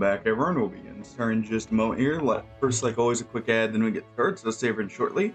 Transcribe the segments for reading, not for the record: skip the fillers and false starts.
back, everyone. We'll begin starting in just a moment here. First, like always, a quick ad, then we get started, so stay for shortly.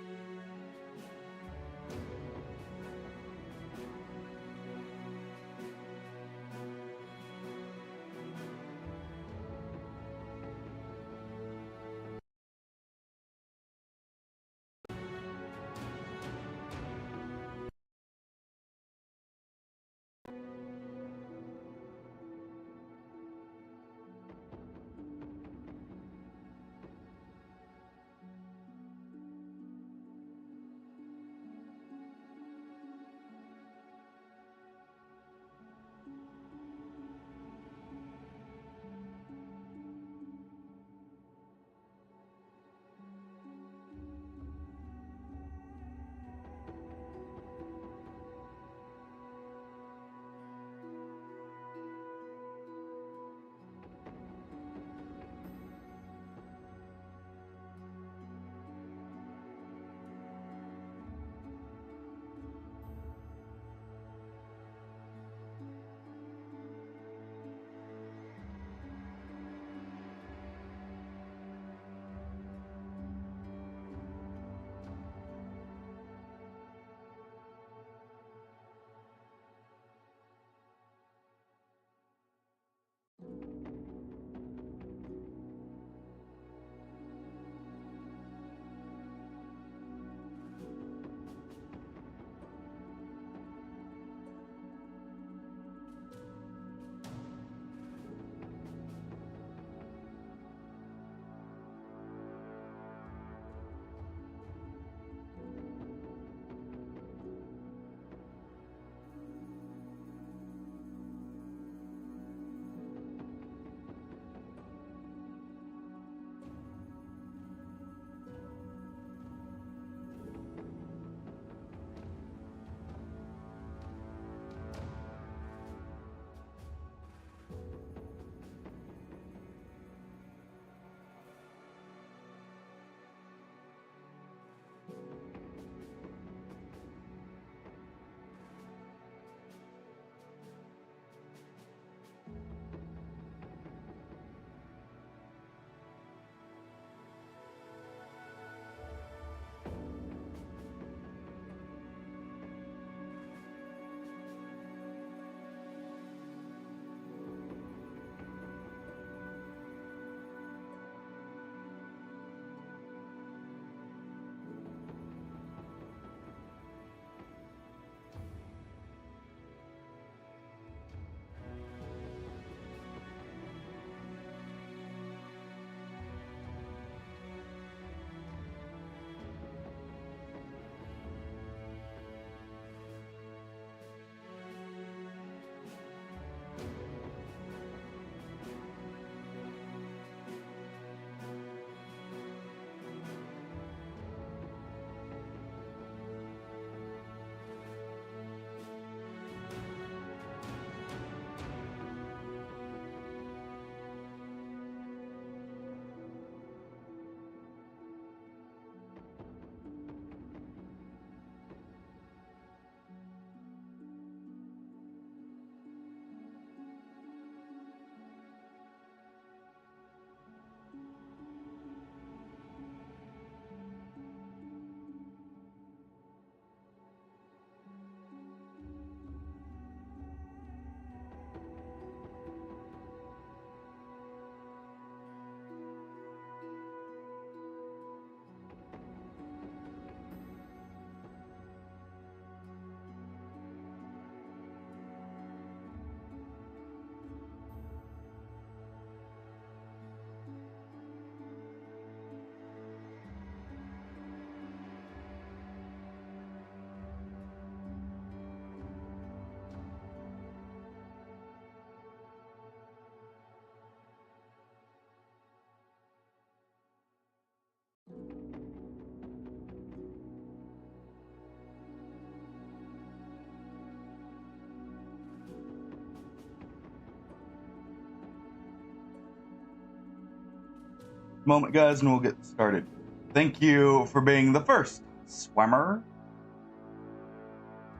Moment, guys, and we'll get started. Thank you for being the first swimmer.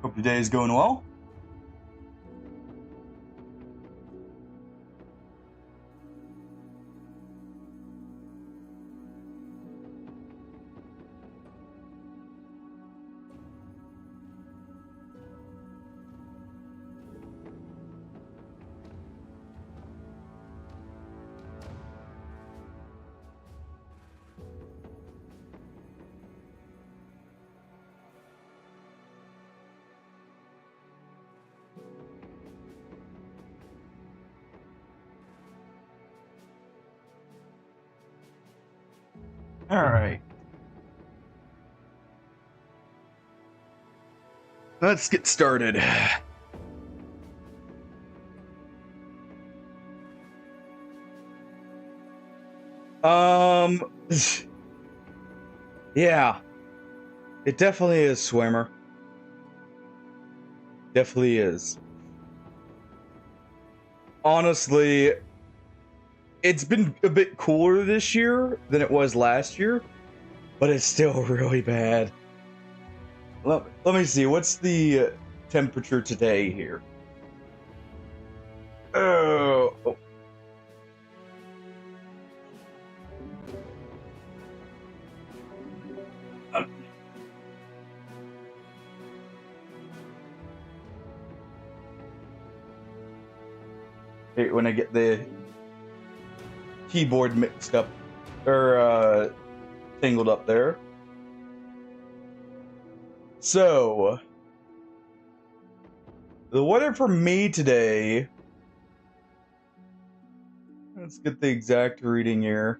Hope your day is going well. All right. Let's get started. Yeah, it definitely is, Swimmer. Definitely is. Honestly, it's been a bit cooler this year than it was last year, but it's still really bad. Let me see, what's the temperature today here? Oh. When I get the keyboard mixed up or tangled up there. So the weather for me today, let's get the exact reading here.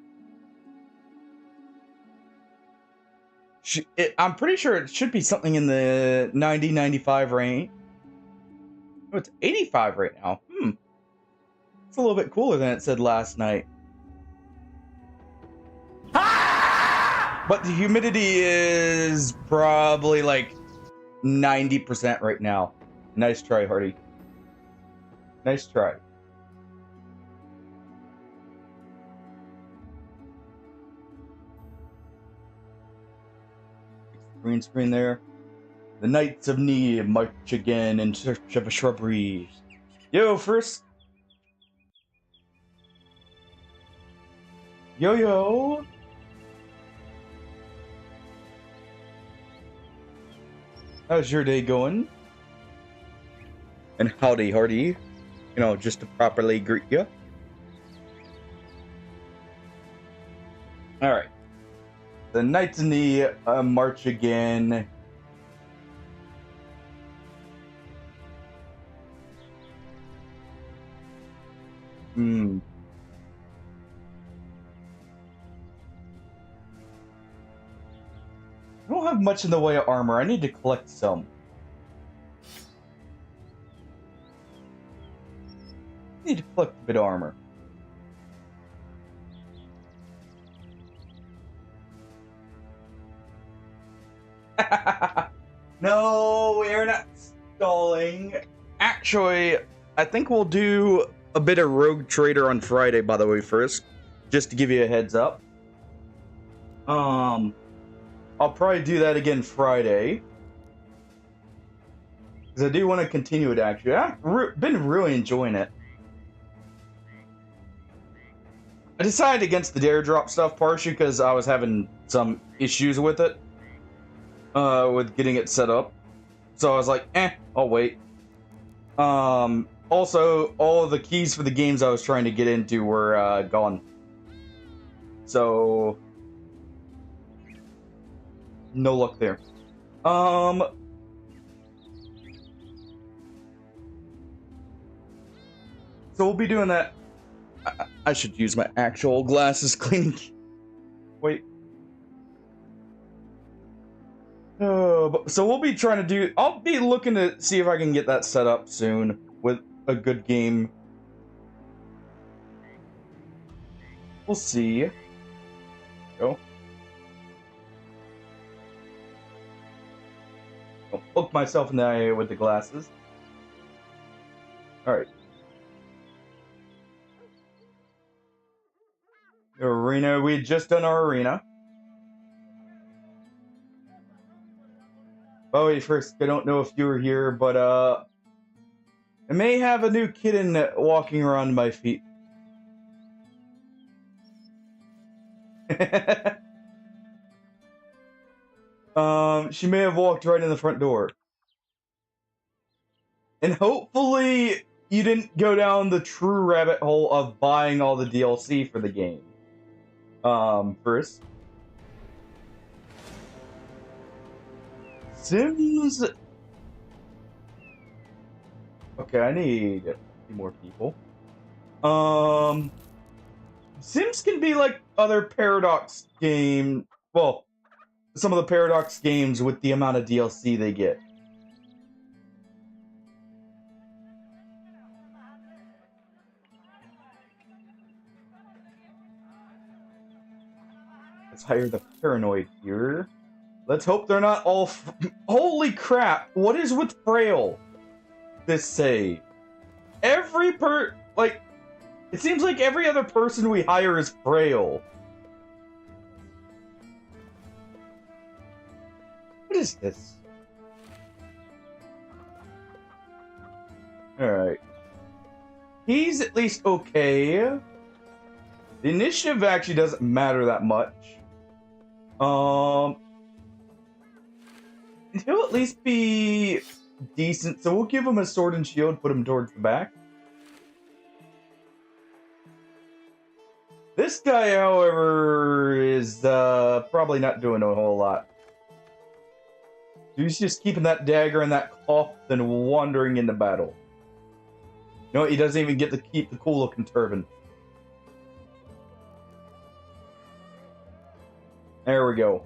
I'm pretty sure it should be something in the 90-95 range. Oh, it's 85 right now. It's a little bit cooler than it said last night. But the humidity is probably like 90% right now. Nice try, Hardy. Nice try. Green screen there. The Knights of Knee march again in search of a shrubbery. Yo, first. Yo. How's your day going? And howdy, Hardy. You know, just to properly greet you. Alright. The Knights of Knee march again. I don't have much in the way of armor. I need to collect some. I need to collect a bit of armor. No, we are not stalling. Actually, I think we'll do a bit of Rogue Trader on Friday, by the way, first. Just to give you a heads up. I'll probably do that again Friday. Because I do want to continue it, actually. I've been really enjoying it. I decided against the dare drop stuff, partially because I was having some issues with it. With getting it set up. So I was like, I'll wait. Also, all of the keys for the games I was trying to get into were gone. So no luck there. So we'll be doing that. I should use my actual glasses cleaning. Wait. So we'll be trying to do... I'll be looking to see if I can get that set up soon with a good game. We'll see. Go. I'll poke myself in the eye with the glasses. Alright. Arena. We had just done our arena. Oh, wait, first, I don't know if you were here, but, I may have a new kitten walking around my feet. She may have walked right in the front door. And hopefully you didn't go down the true rabbit hole of buying all the DLC for the game. First. Sims... Okay, I need a few more people. Sims can be like other Paradox game. Well, some of the Paradox games with the amount of DLC they get. Let's hire the paranoid here. Let's hope they're not all. Holy crap! What is with Frail? This save. Like, it seems like every other person we hire is Frail. What is this? Alright. He's at least okay. The initiative actually doesn't matter that much. He'll at least be decent, so we'll give him a sword and shield, put him towards the back. This guy, however, is probably not doing a whole lot. He's just keeping that dagger and that cloth and wandering into battle. You know what? He doesn't even get to keep the cool looking turban. There we go.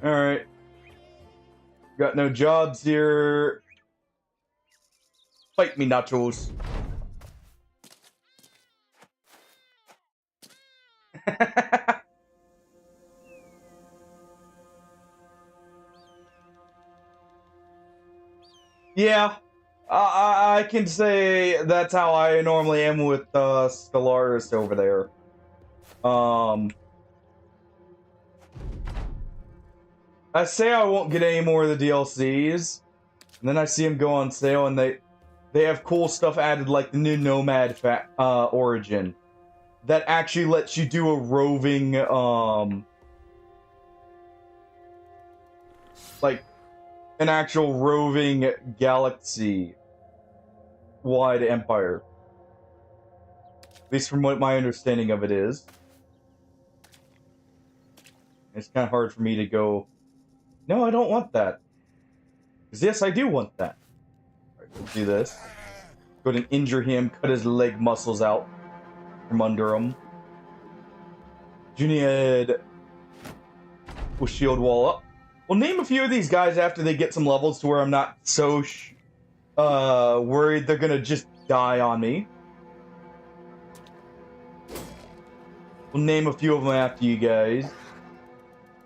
Alright. Got no jobs here. Fight me, nachos. Yeah. I can say that's how I normally am with Stellaris over there. I say I won't get any more of the DLCs, and then I see them go on sale, and they have cool stuff added, like the new Nomad origin that actually lets you do a roving, like an actual roving galaxy-wide empire. At least from what my understanding of it is. It's kind of hard for me to go, no, I don't want that. Because yes, I do want that. Alright, we'll do this. Go ahead and injure him, cut his leg muscles out from under him. Juniad will shield wall up. We'll name a few of these guys after they get some levels to where I'm not so worried they're gonna just die on me. We'll name a few of them after you guys.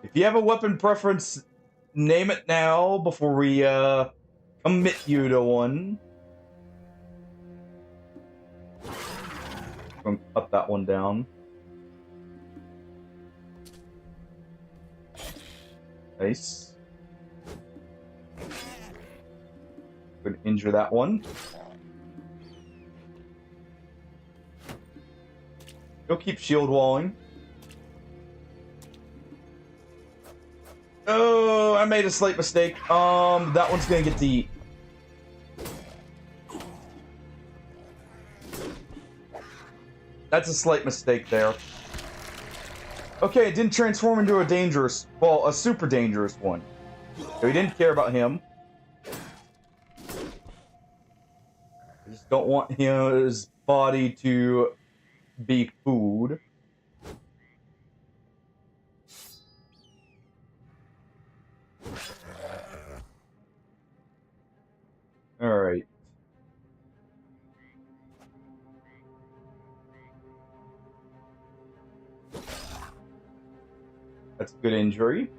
If you have a weapon preference, name it now before we commit you to one. I'm gonna cut that one down. Nice. I'm gonna injure that one. You'll keep shield walling. Oh, I made a slight mistake. That one's gonna get to eat. That's a slight mistake there. Okay, it didn't transform into a super dangerous one. So we didn't care about him. I just don't want his body to be food. Alright. That's a good injury.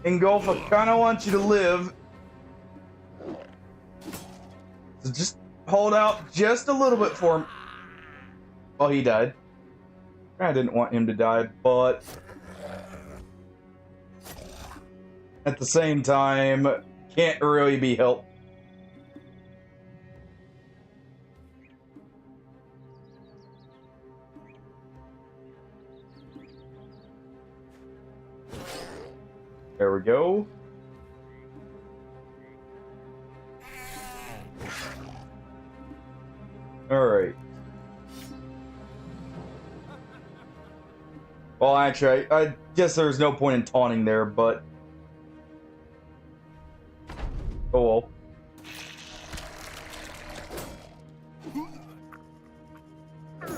Engulf, I kinda want you to live. So just hold out just a little bit for him. Oh, he died. I didn't want him to die, but at the same time, can't really be helped. There we go. All right. Well, actually, I guess there's no point in taunting there, but... Oh well.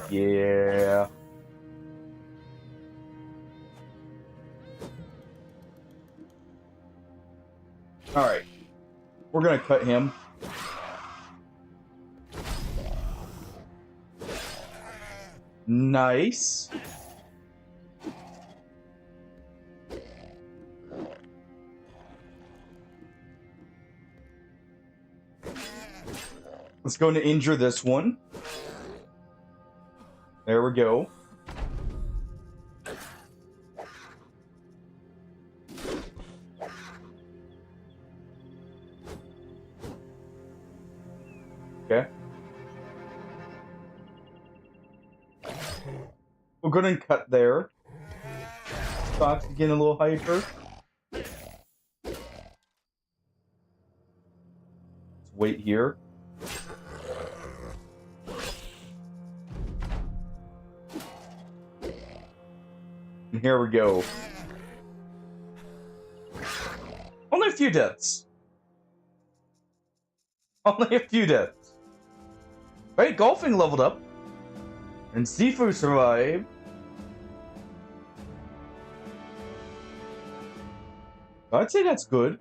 Yeah. Alright. We're gonna cut him. Nice. Let's go to injure this one. There we go. Okay. We'll go ahead and cut there. Fox getting a little hyper. Let's wait here. And here we go. Only a few deaths. Only a few deaths. Right, golfing leveled up. And Sifu survived. I'd say that's good.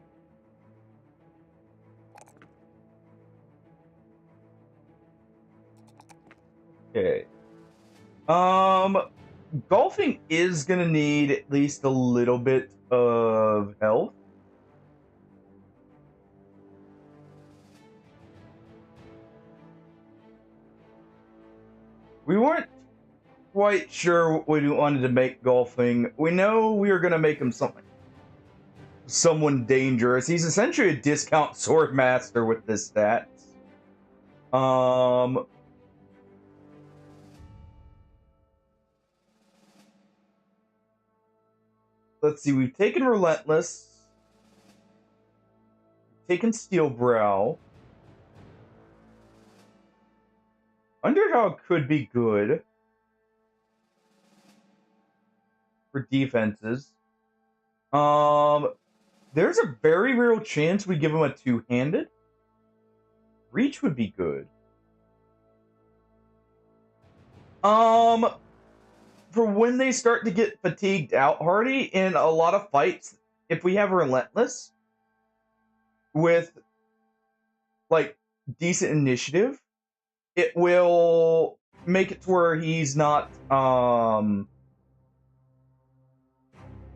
Okay. Golfing is gonna need at least a little bit of health. We weren't quite sure what we wanted to make golfing. We know we were gonna make him someone dangerous. He's essentially a discount sword master with this stats. Let's see, we've taken Relentless, taken Steel Brow. Underdog could be good for defenses. There's a very real chance we give him a two-handed. Reach would be good. For when they start to get fatigued out, Hardy, in a lot of fights, if we have Relentless with, like, decent initiative, it will make it to where he's not,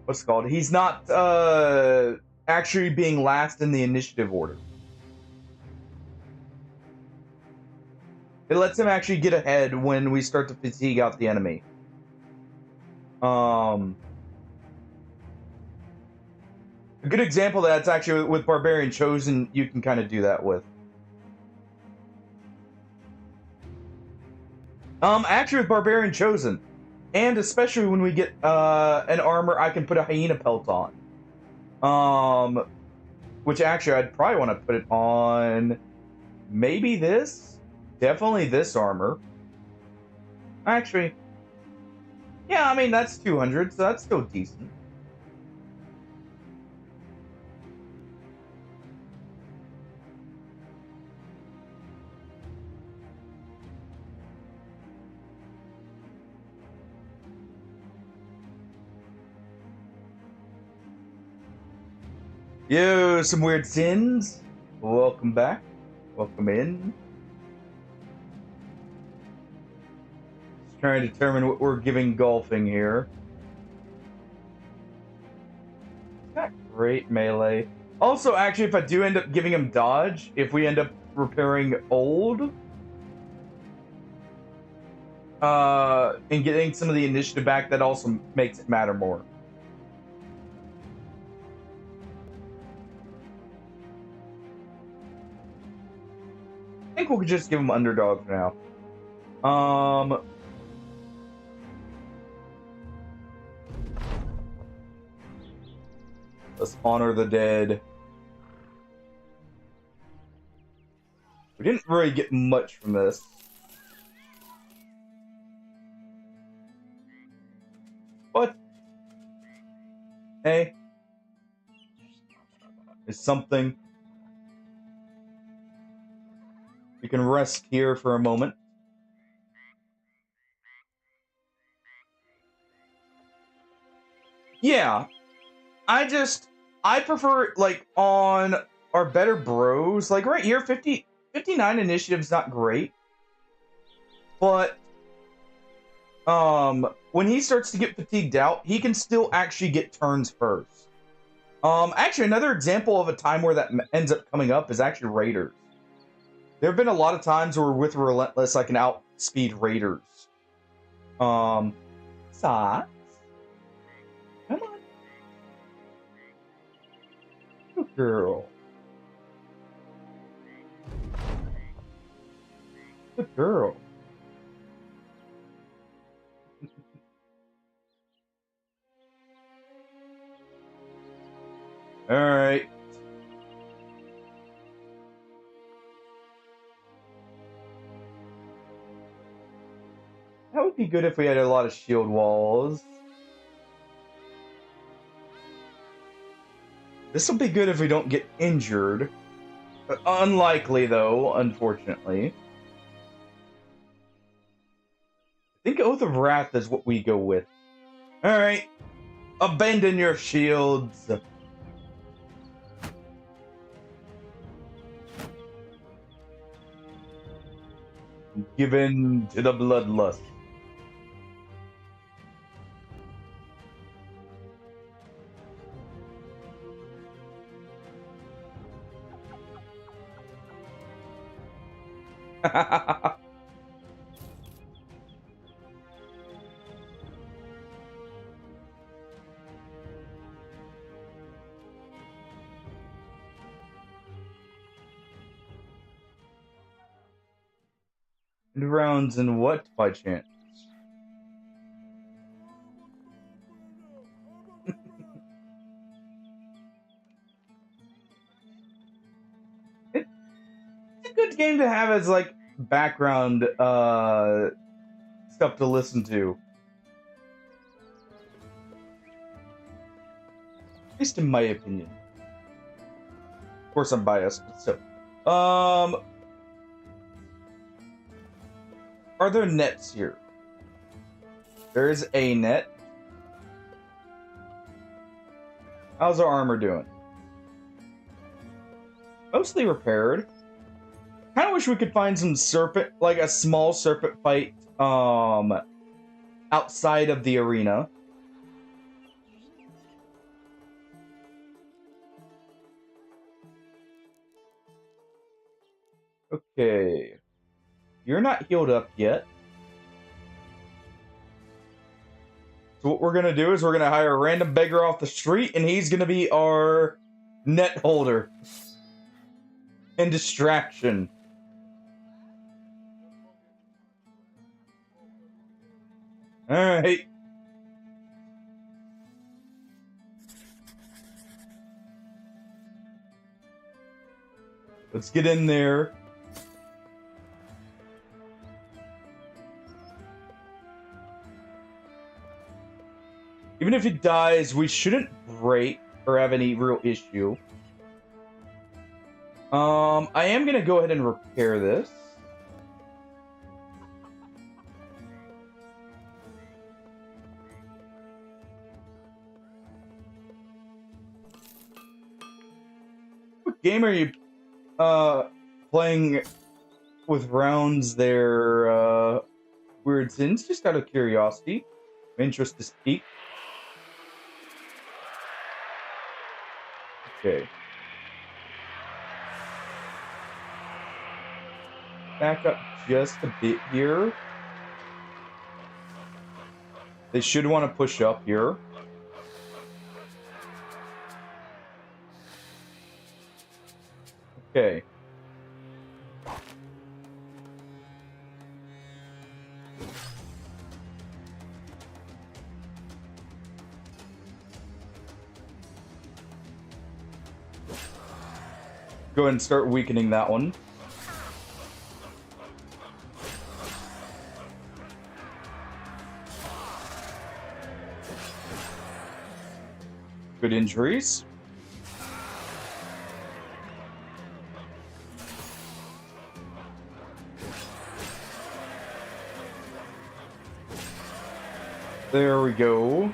what's it called? He's not, actually being last in the initiative order. It lets him actually get ahead when we start to fatigue out the enemy. A good example of that's actually with Barbarian Chosen, you can kind of do that with. Actually with Barbarian Chosen, and especially when we get an armor, I can put a Hyena Pelt on. Which actually I'd probably want to put it on maybe this? Definitely this armor. Actually, yeah, I mean, that's 200, so that's still decent. Yo, some weird sins. Welcome back. Welcome in. Just trying to determine what we're giving golfing here. Not great melee. Also, actually, if I do end up giving him dodge, if we end up repairing old, and getting some of the initiative back, that also makes it matter more. I think we'll just give him underdog for now. Let's honor the dead. We didn't really get much from this. But Hey, is something. We can rest here for a moment. Yeah, I prefer, like, on our better bros, like right here, 59 initiative's not great, but when he starts to get fatigued out, he can still actually get turns first. Actually, another example of a time where that ends up coming up is actually Raiders. There have been a lot of times where with Relentless I can outspeed Raiders. Socks? Come on. Good girl. Good girl. Alright. That would be good if we had a lot of shield walls. This will be good if we don't get injured. Unlikely, though, unfortunately. I think Oath of Wrath is what we go with. Alright. Abandon your shields. Give in to the bloodlust. Rounds in what, by chance? It's a good game to have as, like, background stuff to listen to. At least in my opinion. Of course I'm biased, but still. Are there nets here? There is a net. How's our armor doing? Mostly repaired. Kind of wish we could find some serpent, like a small serpent fight, outside of the arena. Okay. You're not healed up yet. So what we're gonna do is we're gonna hire a random beggar off the street, and he's gonna be our net holder and distraction. Alright. Let's get in there. Even if he dies, we shouldn't break or have any real issue. I am gonna go ahead and repair this. What game are you playing with rounds there, Weird Sins? Just out of curiosity. Interest to speak. Okay. Back up just a bit here. They should want to push up here. Okay. Go ahead and start weakening that one. avoid injuries. There we go.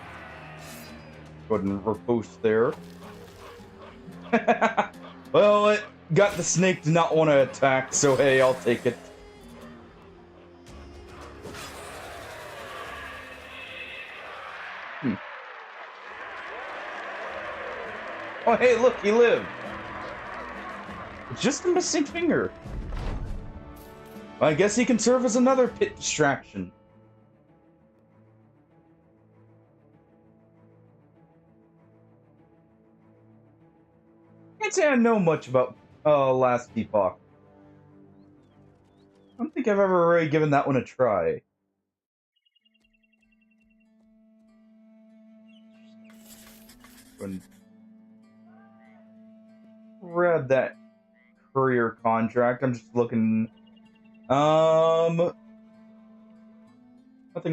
Go ahead and repost there. Well, it got the snake to not want to attack, so hey, I'll take it. Oh, hey, look, he lived. Just a missing finger. I guess he can serve as another pit distraction. Can't say I know much about Last Epoch. I don't think I've ever really given that one a try. Grab that courier contract. I'm just looking. Nothing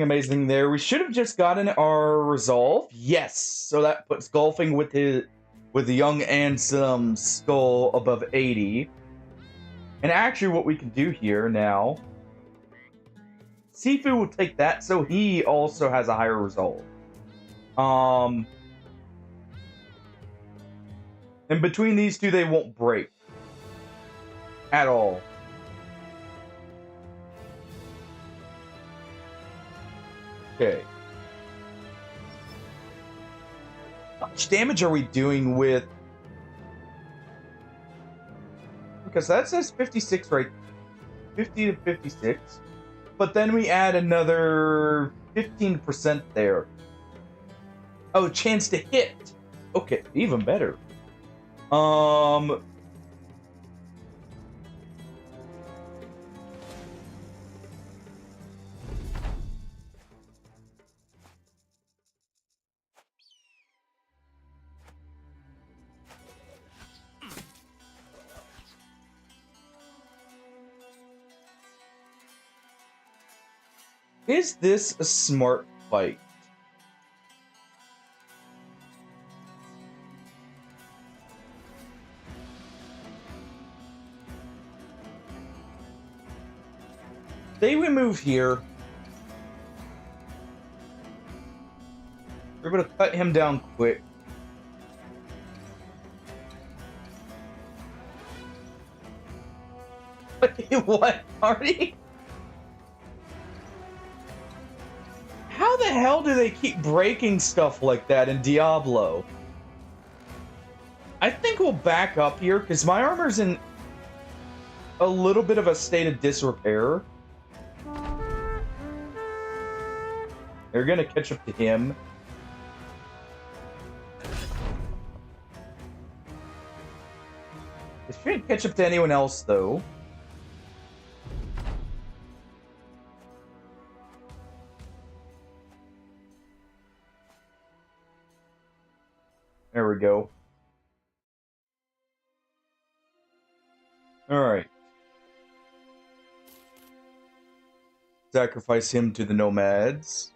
amazing there. We should have just gotten our resolve. Yes, so that puts golfing with the young Ansem skull above 80. And actually, what we can do here now, Sifu will take that, so he also has a higher resolve. And between these two, they won't break at all. Okay. How much damage are we doing with... Because that says 56, right? 50 to 56. But then we add another 15% there. Oh, chance to hit. Okay, even better. Is this a smart fight? Say we move here. We're able to cut him down quick. What, Marty? How the hell do they keep breaking stuff like that in Diablo? I think we'll back up here, because my armor's in a little bit of a state of disrepair. They're gonna catch up to him. They shouldn't catch up to anyone else, though. There we go. Alright. Sacrifice him to the nomads.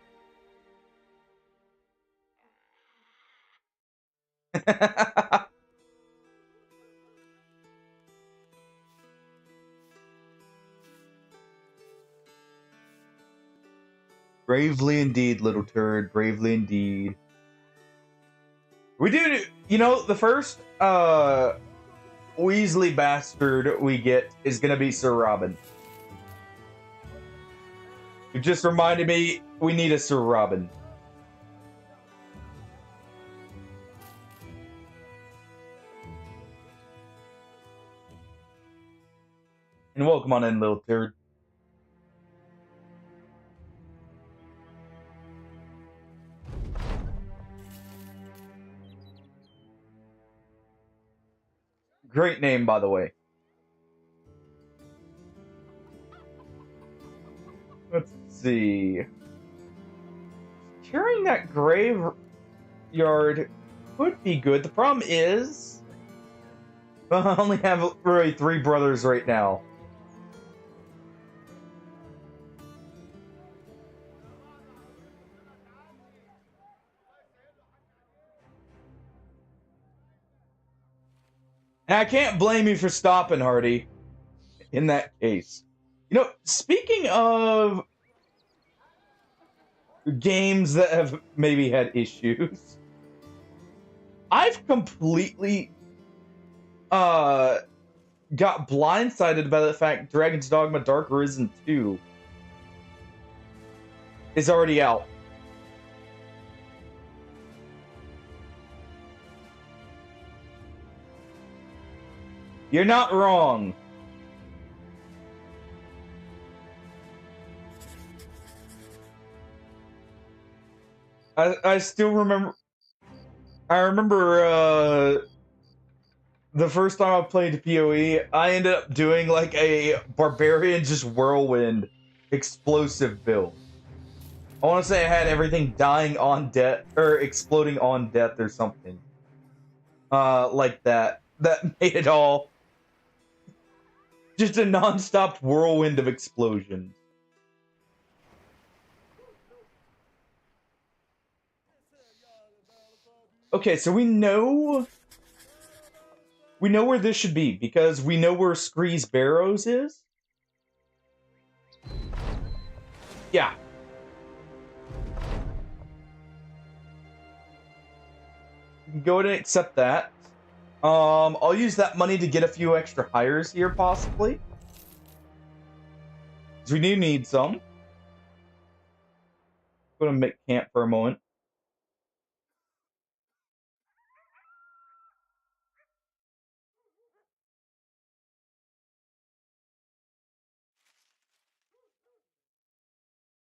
Bravely indeed, little turd. Bravely indeed. We do, you know, the first Weasley bastard we get is gonna be Sir Robin. You just reminded me we need a Sir Robin. And welcome on in, little turd. Great name, by the way. Let's see. Securing that graveyard could be good. The problem is, I only have really 3 brothers right now. And I can't blame you for stopping, Hardy, in that case. You know, speaking of games that have maybe had issues, I've completely got blindsided by the fact Dragon's Dogma Dark Arisen 2 is already out. You're not wrong. I still remember. I remember the first time I played PoE, I ended up doing like a barbarian just whirlwind explosive build. I want to say I had everything dying on death or exploding on death or something. Like that. That made it all just a non-stop whirlwind of explosions. Okay, so we know where this should be because we know where Scree's Barrows is. Yeah. Go ahead and accept that. I'll use that money to get a few extra hires here, possibly. Because we do need some. I'm gonna make camp for a moment.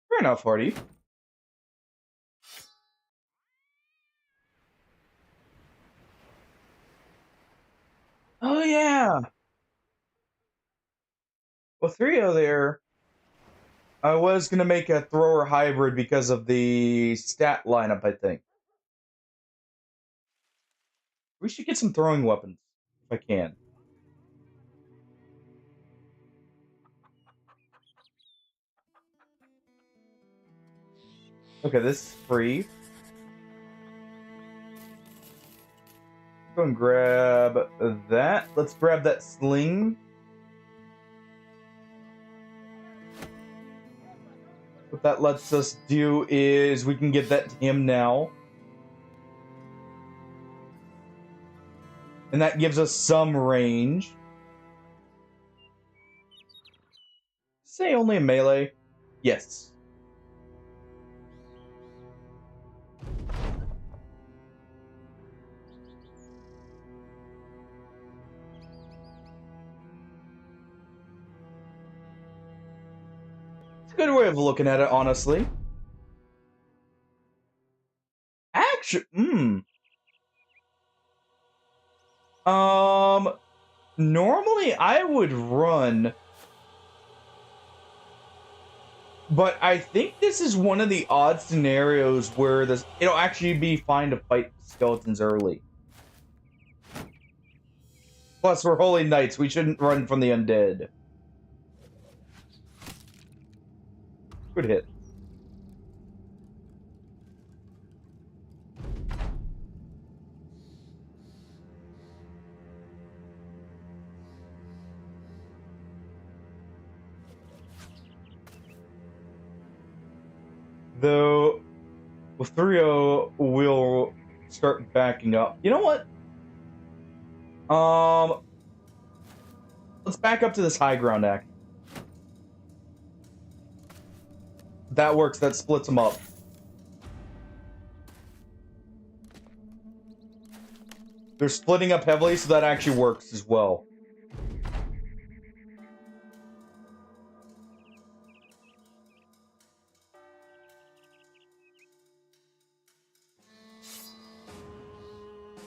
Fair enough, Hardy. Oh yeah. Well, 3-0 there. I was gonna make a thrower hybrid because of the stat lineup, I think. We should get some throwing weapons, if I can. Okay, this is free. Go and grab that. Let's grab that sling. What that lets us do is we can get that to him now. And that gives us some range. Say only a melee? Yes. It's a good way of looking at it, honestly. Actually, normally I would run, but I think this is one of the odd scenarios where it'll actually be fine to fight skeletons early. Plus, we're holy knights. We shouldn't run from the undead. Good hit. Though, with 3-0, we'll start backing up. You know what? Let's back up to this high ground act. That works. That splits them up. They're splitting up heavily, so that actually works as well.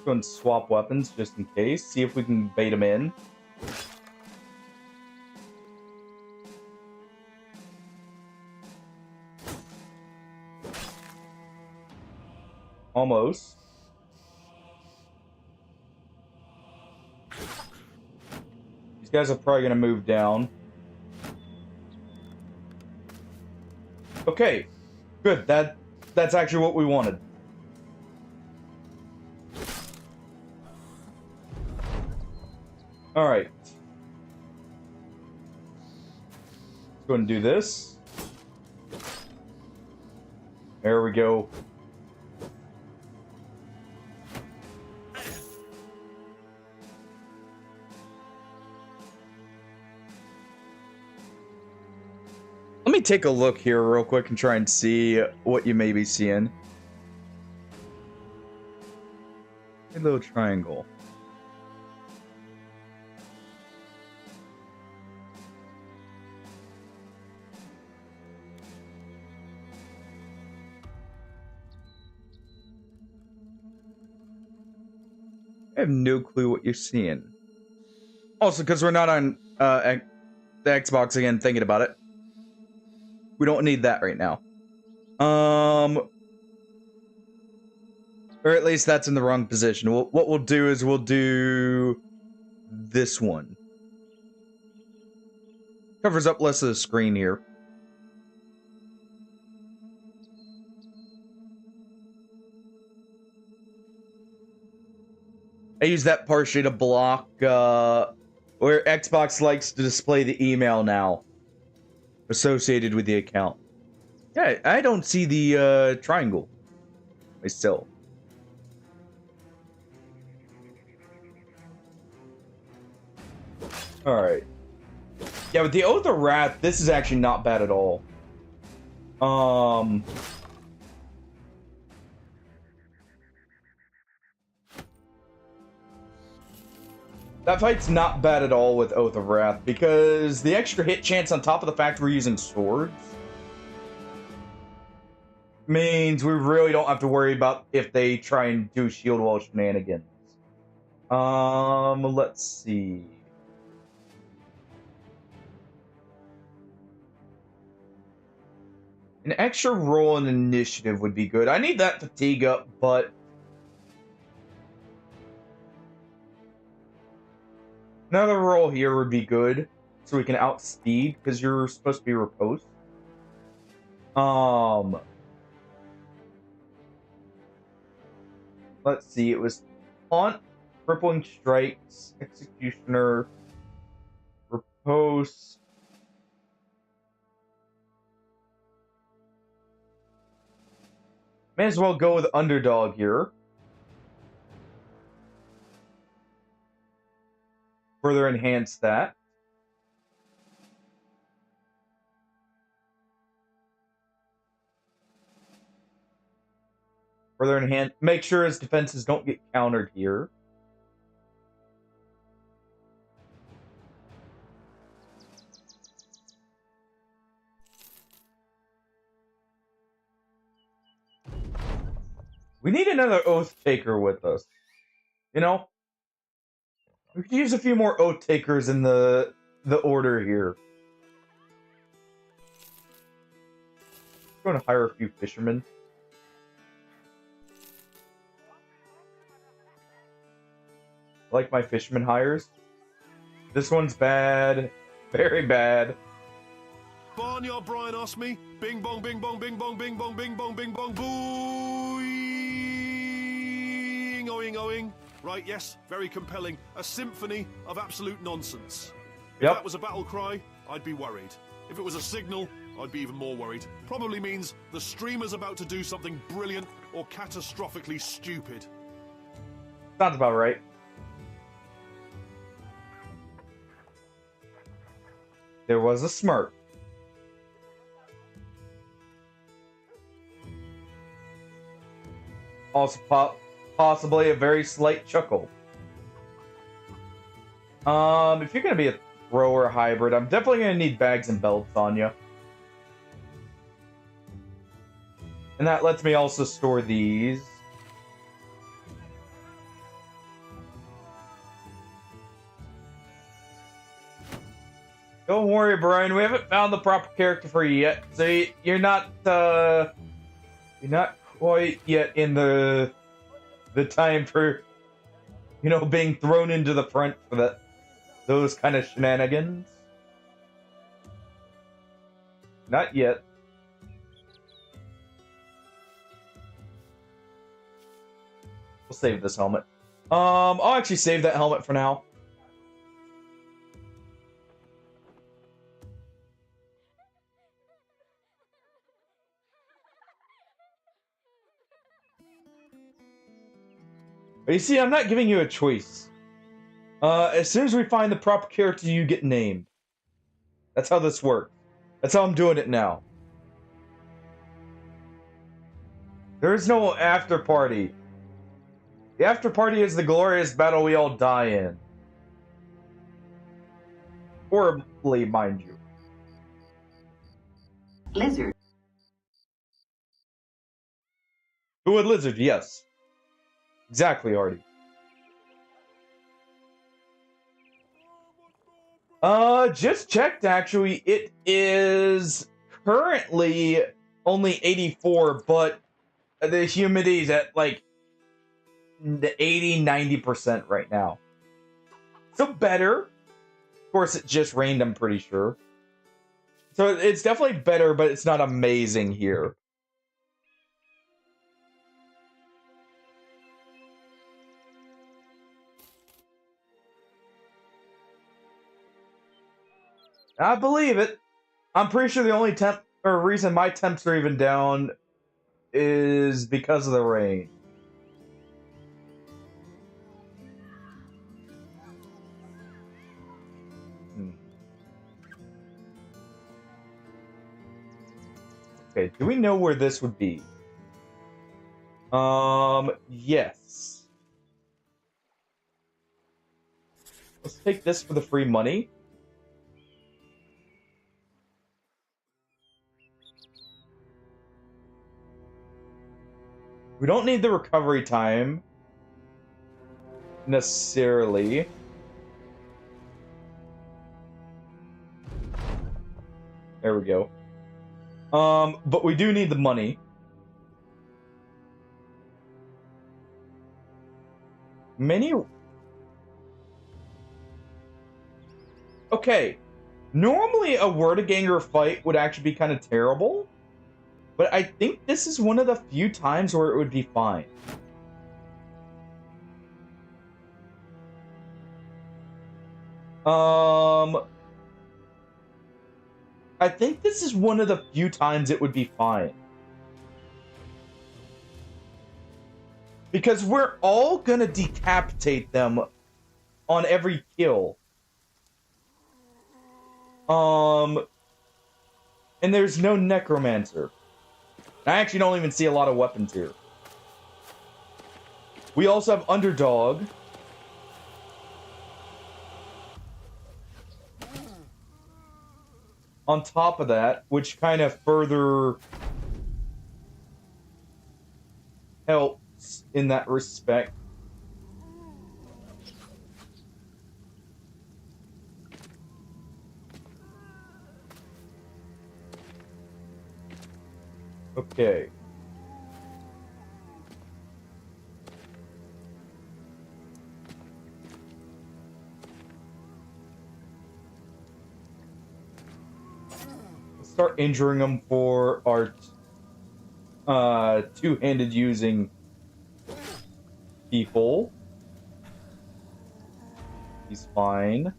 Go and swap weapons just in case. See if we can bait them in. Almost. These guys are probably going to move down. Okay. Good. That's actually what we wanted. All right. Let's go and do this. There we go. Let me take a look here real quick and try and see what you may be seeing. A little triangle. I have no clue what you're seeing. Also, because we're not on the Xbox again, thinking about it. We don't need that right now. Or at least that's in the wrong position. What we'll do is we'll do this one. Covers up less of the screen here. I use that partially to block where Xbox likes to display the email now associated with the account. Yeah, I don't see the triangle myself. Alright. Yeah, with the Oath of Wrath, this is actually not bad at all. That fight's not bad at all with Oath of Wrath, because the extra hit chance on top of the fact we're using swords means we really don't have to worry about if they try and do shield wall shenanigans. Let's see. An extra roll in initiative would be good. I need that fatigue up, but another roll here would be good, so we can outspeed, because you're supposed to be riposte. Let's see, it was Taunt, Crippling Strikes, Executioner, Riposte. May as well go with Underdog here. Further enhance that. Further enhance. Make sure his defenses don't get countered here. We need another Oath Taker with us. You know? We could use a few more Oath Takers in the order here. I'm going to hire a few fishermen. I like my fisherman hires. This one's bad. Very bad. Barnyard Brian asked me. Bing bong, bing bong, bing bong, bing bong, bing bong, bing bong, booing, oing, oing. Right, yes, very compelling. A symphony of absolute nonsense. If that was a battle cry, I'd be worried. If it was a signal, I'd be even more worried. Probably means the streamer's about to do something brilliant or catastrophically stupid. Sounds about right. There was a smirk. Also possibly a very slight chuckle. If you're gonna be a thrower hybrid, I'm definitely gonna need bags and belts on you. And that lets me also store these. Don't worry, Brian. We haven't found the proper character for you yet. So you're not quite yet in the time for, you know, being thrown into the front for those kind of shenanigans. Not yet. We'll save this helmet. I'll actually save that helmet for now. But you see, I'm not giving you a choice. As soon as we find the proper character, you get named. That's how this works. That's how I'm doing it now. There is no after party. The after party is the glorious battle we all die in. Horribly, mind you. Lizard. Who would lizard? Yes. Exactly, Artie. Just checked actually. It is currently only 84, but the humidity's at like the 80-90% right now. So better. Of course, it just rained, I'm pretty sure. So it's definitely better, but it's not amazing here. I believe it. I'm pretty sure the only reason my temps are even down is because of the rain. Okay, do we know where this would be? Yes. Let's take this for the free money. We don't need the recovery time necessarily. There we go. But we do need the money. Okay. Normally a Wurdiganger fight would actually be kind of terrible. But I think this is one of the few times where it would be fine. I think this is one of the few times it would be fine. Because we're all gonna decapitate them on every kill. And there's no necromancer. I actually don't even see a lot of weapons here. We also have underdog. On top of that, which kind of further helps in that respect. Okay. Start injuring him for our two-handed using people. He's fine.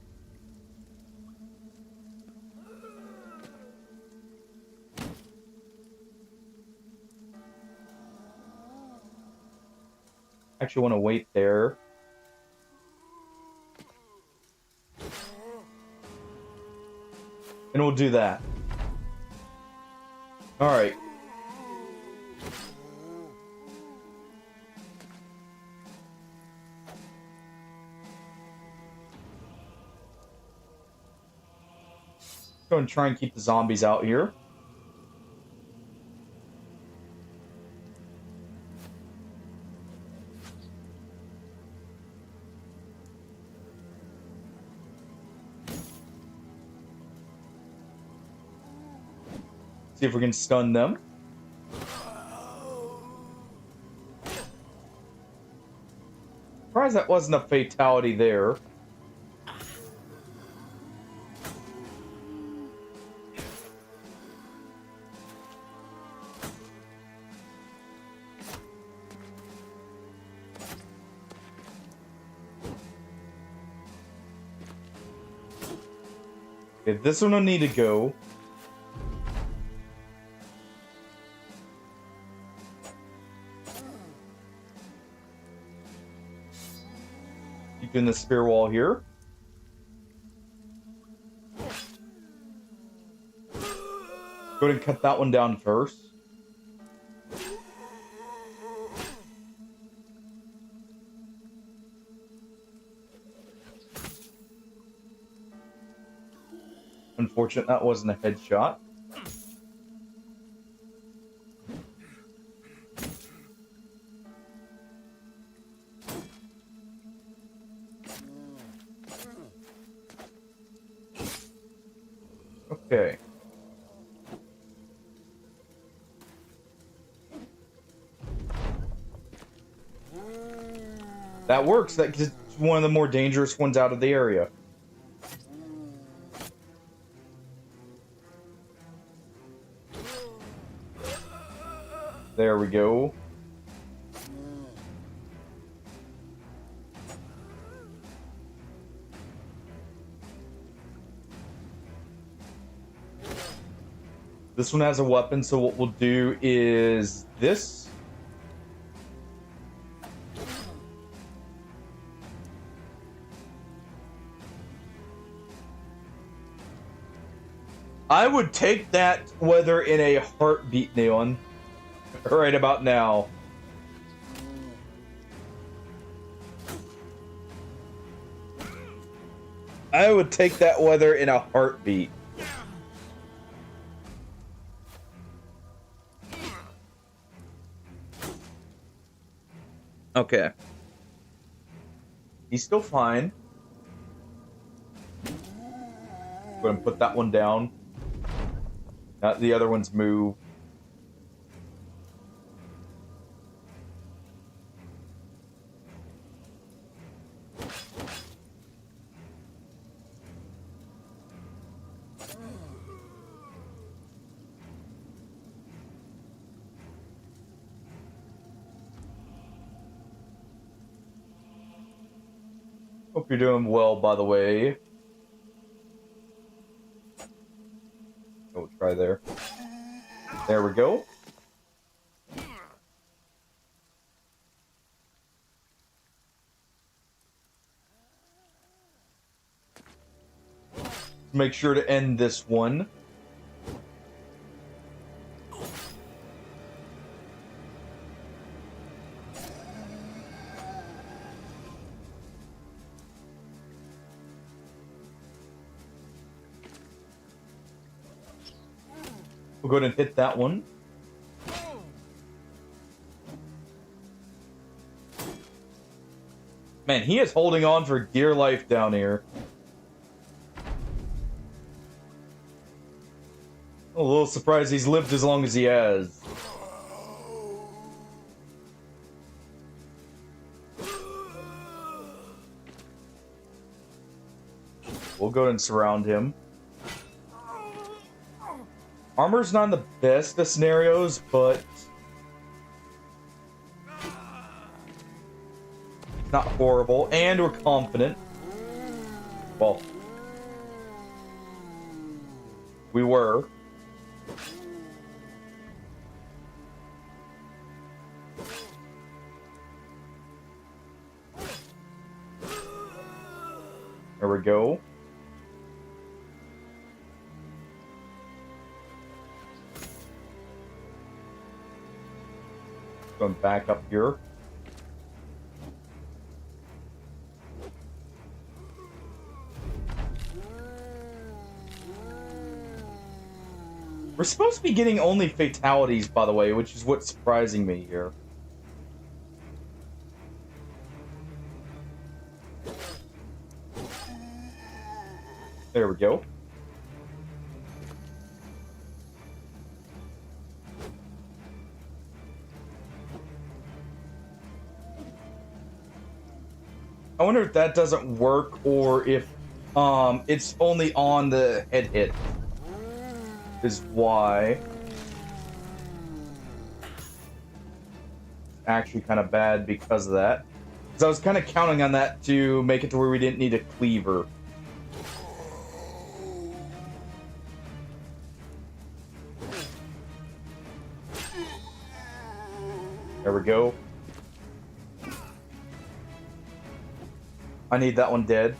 Actually want to wait there. And we'll do that. Alright. Go and try and keep the zombies out here. See if we can stun them. Surprised that wasn't a fatality there. Okay, this one will need to go. doing the spear wall here. Go ahead and cut that one down first. Unfortunate that wasn't a headshot. Okay. That works. That gets one of the more dangerous ones out of the area. There we go. This one has a weapon, so what we'll do is this. I would take that weather in a heartbeat, Neon. Right about now. I would take that weather in a heartbeat. Okay. He's still fine. Go ahead and put that one down. Not the other ones move. Hope you're doing well, by the way. We'll try there. There we go. Make sure to end this one. We'll go ahead and hit that one. Man, he is holding on for dear life down here. A little surprised he's lived as long as he has. We'll go and surround him. Armor's not in the best of scenarios, but not horrible, and we're confident. Well, we were. There we go. Going back up here. We're supposed to be getting only fatalities, by the way, which is what's surprising me here. There we go. I wonder if that doesn't work, or if it's only on the head hit. Is why. Actually kind of bad because of that. Because I was kind of counting on that to make it to where we didn't need a cleaver. There we go. I need that one dead.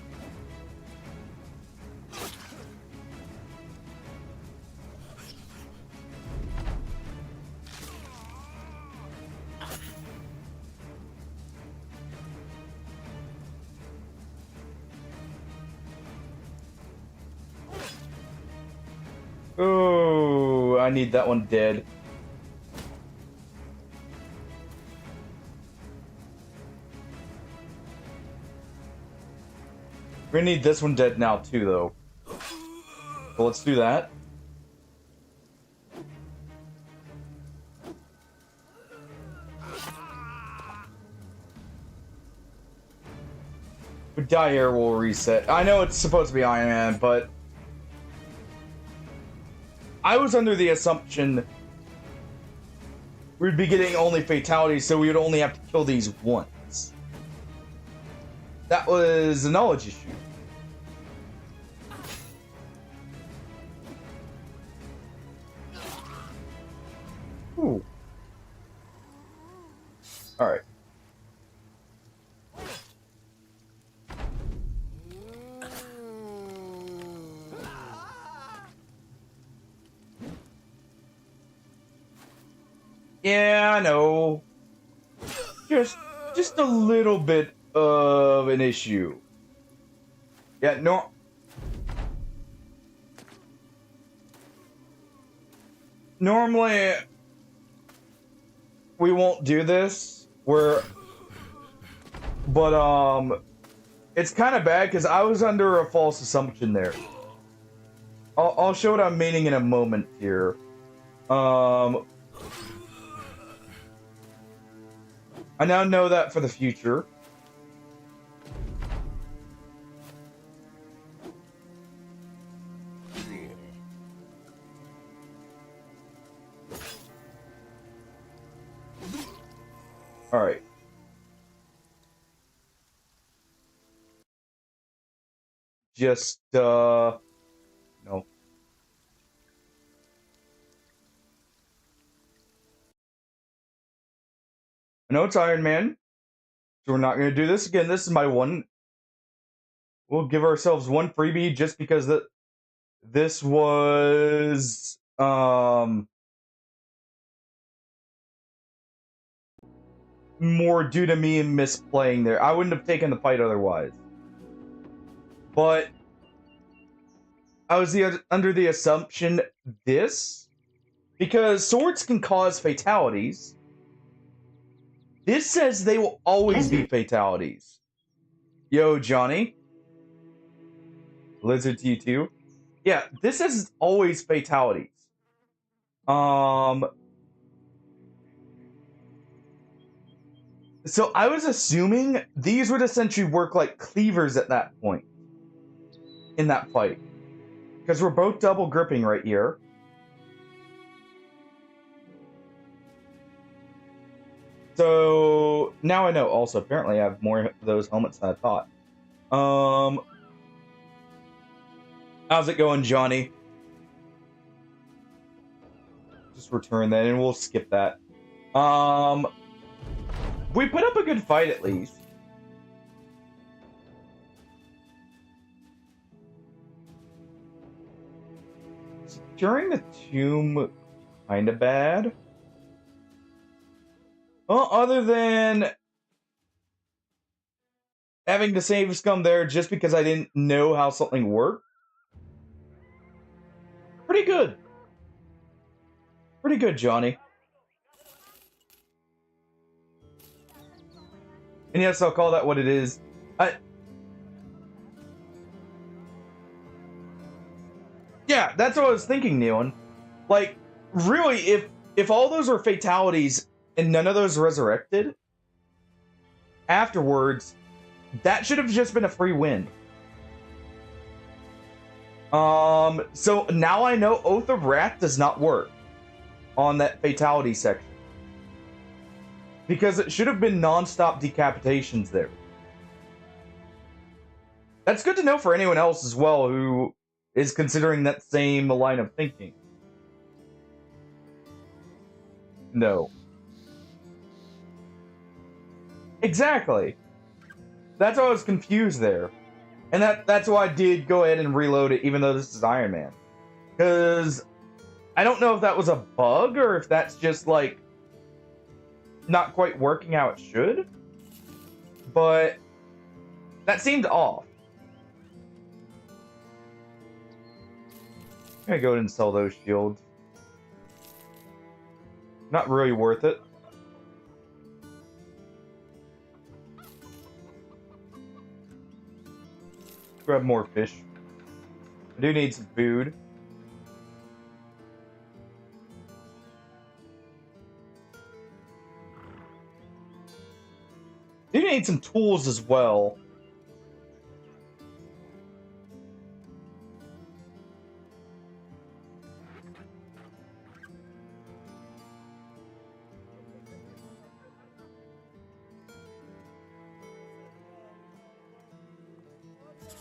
Oh, I need that one dead. We're gonna need this one dead now too, though. So let's do that. But die here will reset. I know it's supposed to be Iron Man, but I was under the assumption we'd be getting only fatalities, so we would only have to kill these once. That was a knowledge issue. Ooh. Alright. Yeah, I know. Just a little bit of an issue. Yeah, no. Normally, we won't do this. But it's kind of bad because I was under a false assumption there. I'll show what I'm meaning in a moment here. I now know that for the future. Alright. Just, no. I know it's Iron Man, so we're not going to do this again. This is my one. We'll give ourselves one freebie just because this was more due to me misplaying there. I wouldn't have taken the fight otherwise. But I was under the assumption because swords can cause fatalities. This says they will always be fatalities. Yo, Johnny. Lizard to you too. Yeah, this is always fatalities. So I was assuming these would essentially work like cleavers at that point. In that fight. Because we're both double gripping right here. So now I know. Also, apparently I have more of those helmets than I thought. How's it going, Johnny? Just return that and we'll skip that. We put up a good fight at least. Securing the tomb kinda bad. Well, other than having to save scum there just because I didn't know how something worked. Pretty good. Pretty good, Johnny. And yes, I'll call that what it is. Yeah, that's what I was thinking, Neon. Like, really, if all those were fatalities and none of those resurrected afterwards, that should have just been a free win. So now I know Oath of Wrath does not work on that fatality section. Because it should have been non-stop decapitations there. That's good to know for anyone else as well who is considering that same line of thinking. No. Exactly. That's why I was confused there. And that's why I did go ahead and reload it, even though this is Iron Man. Because I don't know if that was a bug or if that's just, like, not quite working how it should. But that seemed off. I'm gonna go ahead and sell those shields. Not really worth it. Grab more fish. I do need some food. Do need some tools as well.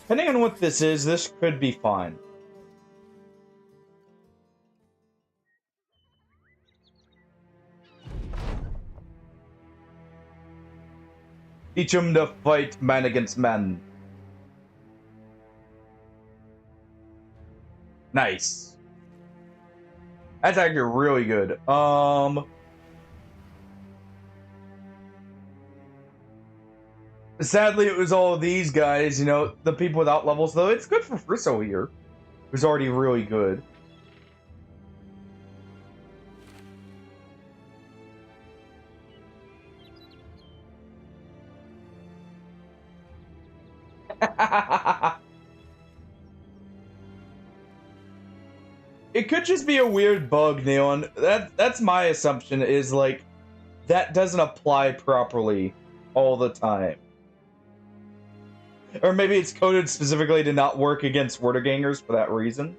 Depending on what this is, this could be fine. Teach him to fight man against man. Nice. That's actually really good. Sadly, it was all of these guys, you know, the people without levels, though. It's good for Frisso here, who's already really good. It could just be a weird bug, Neon. That's my assumption, is like that doesn't apply properly all the time. Or maybe it's coded specifically to not work against Wordegangers for that reason.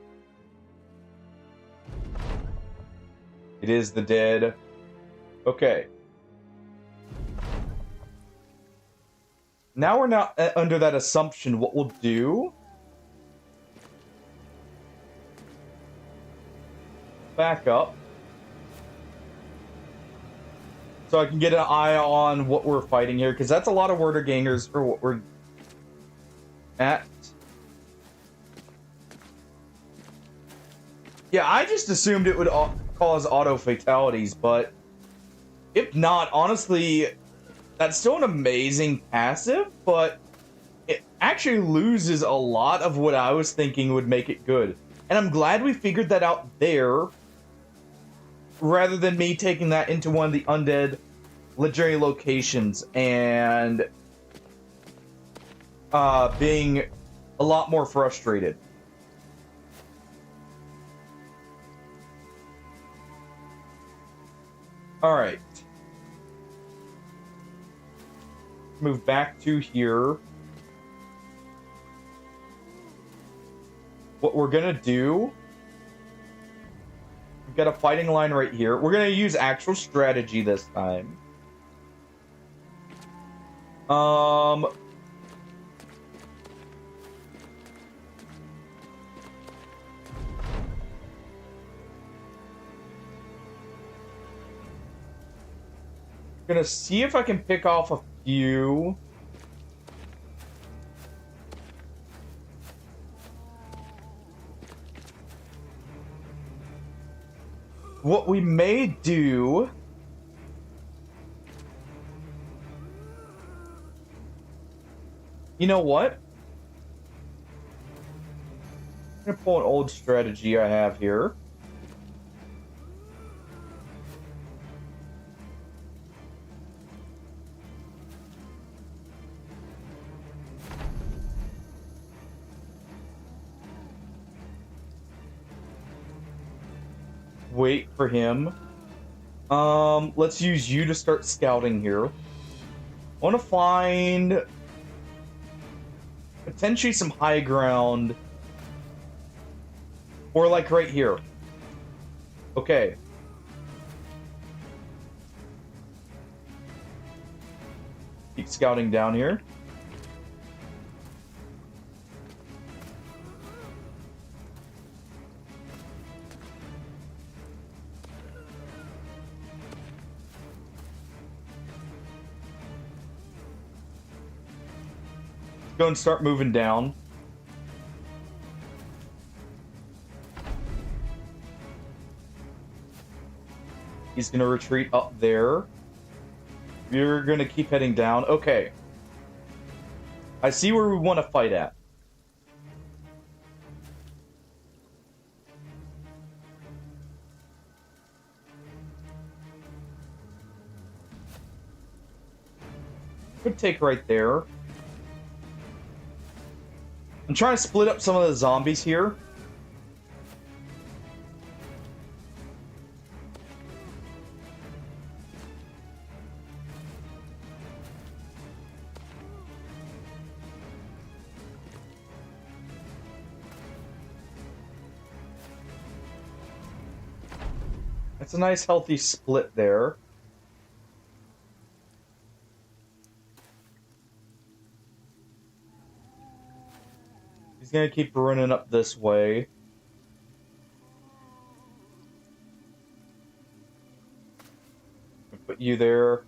It is the dead. Okay. Now we're not under that assumption. What we'll do... back up. So I can get an eye on what we're fighting here, because that's a lot of Wordegangers for what we're at. Yeah, I just assumed it would cause auto fatalities, but if not, honestly, that's still an amazing passive, but it actually loses a lot of what I was thinking would make it good. And I'm glad we figured that out there, rather than me taking that into one of the undead legendary locations and being a lot more frustrated. Alright. Move back to here. What we're gonna do... we've got a fighting line right here. We're gonna use actual strategy this time. Gonna see if I can pick off a few. What we may do... you know what? I'm gonna pull an old strategy I have here. Wait for him. Let's use you to start scouting here. I want to find potentially some high ground, or like right here. Okay. Keep scouting down here. go and start moving down. He's going to retreat up there. You're going to keep heading down. Okay. I see where we want to fight at. Could take right there. I'm trying to split up some of the zombies here. That's a nice healthy split there. He's gonna keep running up this way. Put you there.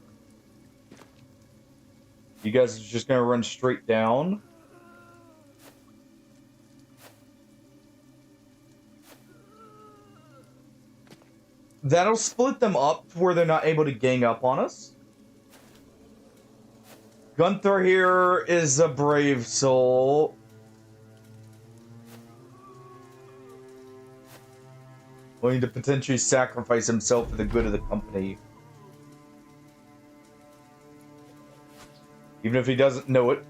You guys are just gonna run straight down. That'll split them up where they're not able to gang up on us. Gunther here is a brave soul. Willing to potentially sacrifice himself for the good of the company. Even if he doesn't know it.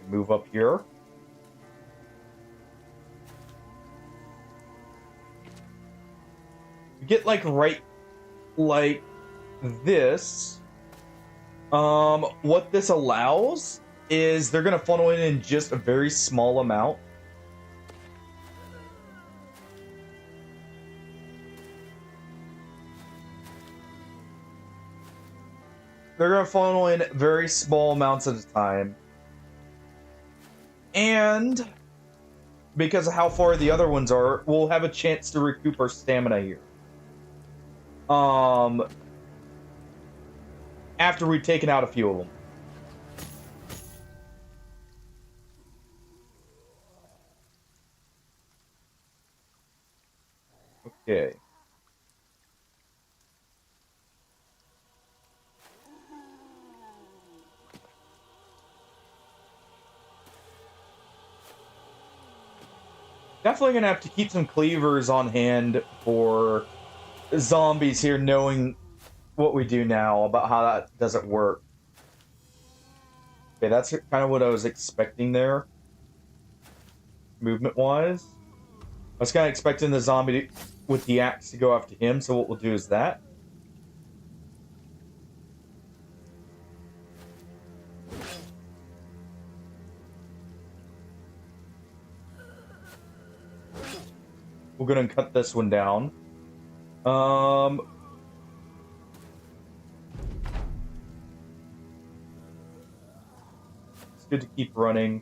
Move up here. Get like right like this. What this allows is they're gonna funnel in just a very small amount. They're gonna funnel in very small amounts at a time. And because of how far the other ones are, we'll have a chance to recoup our stamina here. After we've taken out a few of them. Okay. Definitely gonna have to keep some cleavers on hand for zombies here, knowing what we do now about how that doesn't work. Okay, that's kind of what I was expecting there. Movement-wise. I was kind of expecting the zombie with the axe to go after him, so what we'll do is that. We're gonna cut this one down. It's good to keep running.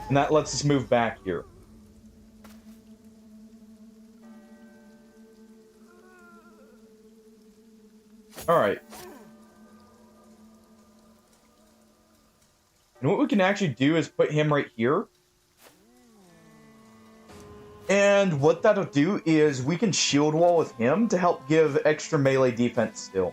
And that lets us move back here. Alright. And what we can actually do is put him right here. And what that'll do is we can shield wall with him to help give extra melee defense still.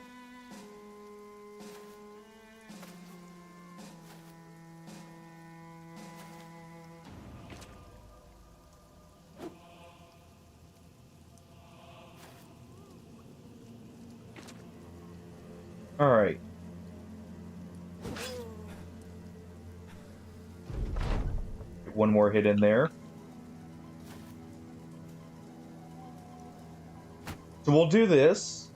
Alright. Get one more hit in there. So we'll do this.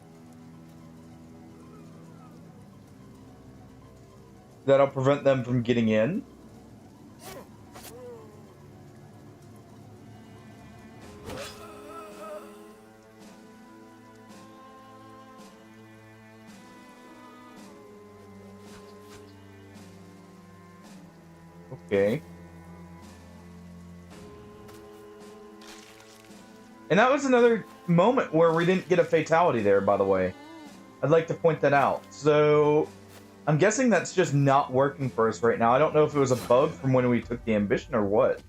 That'll prevent them from getting in. Okay. And that was another moment where we didn't get a fatality there, by the way. I'd like to point that out. So, I'm guessing that's just not working for us right now. I don't know if it was a bug from when we took the ambition or what.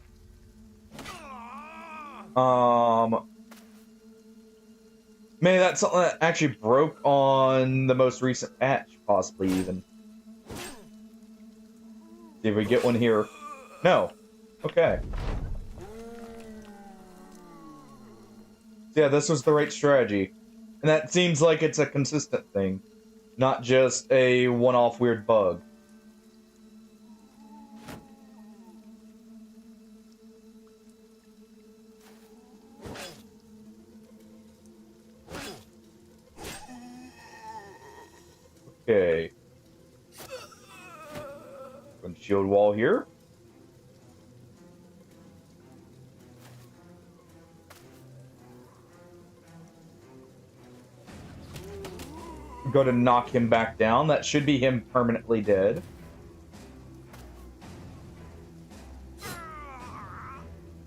Maybe that's something that actually broke on the most recent patch, possibly even. Did we get one here? No. Okay. So yeah, this was the right strategy. And that seems like it's a consistent thing, not just a one-off weird bug. Okay. Shield wall here. Go to knock him back down. That should be him permanently dead.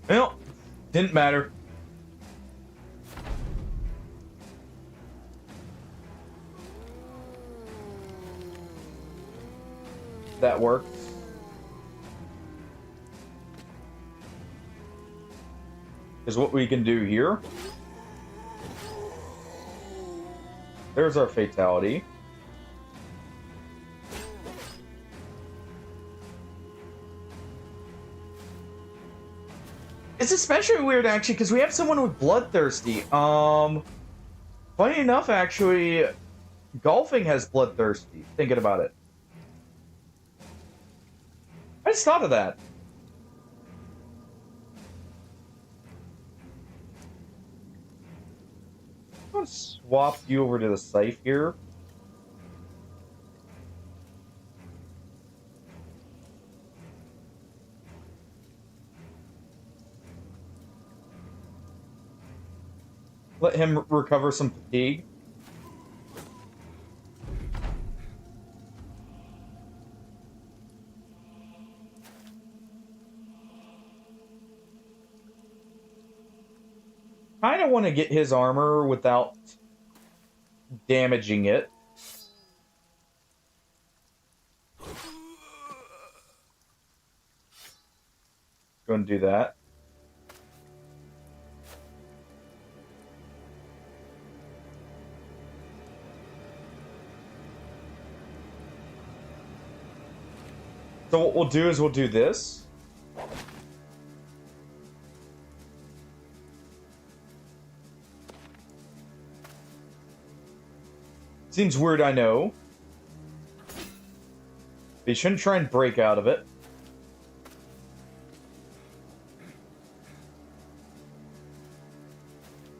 Well, didn't matter. That works. Is what we can do here. There's our fatality. It's especially weird, actually, because we have someone with Bloodthirsty. Funny enough, actually, Golfing has Bloodthirsty, thinking about it. I just thought of that. I'm gonna swap you over to the scythe here. Let him recover some fatigue. Kind of want to get his armor without damaging it. Go and do that. So what we'll do is we'll do this. Seems weird, I know. But you shouldn't try and break out of it.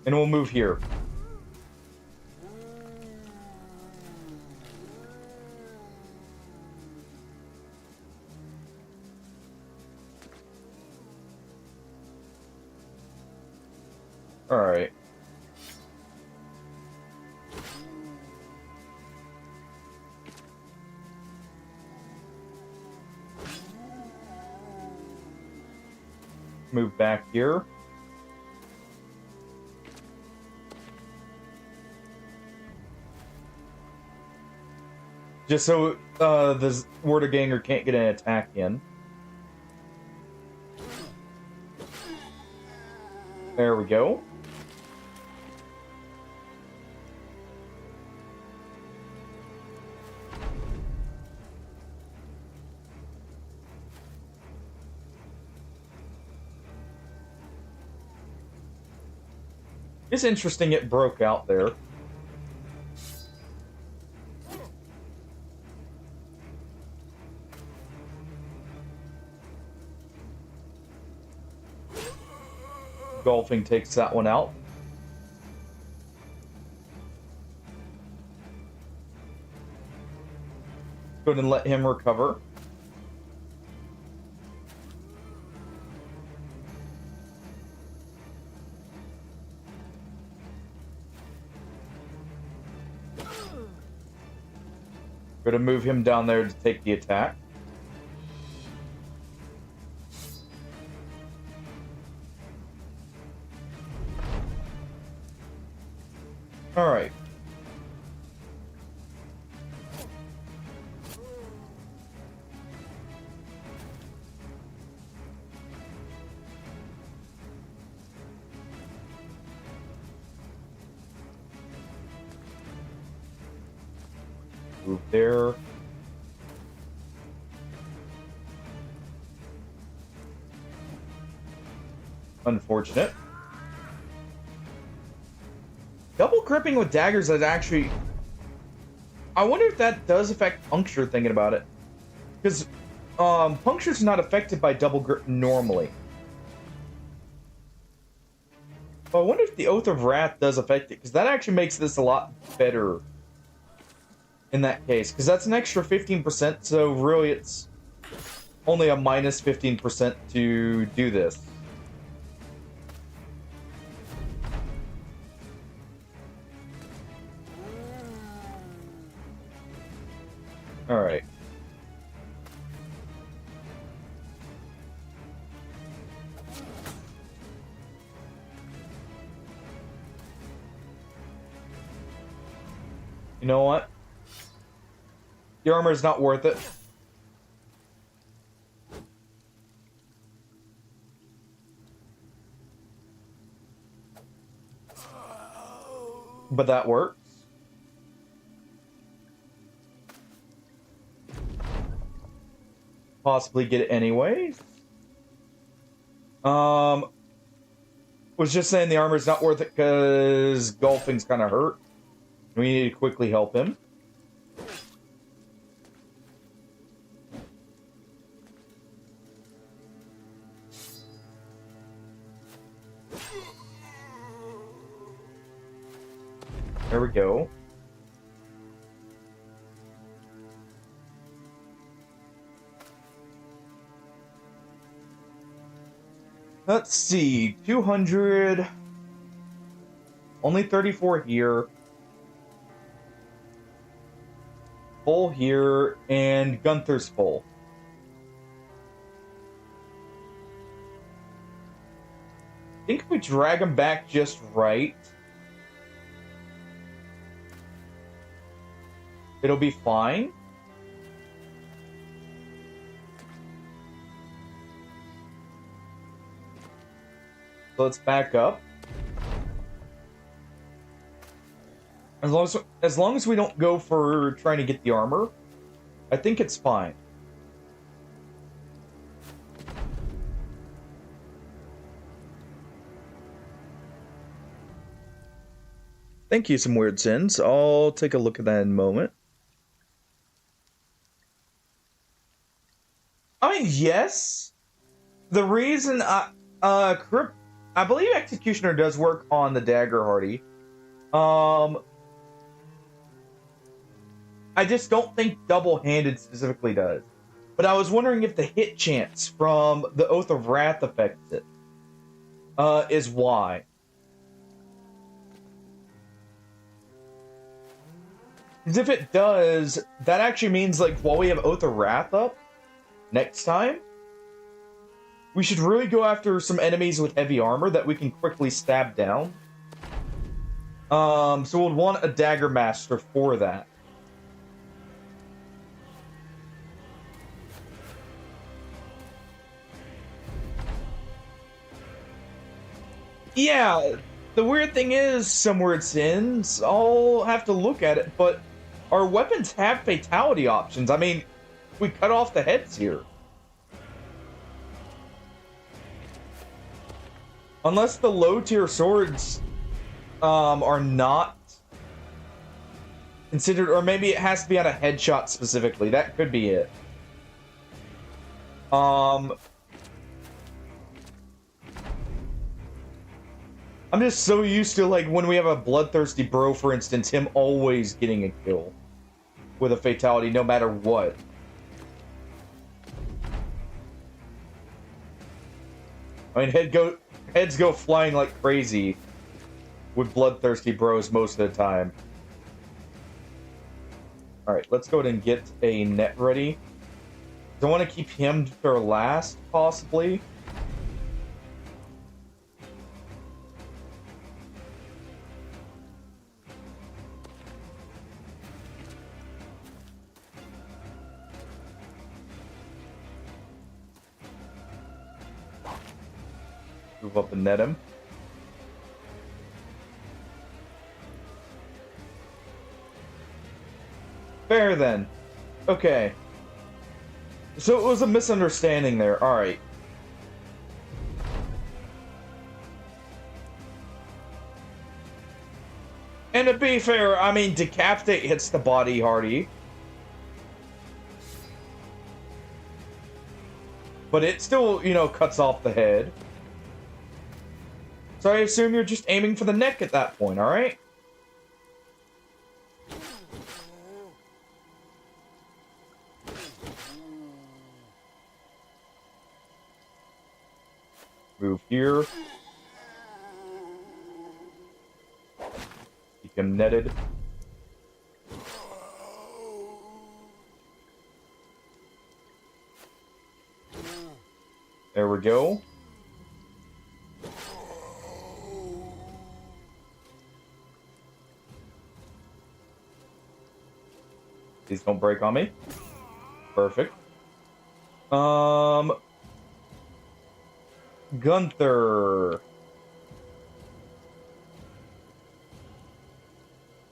And we'll move here. Alright. Move back here. Just so the Warderganger can't get an attack in. There we go. It's interesting it broke out there. Golfing takes that one out. Go ahead and let him recover. Going to move him down there to take the attack. Alright. Move there. Unfortunate. Double gripping with daggers is actually... I wonder if that does affect puncture, thinking about it. Because puncture's not affected by double grip normally. But I wonder if the Oath of Wrath does affect it, because that actually makes this a lot better in that case. Because that's an extra 15%, so really it's only a minus 15% to do this. Alright. You know what? The armor is not worth it. But that works. Possibly get it anyways. Was just saying the armor's not worth it because golfing's kind of hurt. We need to quickly help him. There we go. Let's see, 200, only 34 here, full here, and Gunther's full. I think if we drag him back just right, it'll be fine. So let's back up. As long as we don't go for trying to get the armor, I think it's fine. Thank you, some weird sins. I'll take a look at that in a moment. I mean, yes. The reason I believe Executioner does work on the Dagger Hardy. I just don't think double-handed specifically does. But I was wondering if the hit chance from the Oath of Wrath affects it. Is why. Because if it does, that actually means, like, while we have Oath of Wrath up, next time, we should really go after some enemies with heavy armor that we can quickly stab down. So we'll want a Dagger Master for that. Yeah, the weird thing is, some weird sins, I'll have to look at it, but our weapons have fatality options. I mean, we cut off the heads here. Unless the low-tier swords are not considered, or maybe it has to be on a headshot specifically. That could be it. I'm just so used to, like, when we have a bloodthirsty bro, for instance, him always getting a kill with a fatality, no matter what. I mean, heads go flying like crazy with bloodthirsty bros most of the time. Alright, let's go ahead and get a net ready. I want to keep him for last, possibly. Move up and net him. Fair then. Okay. So it was a misunderstanding there. Alright. And to be fair, I mean, Decapitate hits the body hardy. But it still, you know, cuts off the head. So I assume you're just aiming for the neck at that point, alright? Move here. Keep him netted. There we go. Please don't break on me. Perfect. Gunther.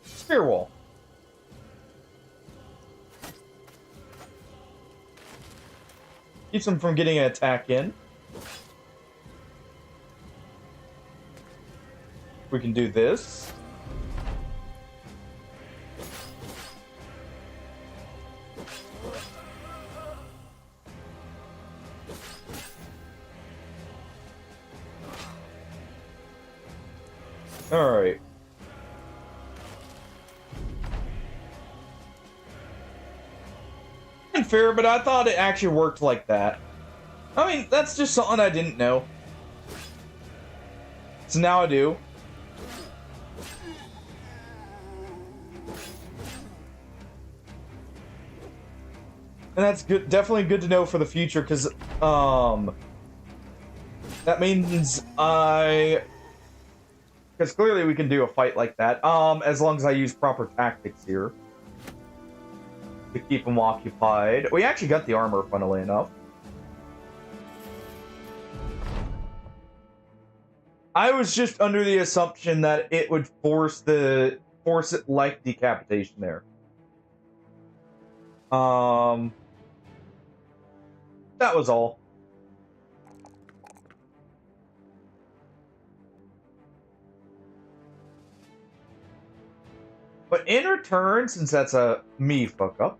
Spear wall. Keeps him from getting an attack in. We can do this. Alright. Unfair, but I thought it actually worked like that. I mean, that's just something I didn't know. So now I do. And that's good, definitely good to know for the future, because, that means because clearly we can do a fight like that, as long as I use proper tactics here. To keep them occupied. We actually got the armor, funnily enough. I was just under the assumption that it would force it like decapitation there. That was all. But in return, since that's a me fuck up,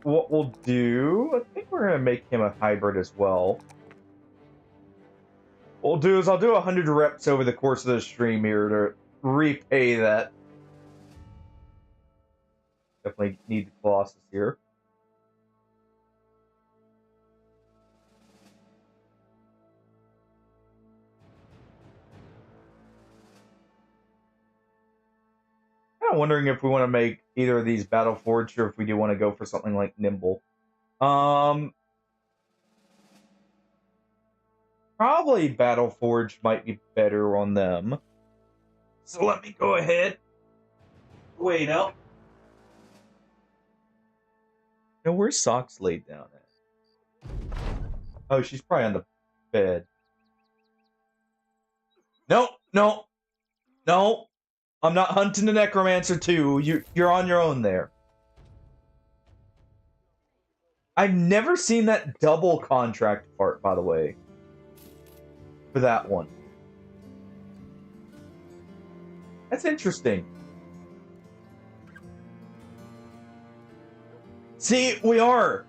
what we'll do, I think we're gonna make him a hybrid as well. What we'll do is I'll do 100 reps over the course of the stream here to repay that. Definitely need the Colossus here. I'm wondering if we want to make either of these Battle Forged or if we do want to go for something like Nimble. Probably Battle Forged might be better on them. So let me go ahead. Wait up. Now, where's Socks laid down at? Oh, she's probably on the bed. No, no, no. I'm not hunting the Necromancer too. You're on your own there. I've never seen that double contract part, by the way. For that one. That's interesting. See, we are.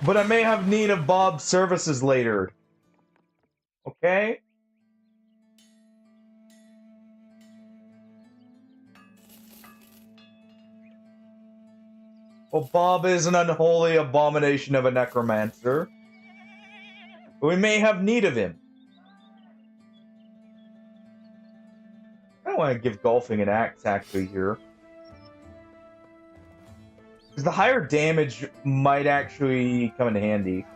But I may have need of Bob's services later. Okay? Well, Bob is an unholy abomination of a necromancer. But we may have need of him. I don't want to give golfing an axe, actually, here. Because the higher damage might actually come in handy.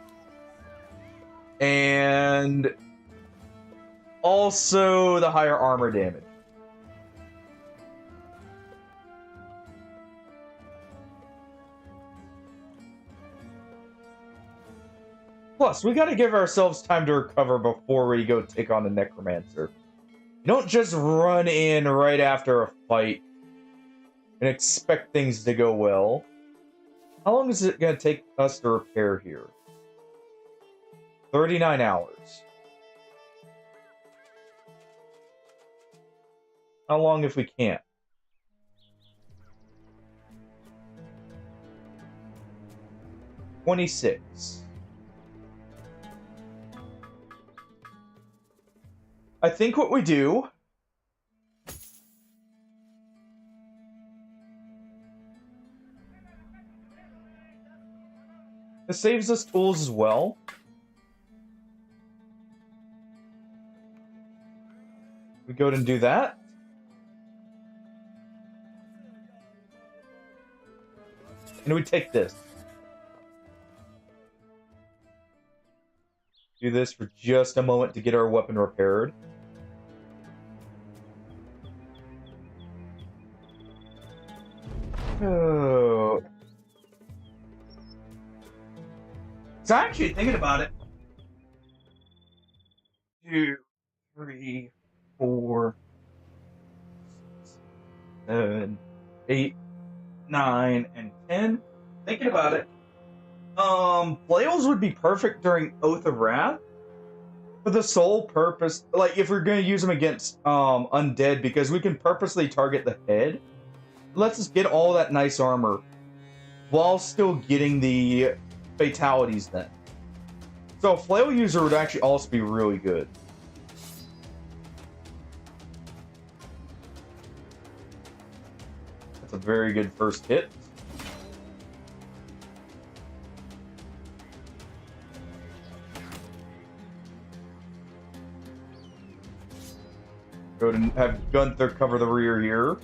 And also the higher armor damage. Plus, we gotta give ourselves time to recover before we go take on the Necromancer. You don't just run in right after a fight and expect things to go well. How long is it gonna take us to repair here? 39 hours. How long if we can't? 26. I think what we do... It saves us tools as well. We go and do that. And we take this. Do this for just a moment to get our weapon repaired. Oh. So I'm actually thinking about it. 2, 3, 4, 7, 8, 9, and 10. Thinking about it. Flails would be perfect during Oath of Wrath. For the sole purpose, like if we're gonna use them against undead, because we can purposely target the head. Let's just get all that nice armor while still getting the fatalities then. So a flail user would actually also be really good. That's a very good first hit. Go ahead and have Gunther cover the rear here.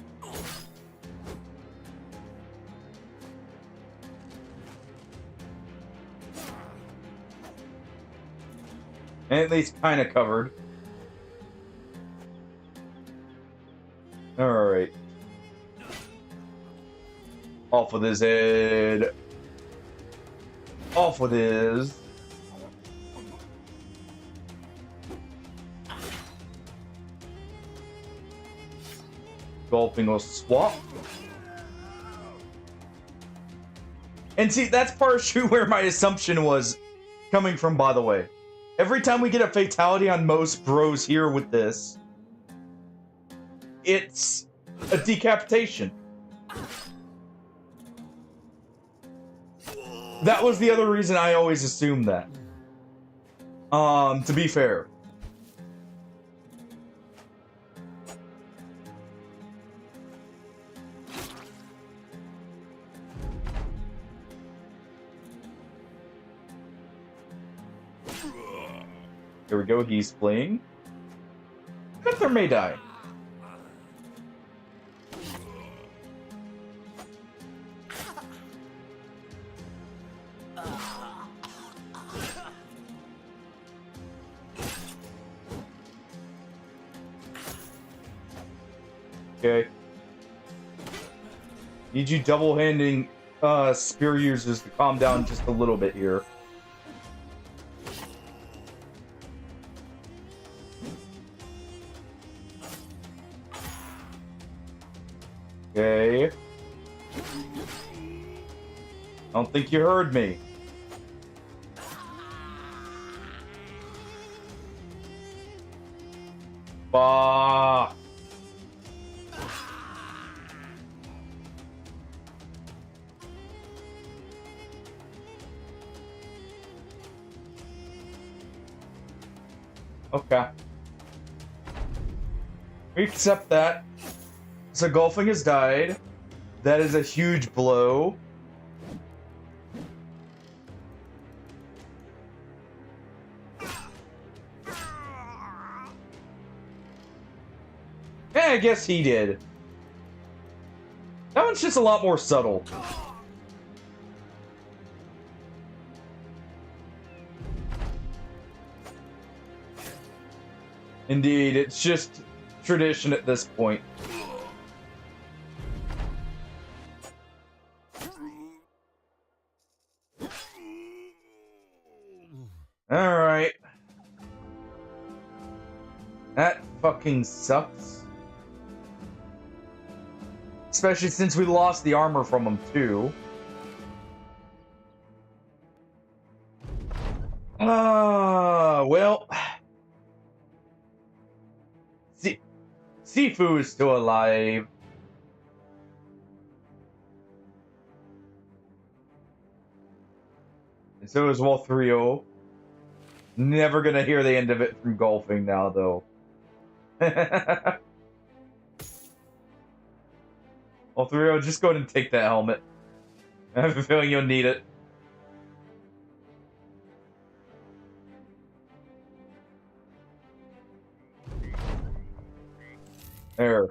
And at least kind of covered. Alright. Off with his head. Off with his. Golfing will swap. And see, that's partially where my assumption was coming from, by the way. Every time we get a fatality on most bros here with this, it's a decapitation. That was the other reason I always assumed that. To be fair. Here we go, he's fleeing. Gunther may die. Okay. Need you double-handing spear users to calm down just a little bit here. Okay. I don't think you heard me. Bah. Okay. We accept that. So golfing has died. That is a huge blow. Yeah, I guess he did. That one's just a lot more subtle. Indeed, it's just tradition at this point. That fucking sucks. Especially since we lost the armor from him, too. Well... Sifu is still alive. And so is Walthrio. Never gonna hear the end of it from golfing now, though. Walthrio, just go ahead and take that helmet. I have a feeling you'll need it. There.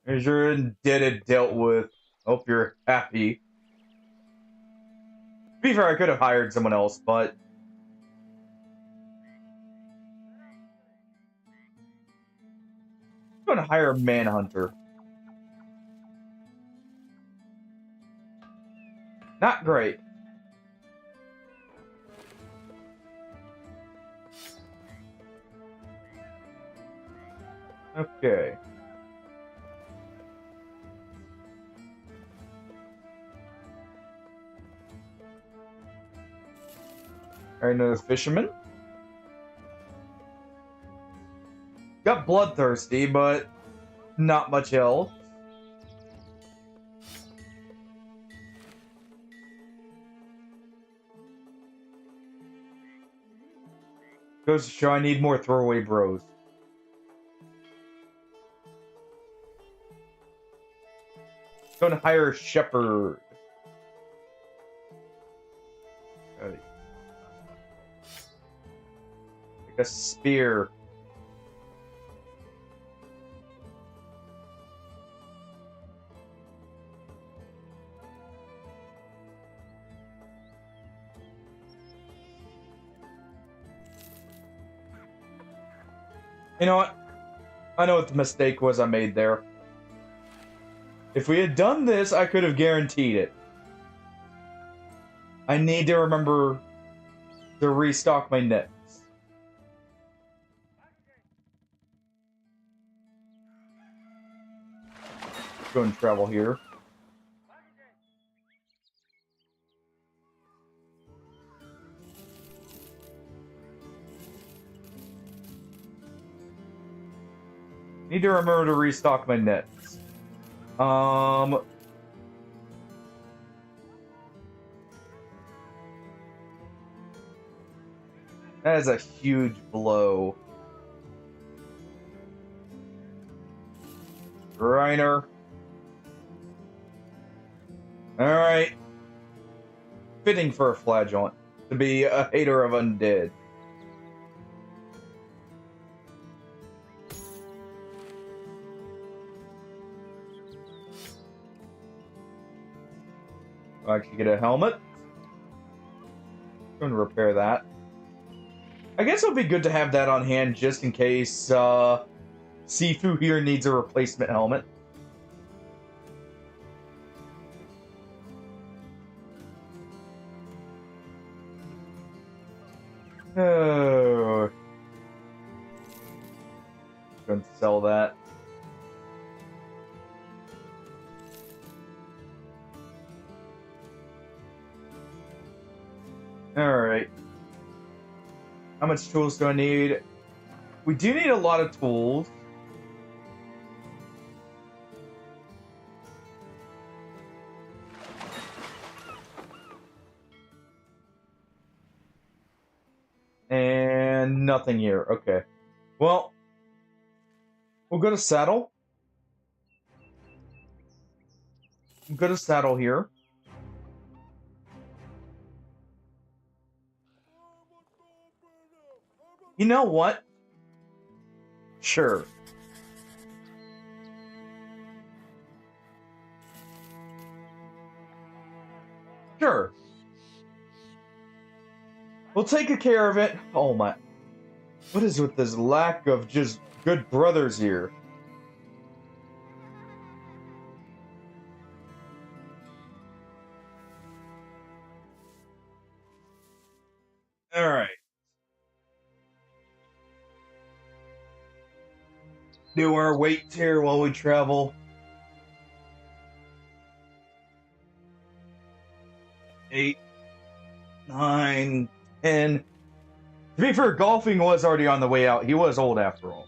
There's your indebted dealt with. Hope you're happy. To be fair, I could have hired someone else, but... I'm gonna hire a manhunter. Not great. Okay. Alright, another fisherman. Got bloodthirsty, but not much health. Goes to show I need more throwaway bros. Going to hire a shepherd. Like a spear. You know what? I know what the mistake was I made there. If we had done this, I could have guaranteed it. I need to remember to restock my nets. Go and travel here. Need to remember to restock my nets. That is a huge blow. Reiner. Alright. Fitting for a flagellant to be a hater of undead. I'll actually get a helmet. Going to repair that. I guess it would be good to have that on hand just in case Sifu here needs a replacement helmet. Oh. Going to sell that. Alright. How much tools do I need? We do need a lot of tools. And nothing here. Okay. Well, we'll go to saddle. We'll go to saddle here. You know what? Sure. Sure. We'll take care of it. Oh my. What is with this lack of just good brothers here? Alright. do our weights here while we travel. 8, 9, 10. To be fair, golfing was already on the way out. He was old after all.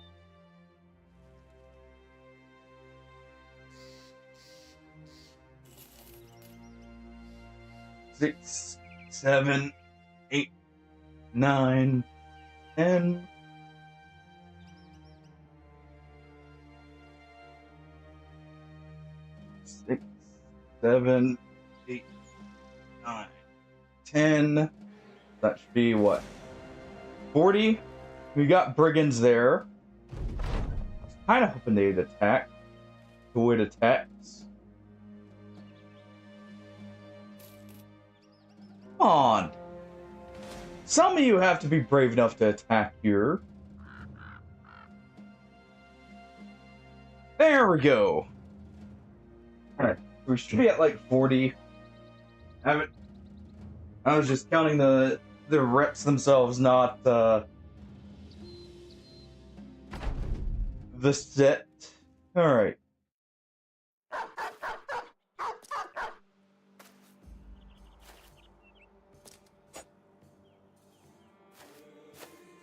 6, 7, 8, 9, 10. 6, 7, 8, 9, 10. That should be what? 40. We got brigands there. I was kind of hoping they'd attack. Avoid attacks. Come on. Some of you have to be brave enough to attack here. There we go. Alright, we should be at like 40. I was just counting the reps themselves, not the set. Alright.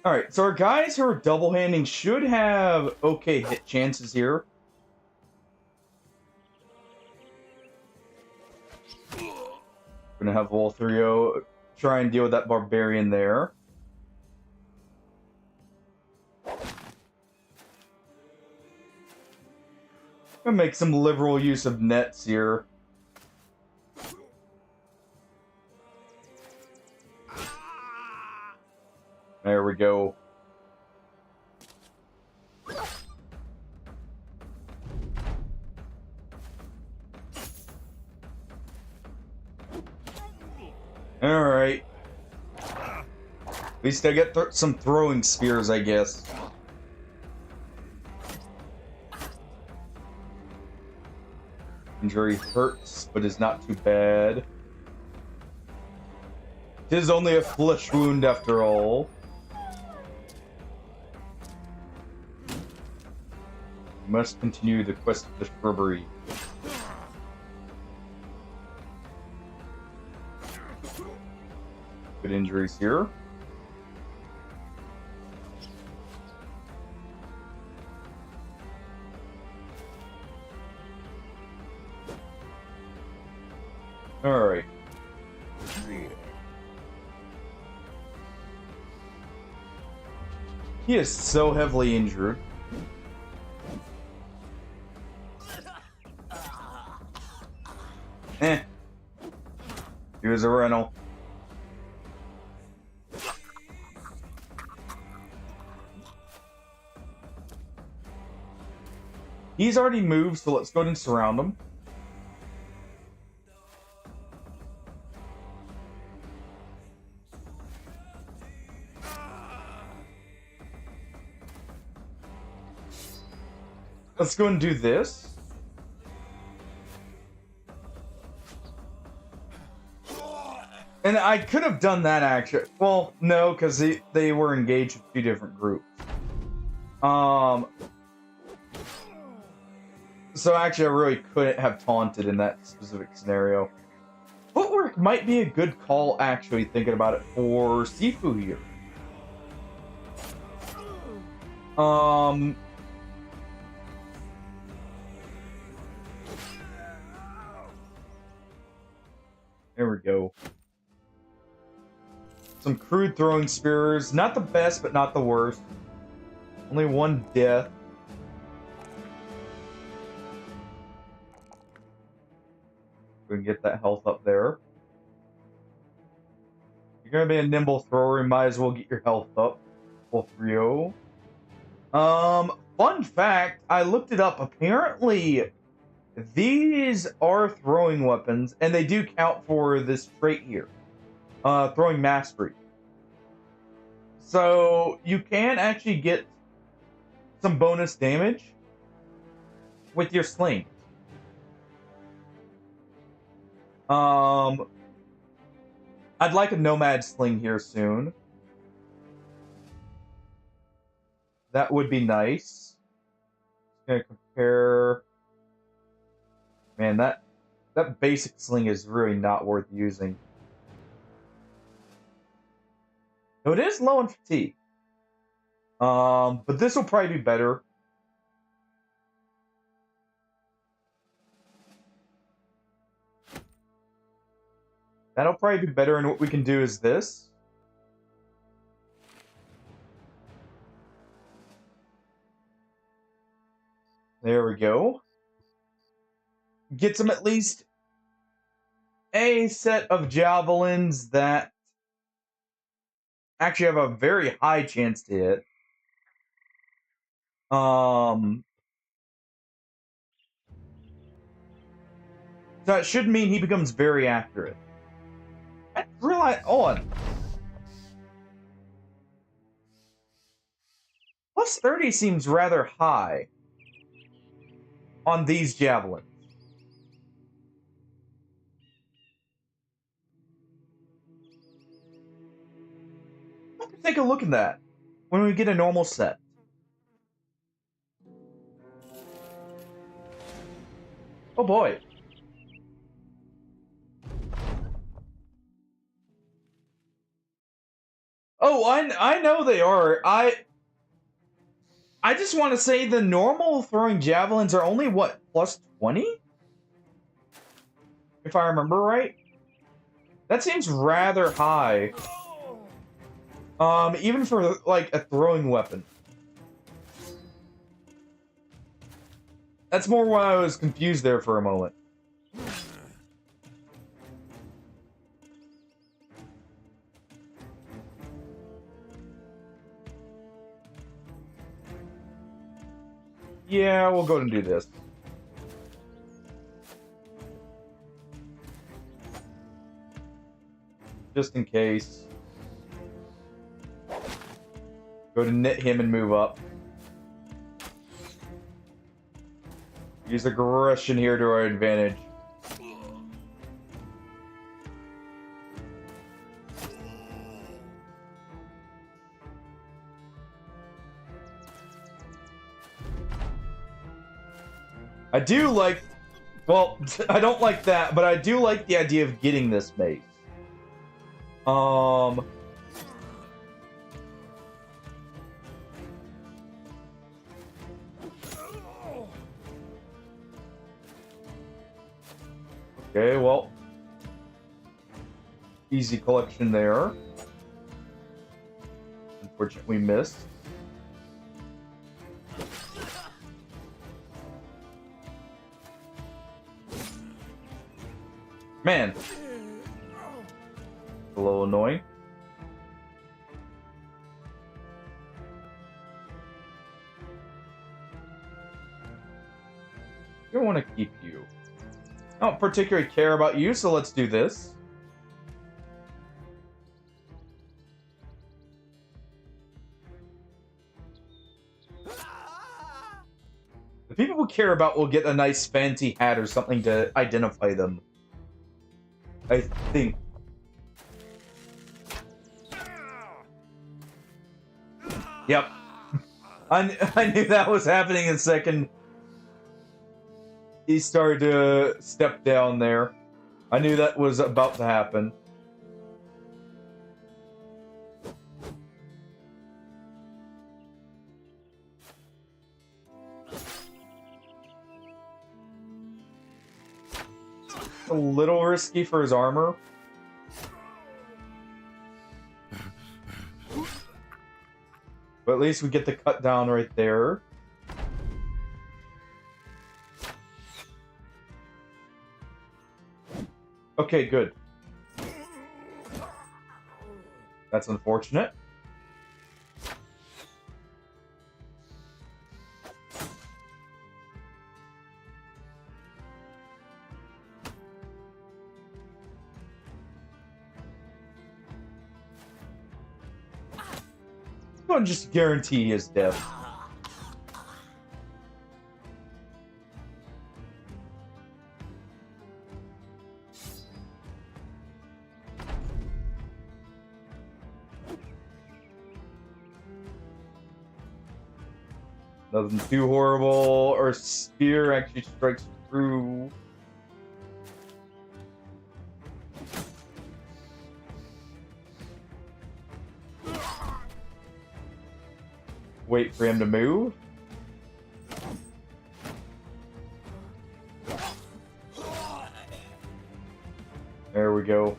Alright, so our guys who are double handing should have okay hit chances here. Gonna have Woltherio try and deal with that barbarian there. Gonna make some liberal use of nets here. There we go. Alright. At least I get some throwing spears, I guess. Injury hurts, but is not too bad. It is only a flesh wound after all. We must continue the quest of the shrubbery. Good injuries here. Alright. He is so heavily injured. He was a rental. He's already moved, so let's go ahead and surround him. Let's go and do this. And I could have done that actually. Well, no, because they were engaged with two different groups. So actually, I really couldn't have taunted in that specific scenario. Footwork might be a good call, actually, thinking about it, for Sifu here. There we go. Some crude throwing spears. Not the best, but not the worst. Only one death. We can get that health up there. You're gonna be a nimble thrower, you might as well get your health up. Woltherio. Fun fact, I looked it up. Apparently, these are throwing weapons, and they do count for this trait here. Throwing mastery. So, you can actually get some bonus damage with your sling. I'd like a nomad sling here soon. That would be nice. Gonna compare. Man, that basic sling is really not worth using. No, it is low in fatigue. But this will probably be better. That'll probably be better, and what we can do is this. There we go. Gets him at least a set of javelins that actually have a very high chance to hit. So it should mean he becomes very accurate. I realize, hold on. Plus 30 seems rather high on these javelins. Let's take a look at that when we get a normal set. Oh boy. Oh, I know they are. I just want to say the normal throwing javelins are only what, plus 20? If I remember right. That seems rather high. Even for like a throwing weapon. That's more why I was confused there for a moment. Yeah, we'll go and do this. Just in case. Go to knit him and move up. Use aggression here to our advantage. I do like... Well, I don't like that, but I do like the idea of getting this mace. Okay, well. Easy collection there. Unfortunately, we missed. Man. A little annoying. I don't want to keep you. I don't particularly care about you, so let's do this. The people we care about will get a nice fancy hat or something to identify them. I think. Yep. I knew that was happening in a second. He started to step down there. I knew that was about to happen. A little risky for his armor. But at least we get the cut down right there. Okay, good. That's unfortunate. I'm going to just guarantee his death. Nothing too horrible. Our spear actually strikes through. Wait for him to move. There we go.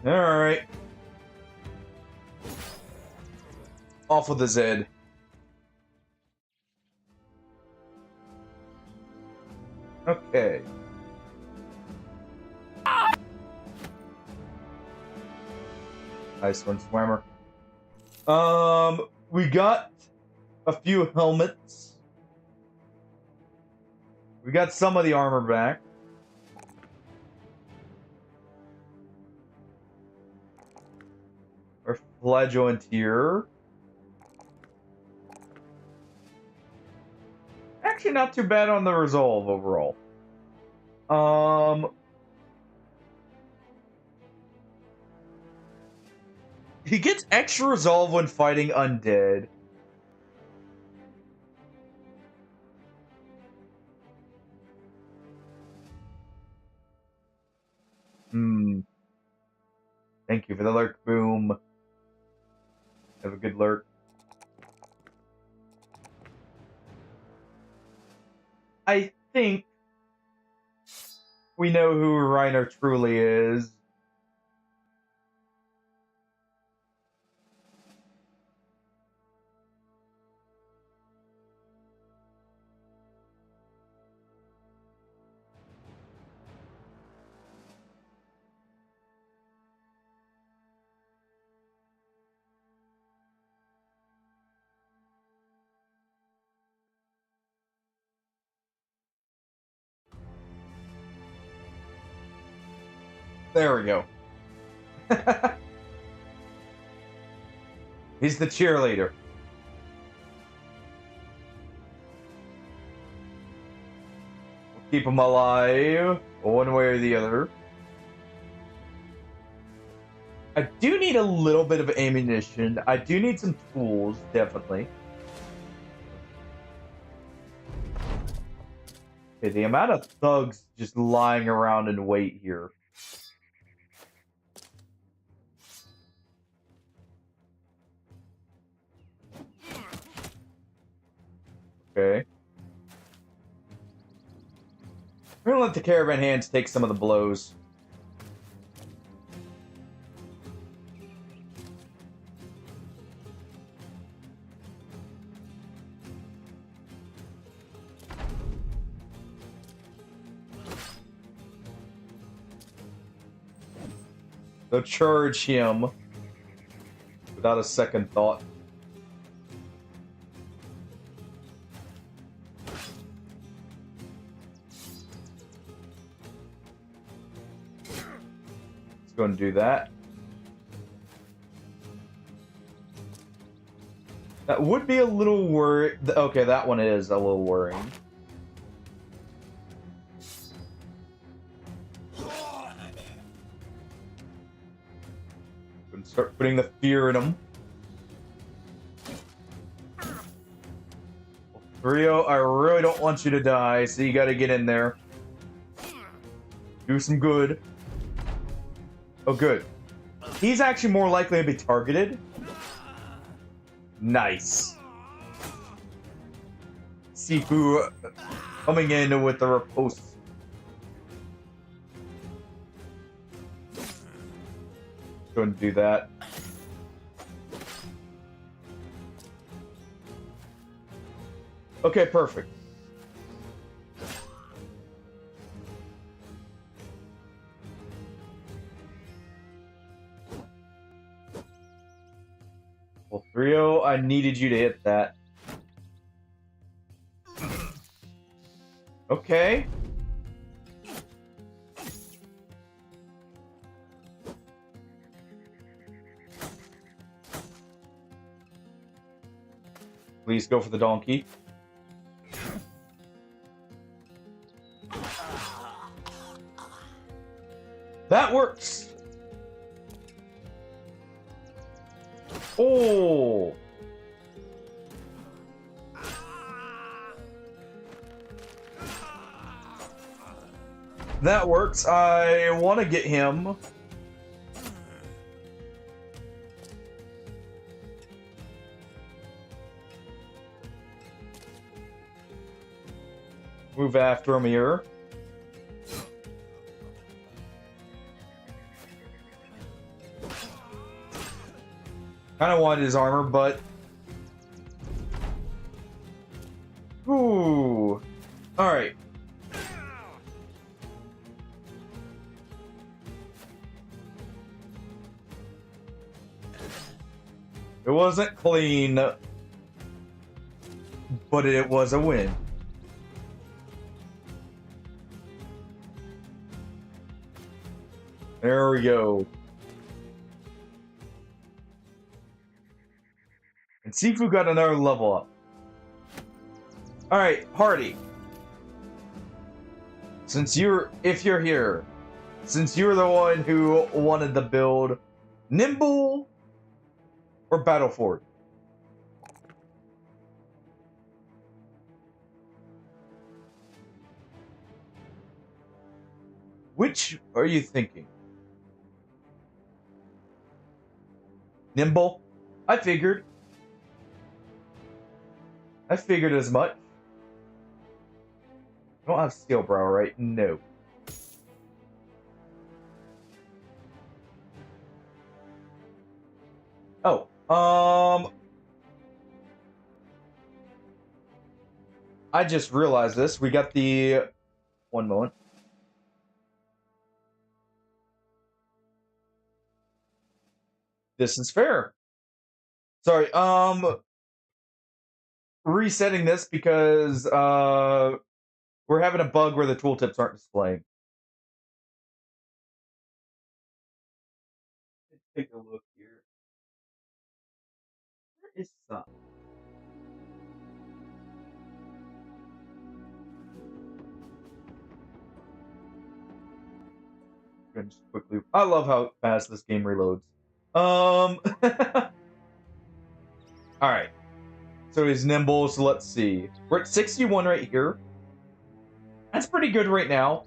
Alright. Off with the Zed. Okay. Nice one, Swammer. We got a few helmets. We got some of the armor back. Our flagellant here. Actually, not too bad on the resolve overall. He gets extra resolve when fighting undead. Thank you for the lurk, Boom. Have a good lurk. I think we know who Reiner truly is. There we go. He's the cheerleader. We'll keep him alive, one way or the other. I do need a little bit of ammunition. I do need some tools, definitely. Okay, the amount of thugs just lying around in wait here. Okay. We're gonna let the caravan hands take some of the blows. So charge him without a second thought. Going to do that. That would be a little worry. Okay, that one is a little worrying. Gonna start putting the fear in him. Rio, I really don't want you to die, so you gotta get in there. Do some good. Oh, good. He's actually more likely to be targeted. Nice. Sifu coming in with the riposte. Go and do that. Okay, perfect. Well, Rio, I needed you to hit that. Okay. Please go for the donkey. That works! Oh! That works. I want to get him. Move after him here. Kind of wanted his armor, but... Ooh. Alright. It wasn't clean, but it was a win. There we go. And Sifu got another level up. Alright, Hardy. If you're here, since you're the one who wanted the build, Nimble or Battleford? Which are you thinking? Nimble? I figured as much. I don't have Steel Brow, right? No. Oh, I just realized this. We got the... One moment. This is fair. Sorry, resetting this because, we're having a bug where the tooltips aren't displaying. Let's take a look here. Where is some? Just quickly. I love how fast this game reloads. All right. So he's nimble. So let's see. We're at 61 right here. That's pretty good right now.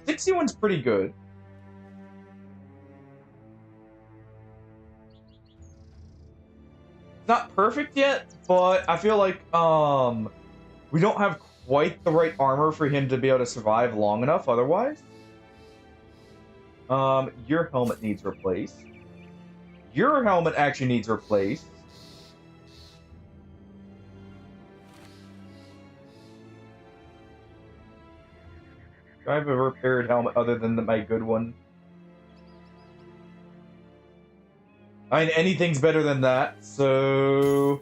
61's pretty good. Not perfect yet, but I feel like we don't have quite the right armor for him to be able to survive long enough otherwise. Your helmet needs replaced. Your helmet actually needs replaced. Do I have a repaired helmet other than my good one? I mean, anything's better than that, so...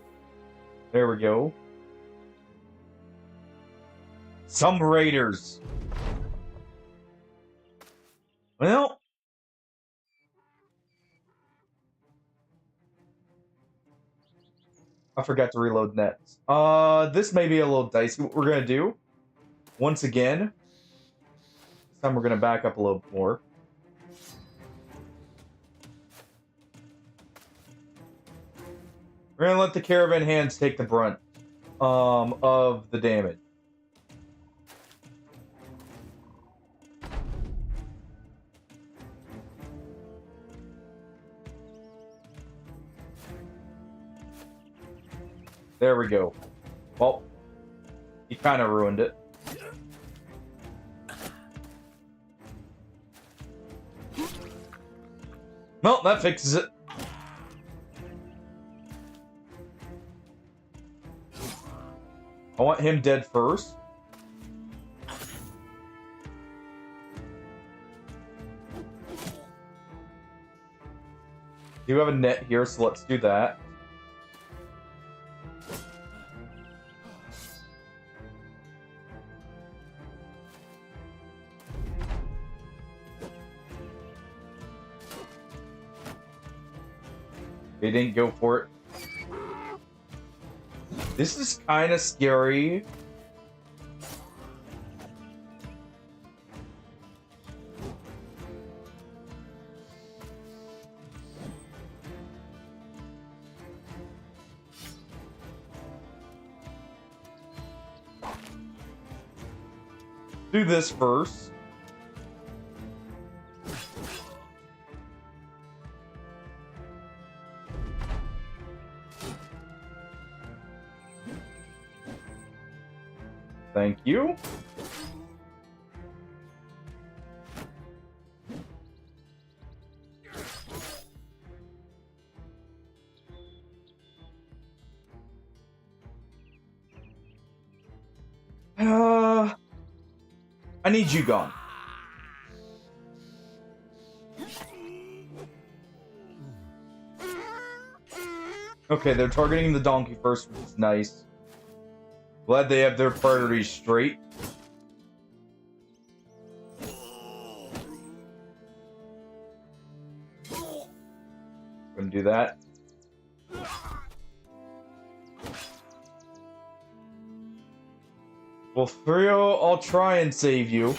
There we go. Some raiders. Well... I forgot to reload nets. This may be a little dicey. What we're gonna do, once again, this time we're gonna back up a little more. We're gonna let the caravan hands take the brunt of the damage. There we go. Well, he kind of ruined it. Well, that fixes it. I want him dead first. You have a net here, so let's do that. They didn't go for it. This is kind of scary do this first. Thank you. I need you gone. Okay, they're targeting the donkey first, which is nice. Glad they have their priorities straight. Gonna do that. Well, Thrio, I'll try and save you.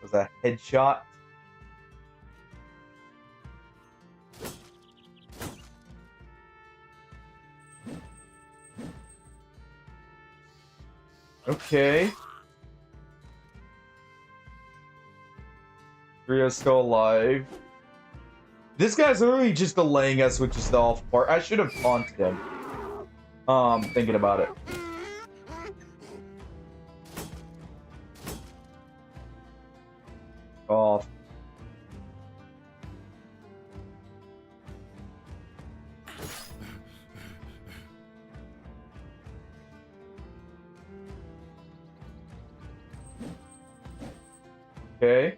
Was that a headshot? Okay. Thrio's still alive. This guy's literally just delaying us, which is the off part. I should have taunted him. Thinking about it. Off. Okay.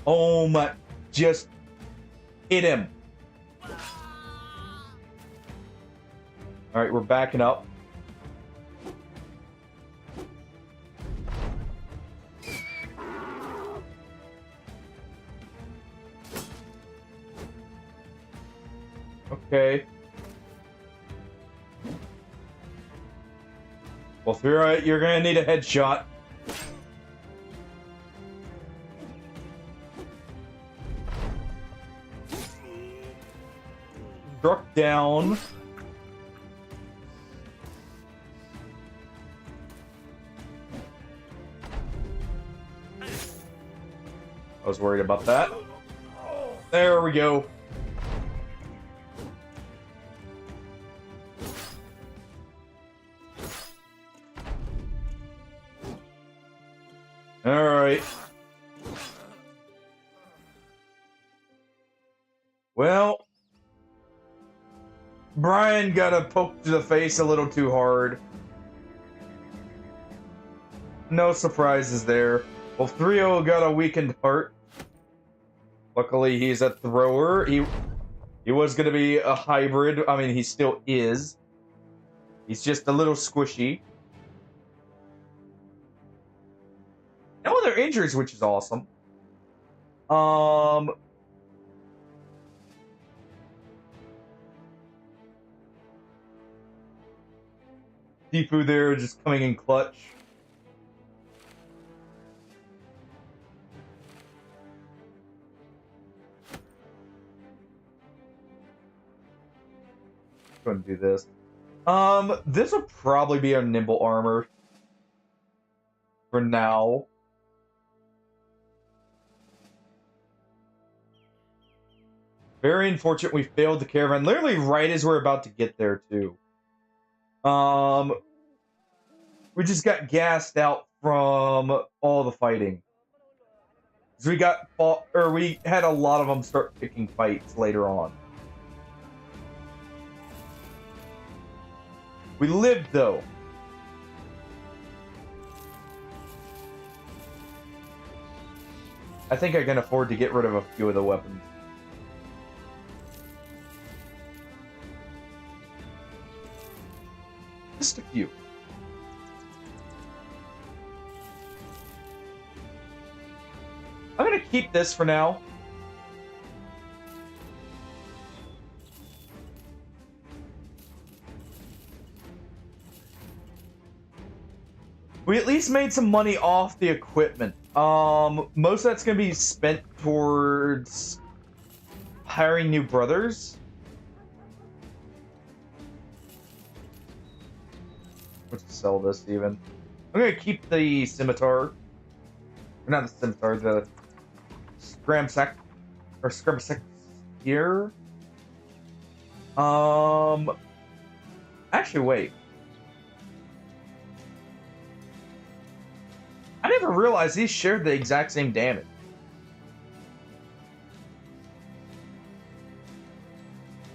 Oh my, just hit him. All right, we're backing up. Okay. Well, you're gonna need a headshot. Struck down. I was worried about that. There we go. All right. Well, Brian got a poke to the face a little too hard. No surprises there. Well, Thrio got a weakened heart. Luckily, he's a thrower. He was going to be a hybrid. I mean, he still is. He's just a little squishy. No other injuries, which is awesome. Deepu there just coming in clutch. Go ahead and do this. This will probably be our nimble armor for now. Very unfortunate we failed the caravan, literally right as we're about to get there too. We just got gassed out from all the fighting. So we had a lot of them start picking fights later on. We lived though. I think I can afford to get rid of a few of the weapons. Just a few. I'm gonna keep this for now. We at least made some money off the equipment. Most of that's gonna be spent towards hiring new brothers. Let's sell this even. I'm gonna keep the scimitar. Or not the scimitar, the scramsack or scramsack here. Actually, wait. I never realized these shared the exact same damage.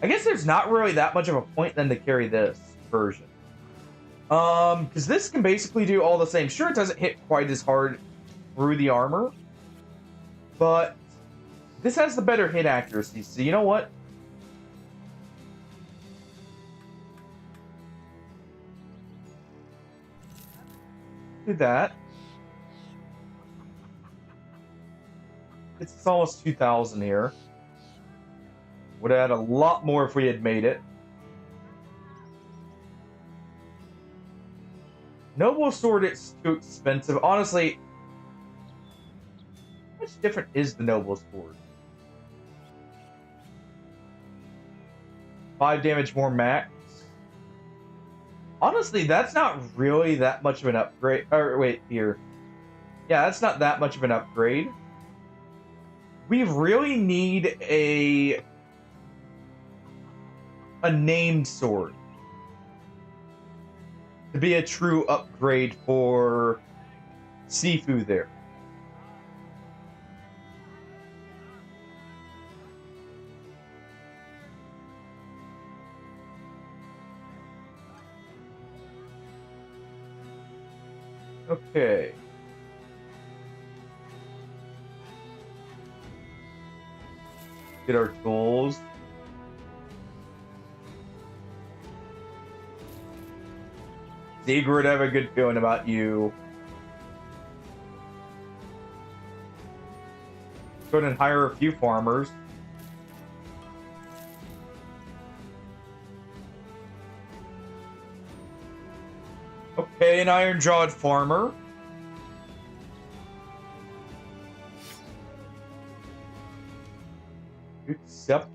I guess there's not really that much of a point then to carry this version. Because this can basically do all the same. Sure, it doesn't hit quite as hard through the armor, but this has the better hit accuracy. So you know what? Do that. It's almost 2,000 here. Would have had a lot more if we had made it. Noble Sword, it's too expensive. Honestly, how much different is the Noble Sword? 5 damage more max. Honestly, that's not really that much of an upgrade. Or wait, here. Yeah, that's not that much of an upgrade. We really need a named sword to be a true upgrade for Sifu there. Okay. Get our tools. Sigurd, have a good feeling about you. Go ahead and hire a few farmers. Okay, an iron-jawed farmer. Accept.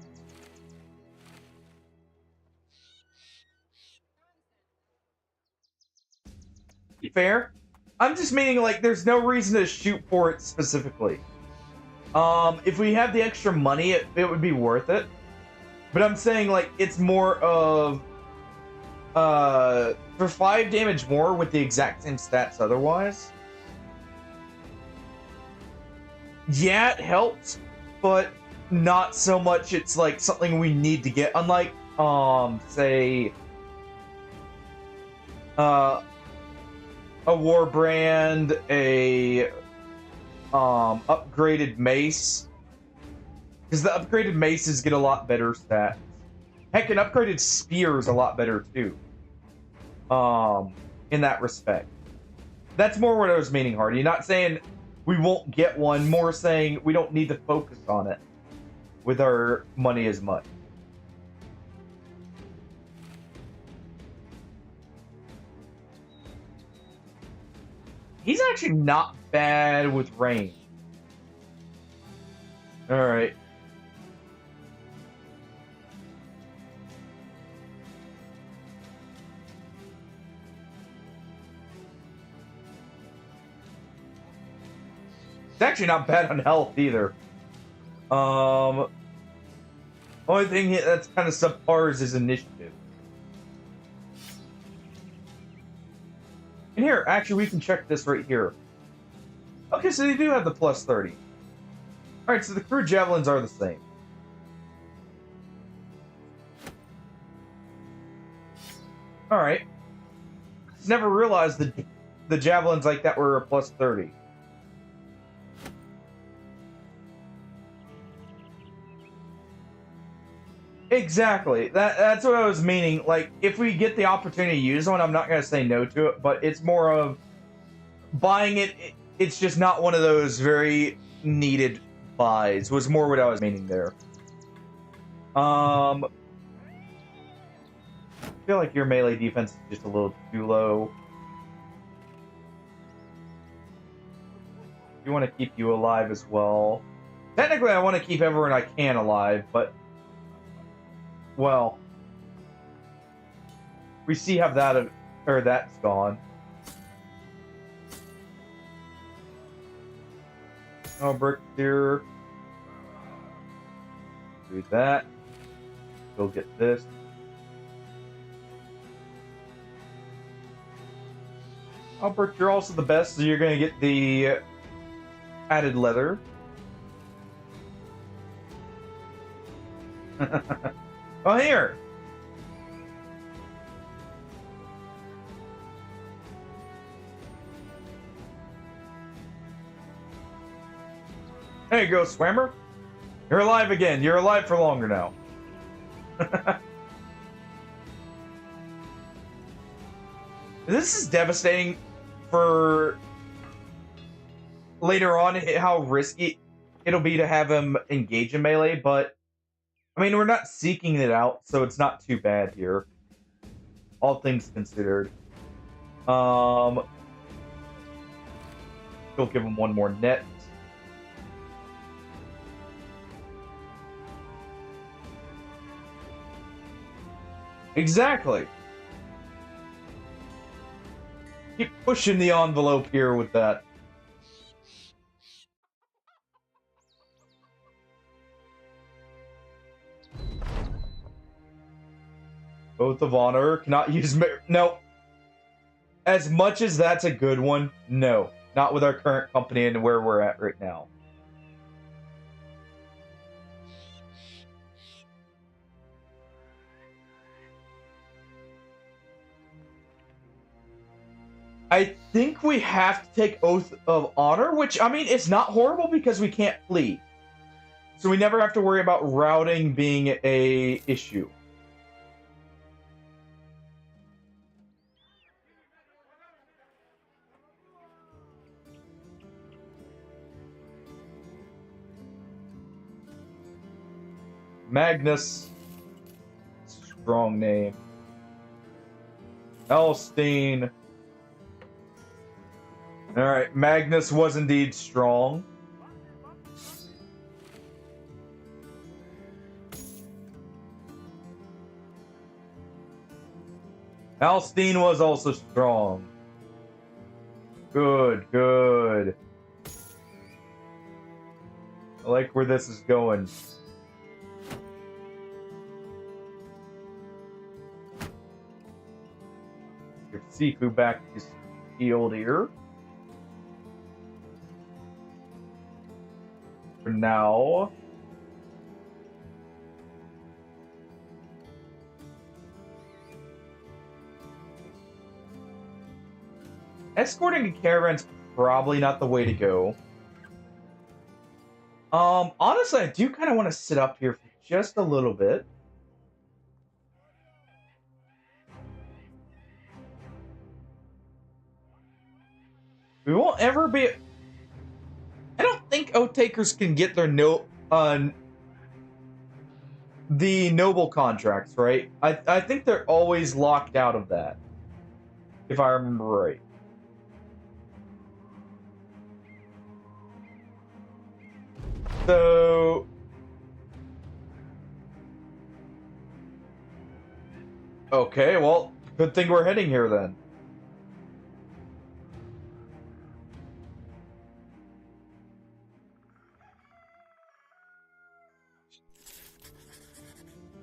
Fair. I'm just meaning, like, there's no reason to shoot for it specifically. If we have the extra money, it would be worth it. But I'm saying, like, it's more of, for 5 damage more with the exact same stats otherwise. Yeah, it helps, but not so much it's, like, something we need to get. Unlike, say, a war brand, a upgraded mace, because the upgraded maces get a lot better stats. Heck, an upgraded spear is a lot better too. In that respect, that's more what I was meaning, Hardy. Not saying we won't get one, more saying we don't need to focus on it with our money as much. He's actually not bad with range. Alright. It's actually not bad on health either. Only thing that's kind of subpar is his initiative. And here, actually, we can check this right here. Okay, so they do have the plus 30. Alright, so the crude javelins are the same. Alright. Never realized that the javelins like that were a plus 30. Exactly. That's what I was meaning. Like, if we get the opportunity to use one, I'm not going to say no to it, but it's more of buying it. It's just not one of those very needed buys, was more what I was meaning there. I feel like your melee defense is just a little too low. You want to keep you alive as well. Technically, I want to keep everyone I can alive, but... Well... We see how that... Or that's gone. Oh, brick here. Do that. Go get this. Albert, you're also the best, so you're going to get the added leather. Oh, here! There you go, Swammer. You're alive again. You're alive for longer now. This is devastating for later on how risky it'll be to have him engage in melee, but I mean, we're not seeking it out, so it's not too bad here. All things considered. We'll give him one more net. Exactly. Keep pushing the envelope here with that. Oath of Honor cannot use... No. As much as that's a good one, no. Not with our current company and where we're at right now. I think we have to take Oath of Honor, which, I mean, it's not horrible because we can't flee. So we never have to worry about routing being a issue. Magnus. Strong name. Elstein. Alright, Magnus was indeed strong. Alstein was also strong. Good, good. I like where this is going. Your Sifu back is healed here. For now. Escorting a caravan's probably not the way to go. Honestly, I do kind of want to sit up here for just a little bit. We won't ever be... I don't think oath takers can get their the noble contracts, right? I think they're always locked out of that, if I remember right. So... Okay, well, good thing we're heading here then.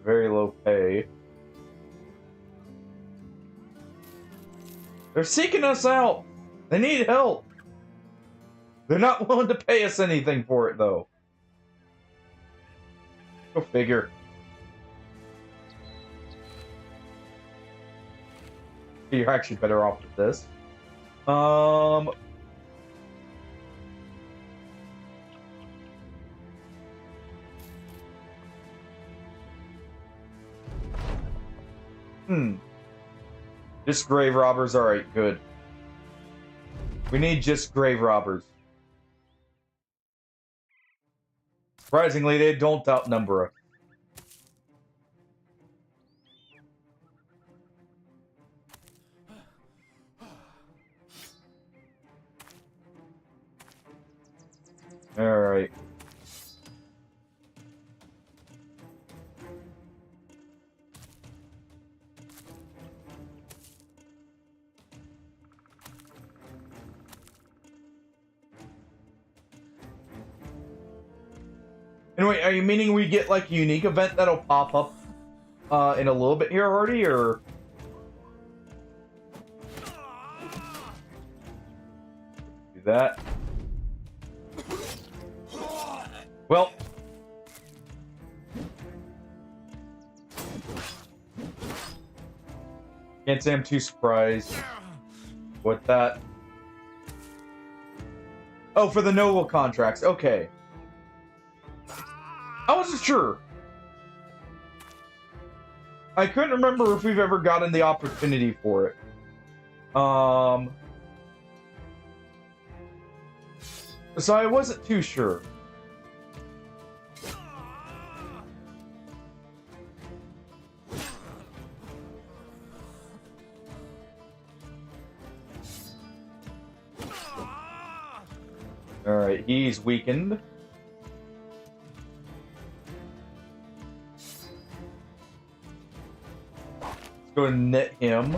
Very low pay. They're seeking us out. They need help. They're not willing to pay us anything for it, though. Go figure. You're actually better off with this. Just grave robbers, alright, good. We need just grave robbers. Surprisingly, they don't outnumber us. And wait, are you meaning we get like a unique event that'll pop up in a little bit here, Hardy, or? Do that. Well. Can't say I'm too surprised with that. Oh, for the Noble contracts. Okay. I wasn't sure. I couldn't remember if we've ever gotten the opportunity for it. So I wasn't too sure. Alright, he's weakened. Let's go and knit him.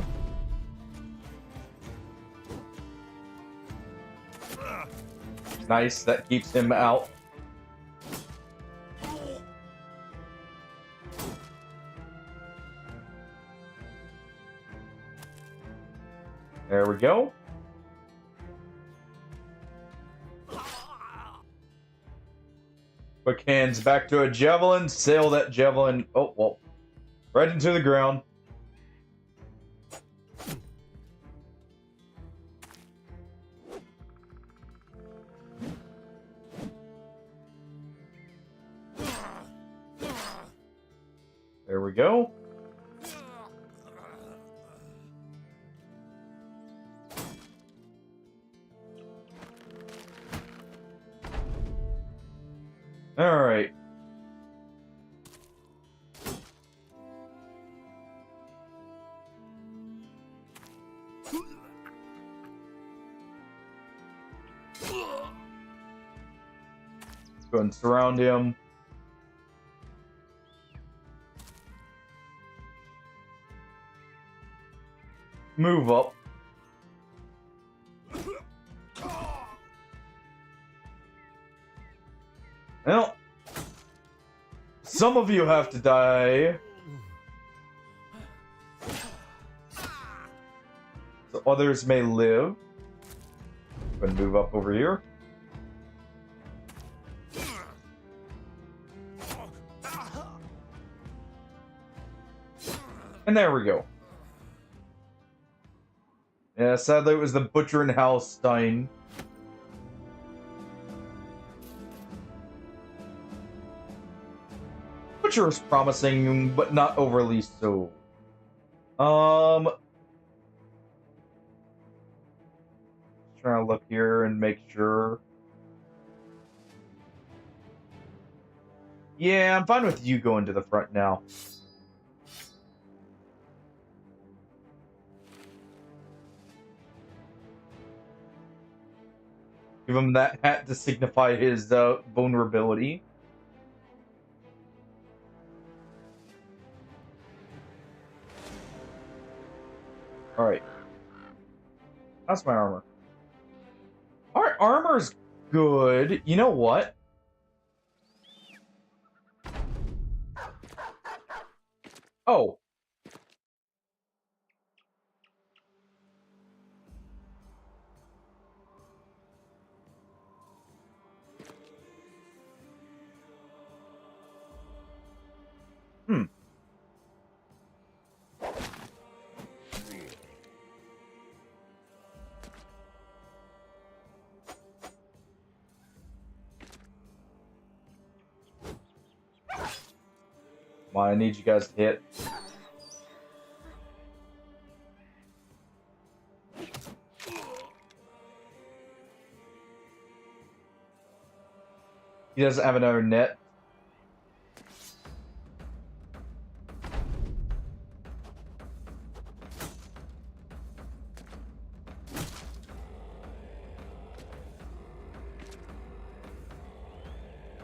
Nice, that keeps him out. There we go. Quick hands back to a javelin. Sail that javelin. Oh, well. Right into the ground. There we go. All right. Go and surround him. Move up. Well, some of you have to die. So others may live. Go and move up over here. And there we go. Yeah, sadly it was the Butcher and Halstein. Butcher is promising, but not overly so. Trying to look here and make sure. Yeah, I'm fine with you going to the front now. Give him that hat to signify his vulnerability. Alright. That's my armor. Alright, armor's good. You know what? Oh. Well, I need you guys to hit. He doesn't have another net.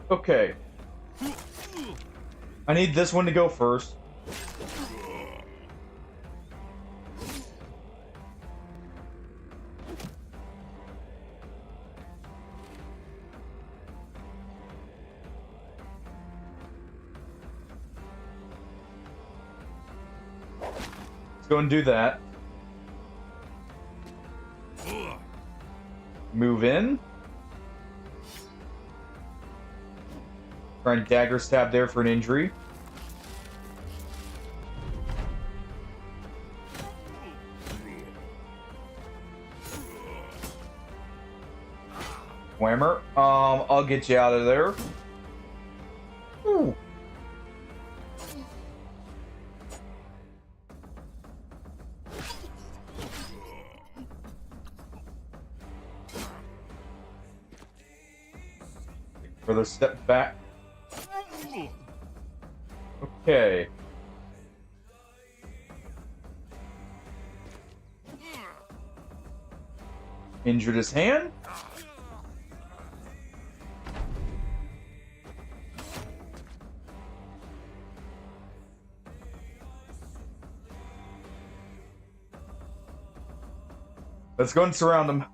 Okay. I need this one to go first. Let's go and do that. Move in. Try and dagger stab there for an injury. Whammer. I'll get you out of there. Ooh. Further step back. Okay. Injured his hand. Let's go and surround him.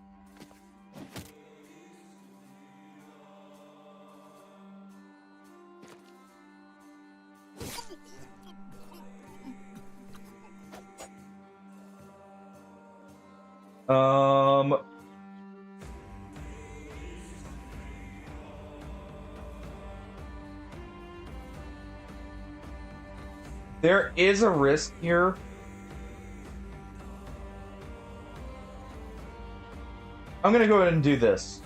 There is a risk here. I'm gonna go ahead and do this.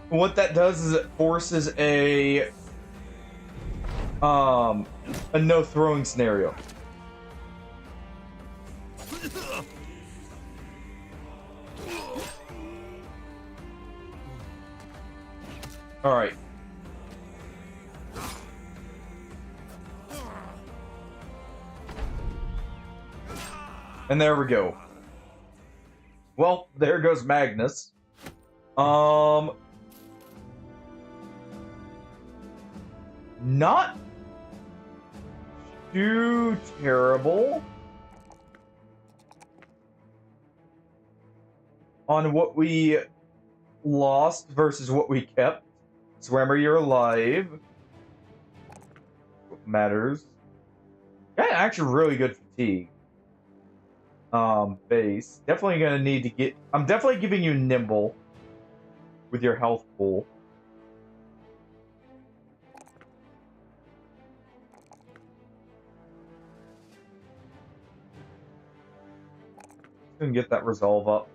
What that does is it forces a no throwing scenario. All right. And there we go. Well, there goes Magnus. Not too terrible on what we lost versus what we kept. Swammer, you're alive. What matters. Got actually really good fatigue. Base. Definitely gonna need to get... I'm definitely giving you nimble with your health pool. Gonna get that resolve up.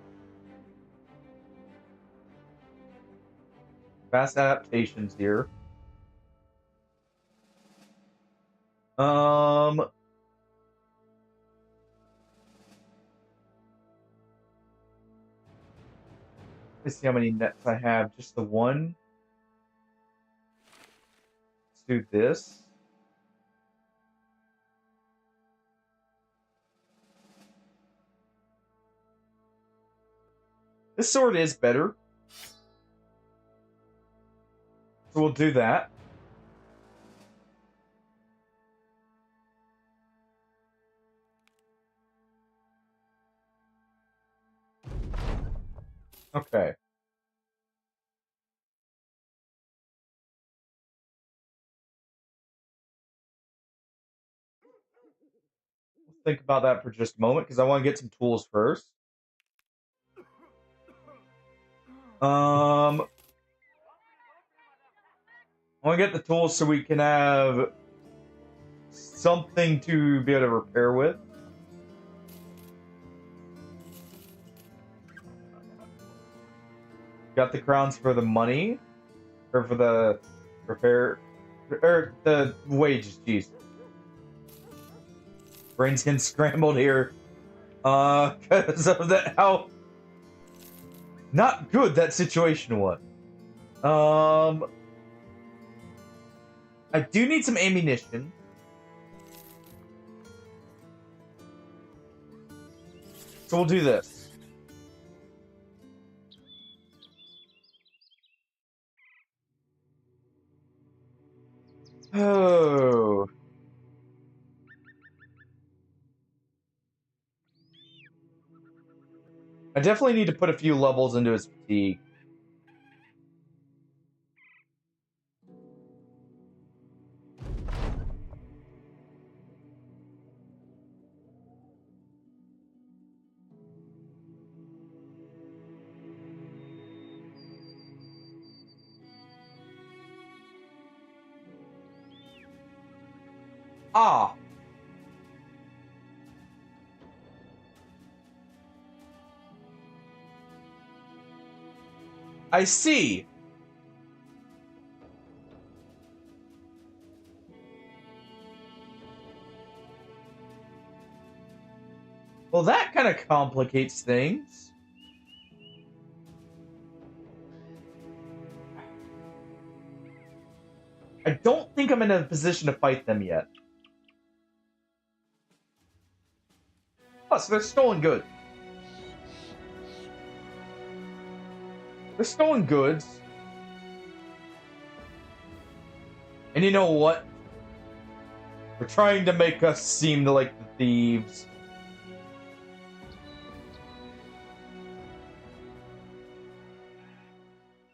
Fast adaptations here. Let's see how many nets I have. Just the one. Let's do this. This sword is better. So we'll do that. Okay. Let's think about that for just a moment, because I want to get some tools first. I want to get the tools so we can have something to be able to repair with. Got the crowns for the money, or for the repair, or the wages. Jeez, brains getting scrambled here, because of that how not good that situation was. I do need some ammunition. So we'll do this. Oh. I definitely need to put a few levels into his fatigue. Ah. I see. Well, that kind of complicates things. I don't think I'm in a position to fight them yet. Plus, they're stolen goods. They're stolen goods. And you know what? They're trying to make us seem like the thieves.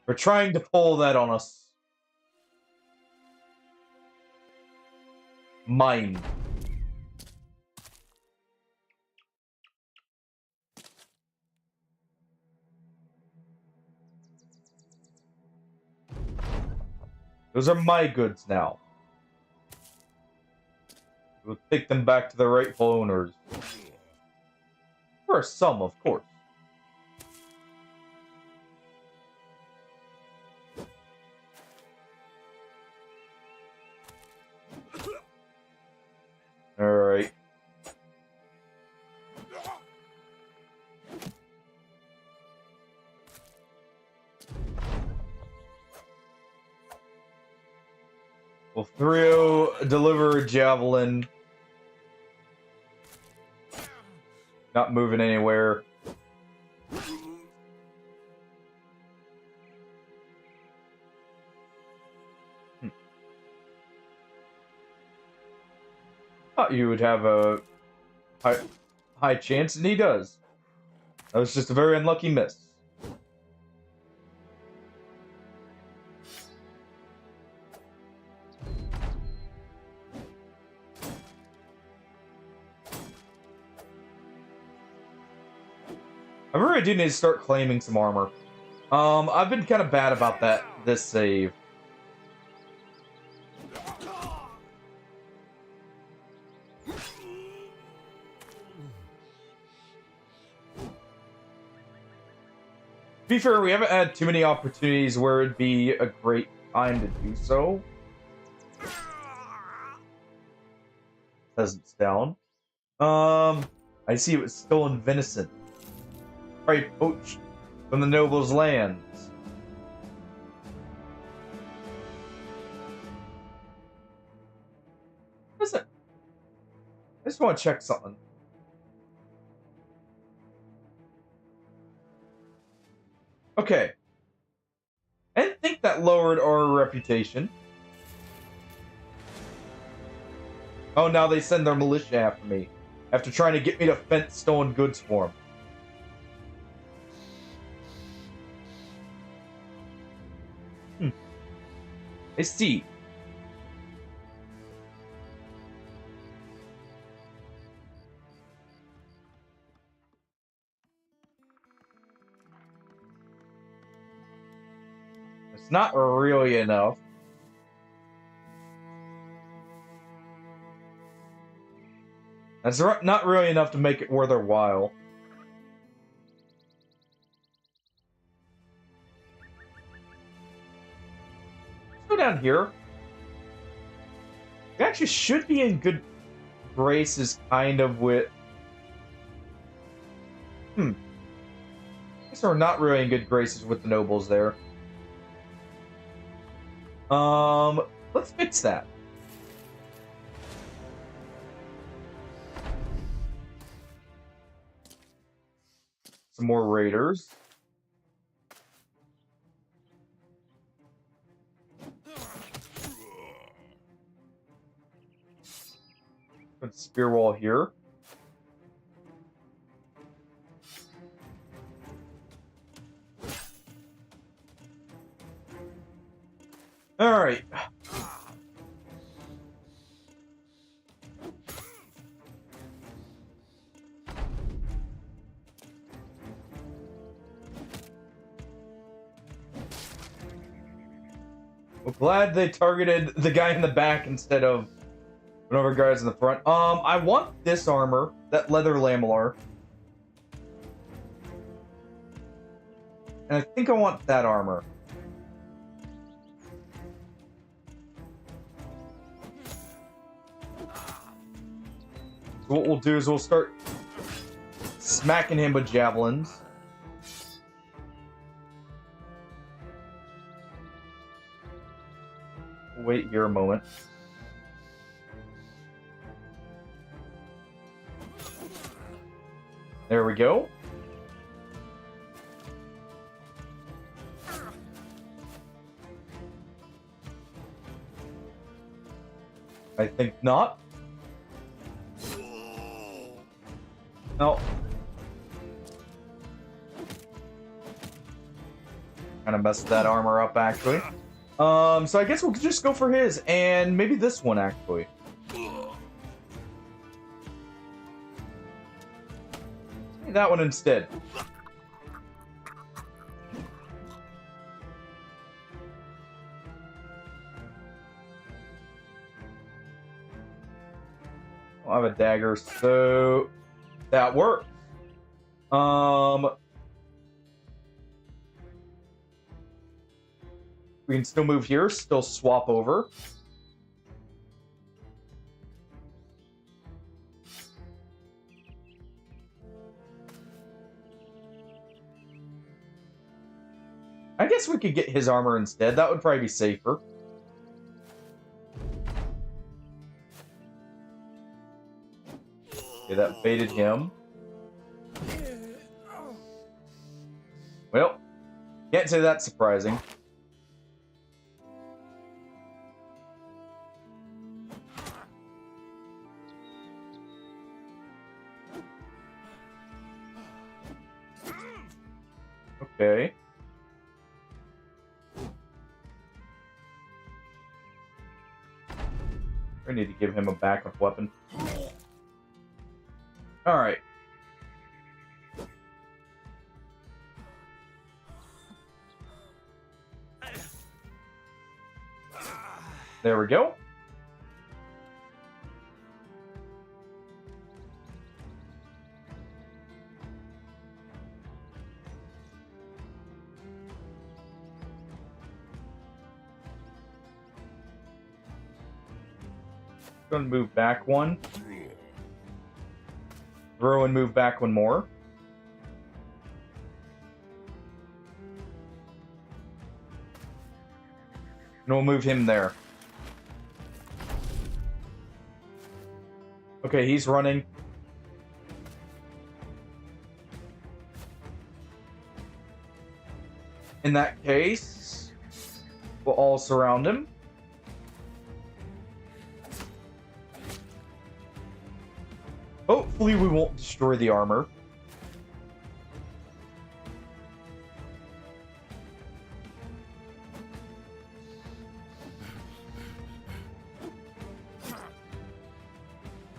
They're trying to pull that on us. Mine. Those are my goods now. We'll take them back to their rightful owners. For some, of course. Alright. Well, Thrio, deliver a javelin. Not moving anywhere. Thought you would have a high chance, and he does. That was just a very unlucky miss. I really do need to start claiming some armor. I've been kind of bad about that this save. To be fair, we haven't had too many opportunities where it'd be a great time to do so. Peasants down. I see it was stolen venison. Probably poached from the noble's lands. Listen, I just want to check something. Okay. I didn't think that lowered our reputation. Oh, now they send their militia after me. After trying to get me to fence stolen goods for them. I see. It's not really enough. That's not really enough to make it worth their while. Let's go down here. We actually should be in good graces, kind of, with... I guess we're not really in good graces with the nobles there. Let's fix that. Some more raiders. Put spear wall here. All right. Well, glad they targeted the guy in the back instead of One of our guys in the front. I want this armor, that leather lamellar. And I think I want that armor. So what we'll do is we'll start smacking him with javelins. Wait here a moment. There we go. I think not. No. Kind of messed that armor up, actually. So I guess we'll just go for his, and maybe this one, actually. Maybe that one instead. I'll have a dagger, so that works. We can still move here, still swap over. I guess we could get his armor instead. That would probably be safer. Okay, that baited him. Well, can't say that's surprising. Okay. I need to give him a backup weapon. Alright. There we go. Gonna move back one. Throw and move back one more. And we'll move him there. Okay, he's running. In that case, we'll all surround him. Hopefully we won't destroy the armor.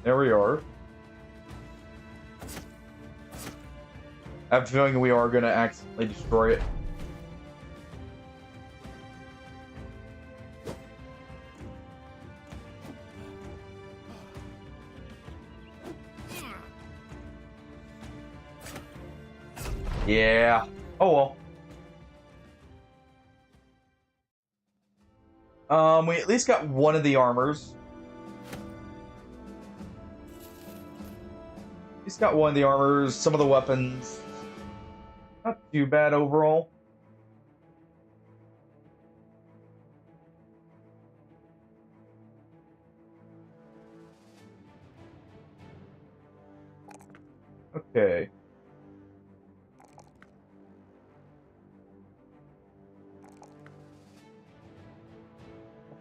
There we are. I have a feeling we are going to accidentally destroy it. Yeah. Oh well. We at least got one of the armors. At least got one of the armors, some of the weapons. Not too bad overall. Okay.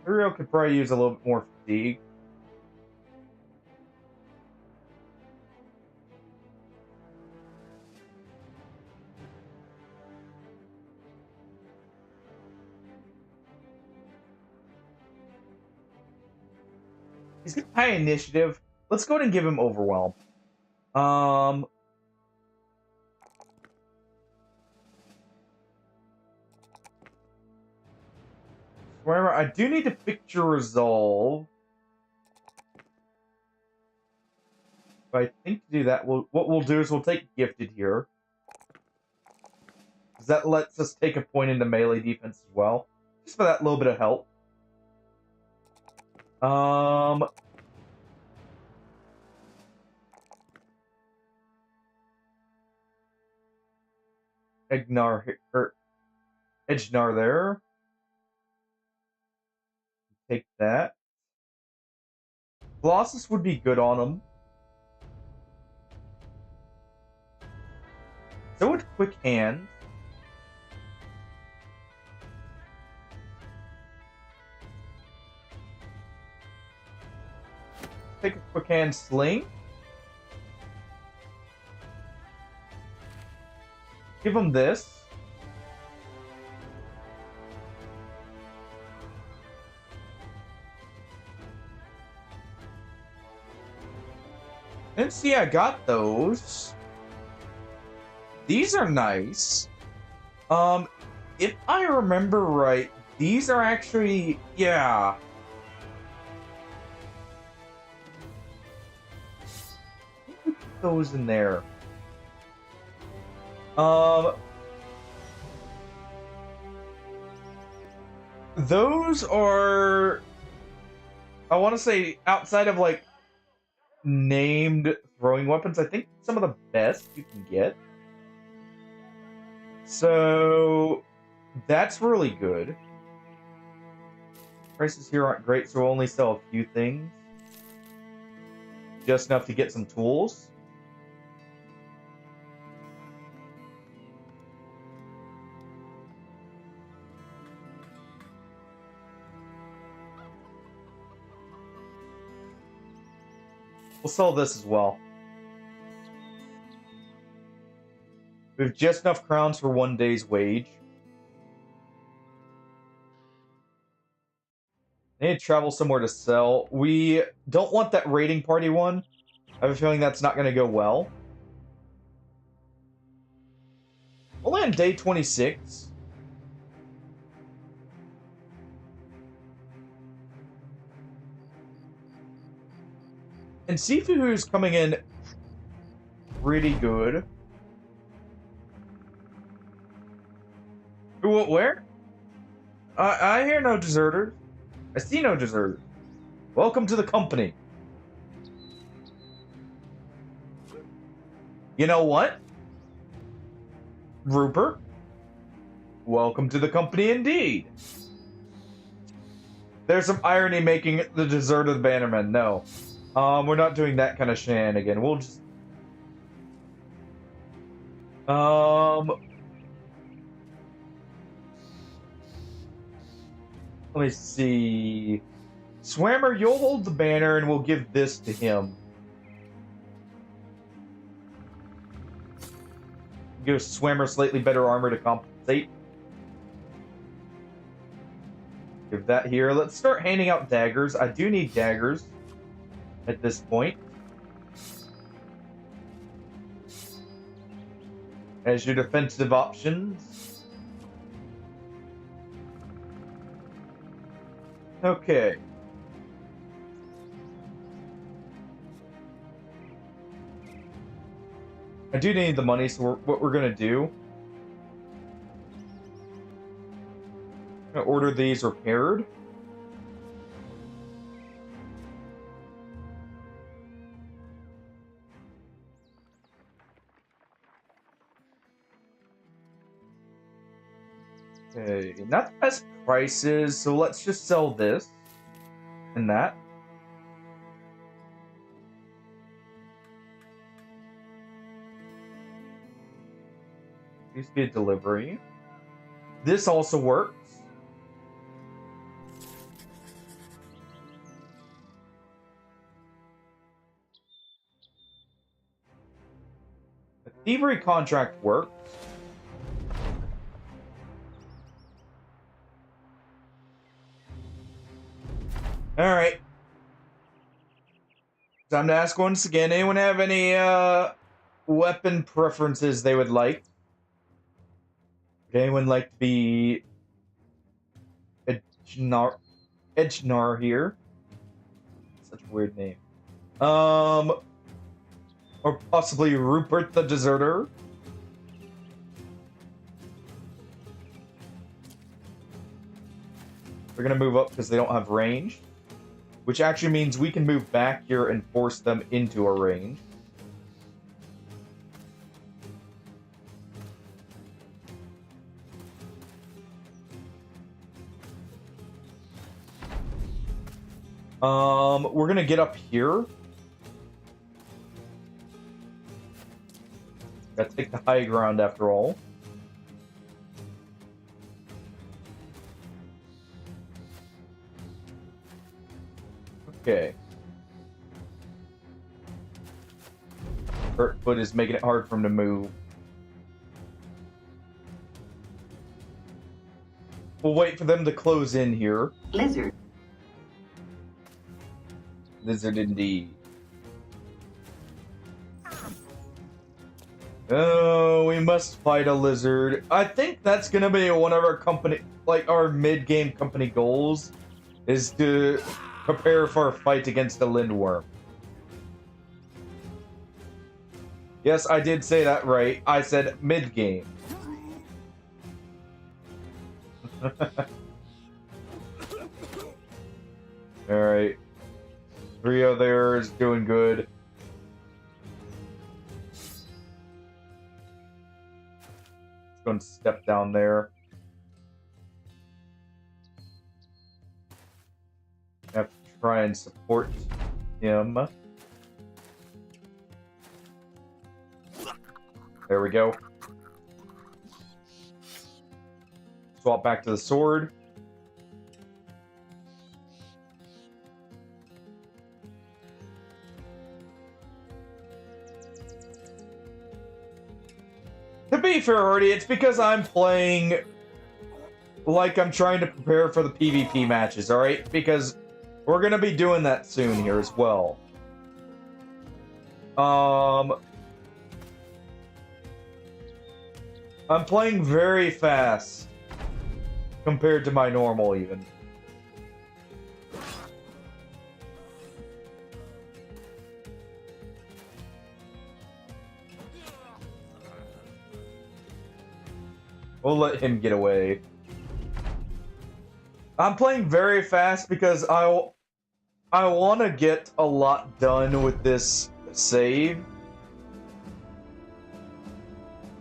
Uriel could probably use a little bit more fatigue. He's got high initiative. Let's go ahead and give him overwhelm. Wherever I do need to fix your resolve. I think to do that, what we'll do is we'll take gifted here. Because that lets us take a point into melee defense as well. Just for that little bit of help. Edgenar there. Take that. Colossus would be good on him. So would Quick Hand. Take a Quick Hand Sling. Give him this. And see, I got those. These are nice. If I remember right, these are actually, yeah. Put those in there. Those are, I want to say, outside of like named throwing weapons, I think some of the best you can get. So that's really good. Prices here aren't great, so we'll only sell a few things. Just enough to get some tools. We'll sell this as well. We have just enough crowns for 1 day's wage. I need to travel somewhere to sell. We don't want that raiding party one. I have a feeling that's not going to go well. Only on day 26. And Sifu is coming in pretty good. Where? I hear no deserters. I see no deserters. Welcome to the company. You know what? Rupert? Welcome to the company indeed. There's some irony making the desert of the Bannermen. No. We're not doing that kind of shenanigan. We'll just... Let me see. Swammer, you'll hold the banner and we'll give this to him. Give Swammer slightly better armor to compensate. Give that here. Let's start handing out daggers. I do need daggers at this point. As your defensive options. Okay. I do need the money, so what we're going to do... I'm going to order these repaired. Okay, not the best prices, so let's just sell this and that. Please be a delivery. This also works. The thievery contract works. Alright. Time to ask once again. Anyone have any weapon preferences they would like? Would anyone like to be Edgenar here? Such a weird name. Or possibly Rupert the Deserter. They're gonna move up because they don't have range. Which actually means we can move back here and force them into a range. We're gonna get up here. Gotta take the high ground after all. Okay. Foot is making it hard for him to move. We'll wait for them to close in here. Lizard. Lizard indeed. Oh, we must fight a lizard. I think that's gonna be one of our company, like our mid-game company goals, is to prepare for a fight against a lindworm. Yes, I did say that right. I said mid-game. Alright. Rio there is doing good. Let's go and step down there. Have to try and support him. There we go. Swap back to the sword. To be fair, Artie, it's because I'm playing like I'm trying to prepare for the PvP matches, alright? Because we're gonna be doing that soon here as well. I'm playing very fast compared to my normal, even. We'll let him get away. I'm playing very fast because I want to get a lot done with this save.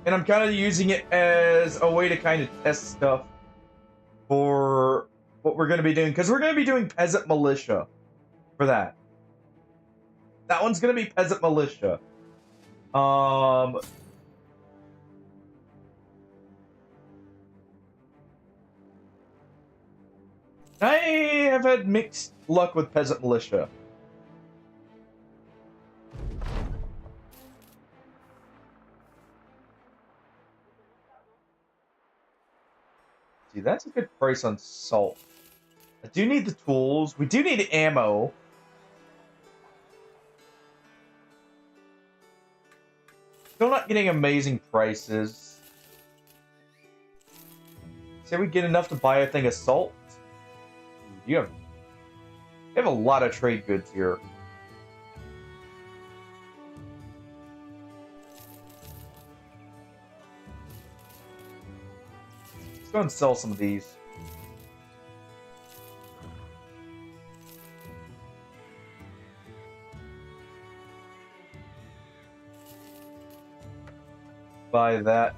And I'm kind of using it as a way to kind of test stuff for what we're going to be doing. Because we're going to be doing Peasant Militia for that. That one's going to be Peasant Militia. I have had mixed luck with Peasant Militia. See, that's a good price on salt. I do need the tools. We do need ammo. Still not getting amazing prices. Say we get enough to buy a thing of salt. You have a lot of trade goods here. Let's go and sell some of these. Buy that.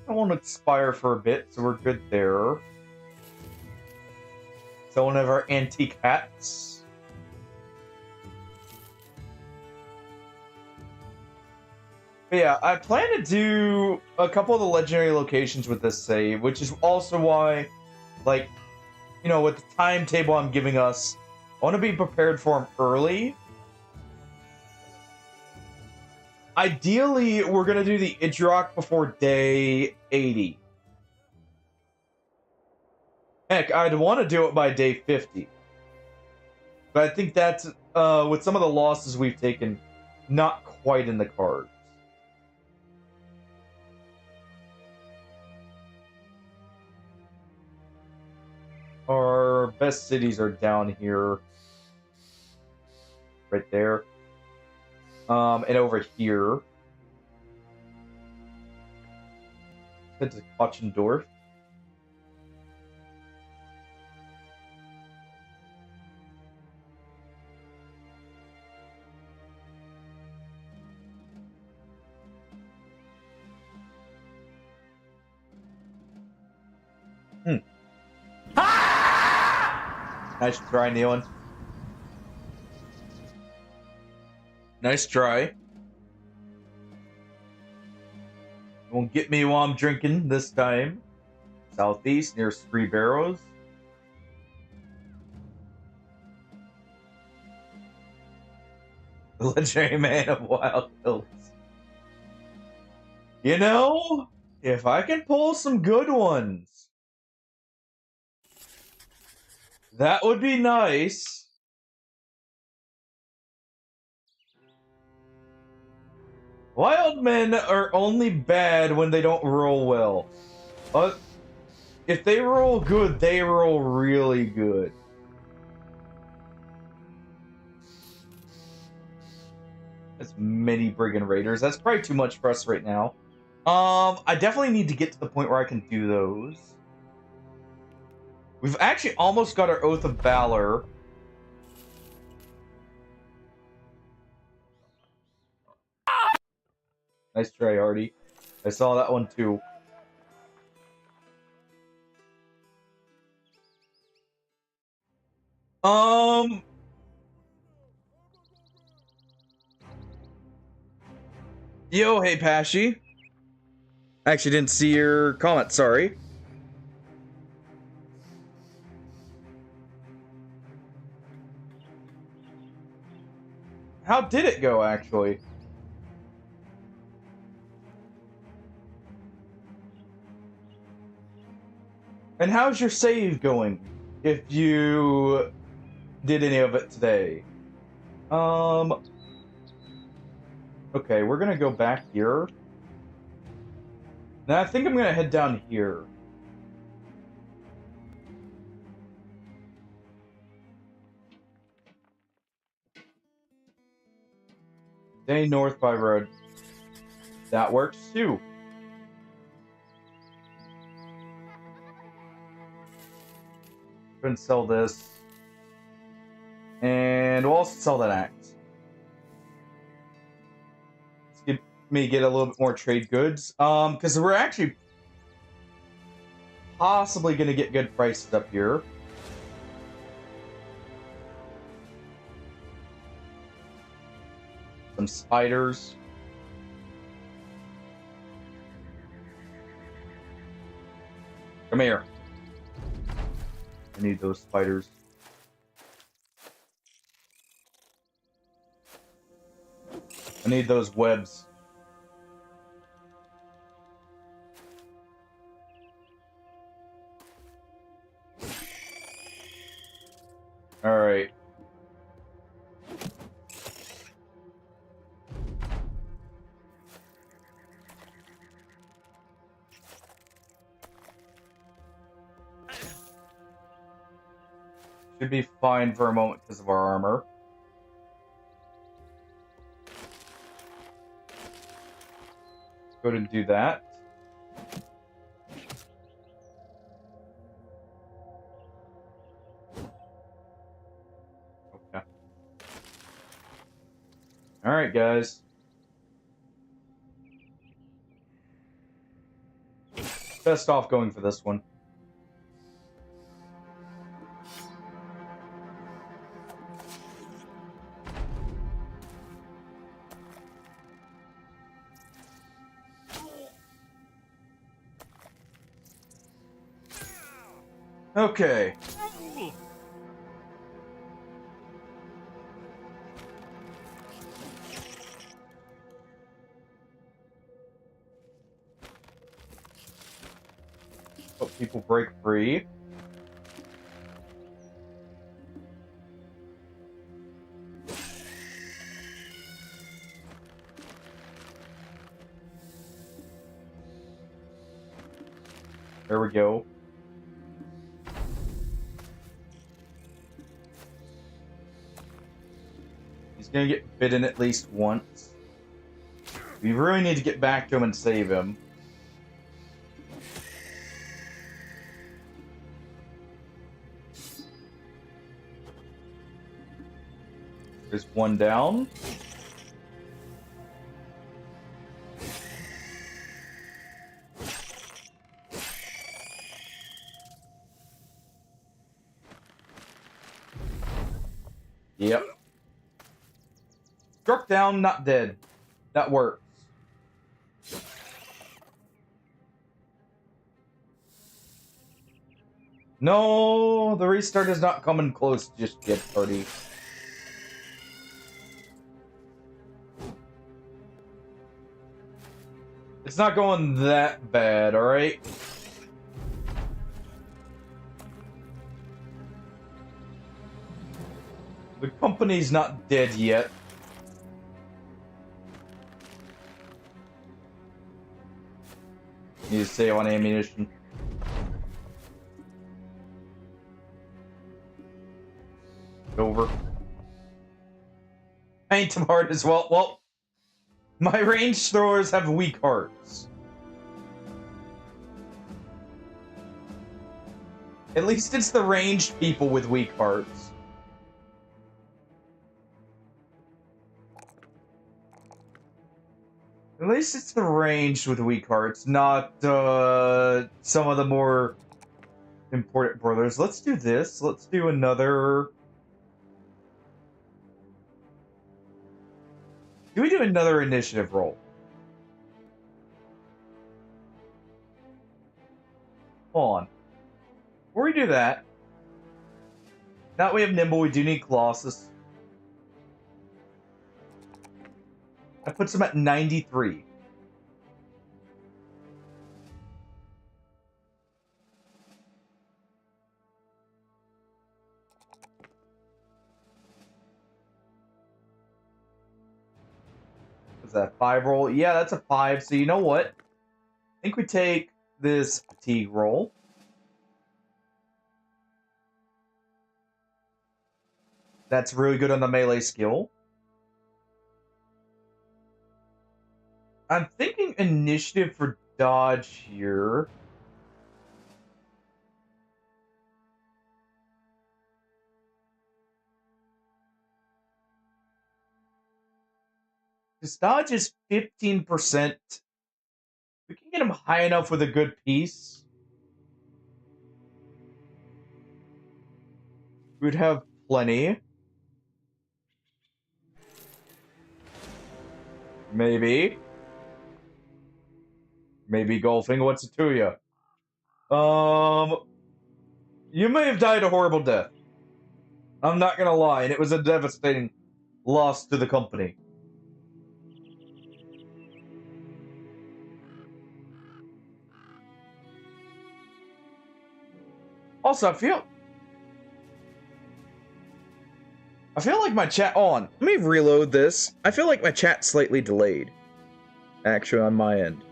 I won't expire for a bit, so we're good there. So one of our antique hats. But yeah, I plan to do a couple of the legendary locations with this save, which is also why, like, you know, with the timetable I'm giving us, I want to be prepared for them early. Ideally, we're going to do the Idrock before day 80. Heck, I'd want to do it by day 50. But I think that's, with some of the losses we've taken, not quite in the cards. Our best cities are down here. Right there. And over here. Head to Kochendorf. Nice try, Nealon. Nice try. Won't get me while I'm drinking this time. Southeast, near Three Barrows. The legendary man of Wild Hills. You know, if I can pull some good ones, that would be nice. Wild men are only bad when they don't roll well. But if they roll good, they roll really good. That's many Brigand Raiders. That's probably too much for us right now. I definitely need to get to the point where I can do those. We've actually almost got our Oath of Valor. Nice try, Artie. I saw that one too. Yo, hey, Pashy. I actually didn't see your comment, sorry. How did it go, actually? And how's your save going? If you did any of it today. Okay, we're gonna go back here. Now I think I'm gonna head down here. Stay north by road. That works too. Go and sell this. And we'll also sell that axe. Let's get a little bit more trade goods. Because we're actually possibly gonna get good prices up here. Some spiders. Come here. I need those spiders. I need those webs. All right. Should be fine for a moment because of our armor. Go ahead and do that. Okay. All right, guys. Best off going for this one. Okay. Hope people break free. There we go. gonna get bitten at least once. We really need to get back to him and save him. There's one down. Yep. Struck down, not dead. That works. No, the restart is not coming close just yet, buddy. It's not going that bad, alright? The company's not dead yet. Need to save on ammunition. Over. Paint him hard as well. Well, my range throwers have weak hearts. At least it's the ranged people with weak hearts. At least it's the ranged with weak hearts, not some of the more important brothers. Let's do this. Let's do another... Do we do another initiative roll? Hold on. Before we do that, now that we have Nimble, we do need Colossus. That puts him at 93. Is that a 5 roll? Yeah, that's a 5. So you know what? I think we take this fatigue roll. That's really good on the melee skill. I'm thinking initiative for dodge here. His dodge is 15%. We can get him high enough with a good piece. We'd have plenty. Maybe. Maybe golfing. What's it to you? You may have died a horrible death. I'm not gonna lie, and it was a devastating loss to the company. Also, I feel like my chat on. Let me reload this. I feel like my chat's slightly delayed. Actually, on my end.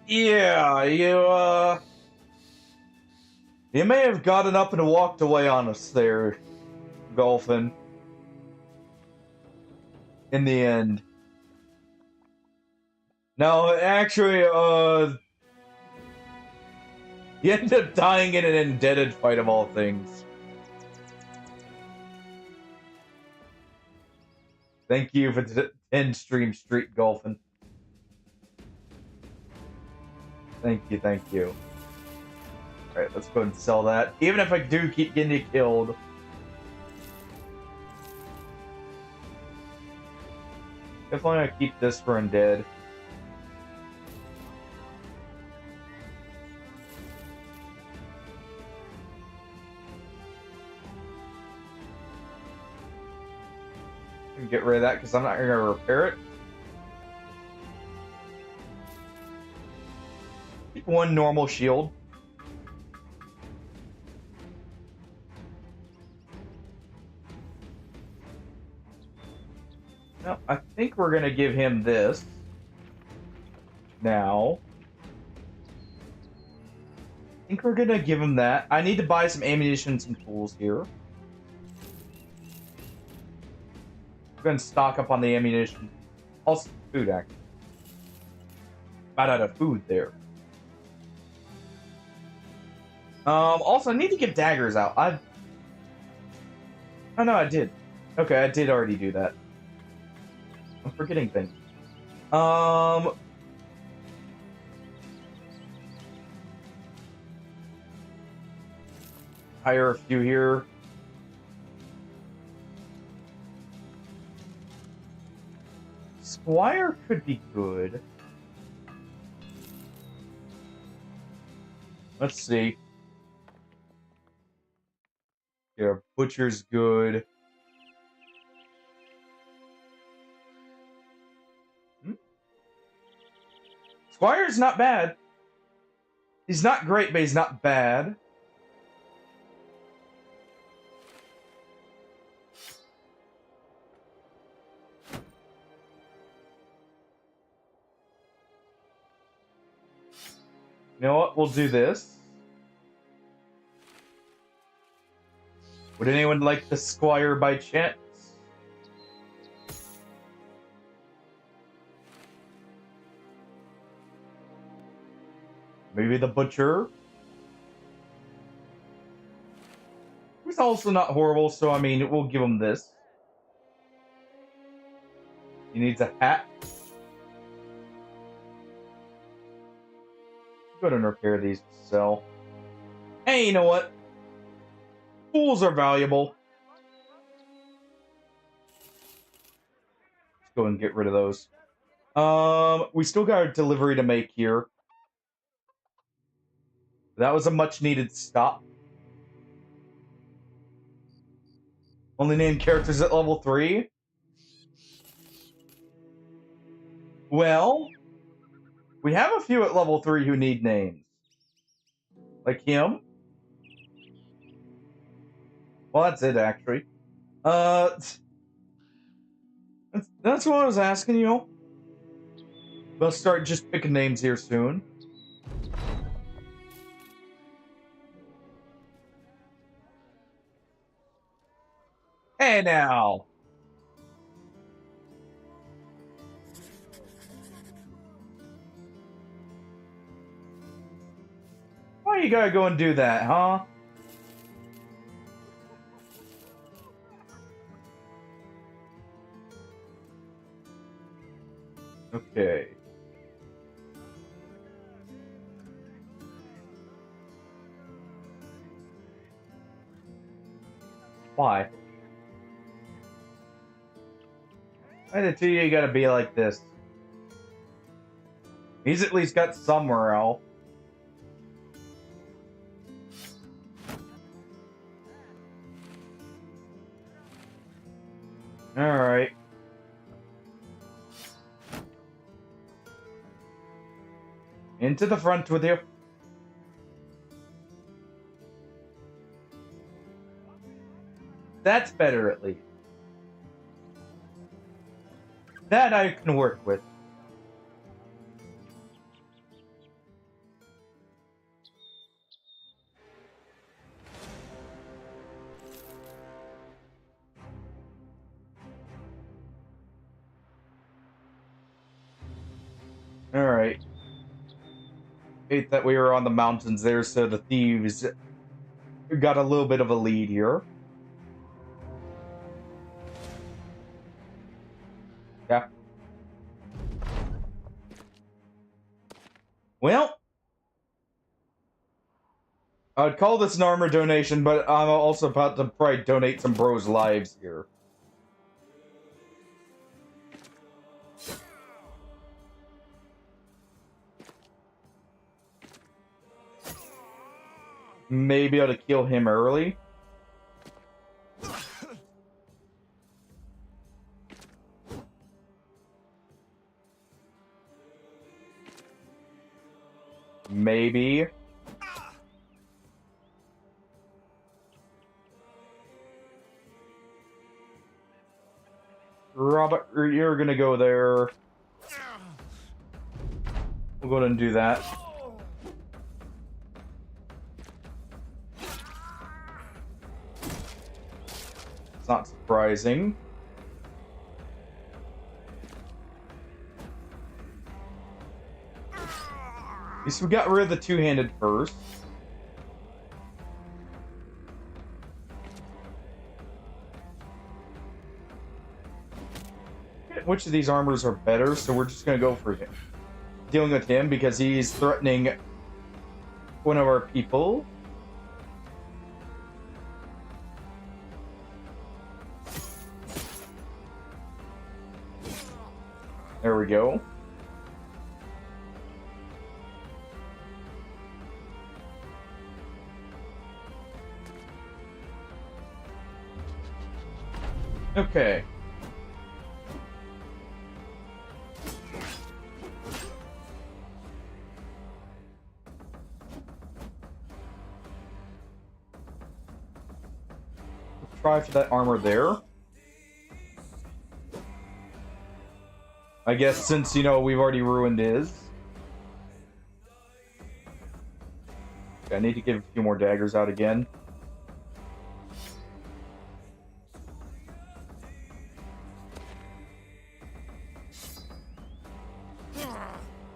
Yeah, you may have gotten up and walked away on us there, Golfin. In the end. No, actually, you ended up dying in an indebted fight of all things. Thank you for the 10 stream street golfing. Thank you, thank you. Alright, let's go ahead and sell that. Even if I do keep getting you killed. Definitely gonna keep this for undead. Get rid of that because I'm not gonna repair it. Keep one normal shield. No, I think we're gonna give him this. Now. think we're gonna give him that. I need to buy some ammunition and some tools here. We're gonna stock up on the ammunition. Also, food, actually. About out of food there. Also, I need to get daggers out. Oh, no, I did. Okay, I did already do that. I'm forgetting things. Hire a few here. Squire could be good. Let's see. Yeah, butcher's good. Squire's not bad. He's not great, but he's not bad. You know what? We'll do this. Would anyone like the Squire by chance? Maybe the Butcher? He's also not horrible, so I mean, we'll give him this. He needs a hat. Go ahead and repair these to sell. Hey, you know what? Tools are valuable. Let's go and get rid of those. We still got a delivery to make here. That was a much-needed stop. Only named characters at level 3? Well, we have a few at level 3 who need names. Like him. Well, that's it, actually. That's what I was asking, you know? We'll start just picking names here soon. Hey, now! Why you gotta go and do that, huh? Okay. Why? I did too, you gotta be like this. He's at least got some morale. Alright. Into the front with you. That's better, at least. That I can work with. Alright. Hate that we were on the mountains there, so the thieves got a little bit of a lead here. Yeah. Well, I'd call this an armor donation, but I'm also about to probably donate some bros' lives here. Maybe I ought to kill him early. Maybe. Robert, you're gonna go there. We'll go ahead and do that. not surprising. At least we got rid of the two-handed first. Which of these armors are better, so we're just gonna go for him. Dealing with him because he's threatening one of our people. There we go. Okay. Let's try for that armor there. I guess since, you know, we've already ruined his. Okay, I need to give a few more daggers out again.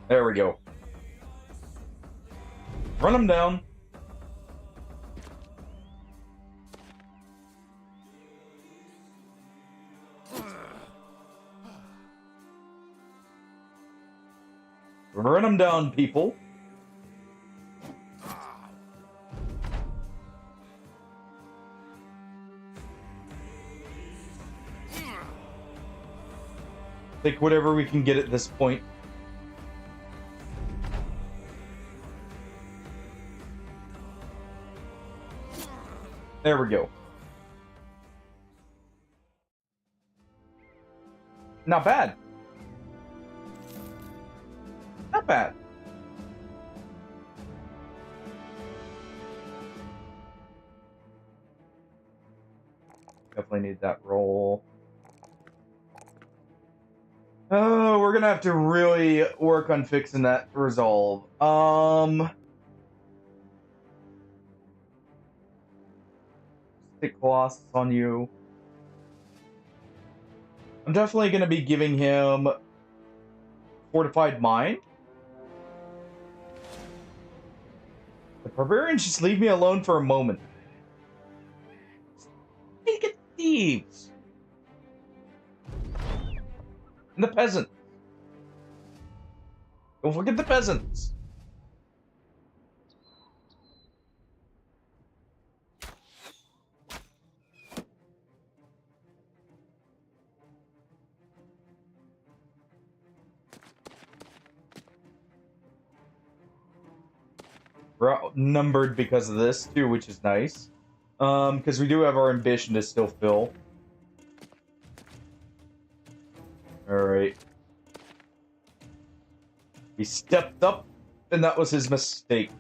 There we go. Run him down. Run him down, people. Take whatever we can get at this point. There we go. Not bad. Not bad. Definitely need that roll. Oh, we're gonna have to really work on fixing that resolve. Stick Colossus on you. I'm definitely gonna be giving him Fortified Mind. The barbarians just leave me alone for a moment. Think of thieves. And the peasants. Don't forget the peasants. We're outnumbered because of this too, which is nice. Because we do have our ambition to still fill. Alright. He stepped up, and that was his mistake.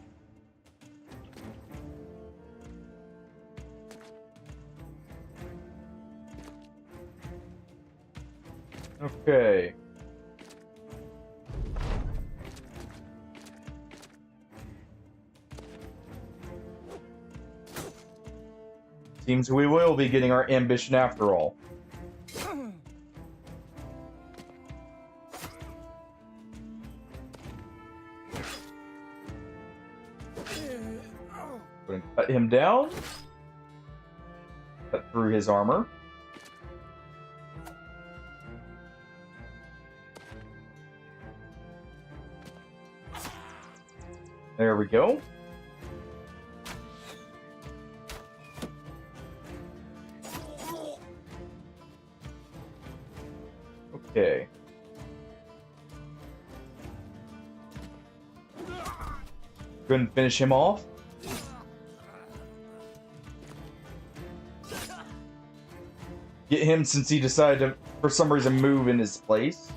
Okay. Seems we will be getting our ambition after all. Going to cut him down. Cut through his armor. There we go. Okay. Couldn't finish him off. Get him since he decided to, for some reason, move in his place.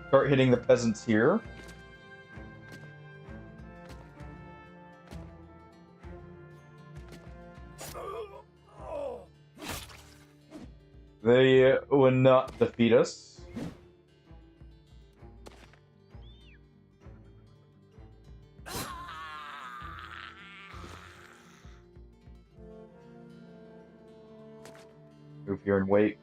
Start hitting the peasants here. They will not defeat us. here and wait.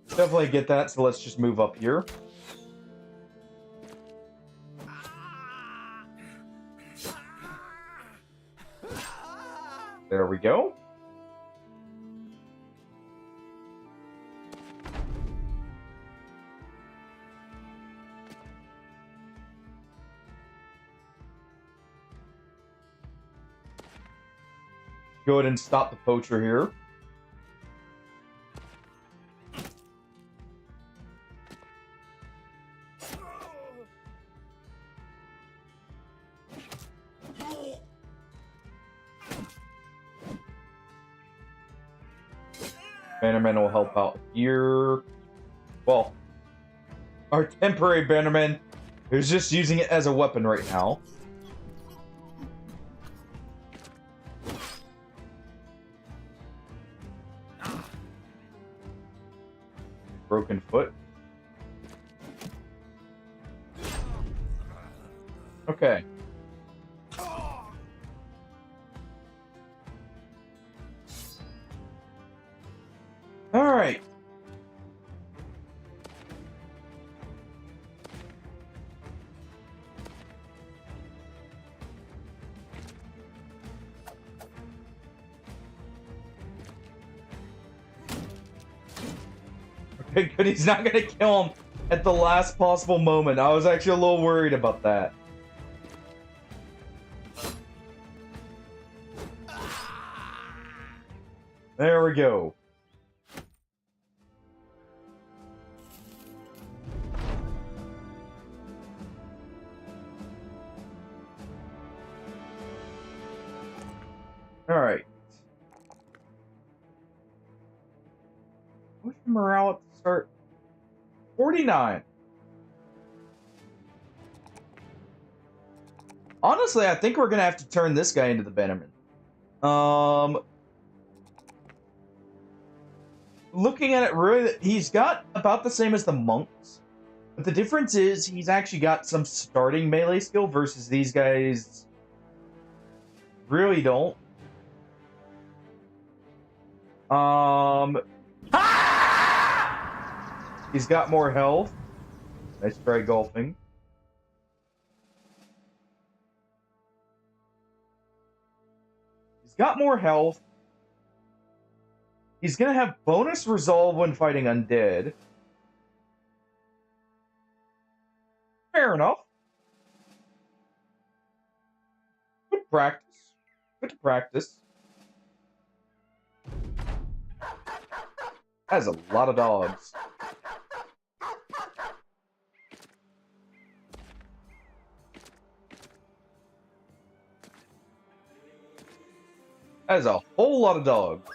Definitely get that, so let's just move up here. There we go. Go ahead and stop the poacher here. Bannerman will help out here. Well, our temporary Bannerman, who's just using it as a weapon right now. Broken foot. Okay. All right. Okay, good. He's not gonna kill him at the last possible moment. I was actually a little worried about that. There we go. All right. What's the morale at the start? 49. Honestly, I think we're gonna have to turn this guy into the Bannerman. Looking at it, really, he's got about the same as the monks, but the difference is he's actually got some starting melee skill versus these guys really don't. He's got more health. Nice try golfing. He's got more health. He's gonna have bonus resolve when fighting undead. Fair enough. Good practice. Good practice. That's a lot of dogs. That is a whole lot of dogs.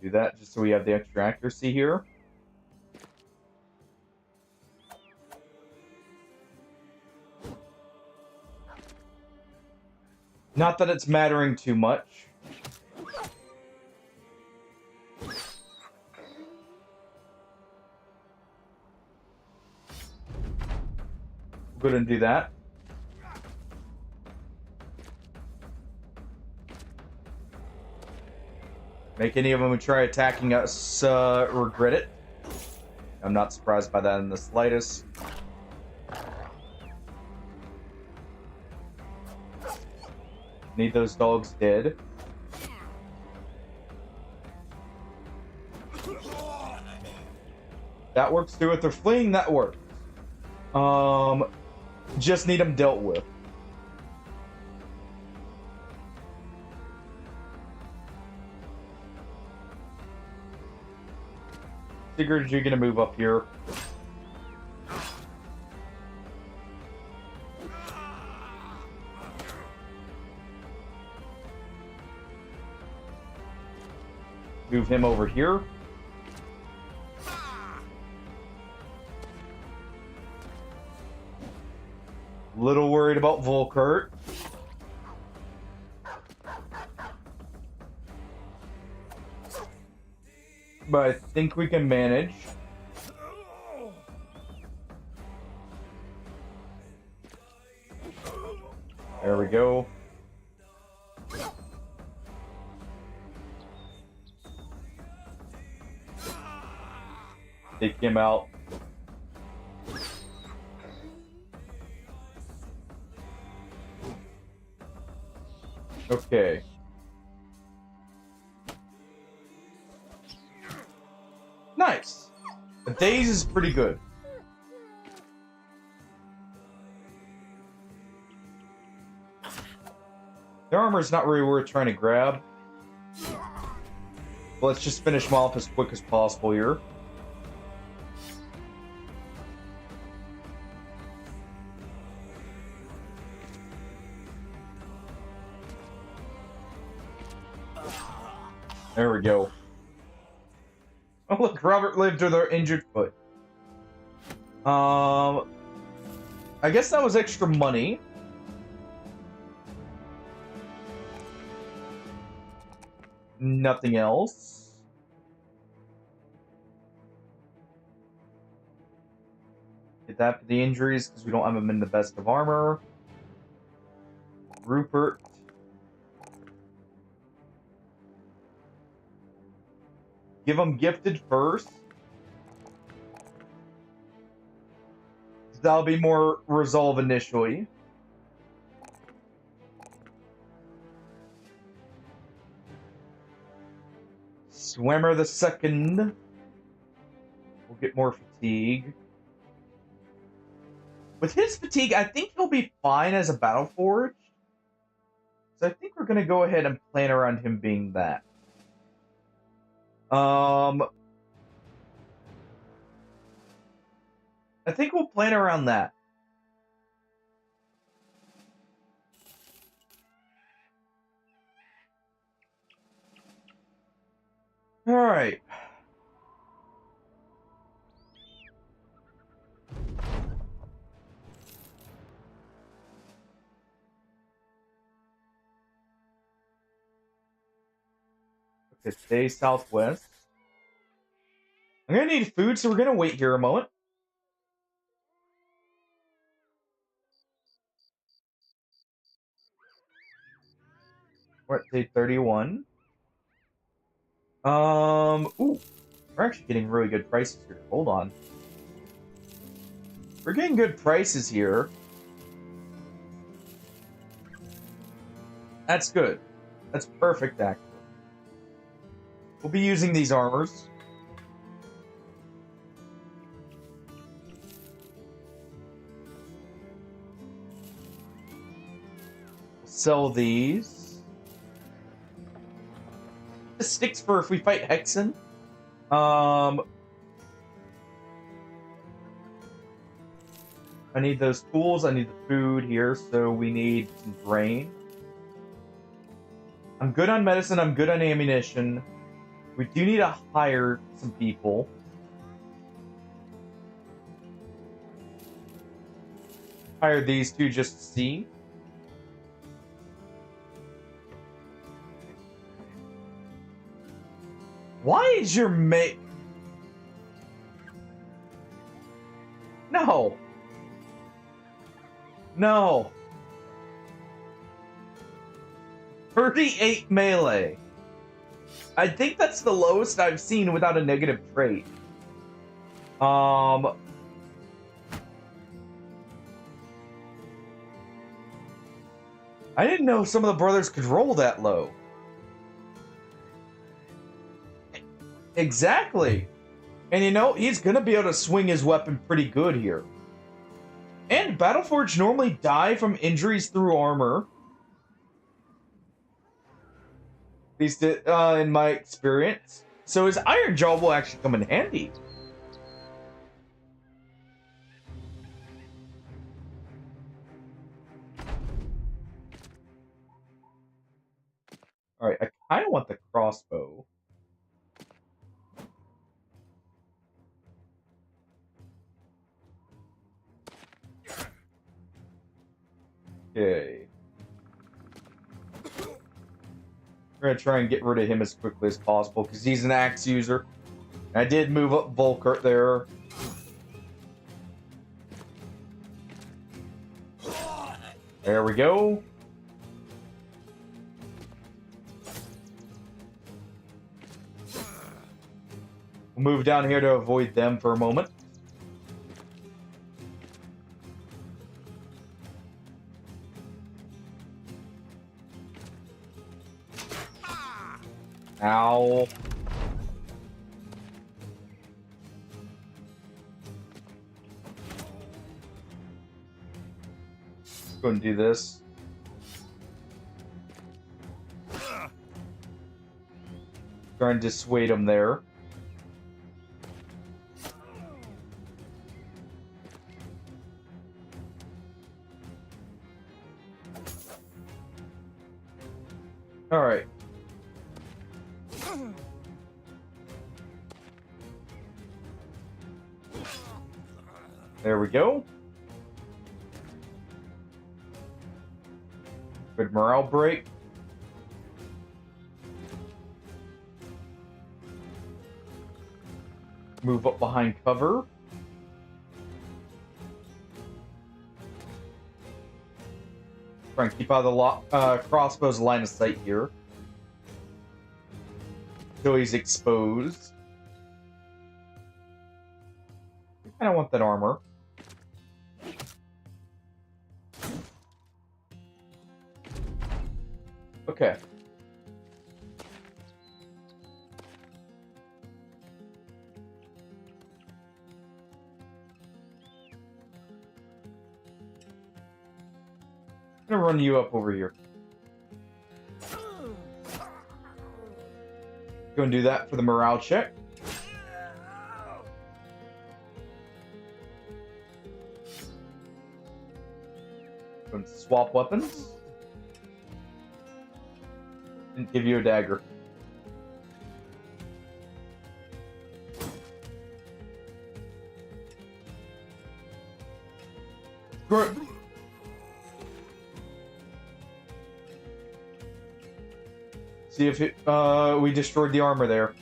Do that just so we have the extra accuracy here. Not that it's mattering too much. Go ahead and do that. Make any of them who try attacking us regret it. I'm not surprised by that in the slightest. Need those dogs dead. That works too. If they're fleeing, that works. Just need them dealt with. Figured you're gonna move up here. Move him over here. Little worried about Volkert. but I think we can manage. There we go. Take him out. Okay. Nice. The daze is pretty good. The armor is not really worth trying to grab. But let's just finish them off as quick as possible here. There we go. Oh look, Robert lived with our injured foot. I guess that was extra money. Nothing else. Get that for the injuries because we don't have him in the best of armor. Rupert. Give him gifted first. That'll be more resolve initially. Swimmer the second. We'll get more fatigue. With his fatigue, I think he'll be fine as a battle forge. So I think we're going to go ahead and plan around him being that. I think we'll plan around that. All right. Okay, stay southwest. I'm gonna need food, so we're gonna wait here a moment. We're at day 31. Ooh, we're actually getting really good prices here. Hold on. We're getting good prices here. That's good. That's perfect, actually. We'll be using these armors. Sell these. This sticks for if we fight Hexen. I need those tools. I need the food here, so we need some grain. I'm good on medicine. I'm good on ammunition. We do need to hire some people. Hire these two just to see. Why is your mate? No. No. 38 melee. I think that's the lowest I've seen without a negative trait. I didn't know some of the brothers could roll that low. Exactly. And you know, he's gonna be able to swing his weapon pretty good here. And Battleforged normally die from injuries through armor. At least in my experience. So his Iron Jaw will actually come in handy. Alright, I kind of want the crossbow. Okay. We're gonna try and get rid of him as quickly as possible because he's an axe user. I did move up Volkert there. There we go. We'll move down here to avoid them for a moment. Ow. Go and do this. Try and dissuade him there. All right. There we go. Good morale break. Move up behind cover. Try and keep out of the crossbow's line of sight here. Until he's exposed. I kind of want that armor. Okay. I'm gonna run you up over here. Go and do that for the morale check. Go and swap weapons. And give you a dagger. Good. See if we destroyed the armor there.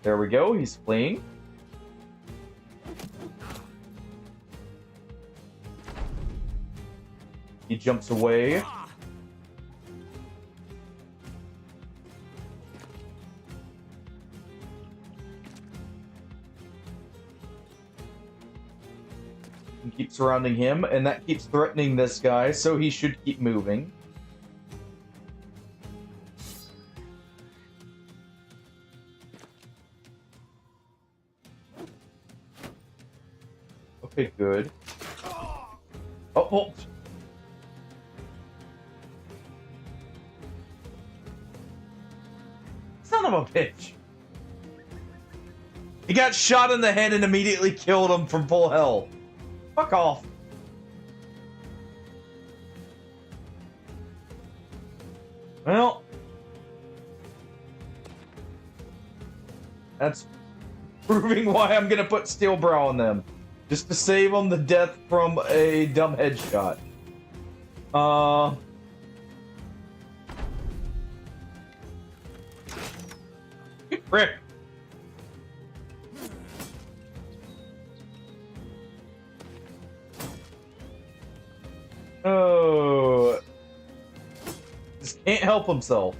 There we go, he's fleeing. He jumps away. And keep surrounding him, and that keeps threatening this guy, so he should keep moving. Okay, good. Oh. Son of a bitch. He got shot in the head and immediately killed him from full health. Fuck off. Well. That's proving why I'm gonna put Steel Brow on them. Just to save them the death from a dumb headshot. Frick. Oh. Just can't help himself.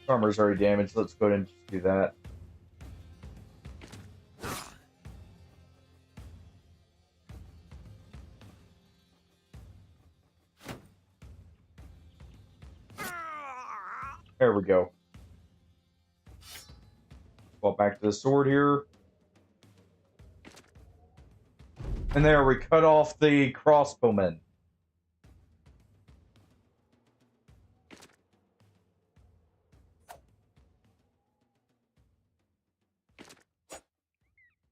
Armor's already damaged. Let's go ahead and just do that. There we go. Swap back to the sword here. And there we cut off the crossbowmen.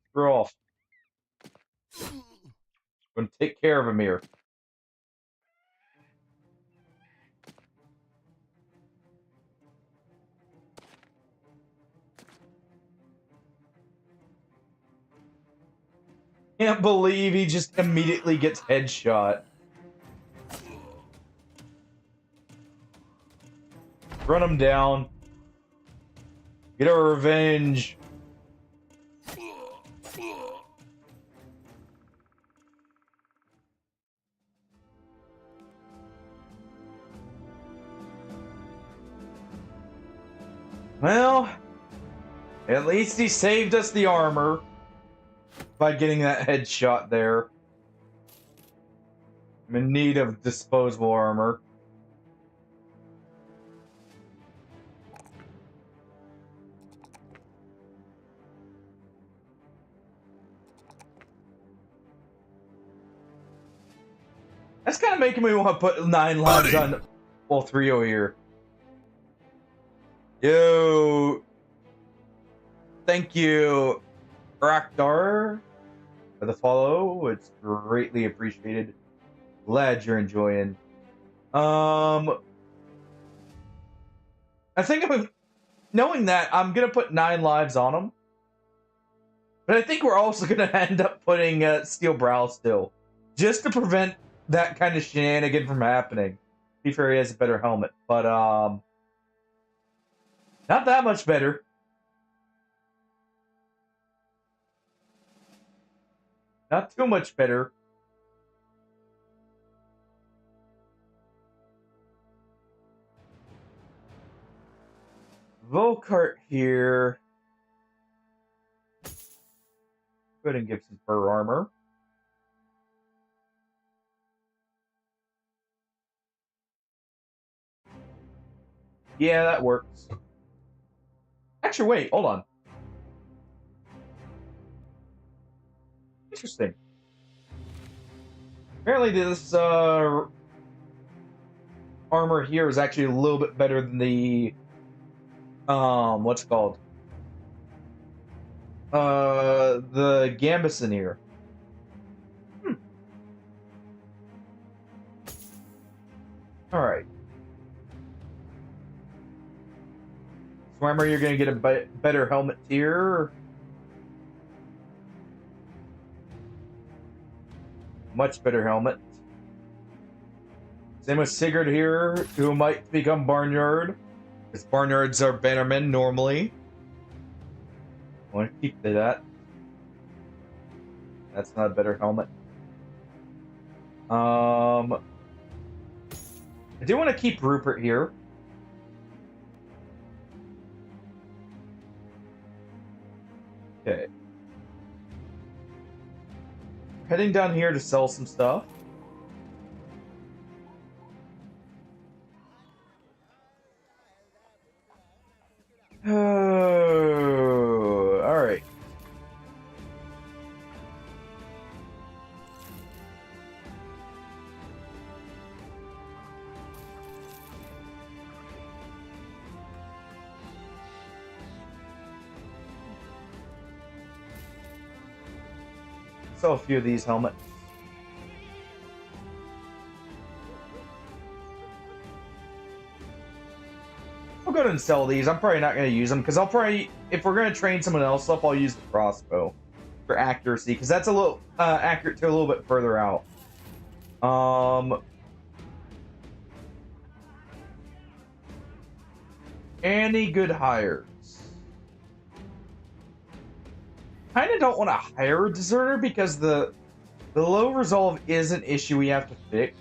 Screw off. I'm gonna take care of him here. Can't believe he just immediately gets headshot. Run him down. Get our revenge. Well, at least he saved us the armor by getting that headshot there. I'm in need of disposable armor. That's kind of making me want to put 9 lives on all 3 over here. Yo. Thank you, Rakdar, for the follow. It's greatly appreciated. Glad you're enjoying. I think knowing that, I'm going to put 9 lives on him. But I think we're also going to end up putting Steel Brow still. Just to prevent that kind of shenanigan from happening. To be fair, he has a better helmet. But, not that much better. Not too much better. Volkart here. Go ahead and give some fur armor. Yeah, that works. Actually, wait, hold on. Interesting. Apparently this armor here is actually a little bit better than the what's it called? The Gambison here. Alright. Swimmer, you're gonna get a better helmet tier. Much better helmet. Same with Sigurd here, who might become Barnyard. Because Barnyards are bannermen normally. I want to keep that. That's not a better helmet. I do want to keep Rupert here. Okay. Heading down here to sell some stuff. Oh, all right. Sell a few of these helmets. I'll go ahead and sell these. I'm probably not going to use them because I'll probably, if we're going to train someone else up, I'll use the crossbow for accuracy because that's a little accurate to a little bit further out. Any good hires? Kind of don't want to hire a deserter because the low resolve is an issue we have to fix.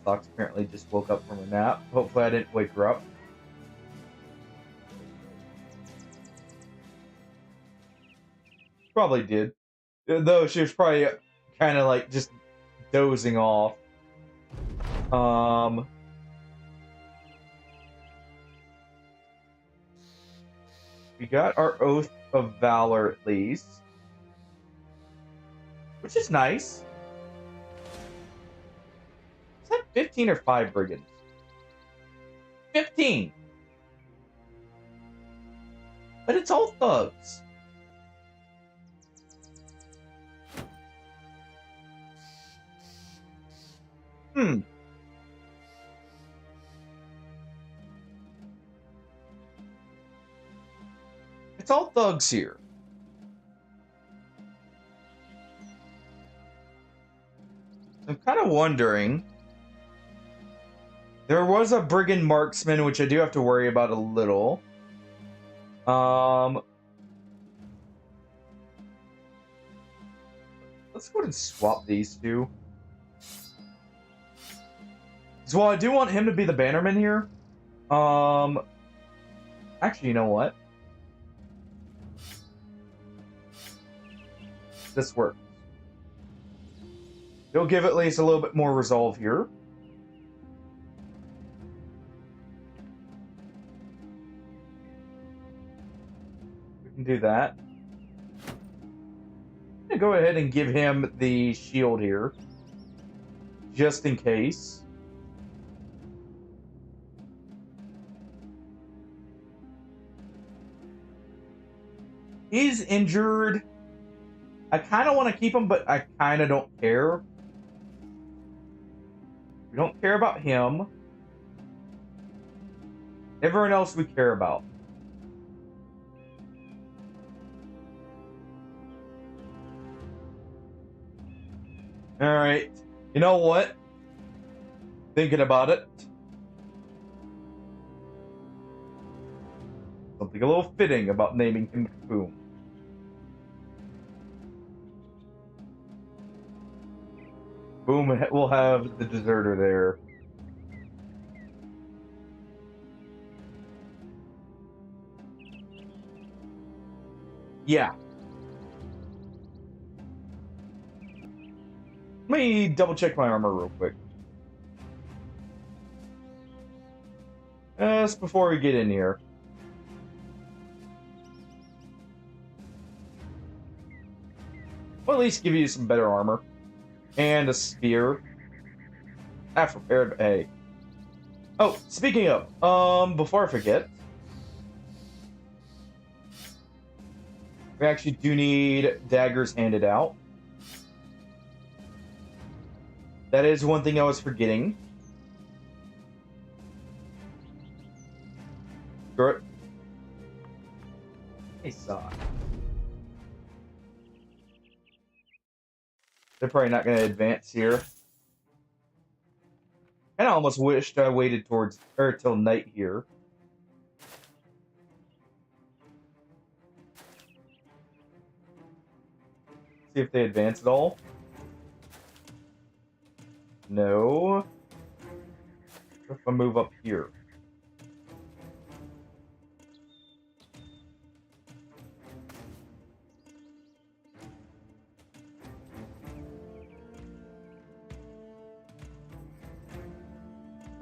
Fox apparently just woke up from a nap. Hopefully I didn't wake her up. Probably did. Though she was probably kind of like just dozing off. We got our Oath of Valor at least. Which is nice. Is that 15 or 5 brigands? 15! But it's all thugs. it's all thugs here. I'm kind of wondering. There was a brigand marksman, which I do have to worry about a little. Let's go ahead and swap these two. So while I do want him to be the bannerman here, actually, you know what? This works. He'll give at least a little bit more resolve here. We can do that. I'm gonna go ahead and give him the shield here, just in case. He's injured. I kind of want to keep him, but I kind of don't care. We don't care about him. Everyone else we care about. Alright. You know what? Thinking about it. Something a little fitting about naming him Boom. Boom will have the deserter there. Yeah. Let me double check my armor real quick. Just before we get in here. Well, at least give you some better armor. And a spear. Half repaired, but hey. Oh, speaking of, before I forget. We actually do need daggers handed out. That is one thing I was forgetting. Screw Hey, son. They're probably not going to advance here. And I almost wished I waited till night here. See if they advance at all. No. What if I move up here?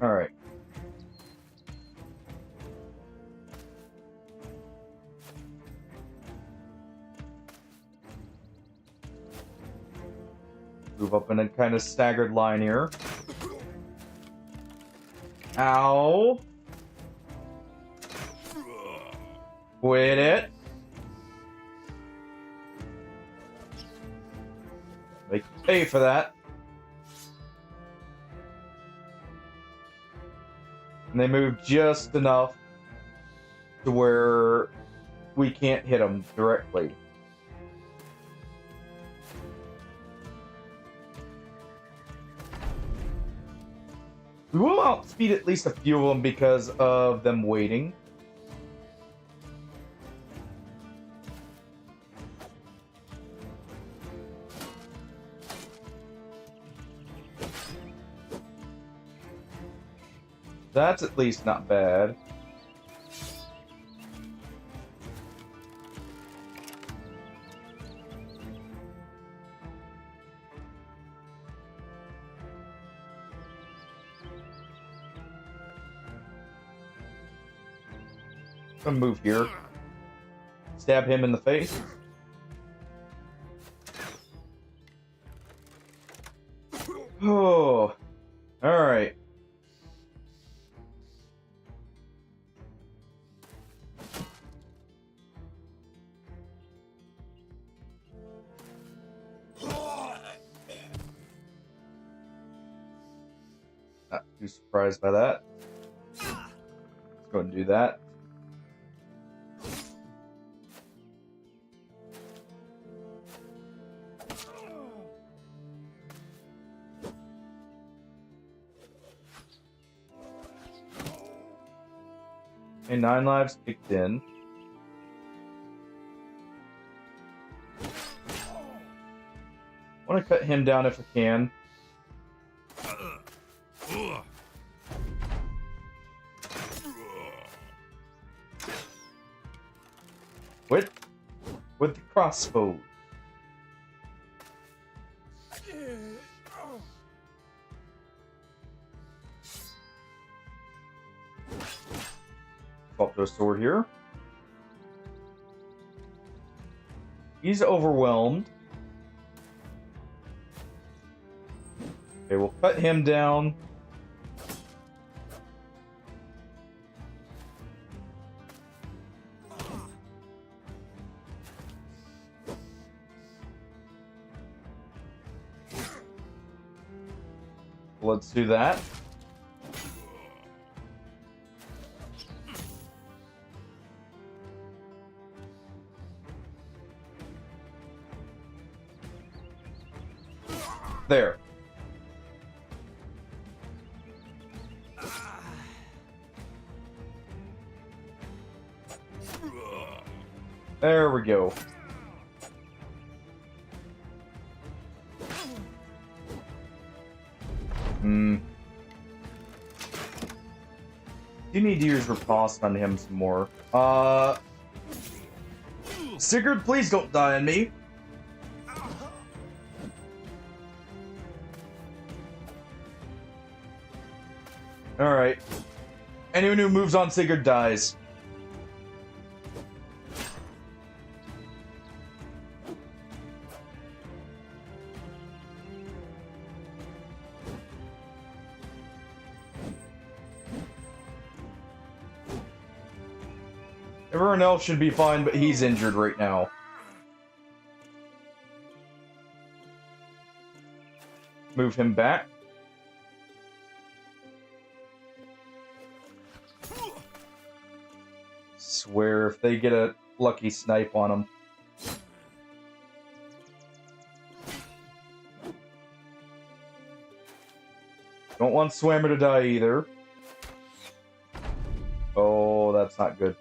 All right. Move up in a kind of staggered line here. Ow. Quit it. Make you pay for that. And they move just enough to where we can't hit them directly. We will outspeed at least a few of them because of them waiting. That's at least not bad. I'm gonna move here. Stab him in the face. Oh, all right. Not too surprised by that. Let's go and do that. And 9 lives kicked in. I want to cut him down if I can. With the crossbow. Swap to a sword here. He's overwhelmed. Okay, we'll cut him down. Let's do that. There. There we go. You need to use riposte on him some more. Sigurd, please don't die on me. Alright. Anyone who moves on Sigurd dies. Everyone else should be fine, but he's injured right now. Move him back. Swear if they get a lucky snipe on him. Don't want Swammer to die either. Oh, that's not good.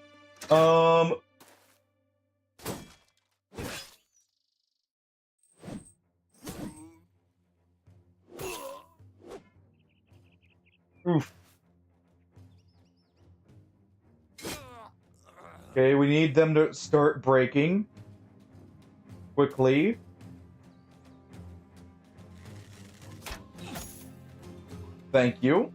Oof. Okay, we need them to start breaking quickly. Thank you.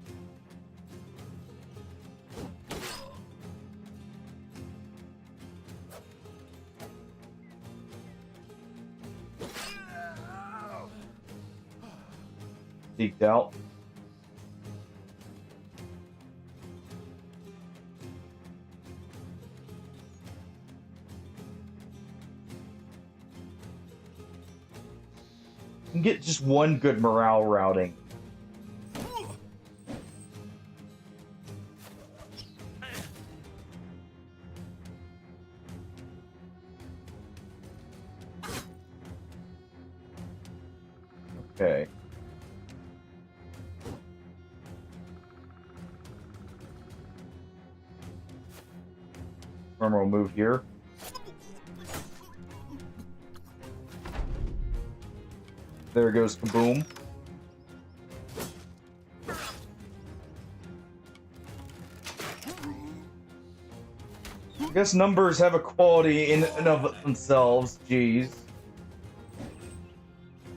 Deked out. You can get just one good morale routing. Okay. Remember, we'll move here. There goes Kaboom. I guess numbers have a quality in and of themselves. Jeez.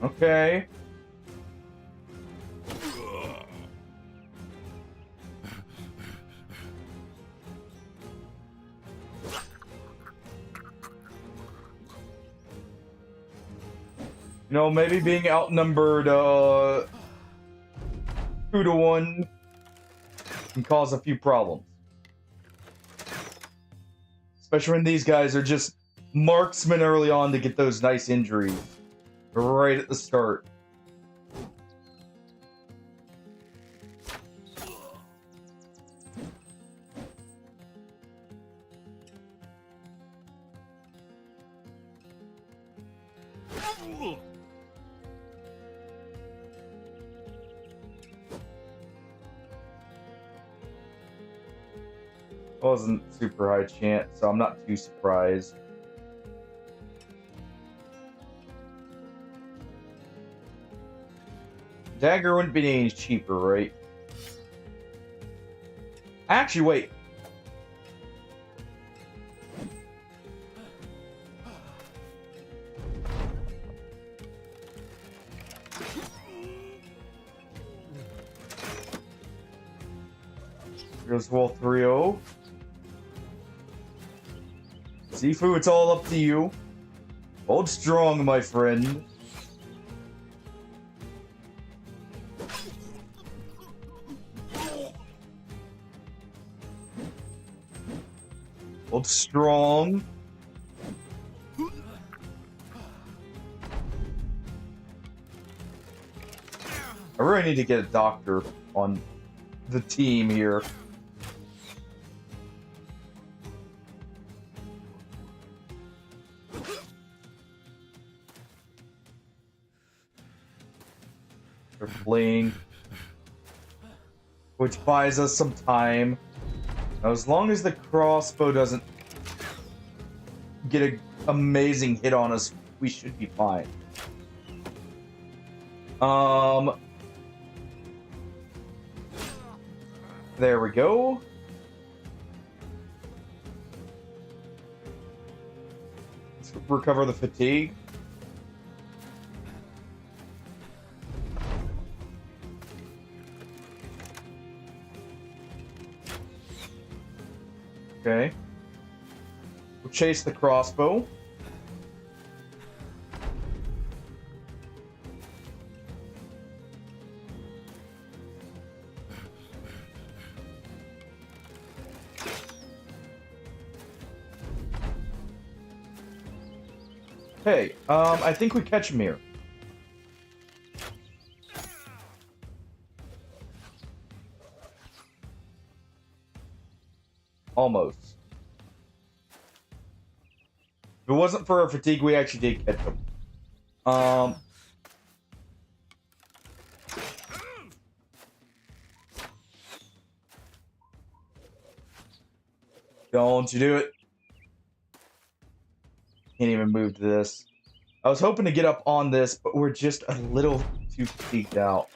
Okay. You know, maybe being outnumbered 2 to 1 can cause a few problems. Especially when these guys are just marksmen early on to get those nice injuries right at the start. Wasn't super high chance, so I'm not too surprised. Dagger wouldn't be any cheaper, right? Actually, wait. Here's Wall 3-0. Sifu, it's all up to you. Hold strong, my friend. Hold strong. I really need to get a doctor on the team here. They're fleeing, which buys us some time. Now, as long as the crossbow doesn't get an amazing hit on us, we should be fine. There we go. Let's recover the fatigue. Okay. We'll chase the crossbow. Hey, I think we catch him here. Almost. If it wasn't for our fatigue, we actually did catch him. Don't you do it. Can't even move to this. I was hoping to get up on this, but we're just a little too fatigued out.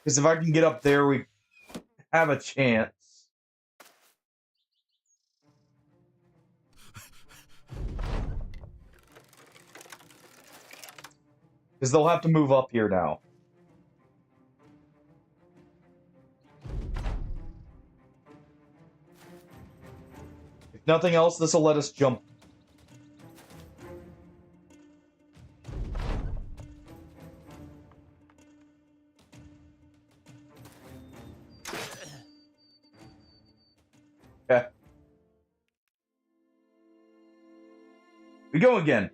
Because if I can get up there, we have a chance. Because they'll have to move up here now. If nothing else, this will let us jump. Okay. We go again.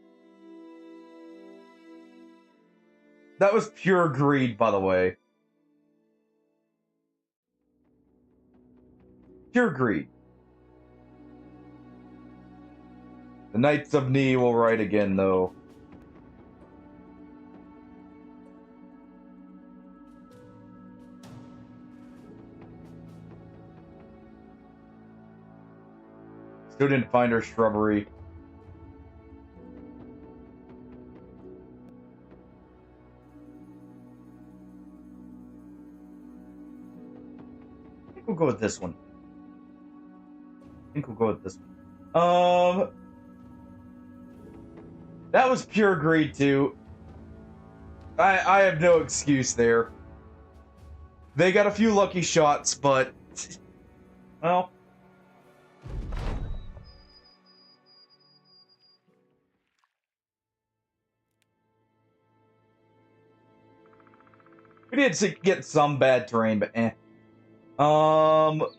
That was pure greed, by the way. Pure greed. The Knights of Knee will ride again, though. Still didn't find our shrubbery. I think we'll go with this one. That was pure greed too. I have no excuse there. They got a few lucky shots, but well. We did get some bad terrain, but eh. Well,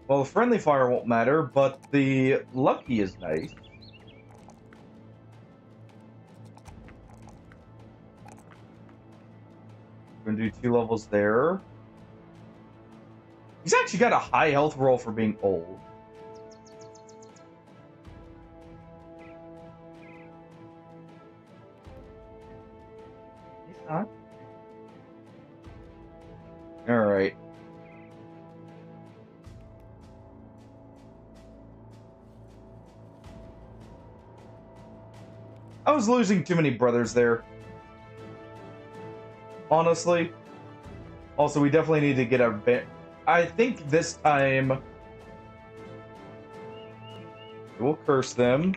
the friendly fire won't matter, but the lucky is nice. We're gonna do 2 levels there. He's actually got a high health roll for being old. He's not. Alright. I was losing too many brothers there. Honestly. Also, we definitely need to get a bit. I think this time we'll curse them.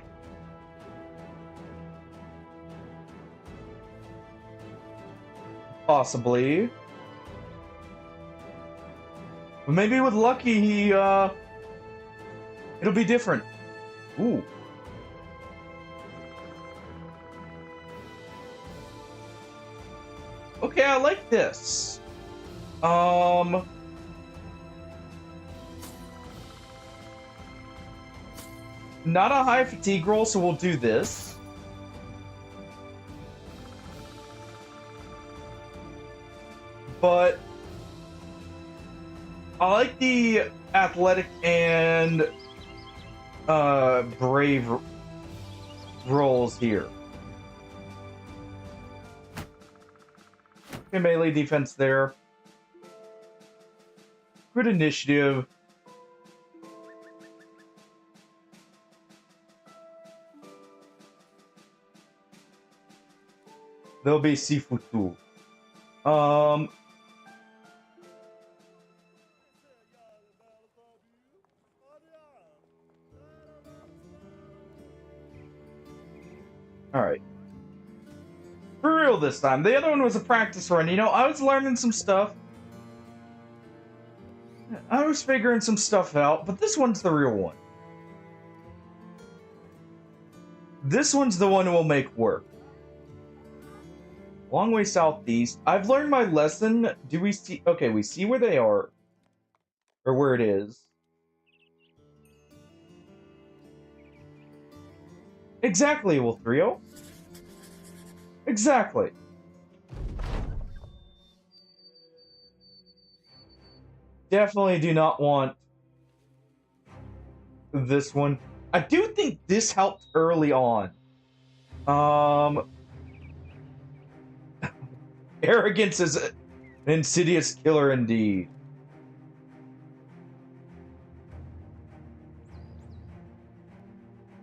Possibly. But maybe with Lucky, he, it'll be different. Ooh. Okay, I like this. Not a high fatigue roll, so we'll do this. But I like the athletic and brave rolls here. Okay, melee defense there. Good initiative. There'll be Sifutu. Alright. For real this time. The other one was a practice run. You know, I was learning some stuff. I was figuring some stuff out, but this one's the real one. This one's the one we'll make work. Long way southeast. I've learned my lesson. Do we see... Okay, we see where they are. Or where it is. Exactly, Wolfrio. Exactly. Definitely do not want this one. I do think this helped early on. Arrogance is an insidious killer indeed.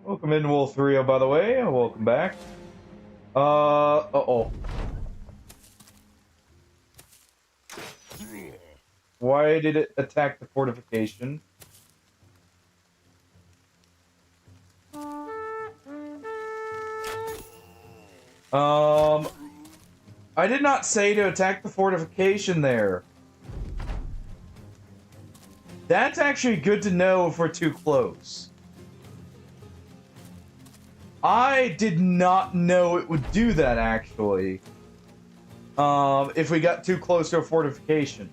Welcome in, Wolfrio, by the way. Welcome back. Uh-oh. Why did it attack the fortification? I did not say to attack the fortification there. That's actually good to know if we're too close. I did not know it would do that, actually. If we got too close to a fortification.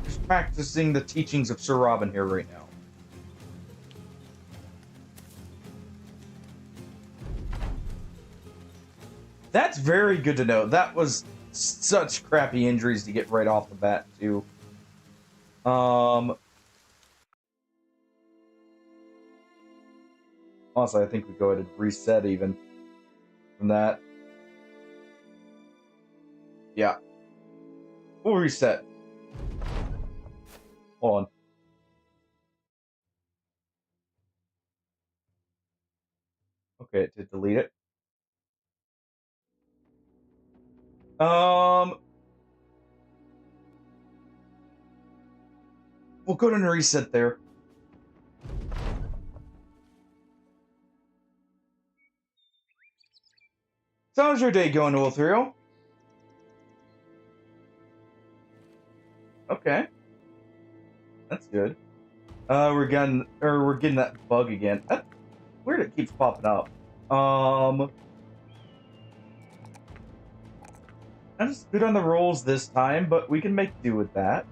Just practicing the teachings of Sir Robin here right now. That's very good to know. That was such crappy injuries to get right off the bat, too. Honestly, I think we go ahead and reset even from that. Yeah. We'll reset. Hold on. Okay, to delete it. We'll go ahead and reset there. So how's your day going, Wolfrio? Okay. That's good. We're getting that bug again. That's weird, it keeps popping up. I'm just good on the rolls this time, but we can make do with that.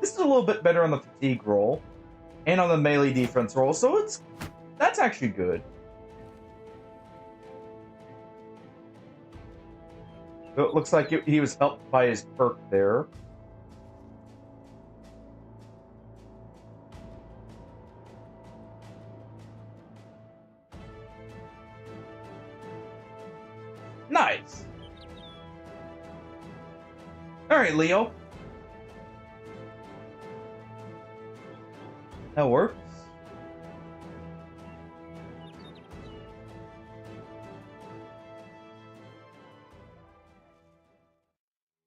This is a little bit better on the fatigue roll and on the melee defense roll, so that's actually good. So it looks like he was helped by his perk there. Nice. All right, Leo. That works.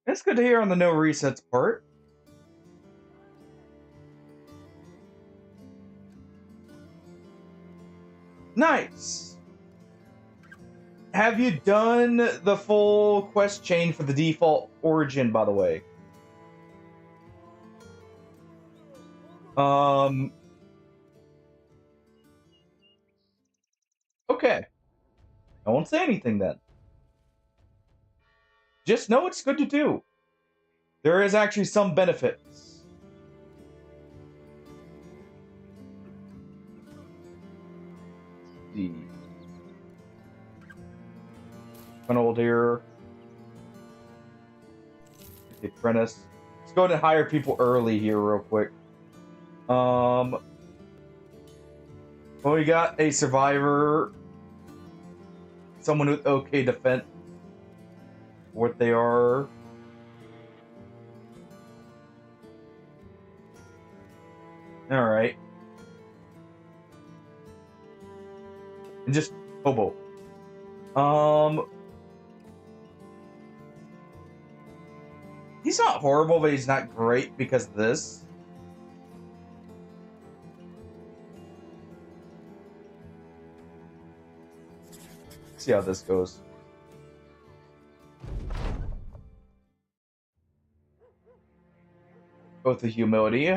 That's good to hear on the no resets part. Nice. Have you done the full quest chain for the default origin, by the way? Okay. I won't say anything then. Just know it's good to do. There is actually some benefits. The old here. The apprentice. Let's go ahead and hire people early here real quick. Well, we got a survivor. Someone with okay defense. What they are. Alright. And just hobo. He's not horrible, but he's not great because of this. See how this goes. Both the humility.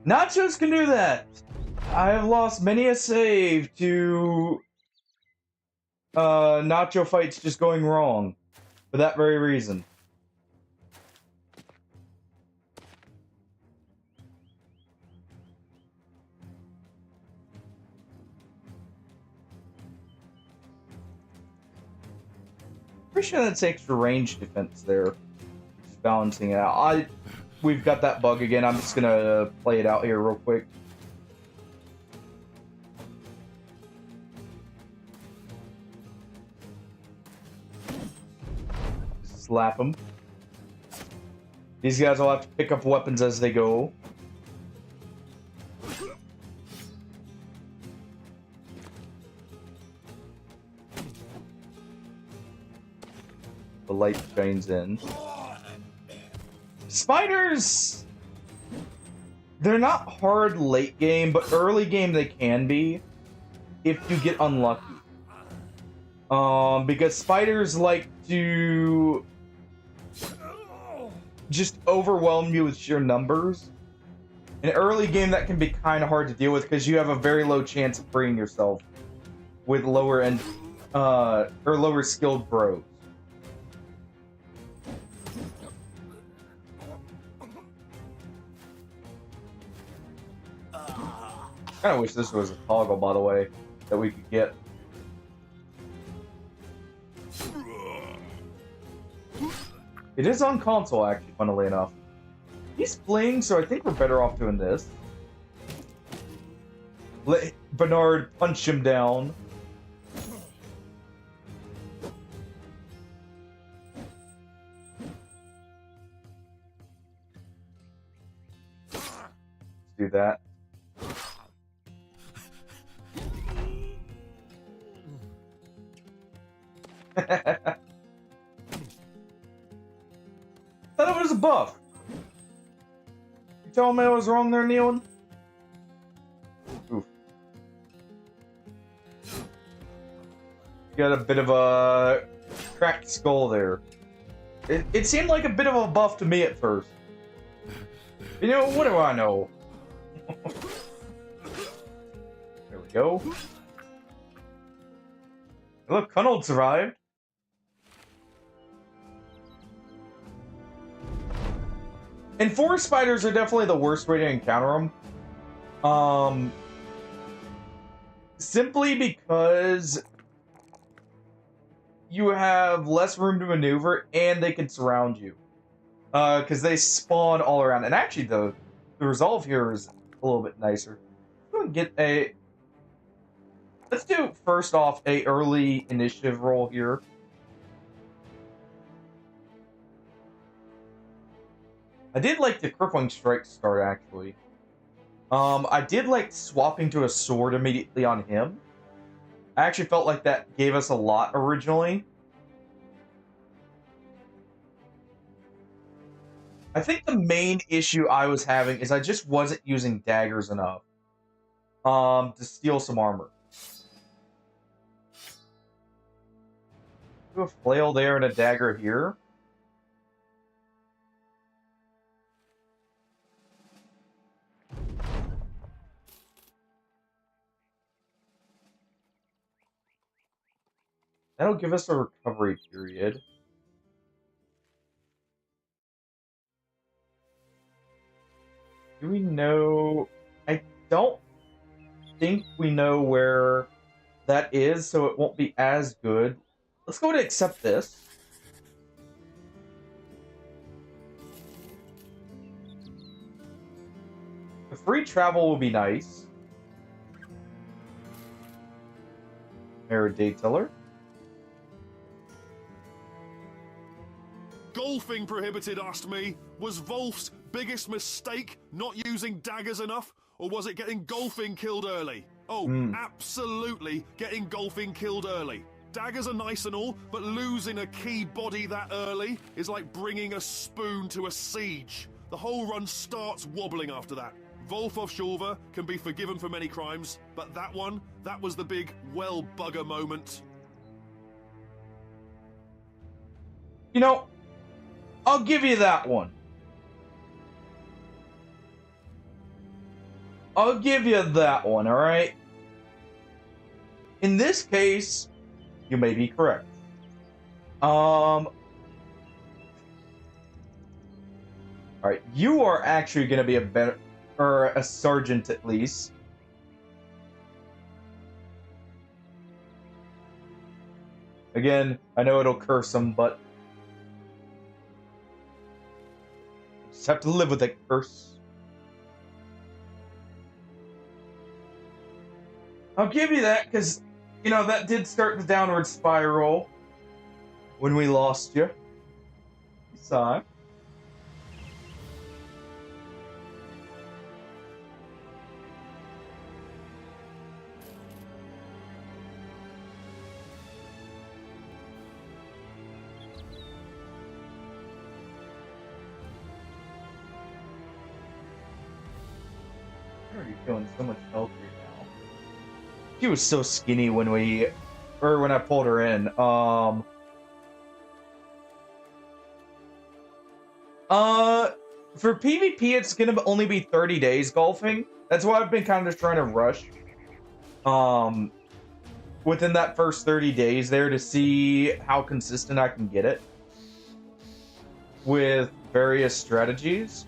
Nachos can do that. I have lost many a save to Nacho fights just going wrong for that very reason. Pretty sure that's extra range defense there. Just balancing it out. We've got that bug again. I'm just gonna play it out here real quick. Slap them. These guys will have to pick up weapons as they go. The light shines in. Spiders! They're not hard late game, but early game they can be if you get unlucky. Because spiders like to just overwhelm you with sheer numbers. In early game that can be kind of hard to deal with because you have a very low chance of freeing yourself with lower end or lower skilled bros. I kind of wish this was a toggle, by the way, that we could get. It is on console, actually, funnily enough. He's fleeing, so I think we're better off doing this. Let Bernard punch him down. Let's do that. Thought it was a buff. You telling me I was wrong there, Neon? Oof. Got a bit of a cracked skull there. It seemed like a bit of a buff to me at first. You know, what do I know? There we go. Look, Cunold survived. And forest spiders are definitely the worst way to encounter them. Simply because you have less room to maneuver, and they can surround you. Because they spawn all around. And actually, the resolve here is a little bit nicer. Let's get a... Let's do, first off, a early initiative roll here. I did like the crippling strike start, actually. I did like swapping to a sword immediately on him. I actually felt like that gave us a lot originally. I think the main issue I was having is I just wasn't using daggers enough to steal some armor. Do a flail there and a dagger here. That'll give us a recovery period. Do we know... I don't think we know where that is, so it won't be as good. Let's go ahead and accept this. The free travel will be nice. Mirror day teller. Golfing prohibited, asked me. Was Wolf's biggest mistake not using daggers enough? Or was it getting golfing killed early? Oh, absolutely getting golfing killed early. Daggers are nice and all, but losing a key body that early is like bringing a spoon to a siege. The whole run starts wobbling after that. Wolf of Shulver can be forgiven for many crimes, but that was the big well bugger moment. You know, I'll give you that one. I'll give you that one, alright? In this case, you may be correct. Alright, you are actually going to be a better... or a sergeant, at least. Again, I know it'll curse him, but... just have to live with that curse. I'll give you that, because, you know, that did start the downward spiral when we lost you. You saw it. You're already feeling so much healthier now. She was so skinny when when I pulled her in. For PvP, it's gonna only be 30 days golfing. That's why I've been kind of trying to rush. Within that first 30 days there to see how consistent I can get it with various strategies.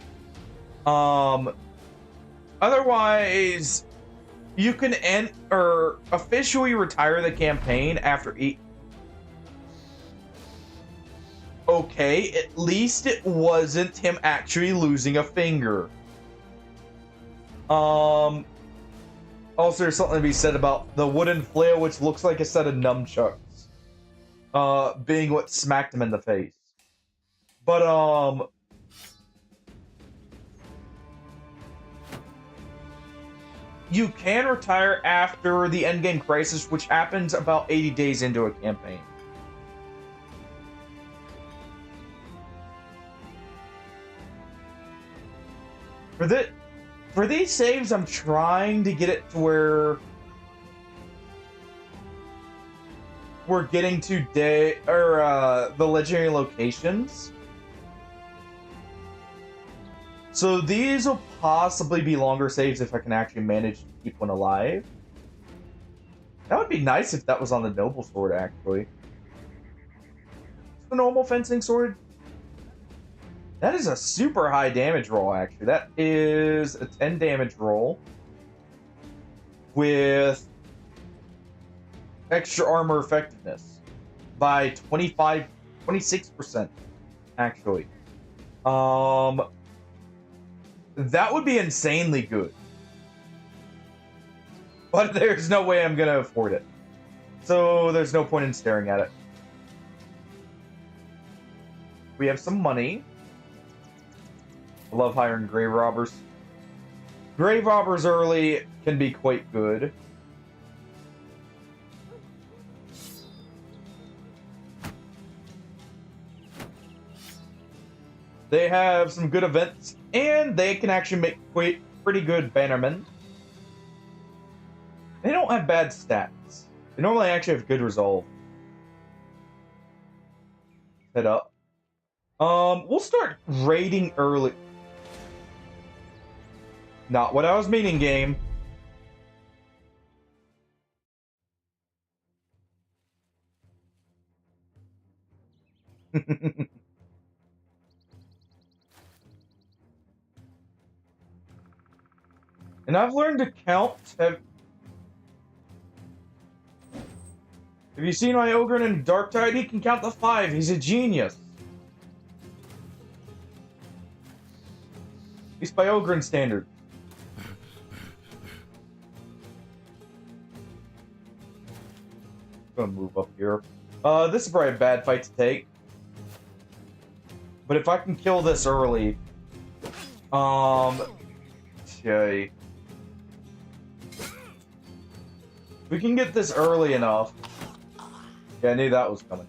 Otherwise, you can end or officially retire the campaign after okay, at least it wasn't him actually losing a finger. Also, there's something to be said about the wooden flail, which looks like a set of nunchucks, being what smacked him in the face. But, you can retire after the endgame crisis, which happens about 80 days into a campaign. For these saves, I'm trying to get it to where we're getting to the legendary locations. So these will possibly be longer saves if I can actually manage to keep one alive. That would be nice if that was on the noble sword, actually. The normal fencing sword. That is a super high damage roll, actually. That is a 10 damage roll with extra armor effectiveness. by 26%, actually. That would be insanely good. But there's no way I'm gonna afford it. So there's no point in staring at it. We have some money. I love hiring grave robbers. Grave robbers early can be quite good. They have some good events, and they can actually make pretty good bannermen. They don't have bad stats. They normally actually have good resolve. Head up. We'll start raiding early. Not what I was meaning, game. And I've learned to count. Have you seen my Ogren in Darktide? He can count to 5. He's a genius. At least by Ogren standard. I'm gonna move up here. This is probably a bad fight to take. But if I can kill this early... Okay. We can get this early enough. Yeah, I knew that was coming.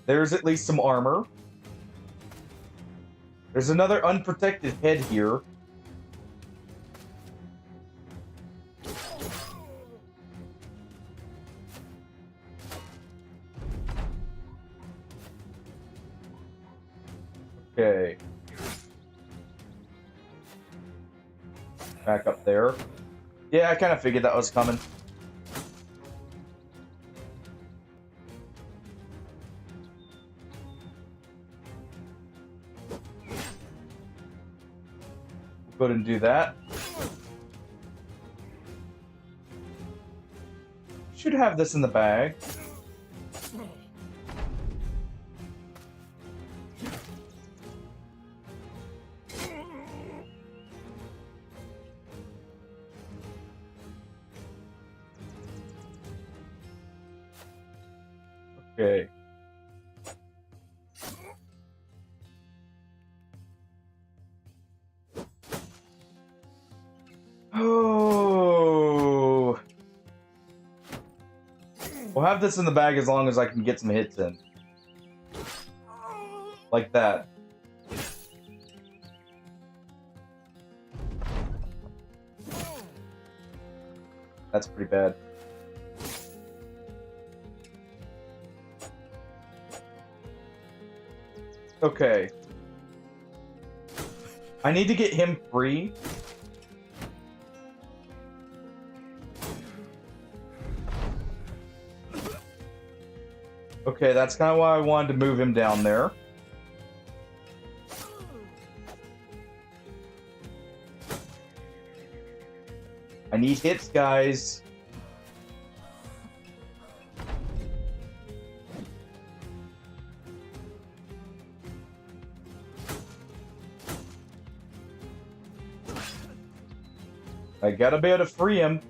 There's at least some armor. There's another unprotected head here. Okay. Back up there. Yeah, I kind of figured that was coming. Go ahead and do that. Should have this in the bag. Okay. Oh. We'll have this in the bag as long as I can get some hits in. Like that. That's pretty bad. Okay. I need to get him free. Okay, that's kind of why I wanted to move him down there. I need hits, guys. I gotta be able to free him.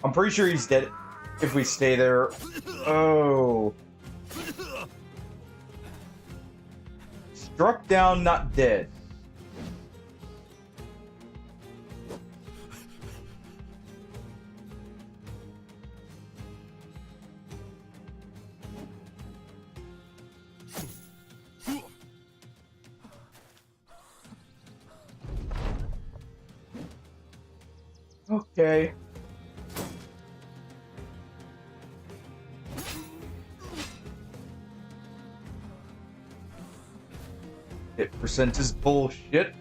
I'm pretty sure he's dead if we stay there. Oh. Struck down, not dead. Okay. Hit percent is bullshit.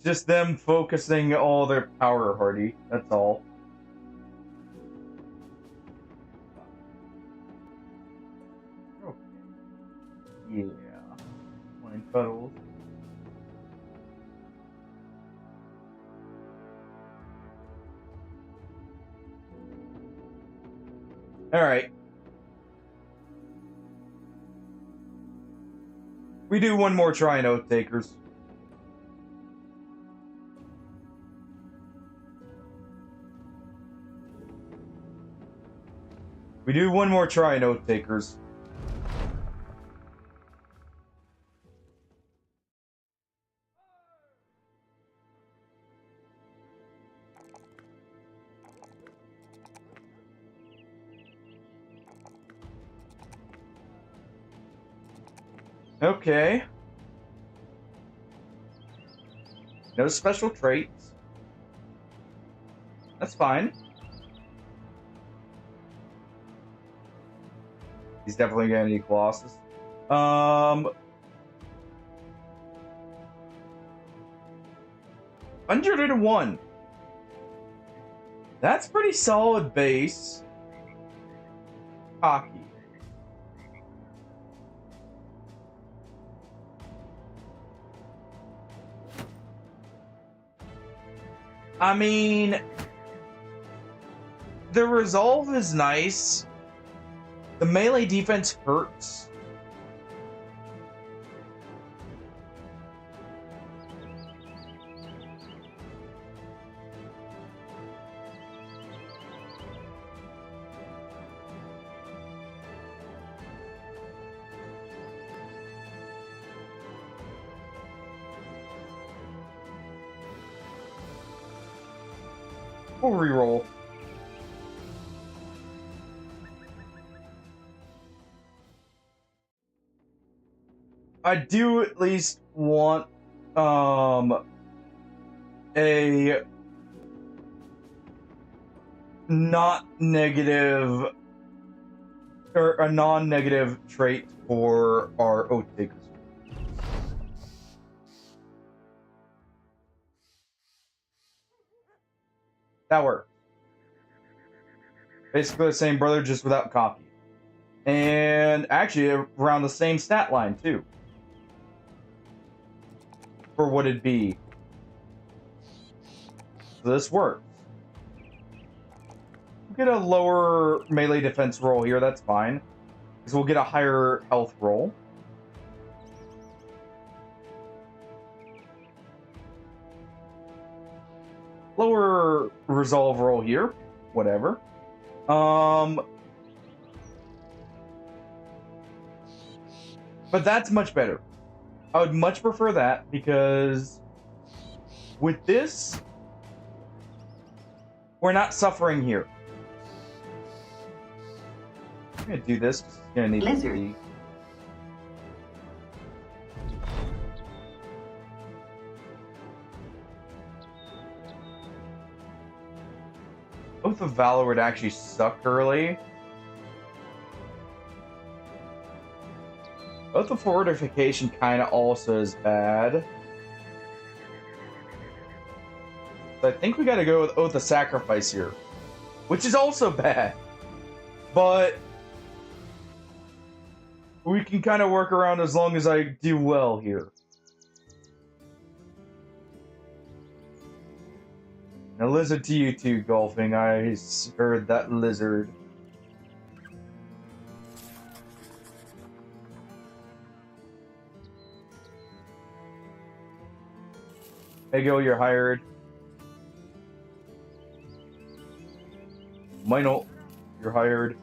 just them focusing all their power, Hardy. That's all. Okay. Yeah. Mine cuddles. Alright. We do one more try, note takers. We do one more try, note takers. Okay. No special traits. That's fine. He's definitely gonna need Colossus. 101. That's pretty solid base. Cocky. I mean, the resolve is nice. The melee defense hurts. We'll reroll. I do at least want a not negative or a non-negative trait for our oath takers. That works. Basically the same brother, just without copy. And actually around the same stat line too. For what it'd be. So this works. We'll get a lower melee defense roll here, that's fine. Because we'll get a higher health roll. Lower resolve roll here. Whatever. But that's much better. I would much prefer that because with this, we're not suffering here. I'm gonna do this because it's gonna need Lizard. to be. Oath of Valor would actually suck early. Oath of Fortification kind of also is bad. So I think we gotta go with Oath of Sacrifice here. Which is also bad. But we can kind of work around as long as I do well here. Now lizard to you too, golfing. I heard that lizard. Hey, go, you're hired. Mino, you're hired.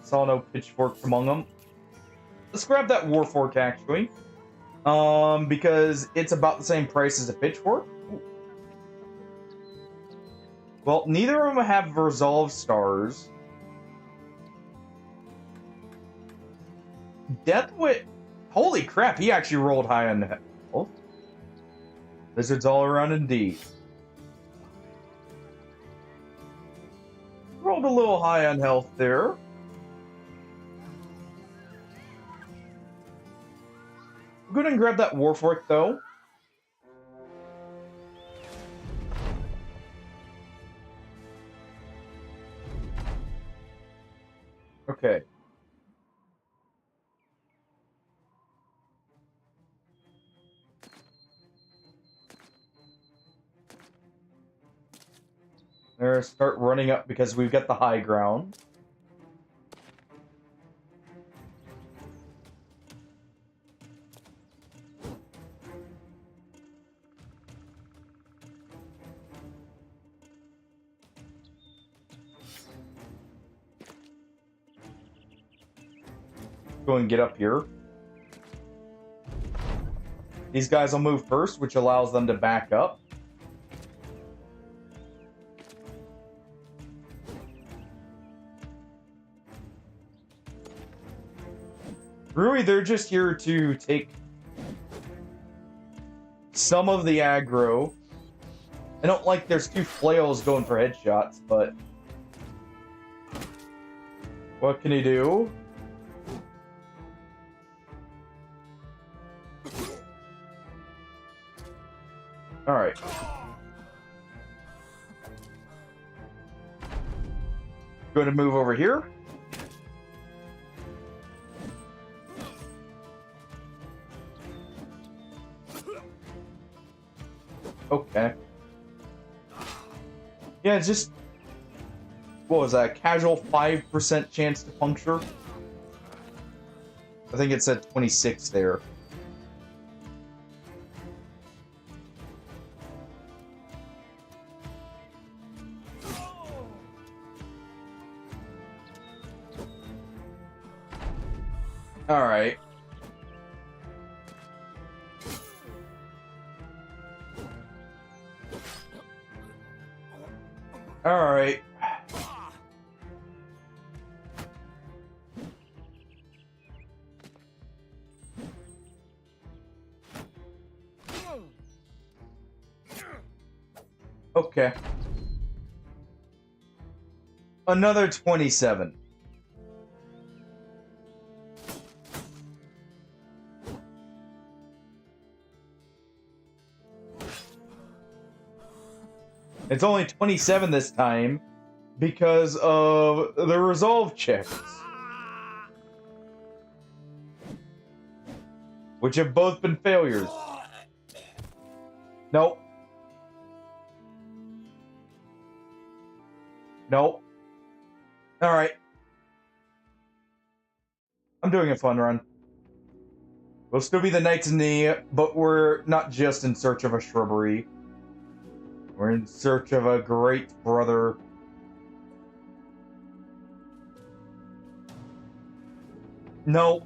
Saw no pitchforks among them. Let's grab that Warfork actually. Because it's about the same price as a pitchfork. Ooh. Well, neither of them have resolve stars. Deathwit, holy crap, he actually rolled high on that. Oh. Lizards all around indeed. Rolled a little high on health there. go ahead and grab that Warfork, though. Okay. There, start running up because we've got the high ground. Go and get up here. These guys will move first, which allows them to back up. Really, they're just here to take some of the aggro. I don't like there's two flails going for headshots, but what can he do? Alright. Going to move over here. Okay. Yeah, just... What was that? Casual 5% chance to puncture? I think it said 26 there. Alright. Alright. Okay. Another 27. It's only 27 this time because of the resolve checks, which have both been failures. Nope. Nope. Alright. I'm doing a fun run. We'll still be the Knights in the, but we're not just in search of a shrubbery. We're in search of a great brother. No.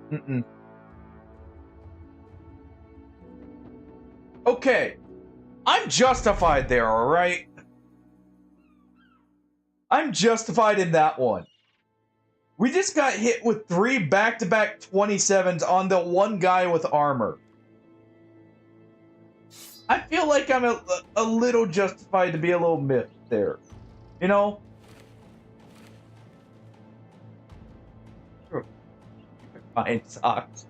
Mm-mm. Okay. I'm justified there, alright? I'm justified in that one. We just got hit with 3 back-to-back 27s on the one guy with armor. I feel like I'm a little justified to be a little miffed there. You know? Fine socks.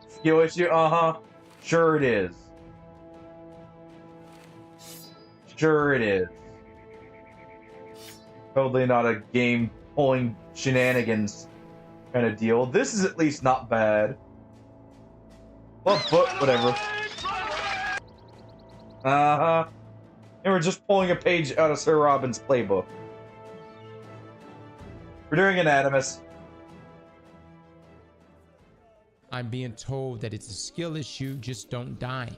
Skill issue? Uh-huh. Sure it is. Sure it is. Totally not a game-pulling shenanigans kind of deal. This is at least not bad. Well, but whatever. Uh-huh. And we're just pulling a page out of Sir Robin's playbook. We're doing Anatomus. I'm being told that it's a skill issue, just don't die.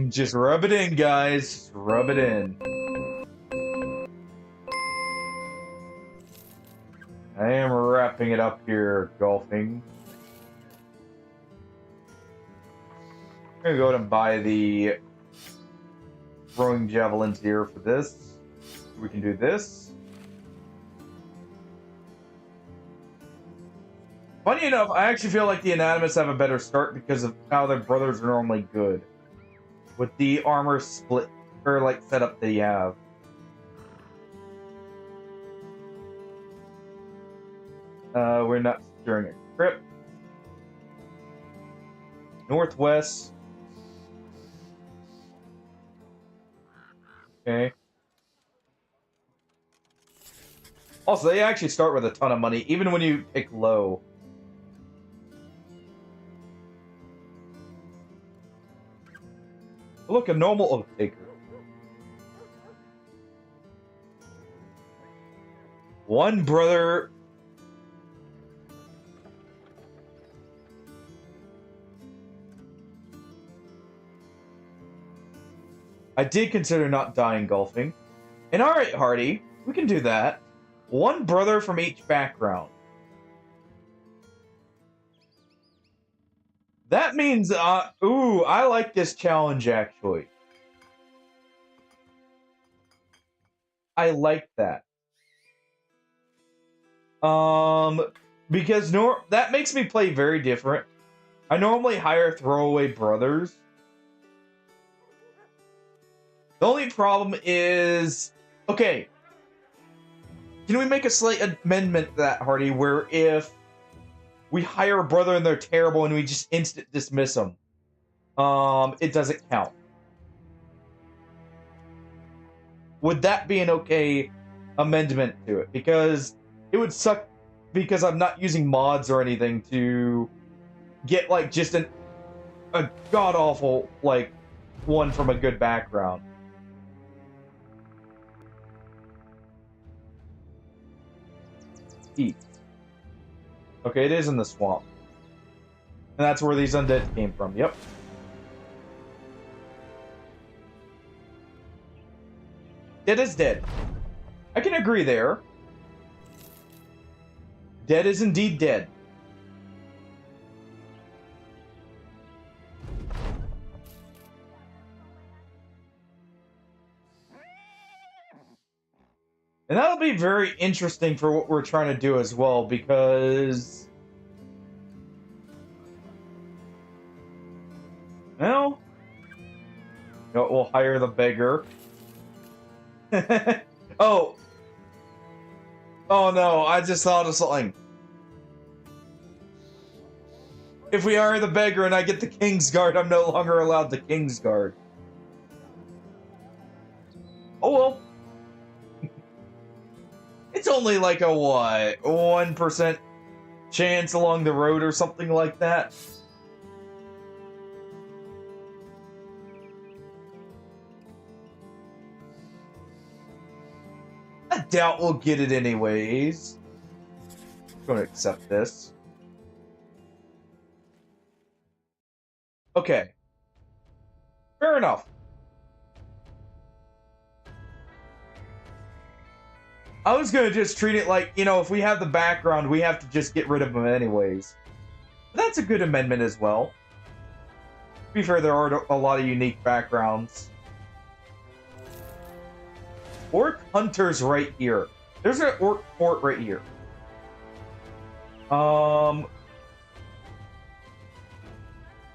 Just rub it in, guys. Just rub it in. I am wrapping it up here, golfing. I'm gonna go ahead and buy the throwing javelins here for this. We can do this. Funny enough, I actually feel like the Anatomists have a better start because of how their brothers are normally good. With the armor split, or like setup they have. We're not securing a crypt. Northwest. Okay. Also, they actually start with a ton of money, even when you pick low. Look, a normal oak taker. One brother. I did consider not dying golfing. And alright, Hardy, we can do that. One brother from each background. That means, ooh, I like this challenge, actually. I like that. Because that makes me play very different. I normally hire throwaway brothers. The only problem is... Okay. Can we make a slight amendment to that, Hardy, where if we hire a brother and they're terrible and we just instant dismiss them, it doesn't count? Would that be an okay amendment to it? Because it would suck because I'm not using mods or anything to get, like, just a god-awful, like, one from a good background. Eat. Okay, it is in the swamp. And that's where these undead came from, yep. Dead is dead. I can agree there. Dead is indeed dead. And that'll be very interesting for what we're trying to do as well, because... Well... We'll hire the beggar. Oh! Oh no, I just thought of something. If we hire the beggar and I get the King's Guard, I'm no longer allowed the King's Guard. Oh well. It's only like a, what, 1% chance along the road or something like that. I doubt we'll get it anyways. I'm going to accept this. Okay. Fair enough. I was going to just treat it like, you know, if we have the background, we have to just get rid of them anyways. But that's a good amendment as well. To be fair, there are a lot of unique backgrounds. Orc Hunter's right here. There's an Orc Fort right here.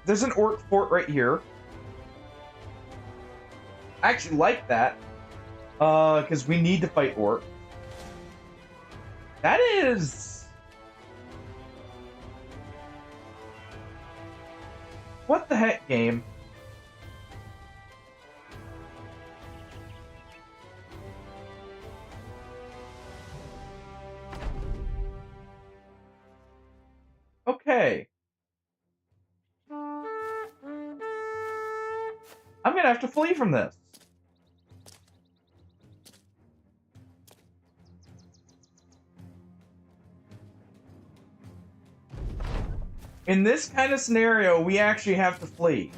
There's an Orc Fort right here. I actually like that. Because we need to fight Orc. That is... What the heck, game? Okay. I'm gonna have to flee from this. In this kind of scenario, we actually have to flee.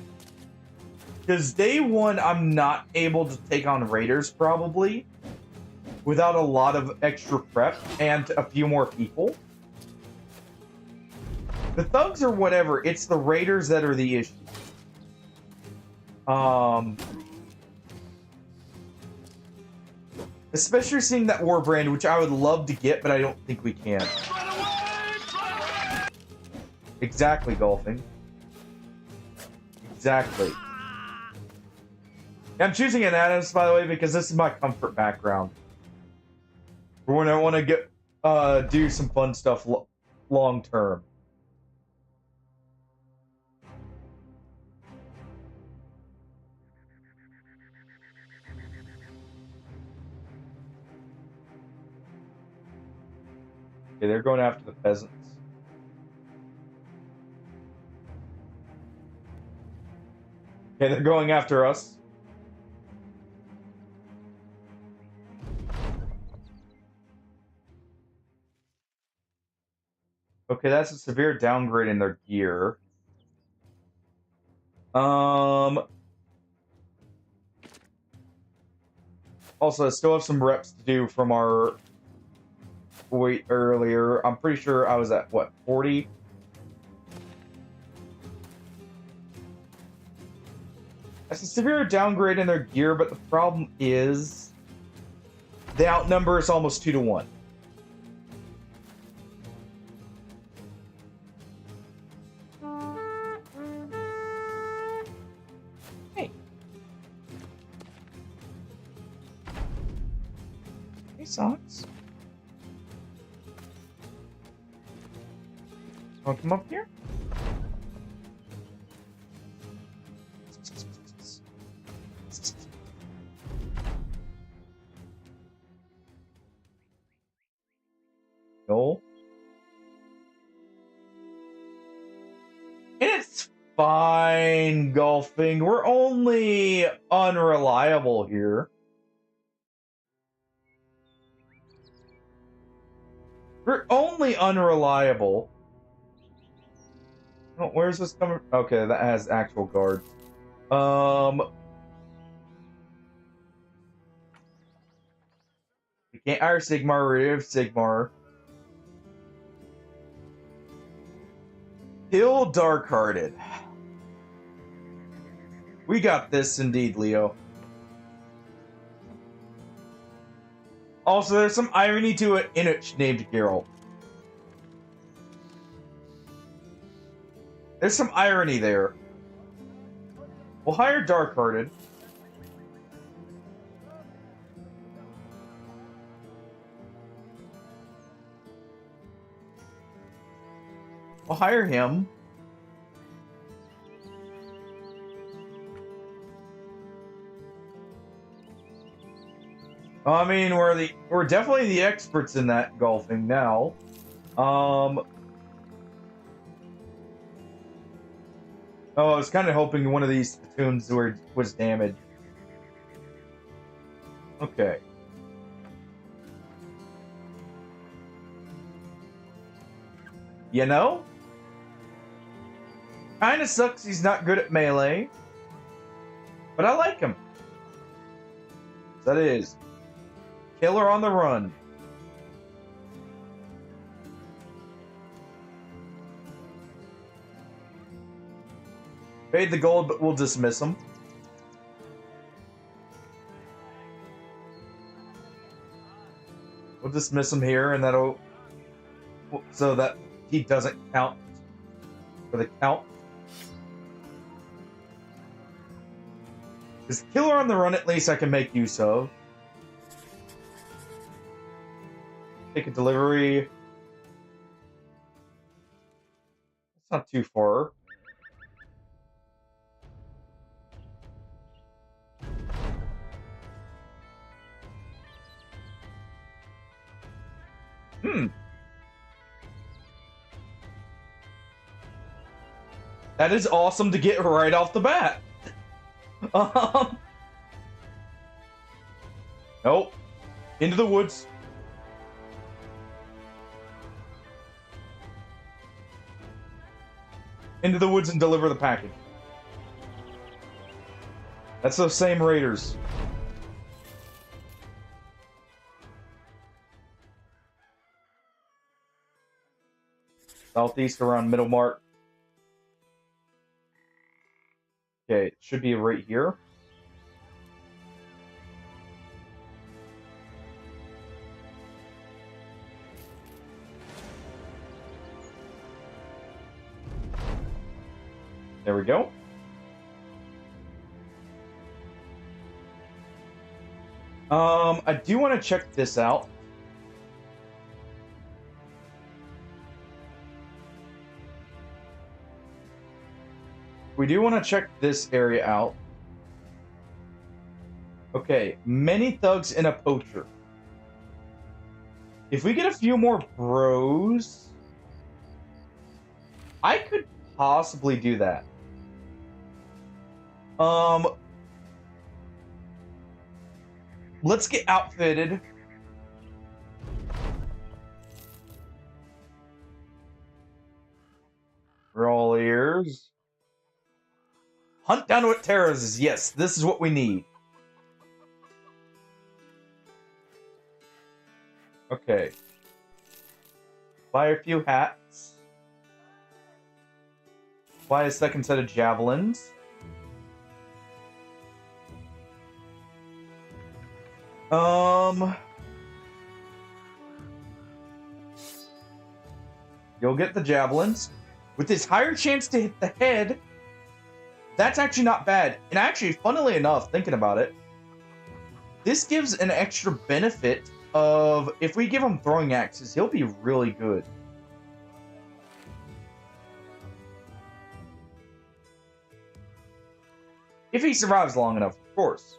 Because day one, I'm not able to take on raiders, probably. Without a lot of extra prep and a few more people. The thugs are whatever, it's the raiders that are the issue. Especially seeing that war brand, which I would love to get, but I don't think we can. Exactly, golfing. Exactly. I'm choosing an Adams, by the way, because this is my comfort background. For when I want to get do some fun stuff long term. Okay, they're going after the peasants. Okay, they're going after us. Okay, that's a severe downgrade in their gear. Also, I still have some reps to do from our wait earlier. I'm pretty sure I was at, what, 40? That's a severe downgrade in their gear, but the problem is the outnumber is almost 2 to 1. Hey. Hey, Socks. Want to come up here? No. It's fine, golfing. We're only unreliable here. We're only unreliable. Oh, where's this coming? Okay, that has actual guards. We can't hire Sigmar. We have Sigmar. Kill Dark-Hearted. We got this indeed, Leo. Also, there's some irony to an Inuch named Geralt. There's some irony there. We'll hire Dark-Hearted. We'll hire him. I mean, we're definitely the experts in that golfing now. Oh, I was kind of hoping one of these platoons was damaged. Okay. You know? Kinda sucks he's not good at melee. But I like him. That is. Killer on the run. Paid the gold, but we'll dismiss him. We'll dismiss him here, and that'll... so that he doesn't count for the count. This killer on the run, at least I can make use of. Take a delivery. It's not too far. That is awesome to get right off the bat. Nope. Into the woods. Into the woods and deliver the package. That's those same raiders. Southeast around Middlemark. Okay, it should be right here. There we go. I do want to check this out. We do want to check this area out. Okay, many thugs and a poacher. If we get a few more bros, I could possibly do that. Let's get outfitted. We're all ears. Hunt down what terrorists. Yes, this is what we need. Okay. Buy a few hats. Buy a second set of javelins. You'll get the javelins. With this higher chance to hit the head, that's actually not bad. And actually, funnily enough, thinking about it, this gives an extra benefit of if we give him throwing axes, he'll be really good. If he survives long enough, of course.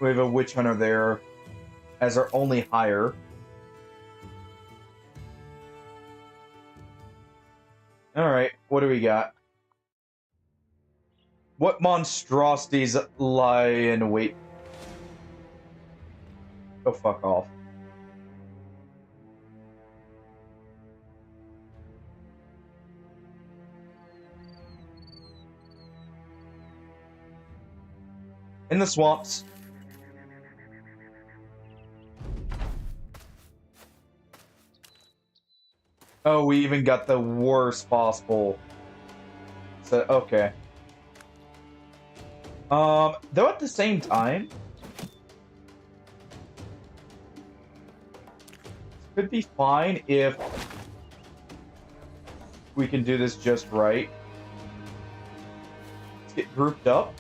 We have a witch hunter there as our only hire. Alright, what do we got? What monstrosities lie in wait? Go fuck off. In the swamps. Oh, we even got the worst possible. So, okay. Though at the same time, it could be fine if we can do this just right. Let's get grouped up.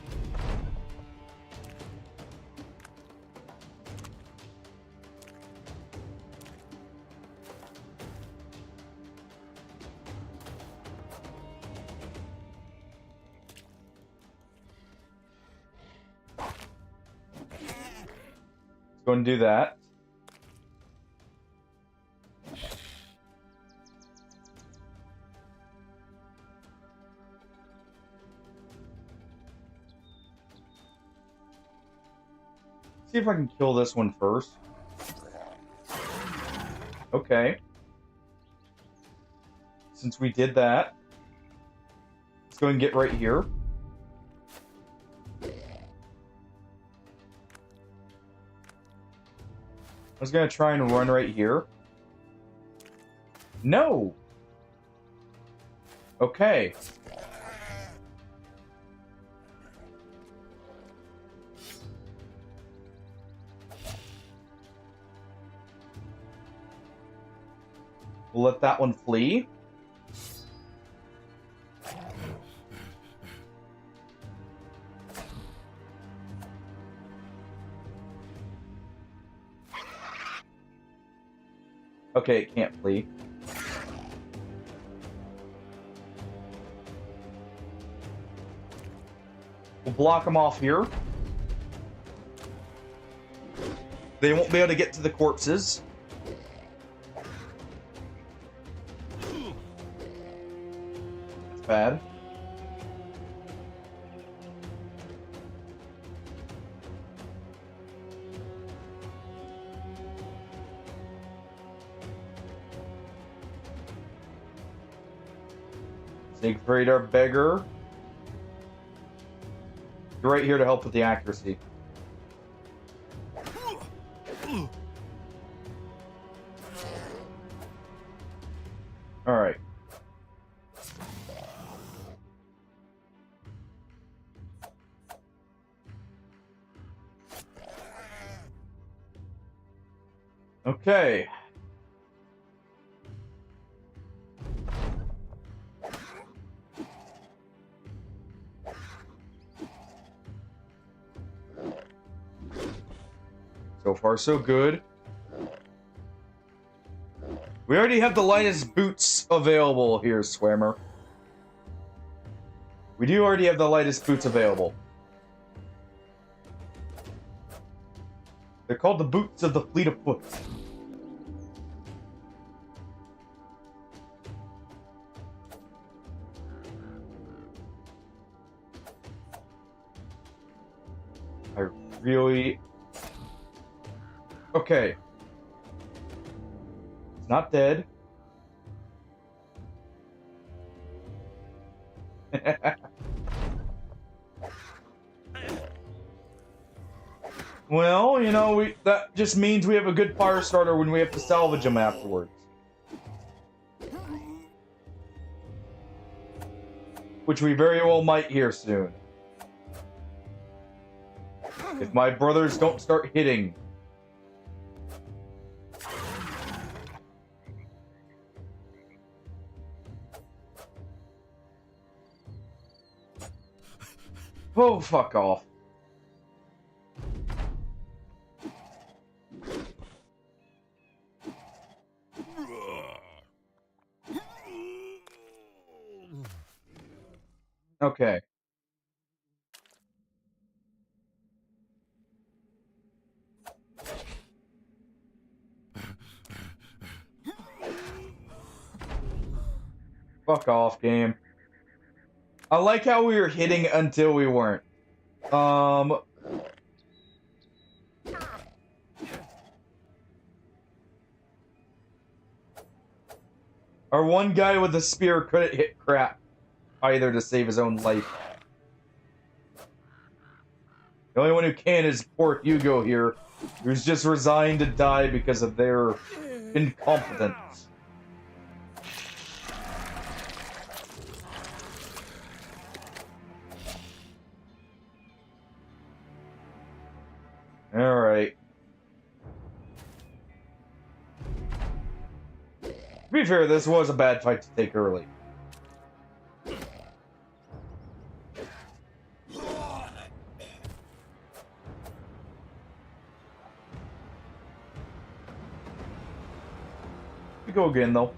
Go and do that. See if I can kill this one first. Okay. Since we did that, let's go and get right here. I was gonna try and run right here. No! Okay. We'll let that one flee. Okay, it can't flee. We'll block them off here. They won't be able to get to the corpses. That's bad. Siegfried, our beggar. You're right here to help with the accuracy. Alright. Okay. So far, so good. We already have the lightest boots available here, Swammer. We do already have the lightest boots available. They're called the boots of the fleet of foot. I really... Okay. It's not dead. Well, you know, that just means we have a good fire starter when we have to salvage them afterwards. Which we very well might hear soon. If my brothers don't start hitting. Oh, fuck off. Okay. Fuck off, game. I like how we were hitting until we weren't. Our one guy with the spear couldn't hit crap either to save his own life. The only one who can is poor Hugo here, who's just resigned to die because of their incompetence. Alright. To be fair, this was a bad fight to take early. We go again, though.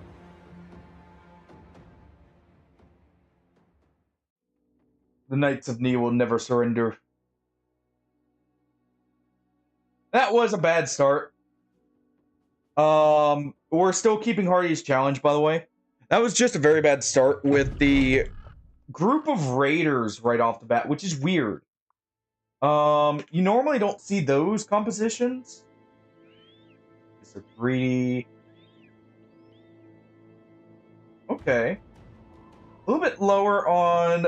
The Knights of Ni will never surrender. That was a bad start. We're still keeping Hardy's challenge, by the way. That was just a very bad start with the group of raiders right off the bat, which is weird. You normally don't see those compositions. It's a greedy. Okay. A little bit lower on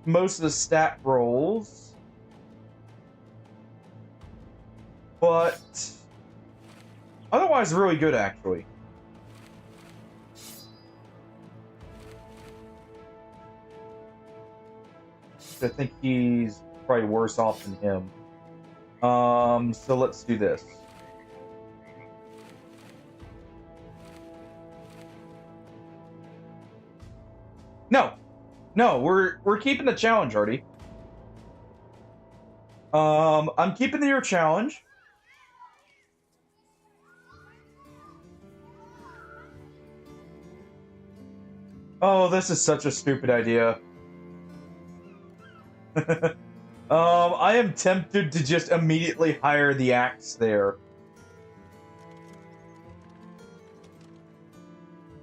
most of the stat rolls. But otherwise really good, actually. I think he's probably worse off than him. So let's do this. No, we're keeping the challenge, Artie. I'm keeping your challenge. Oh, this is such a stupid idea. I am tempted to just immediately hire the axe there.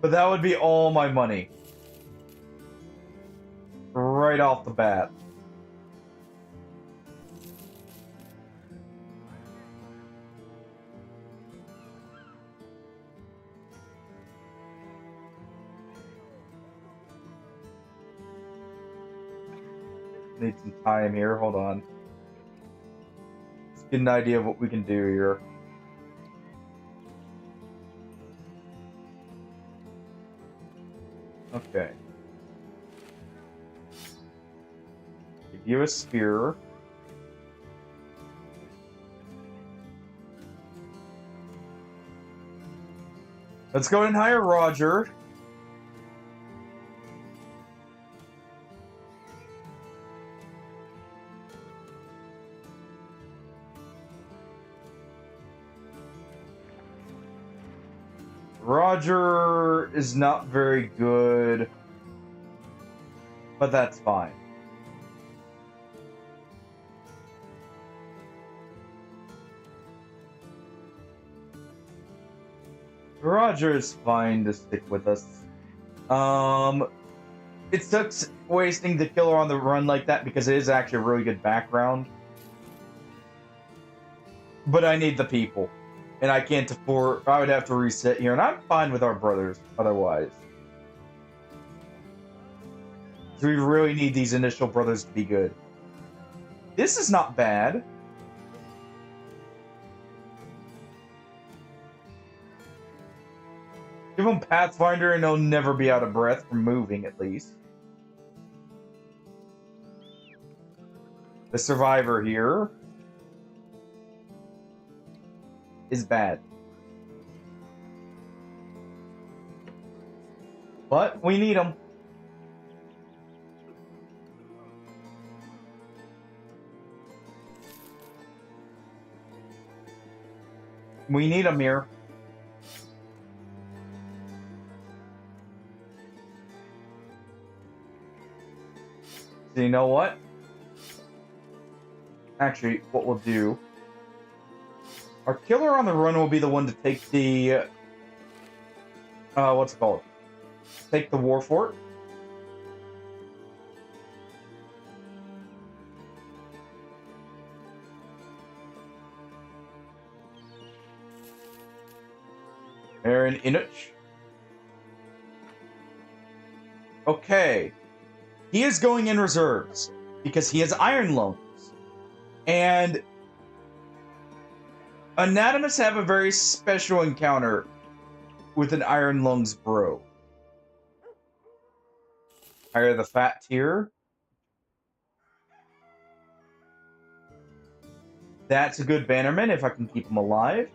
But that would be all my money. Right off the bat. Need some time here, hold on. Let's get an idea of what we can do here. Okay. Give you a spear. Let's go and hire Roger. Roger is not very good, but that's fine. Roger is fine to stick with us. It sucks wasting the killer on the run like that because it is actually a really good background. But I need the people. And I can't afford... I would have to reset here. And I'm fine with our brothers otherwise. So we really need these initial brothers to be good. This is not bad. Give them Pathfinder and they'll never be out of breath from moving, at least. The survivor here is bad. But we need them. We need them here. So you know what? Actually, what we'll do... Our killer on the run will be the one to take the... what's it called? Take the war fort. Aaron Inuch. Okay. He is going in reserves because he has iron lungs. And Anatomists have a very special encounter with an iron lungs bro. Hire the fat tier. That's a good bannerman if I can keep him alive.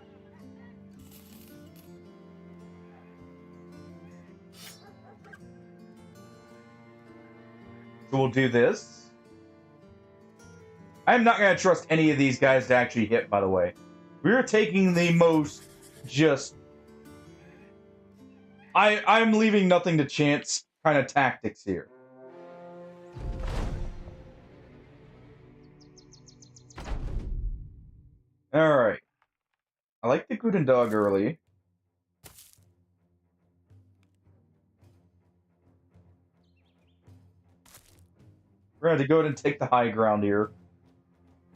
So we'll do this. I'm not going to trust any of these guys to actually hit, by the way. We're taking the most just... I'm leaving nothing to chance kind of tactics here. Alright. I like the Guten Dog early. We're going to go ahead and take the high ground here.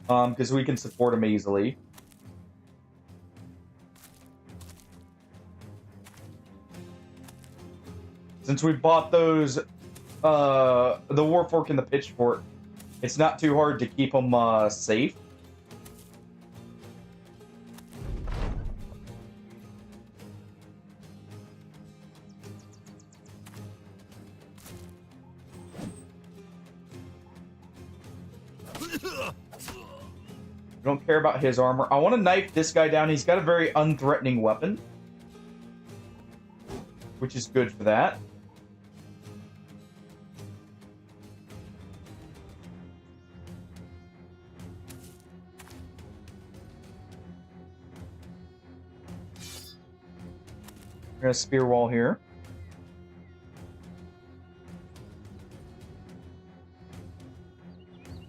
Because we can support him easily. Since we bought those, the Warfork and the Pitchfork, it's not too hard to keep them safe. I don't care about his armor. I want to knife this guy down. He's got a very unthreatening weapon, which is good for that. We're going to spear wall here.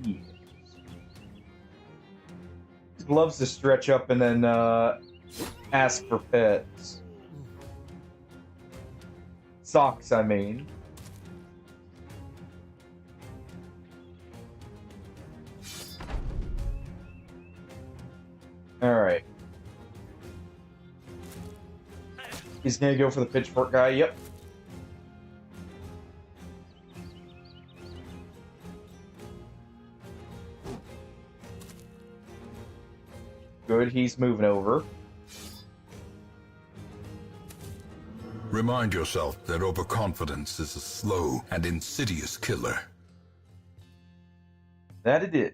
Yes. He loves to stretch up and then ask for pets. Socks, I mean. Alright. He's gonna go for the pitchfork guy, yep. Good, he's moving over. Remind yourself that overconfidence is a slow and insidious killer. That it is.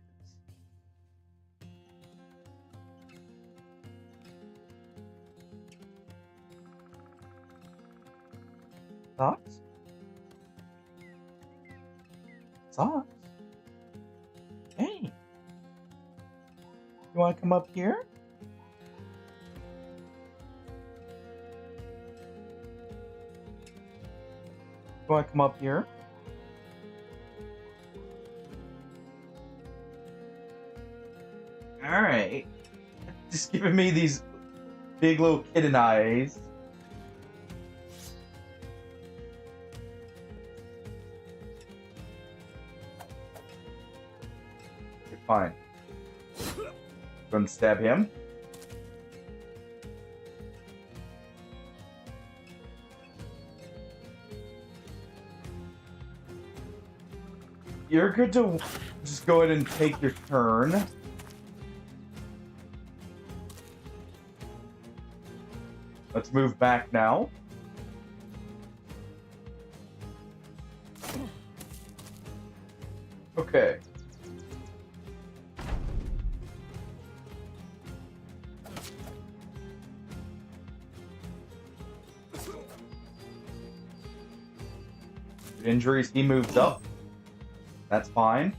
Thoughts? Thoughts? Hey. You want to come up here? Do I come up here? Alright. Just giving me these big little kitten eyes. Okay, fine. Go and stab him. You're good to just go ahead and take your turn. Let's move back now. Okay. Injuries, he moves up. That's fine.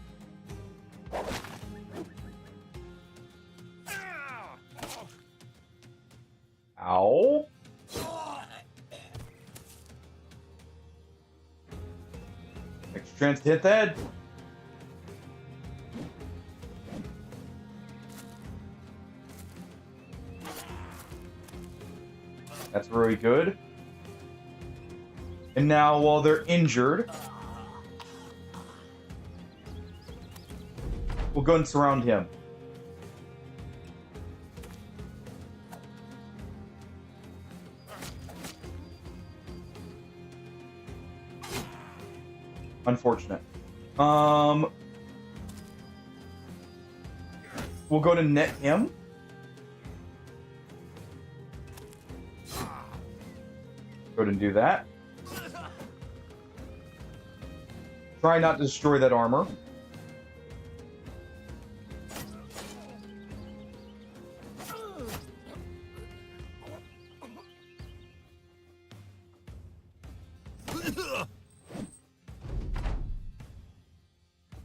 Ow. Extra chance to hit the head. That's really good. And now, while they're injured, we'll go and surround him. Unfortunate. We'll go to net him. Go ahead and do that. Try not to destroy that armor.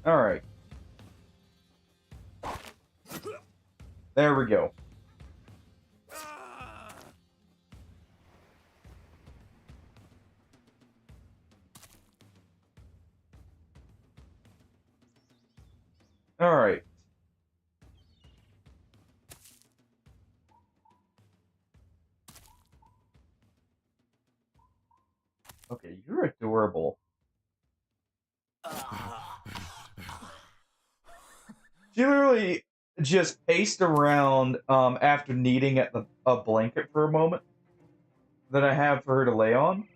All right. There we go. All right. Okay, you're adorable. She literally just paced around after needing a blanket for a moment that I have for her to lay on.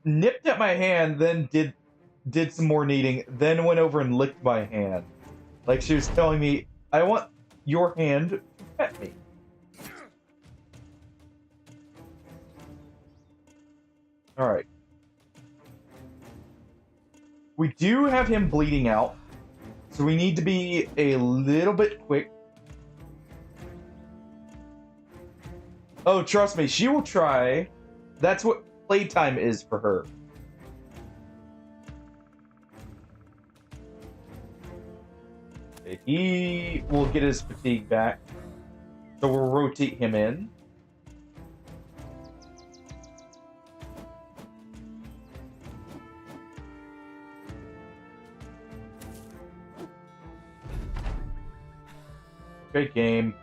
Nipped at my hand, then did some more kneading, then went over and licked my hand. Like she was telling me, I want your hand to pet me. Alright. We do have him bleeding out, so we need to be a little bit quick. Oh, trust me, she will try. That's what playtime is for her. He will get his fatigue back, so we'll rotate him in. Okay, game.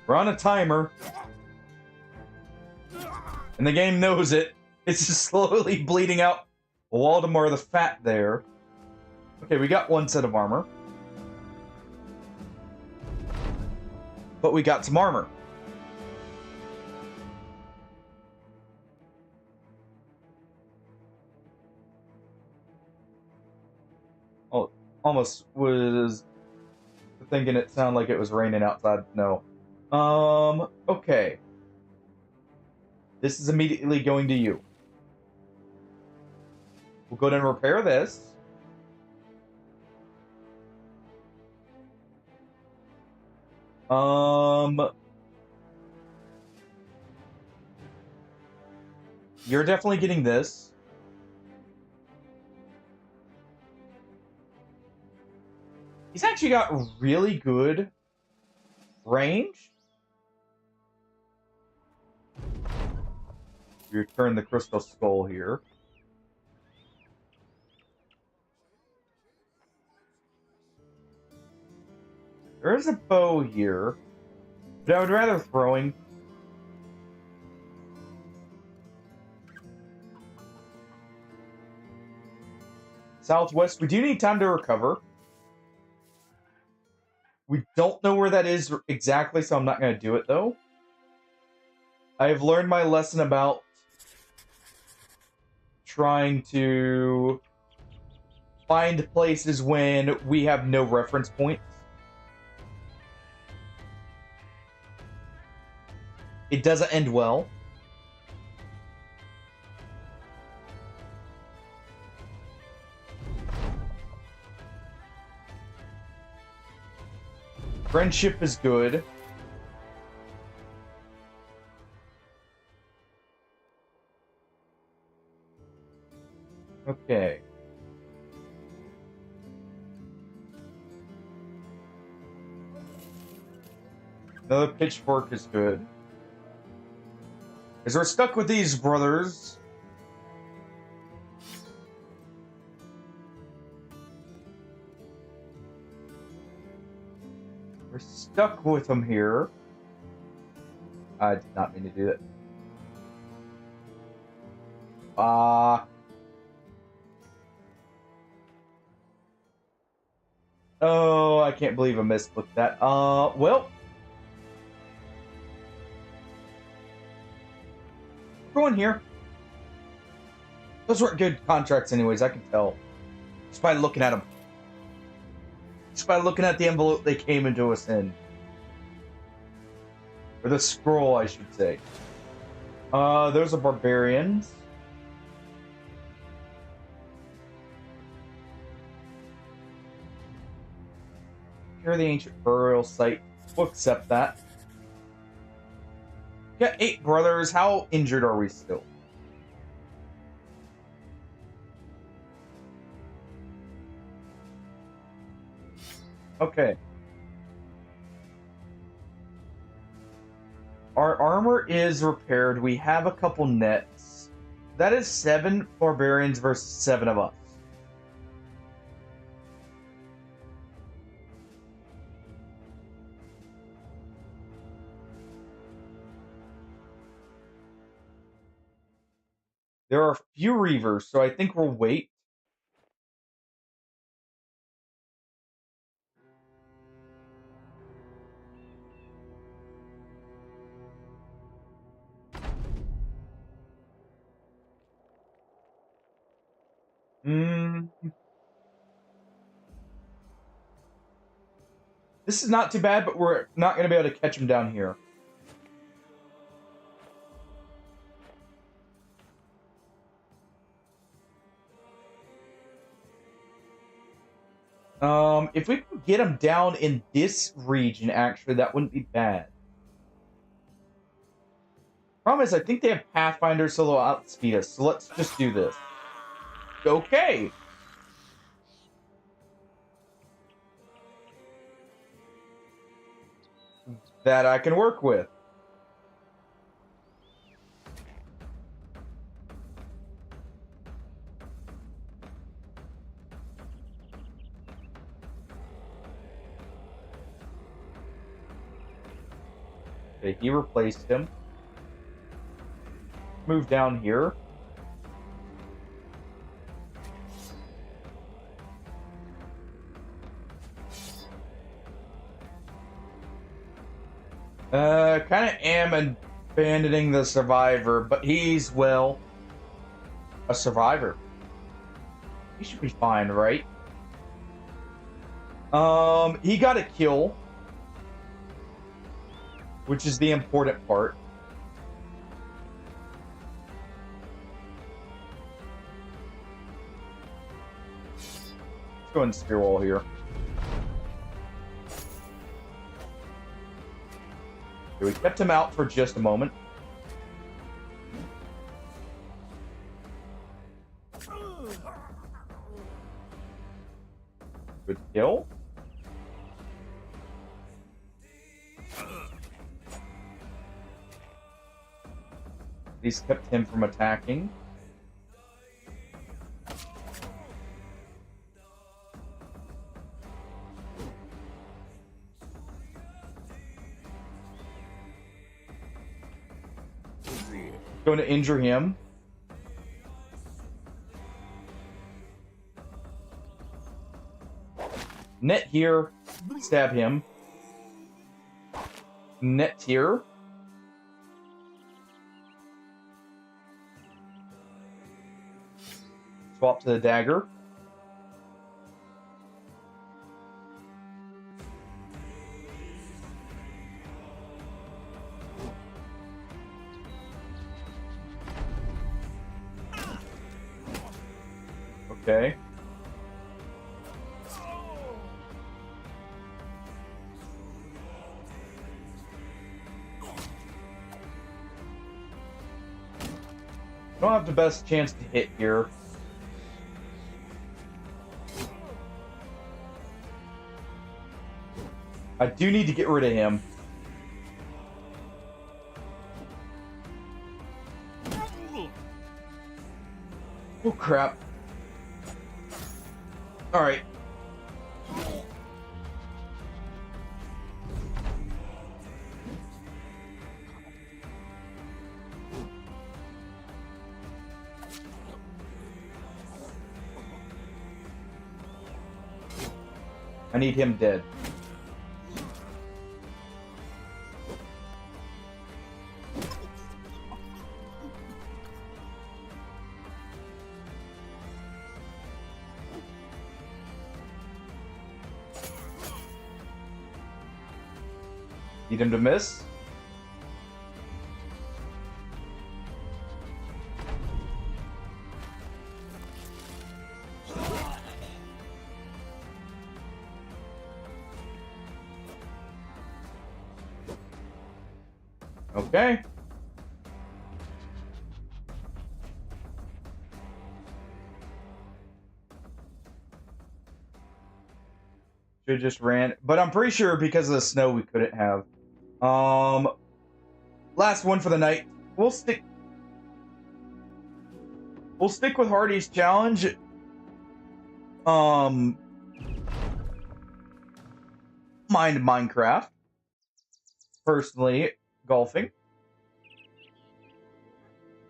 We're on a timer. And the game knows it. It's just slowly bleeding out Waldemar the Fat there. Okay, we got one set of armor. But we got some armor. Oh, almost was thinking it sounded like it was raining outside. No. Okay. This is immediately going to you. We'll go ahead and repair this. You're definitely getting this. He's actually got really good range. Return the crystal skull here. There is a bow here, but I would rather throwing. Southwest, we do need time to recover. We don't know where that is exactly, so I'm not going to do it, though. I have learned my lesson about trying to find places when we have no reference points. It doesn't end well. Friendship is good. Okay. Another pitchfork is good. Because we're stuck with these brothers. We're stuck with them here. I did not mean to do that. Oh, I can't believe I mislooked that. Well. Going here. Those weren't good contracts anyways, I can tell. Just by looking at them. Just by looking at the envelope they came into us in. Or the scroll, I should say. Those are barbarians. Here are the ancient burial site. We'll accept that. Got 8 brothers. How injured are we still? Okay. Our armor is repaired. We have a couple nets. That is 7 barbarians versus 7 of us. There are a few Reavers, so I think we'll wait. This is not too bad, but we're not going to be able to catch him down here. If we could get him down in this region, actually, that wouldn't be bad. Problem is, I think they have Pathfinder, so they'll outspeed us. So let's just do this. Okay. That I can work with. Okay, he replaced him. Move down here. Kind of am abandoning the survivor, but he's, well, a survivor. He should be fine, right? He got a kill, which is the important part. Let's go and spear wall here. Okay, we kept him out for just a moment. Good kill. These kept him from attacking. Going to injure him. Net here. Stab him. Net here. Swap to the dagger. Okay. Don't have the best chance to hit here. I do need to get rid of him. Oh crap. Alright. I need him dead. Need him to miss. Okay. Should just ran, but I'm pretty sure because of the snow we couldn't have. Last one for the night. We'll stick with Hardy's challenge. Mind Minecraft. Personally, golfing.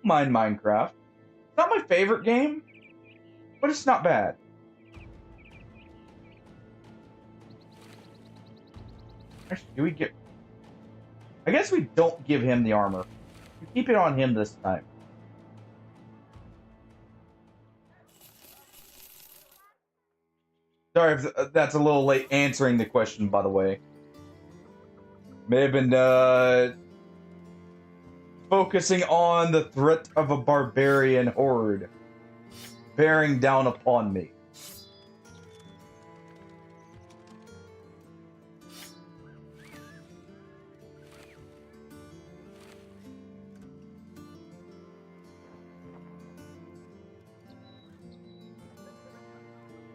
Mind Minecraft. It's not my favorite game, but it's not bad. Actually, do we get... I guess we don't give him the armor. We keep it on him this time. Sorry if that's a little late answering the question, by the way. May have been focusing on the threat of a barbarian horde bearing down upon me.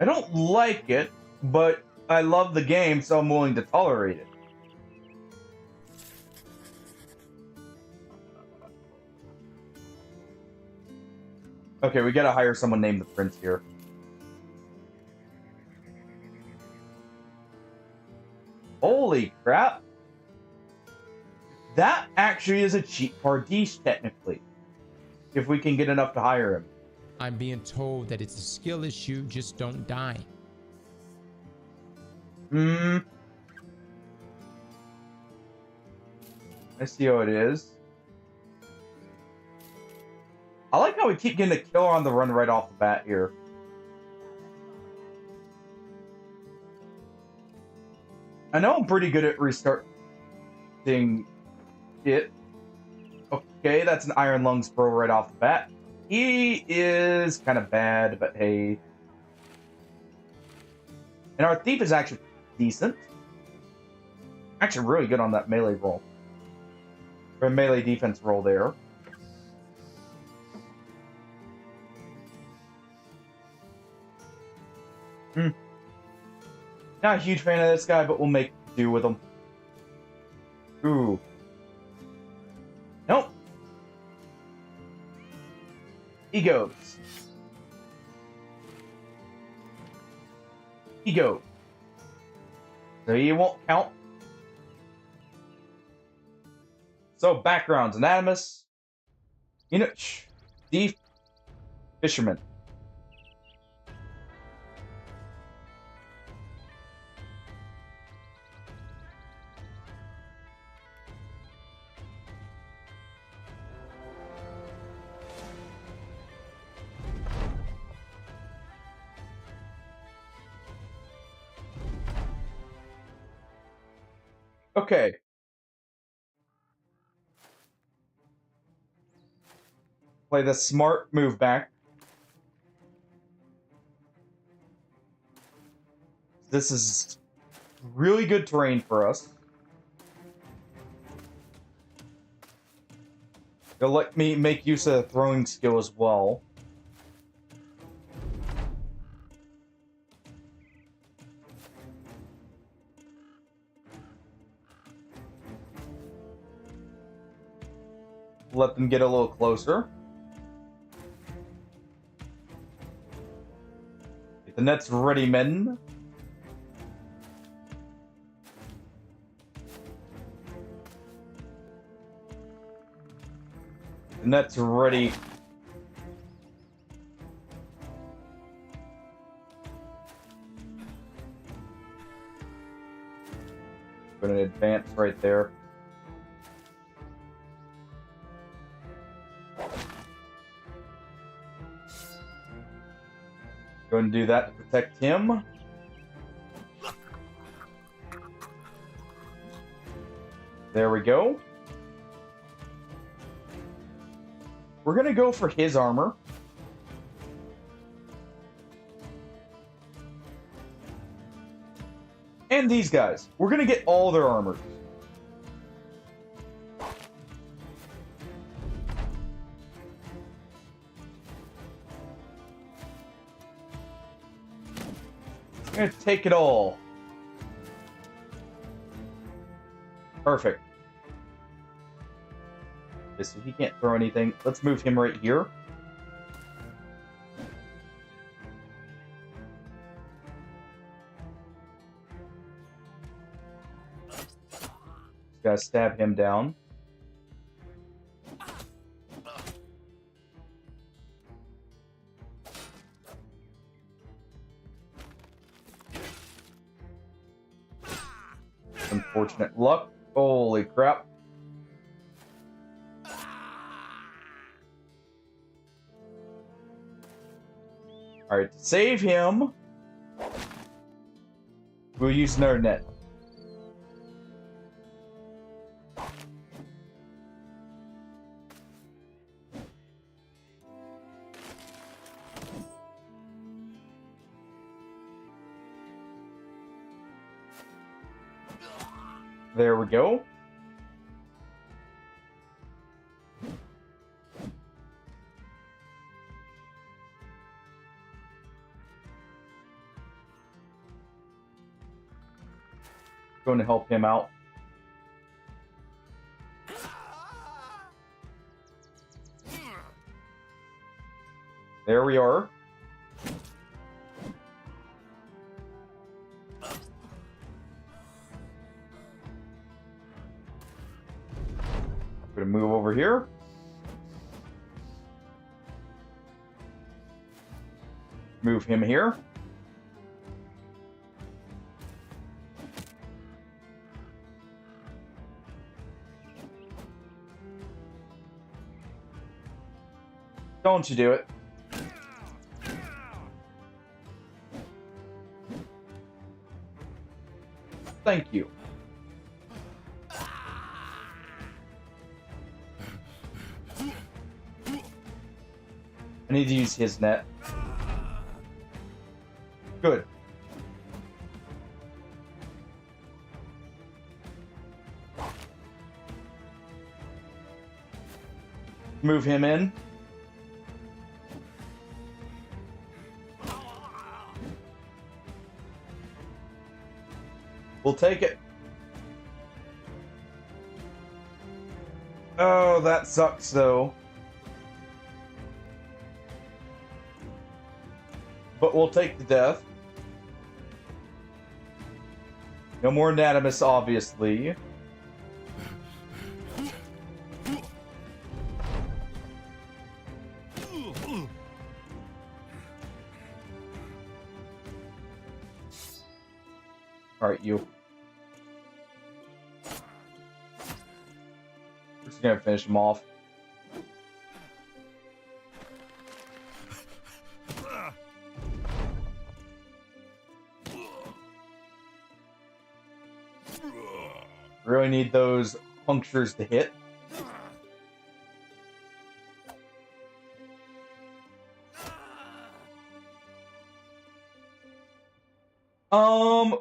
I don't like it, but I love the game, so I'm willing to tolerate it. Okay, we gotta hire someone named the Prince here. Holy crap! That actually is a cheap Pardeesh, technically. If we can get enough to hire him. I'm being told that it's a skill issue, just don't die. I see how it is. I like how we keep getting a kill on the run right off the bat here. I know I'm pretty good at restarting it. Okay, that's an Iron Lungs Pro right off the bat. He is kind of bad, but hey. And our Thief is actually decent. Actually really good on that melee roll. Or melee defense roll there. Not a huge fan of this guy, but we'll make do with him. Ooh. Nope. He goes. He goes. So he won't count. So backgrounds: Anonymous, Enoch, Thief, Fisherman. Okay. Play the smart move back. This is really good terrain for us. It'll let me make use of the throwing skill as well. Let them get a little closer. Get the nets ready, men. The nets ready. Going to advance right there. Going to do that to protect him. There we go. We're going to go for his armor. And these guys. We're going to get all their armor. I'm going to take it all. Perfect. Okay, so he can't throw anything. Let's move him right here. Just gotta stab him down. Unfortunate luck. Holy crap. Alright, to save him, we'll use another net. There we go. Going to help him out. There we are. I'm going to move over here. Move him here. Don't you do it. Thank you. I need to use his net. Good. Move him in. We'll take it. Oh, that sucks though. but we'll take the death. No more Anatomus, obviously. Alright, you. We're just gonna finish him off. Really need those punctures to hit.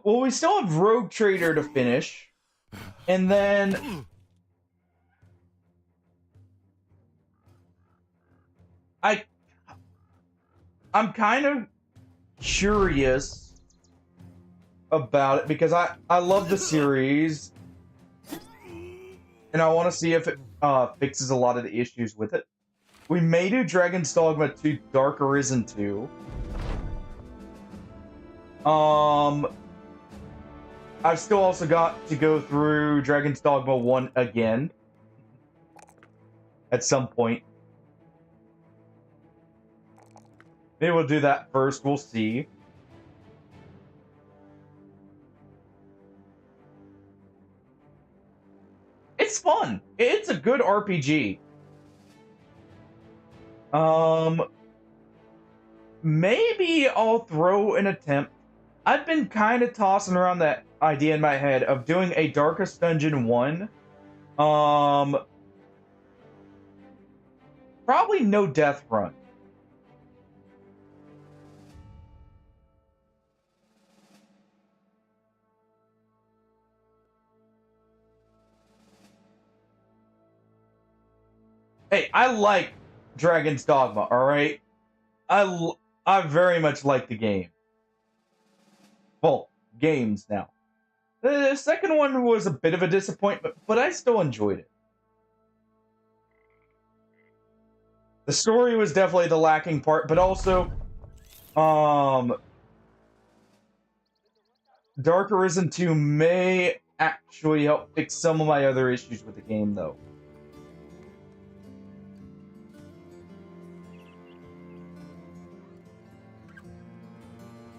Well, we still have Rogue Trader to finish. And then I'm kind of curious about it because I love the series and I want to see if it fixes a lot of the issues with it. We may do Dragon's Dogma 2 Dark Arisen 2. I've still also got to go through Dragon's Dogma 1 again at some point. Maybe we'll do that first, we'll see. It's fun. It's a good RPG. Maybe I'll throw an attempt. I've been kind of tossing around that idea in my head of doing a Darkest Dungeon 1. Probably no death run. Hey, I like Dragon's Dogma, alright? I very much like the game. Well, games now. The second one was a bit of a disappointment, but I still enjoyed it. The story was definitely the lacking part, but also, Dark Arisen 2 may actually help fix some of my other issues with the game, though.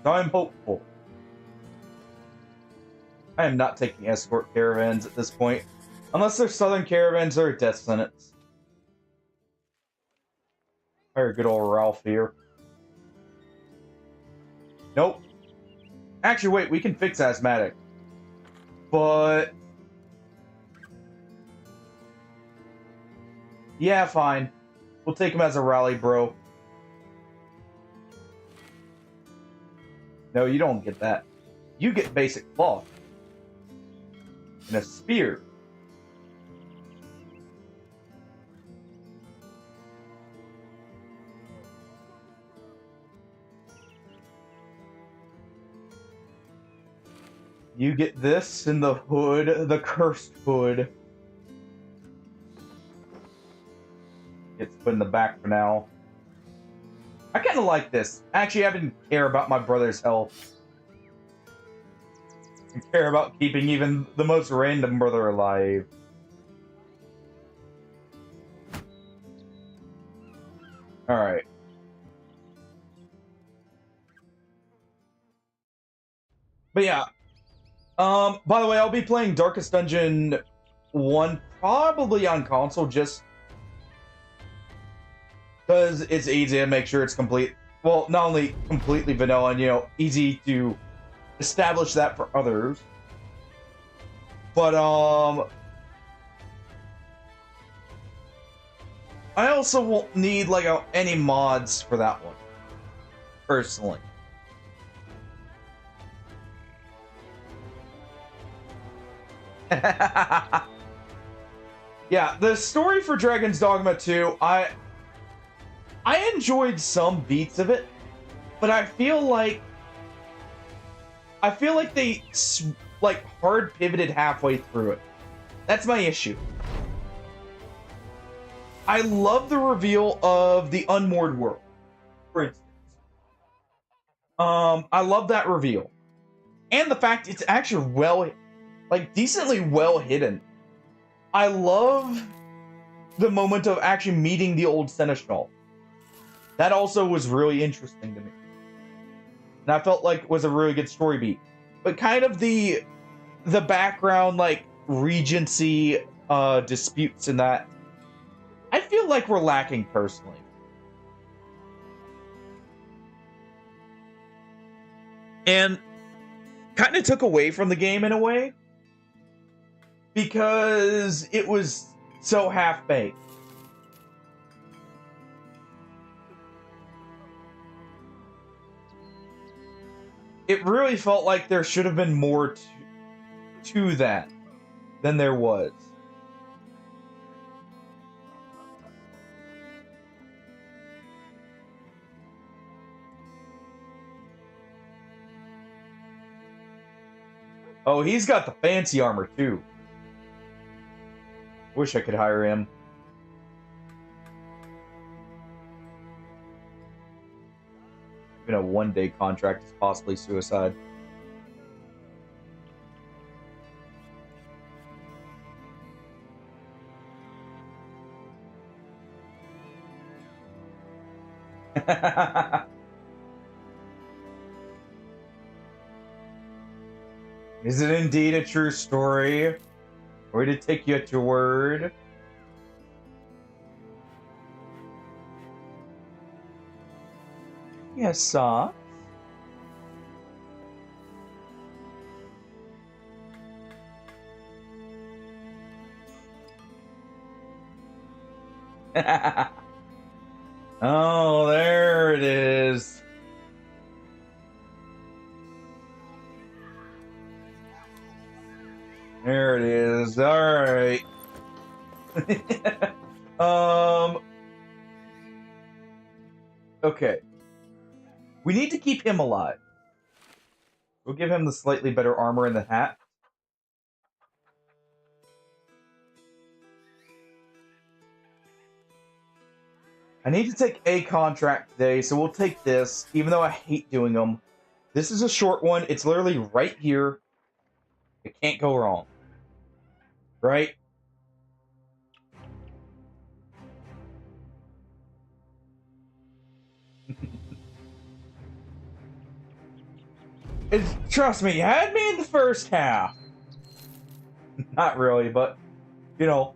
So I'm hopeful. I am not taking escort caravans at this point. Unless they're southern caravans or a death sentence. Very good old Ralph here. Nope. Actually, wait, we can fix asthmatic. But... yeah, fine. We'll take him as a rally, bro. No, you don't get that. You get basic cloth. And a spear. You get this in the hood, the cursed hood. It's put in the back for now. I kind of like this. Actually, I didn't care about my brother's health. I care about keeping even the most random brother alive. Alright. But yeah. By the way, I'll be playing Darkest Dungeon 1 probably on console just because it's easy to make sure it's complete. Well, not only completely vanilla and, you know, easy to establish that for others. But, I also won't need, like, any mods for that one. Personally. Yeah, the story for Dragon's Dogma 2, I enjoyed some beats of it, but I feel like they like hard pivoted halfway through it. That's my issue. I love the reveal of the Unmoored World, for instance. I love that reveal. And the fact it's actually decently well hidden. I love the moment of actually meeting the old Seneschal. That also was really interesting to me. And I felt like it was a really good story beat. But kind of the background, like, regency disputes in that, I feel like we're lacking personally. And kind of took away from the game in a way. Because it was so half-baked. It really felt like there should have been more to that than there was. Oh, he's got the fancy armor too. Wish I could hire him. Even a one-day contract is possibly suicide. Is it indeed a true story? Or did it take you at your word? Yes, sir. Oh, there it is. There it is. All right. Okay. We need to keep him alive. We'll give him the slightly better armor and the hat. I need to take a contract today, so we'll take this, even though I hate doing them. This is a short one. It's literally right here. It can't go wrong. Right? Trust me, you had me in the first half. Not really, but, you know,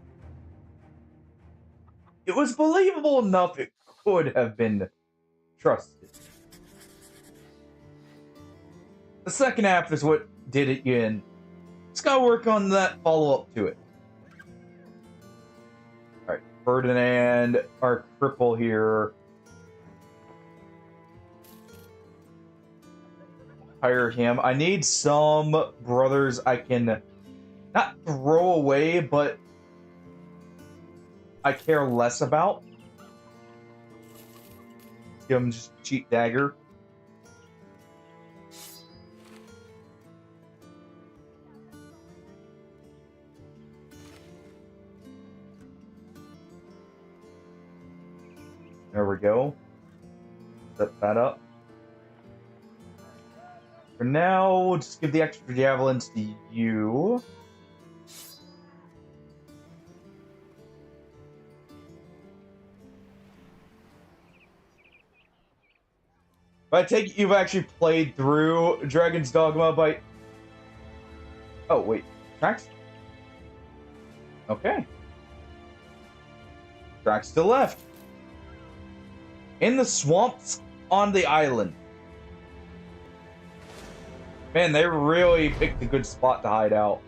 it was believable enough it could have been trusted. The second half is what did it in. Just gotta work on that follow-up to it. Alright, Ferdinand, our cripple here. Hire him. I need some brothers I can not throw away, but I care less about. Let's give him just a cheap dagger. There we go. Set that up. For now, we'll just give the extra javelins to you. But I take it you've actually played through Dragon's Dogma by... Oh, wait. Tracks? Okay. Tracks to the left. In the swamps on the island. Man, they really picked a good spot to hide out.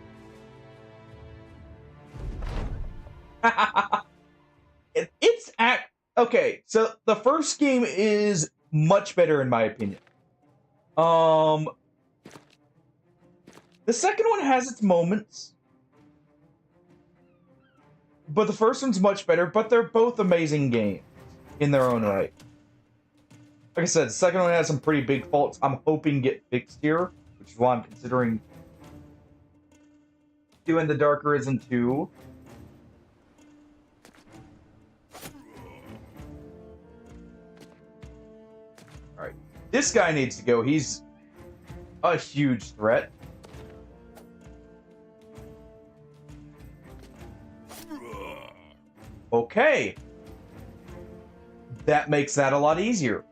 Okay, so the first game is much better in my opinion. The second one has its moments. But the first one's much better, but they're both amazing games in their own right. Like I said, the second one has some pretty big faults I'm hoping get fixed here, which is why I'm considering doing the Dark Arisen 2. Alright. This guy needs to go. He's a huge threat. Okay. That makes that a lot easier.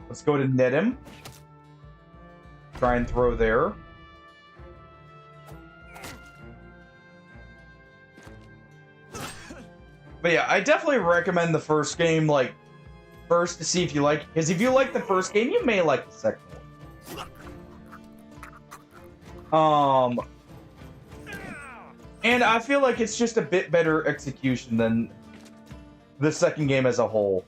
Let's go to net him. Try and throw there. But yeah, I definitely recommend the first game, like, first to see if you like it. Because if you like the first game, you may like the second one. And I feel like it's just a bit better execution than the second game as a whole.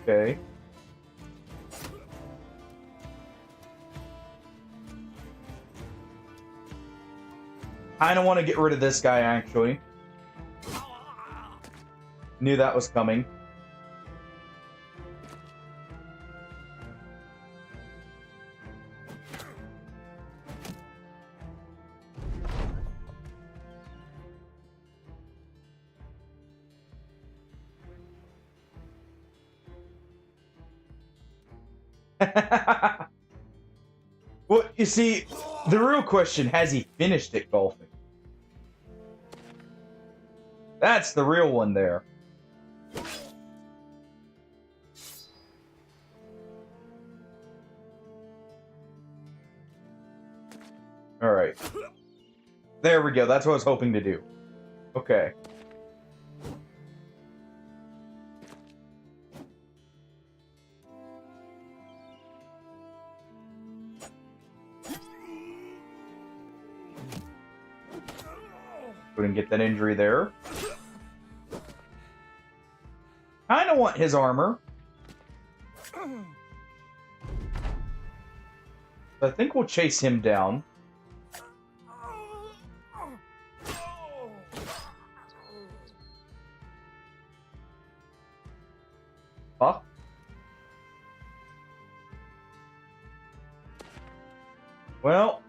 Okay. I don't want to get rid of this guy, actually. Knew that was coming. Well, you see, the real question, has he finished it golfing? That's the real one there. Alright. There we go, that's what I was hoping to do. Okay. Couldn't get that injury there. Kinda want his armor. I think we'll chase him down. Huh? Well,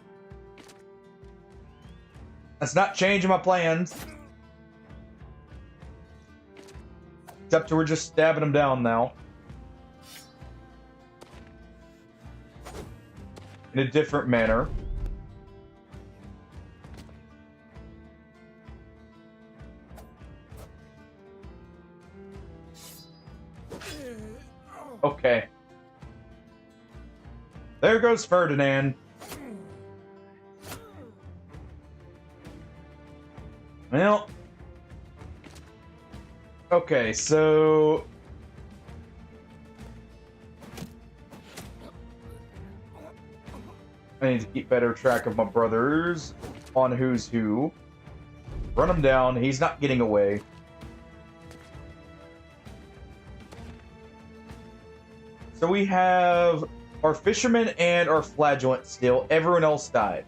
that's not changing my plans. Except to we're just stabbing him down now. In a different manner. Okay. There goes Ferdinand. Well. Okay, so... I need to keep better track of my brothers on who's who. Run him down. He's not getting away. So we have our fisherman and our flagellant still. Everyone else died.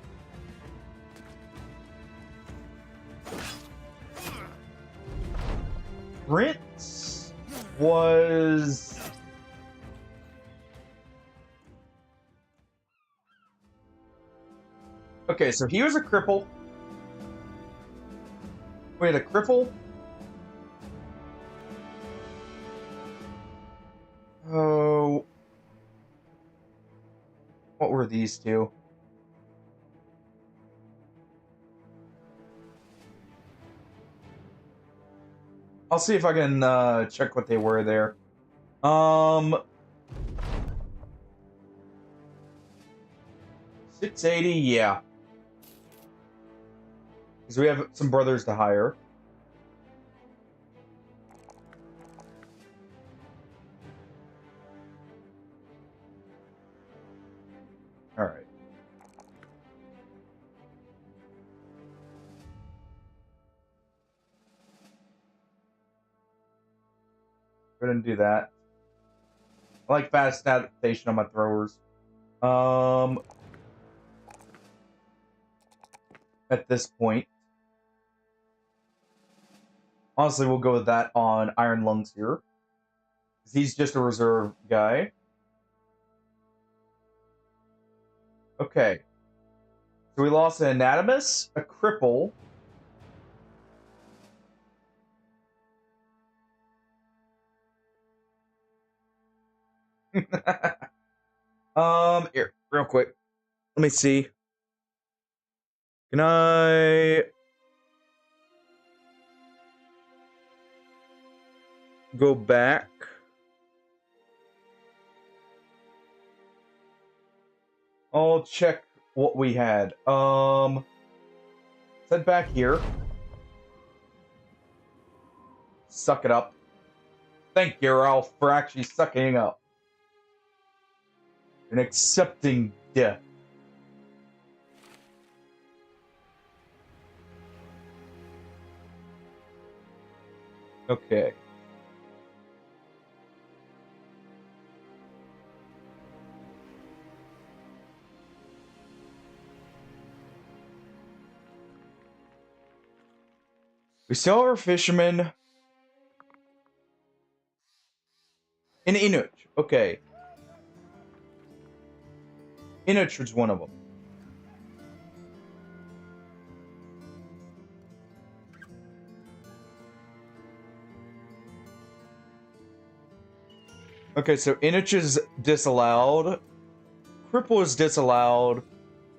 Prince was... Okay, so he was a cripple. We had a cripple. Oh... What were these two? I'll see if I can check what they were there. 680, yeah. Because we have some brothers to hire. Alright. Go ahead and do that. I like fast adaptation on my throwers. At this point. Honestly, we'll go with that on Iron Lungs here. He's just a reserve guy. Okay. So we lost an anatomist, a cripple. Here, real quick. Let me see. Can I go back? I'll check what we had. Head back here. Suck it up. Thank you, Ralph, for actually sucking up. And accepting death. Okay. We still have our fishermen. In Inuch. Okay. Inuch was one of them. Okay, so Inuch is disallowed. Cripple is disallowed.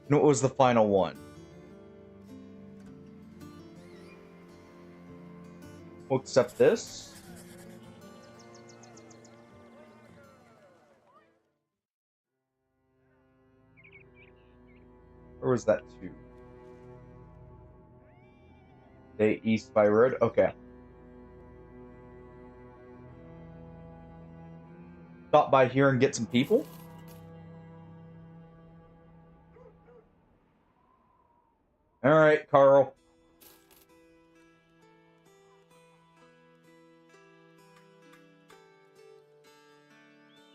And what was the final one? We'll accept this. Or was that 2? Stay east by road? Okay. Stop by here and get some people? Alright, Carl.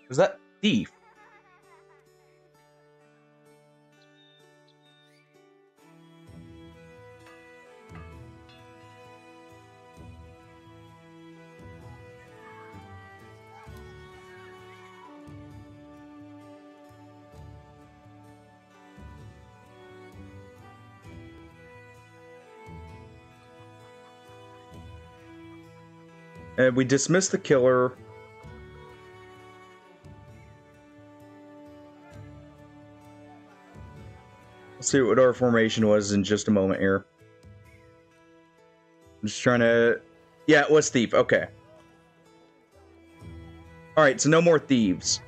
Was that thief? And we dismiss the killer. We'll see what our formation was in just a moment here. I'm just trying to... Yeah, it was thief. Okay. Alright, so no more thieves.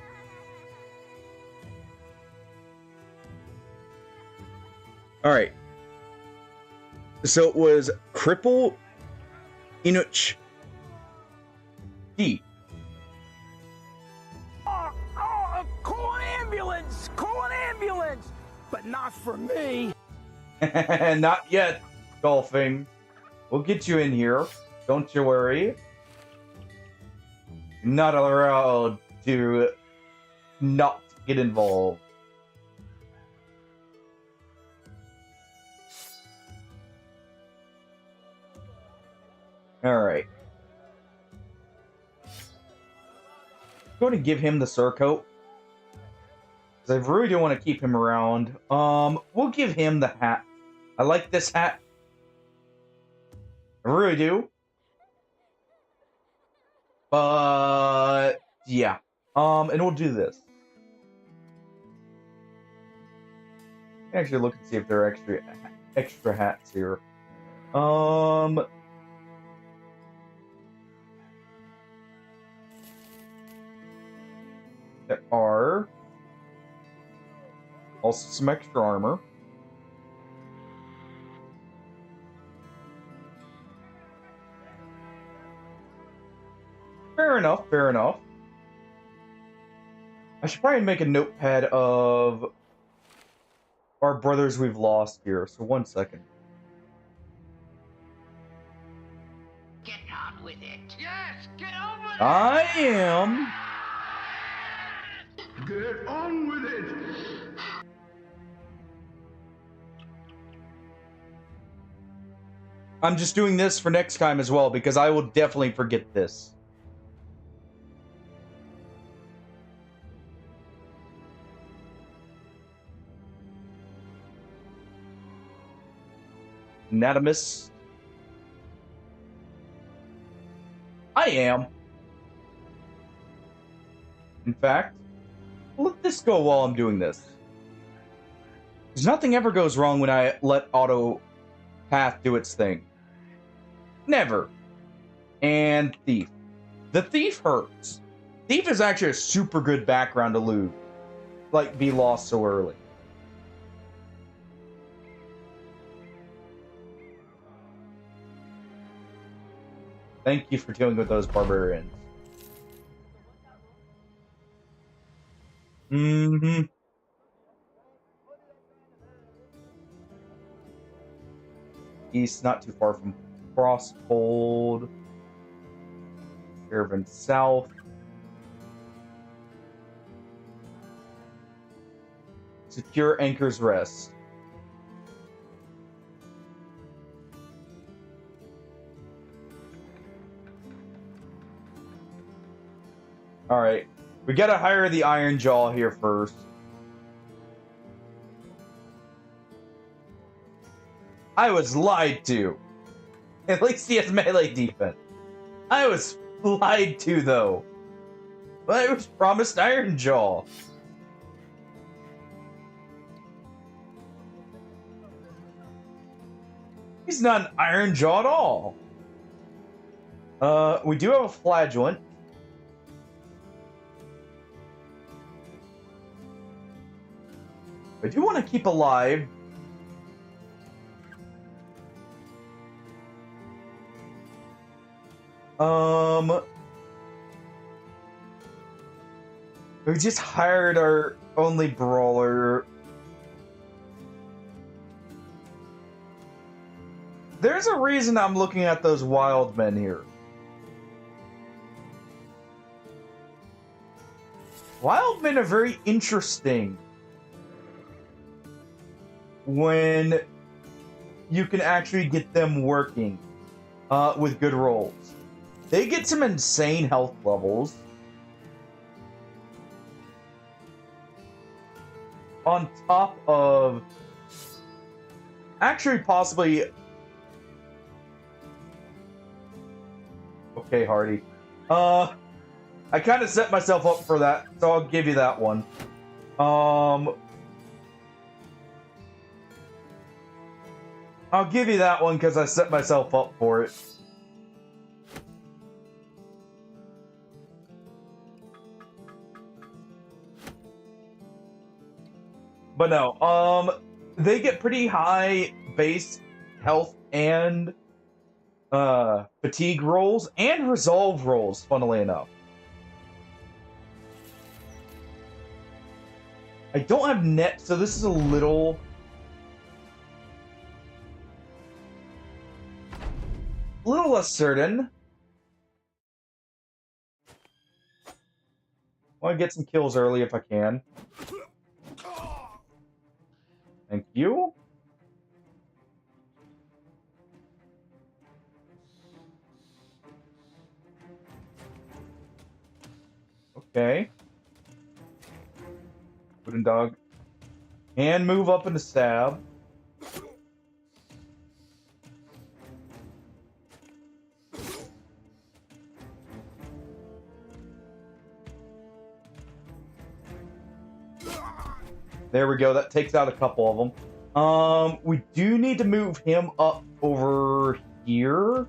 Alright. So it was Cripple, Inuch, thief. Call an ambulance! Call an ambulance! But not for me! Not yet, Golfing. We'll get you in here. Don't you worry. You're not allowed to not get involved. Alright. Going to give him the surcoat. Because I really don't want to keep him around. We'll give him the hat. I like this hat. I really do. But yeah. And we'll do this. Actually look and see if there are extra hats here. There are also some extra armor. Fair enough, fair enough. I should probably make a notepad of our brothers we've lost here. So 1 second. Get on with it. Yes, get on with it. I am. Get on with it! I'm just doing this for next time as well, because I will definitely forget this. anatomist. I am. In fact, let this go while I'm doing this. Because nothing ever goes wrong when I let auto path do its thing. Never. And thief. The thief hurts. Thief is actually a super good background to lose. Like, be lost so early. Thank you for dealing with those barbarians. Mm-hmm. East, not too far from Crossfold. Caravan south. Secure Anchor's Rest. Alright. We gotta hire the Iron Jaw here first. I was lied to. At least he has melee defense. I was lied to, though. But I was promised Iron Jaw. He's not an Iron Jaw at all. We do have a Flagellant. I do want to keep alive. We just hired our only brawler. There's a reason I'm looking at those wild men here. Wild men are very interesting when you can actually get them working with good rolls. They get some insane health levels. On top of actually possibly... Okay, Hardy. I kind of set myself up for that, so I'll give you that one. I'll give you that one because I set myself up for it. But no, they get pretty high base health and fatigue rolls and resolve rolls, funnily enough. I don't have net, so this is a little less certain. I want to get some kills early if I can. Thank you. Okay. Wooden dog. And move up into stab. There we go. That takes out a couple of them. We do need to move him up over here.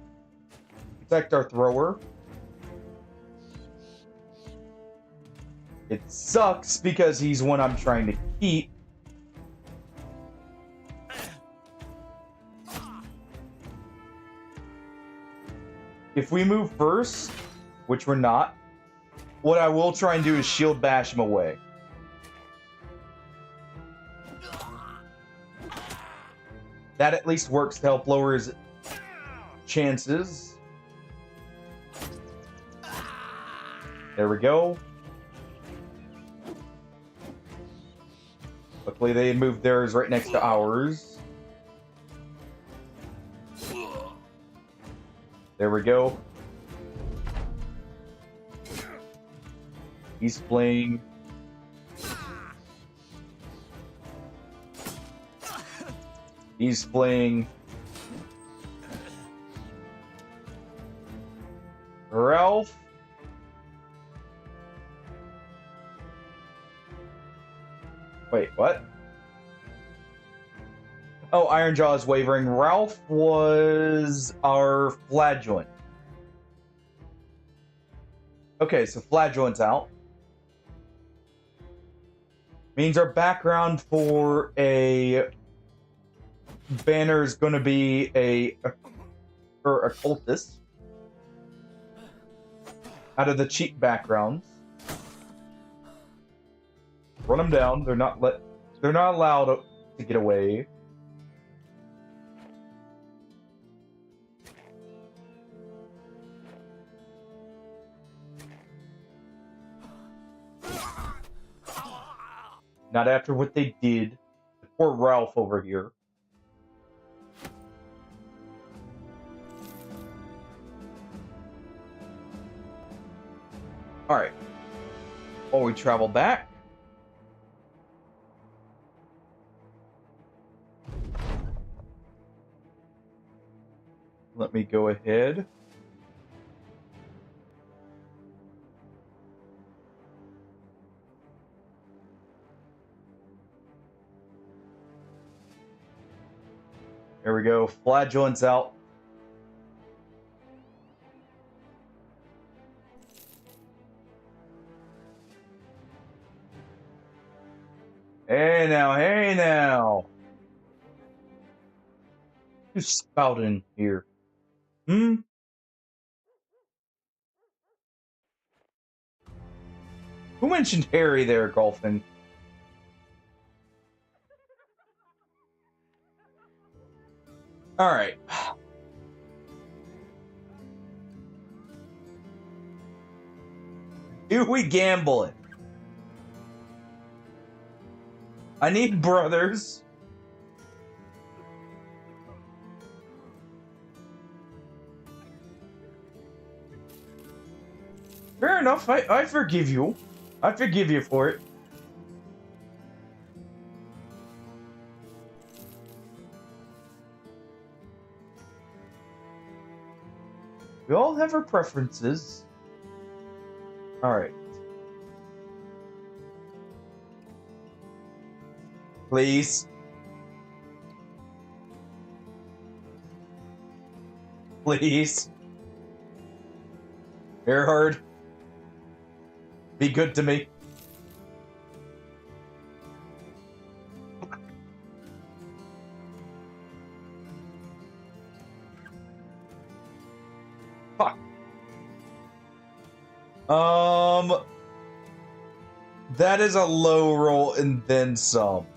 Protect our thrower. It sucks because he's one I'm trying to keep. If we move first, which we're not, what I will try and do is shield bash him away. That at least works to help lower his chances. There we go. Luckily they moved theirs right next to ours. There we go. He's playing. He's playing. Ralph. Wait, what? Oh, Ironjaw is wavering. Ralph was our flagellant. Okay, so flagellant's out. Means our background for a banner is going to be a cultist out of the cheap backgrounds. Run them down. They're not allowed to get away. Not after what they did. Poor Ralph over here. Alright. While we travel back. Let me go ahead. There we go. Flagellant's out. Hey now, hey now. Who's spouting here? Hmm? Who mentioned Harry there, Golfin? Alright. Do we gamble it? I need brothers. Fair enough, I forgive you. I forgive you for it. We all have our preferences. Alright. Please. Please. Earhard. Be good to me. Fuck. That is a low roll and then some.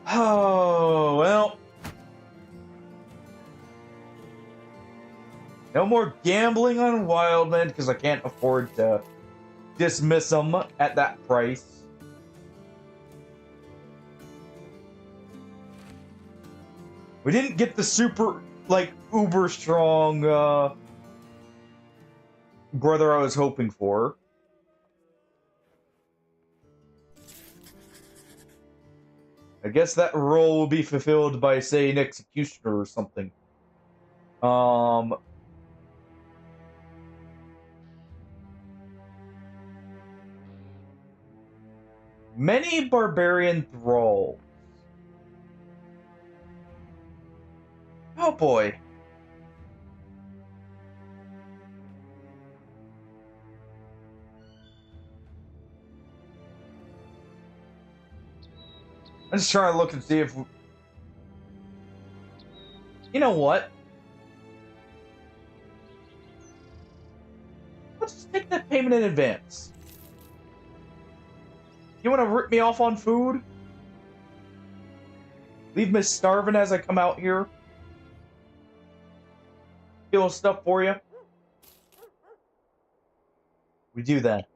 Oh, well. No more gambling on Wildman because I can't afford to dismiss them at that price. We didn't get the super, like, uber strong brother I was hoping for. I guess that role will be fulfilled by, say, an executioner or something. Many barbarian thralls. Oh boy. I'm just trying to look and see if we... You know what? Let's just take that payment in advance. You want to rip me off on food? Leave me starving as I come out here? Steal stuff for you? We do that.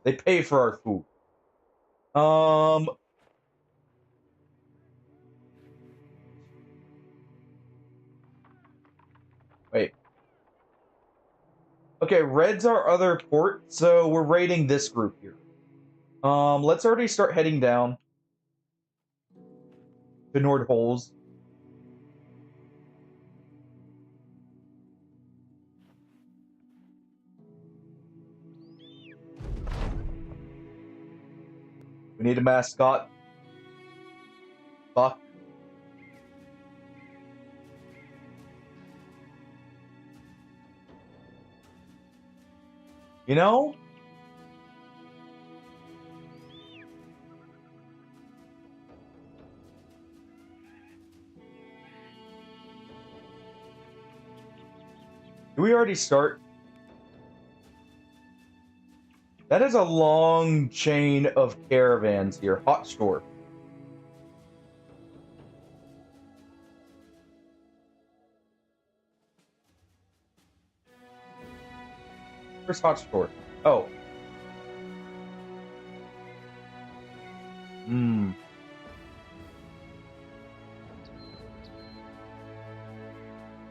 They pay for our food. Wait. Okay, red's our other port, so we're raiding this group here. Let's already start heading down to Nordholz. We need a mascot. Fuck. You know? Did we already start? That is a long chain of caravans here. Hot store. Where's hot store? Oh. Hmm.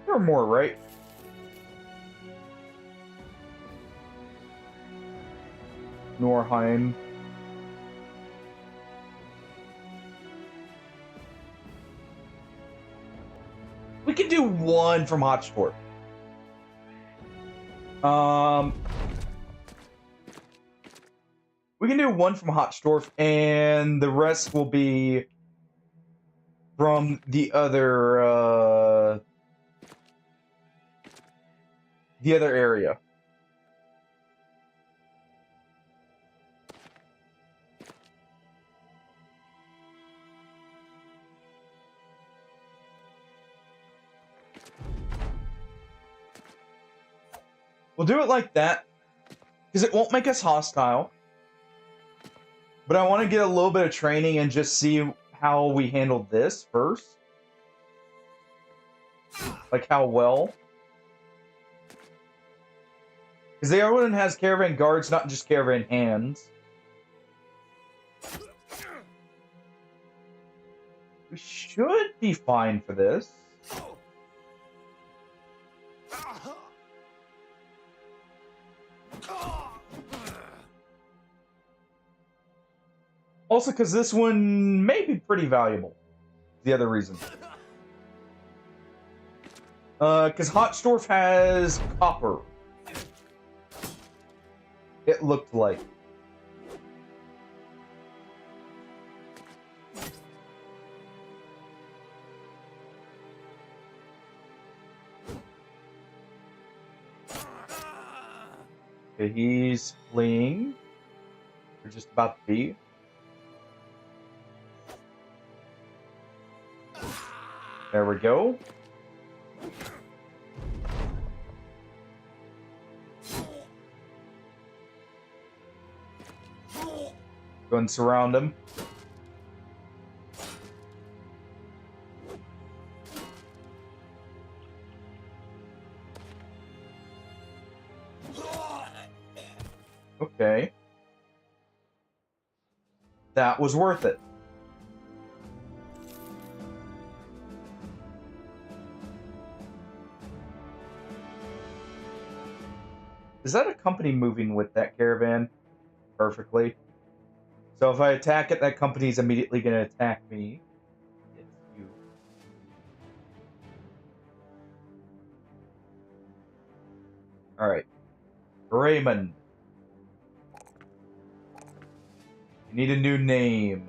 There are more, right? Norheim. We can do one from Hot Store. We can do one from Hotzdorf, and the rest will be from the other area. We'll do it like that, because it won't make us hostile. But I want to get a little bit of training and just see how we handle this first. Like, how well. Because the other one has caravan guards, not just caravan hands. We should be fine for this. Also, because this one may be pretty valuable. The other reason. Because Hotzdorf has copper. It looked like. Okay, he's fleeing. We're just about to be. There we go. Go and surround him. Okay. That was worth it. Is that a company moving with that caravan? Perfectly. So if I attack it, that company's immediately going to attack me. It's you. Alright. Raymond. You need a new name.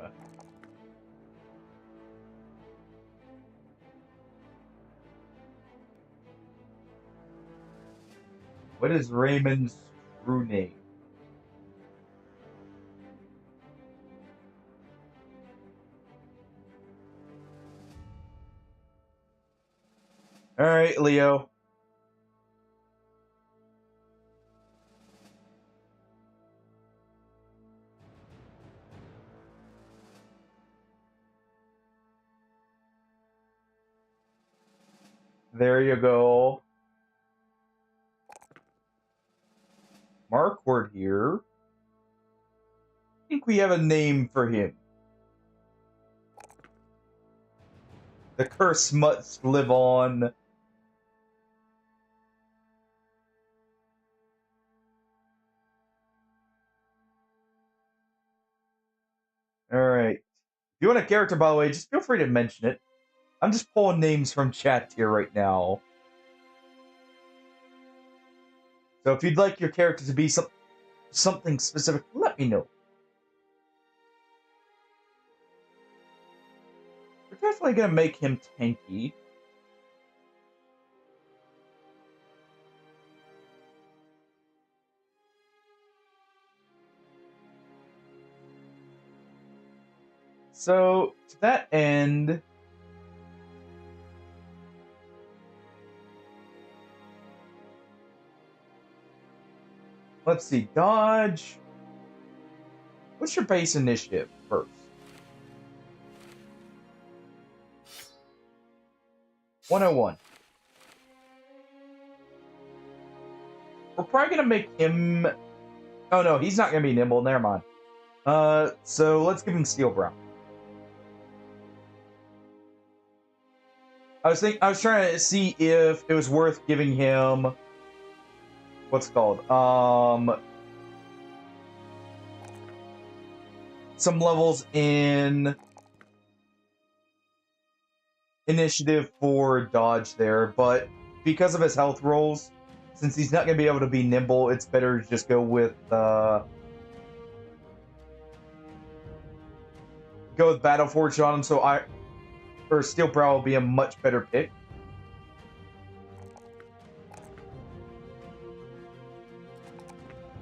What is Raymond's true name? Alright, Leo. There you go. Markward here. I think we have a name for him. The curse must live on. Alright. If you want a character, by the way, just feel free to mention it. I'm just pulling names from chat here right now. So if you'd like your character to be something specific, let me know. We're definitely gonna make him tanky. So, to that end, let's see, dodge. What's your base initiative first? 101. We're probably gonna make him. Oh no, he's not gonna be nimble. Never mind. So let's give him steel brow. I was trying to see if it was worth giving him what's it called some levels in initiative for dodge there, but because of his health rolls, since he's not going to be able to be nimble, it's better to just go with Battle Fortune on him. So Steel Brow will be a much better pick.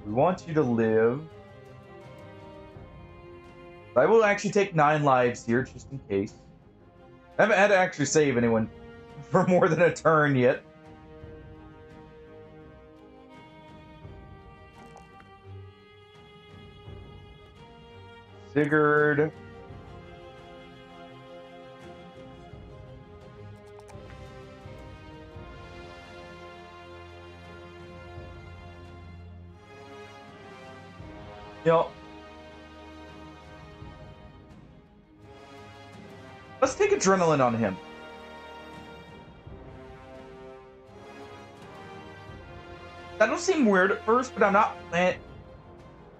We want you to live. I will actually take 9 lives here, just in case. I haven't had to actually save anyone for more than a turn yet. Sigurd. Yep. Let's take adrenaline on him. That'll seem weird at first, but I'm not. I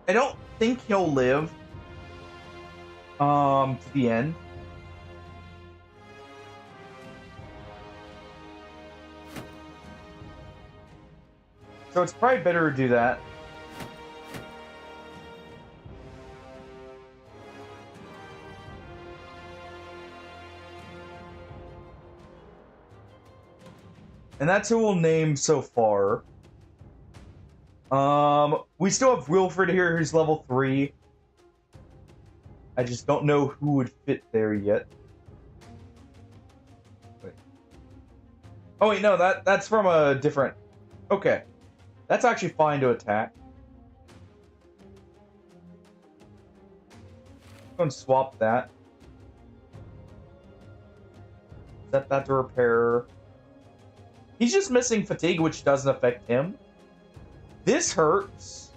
don't think he'll live. To the end. So it's probably better to do that. And that's who we'll name so far. We still have Wilfred here, who's level 3. I just don't know who would fit there yet. Wait. Oh wait, no, that's from a different... Okay. That's actually fine to attack. Go and swap that. Set that to repair. He's just missing fatigue, which doesn't affect him. This hurts.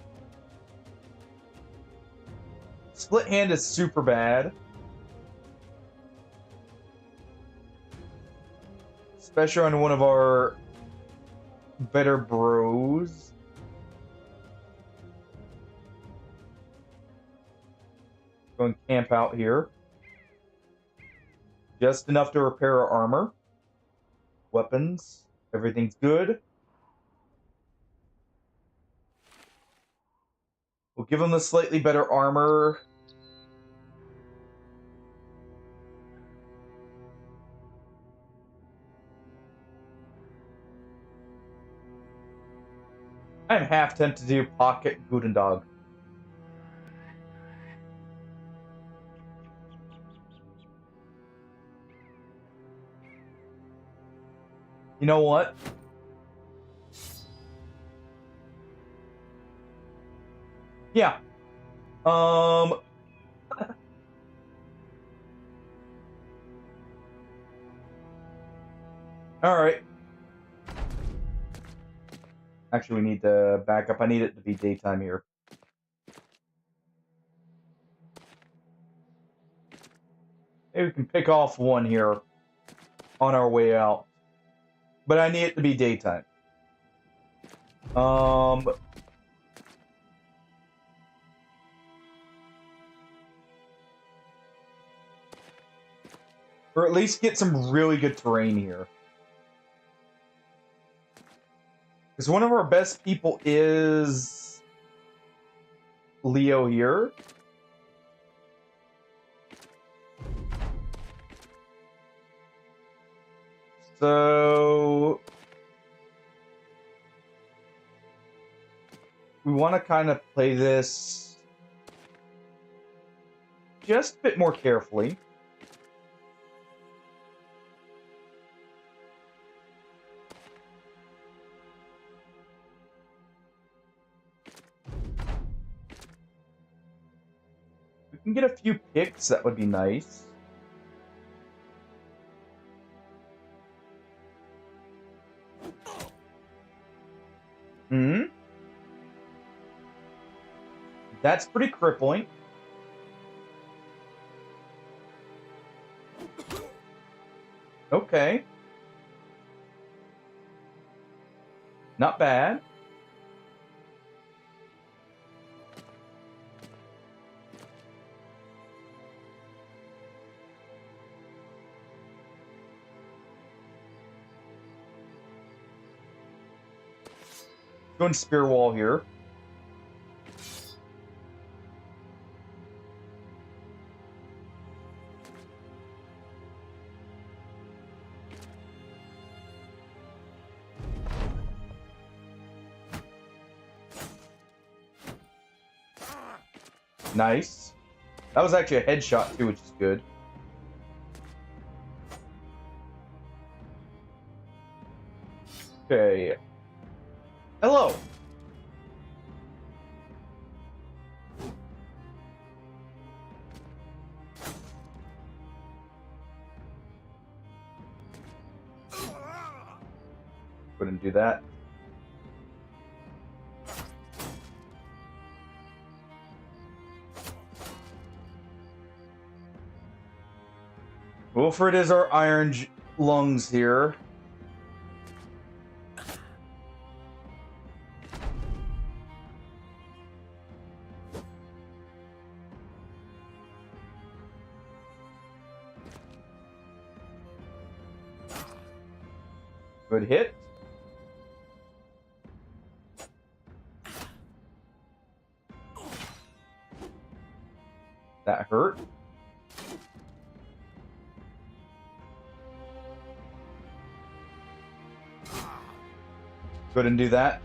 Split hand is super bad. Especially on one of our better bros. Go and camp out here. Just enough to repair our armor. Weapons. Everything's good. We'll give him the slightly better armor. I'm half tempted to do Pocket Guten Dog. You know what? Yeah. All right. Actually, we need to back up. I need it to be daytime here. Maybe we can pick off one here on our way out. But I need it to be daytime. Or at least get some really good terrain here. Because one of our best people is Leo here. So we want to kind of play this just a bit more carefully. We can get a few picks, that would be nice. Hmm? That's pretty crippling. Okay. Not bad. Going spear wall here. Nice. That was actually a headshot too, which is good. Okay. Hello. Couldn't do that. Wilfred is our iron lungs here. Good hit. That hurt. Go ahead and do that.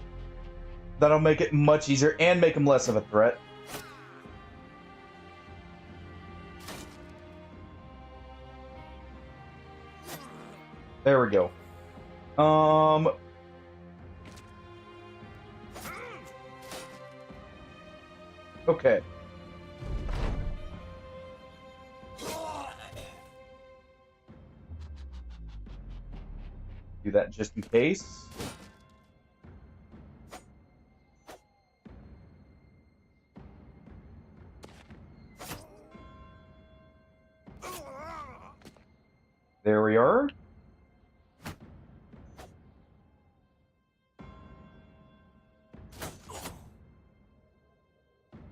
That'll make it much easier and make him less of a threat. There we go. Okay. Do that just in case. There we are.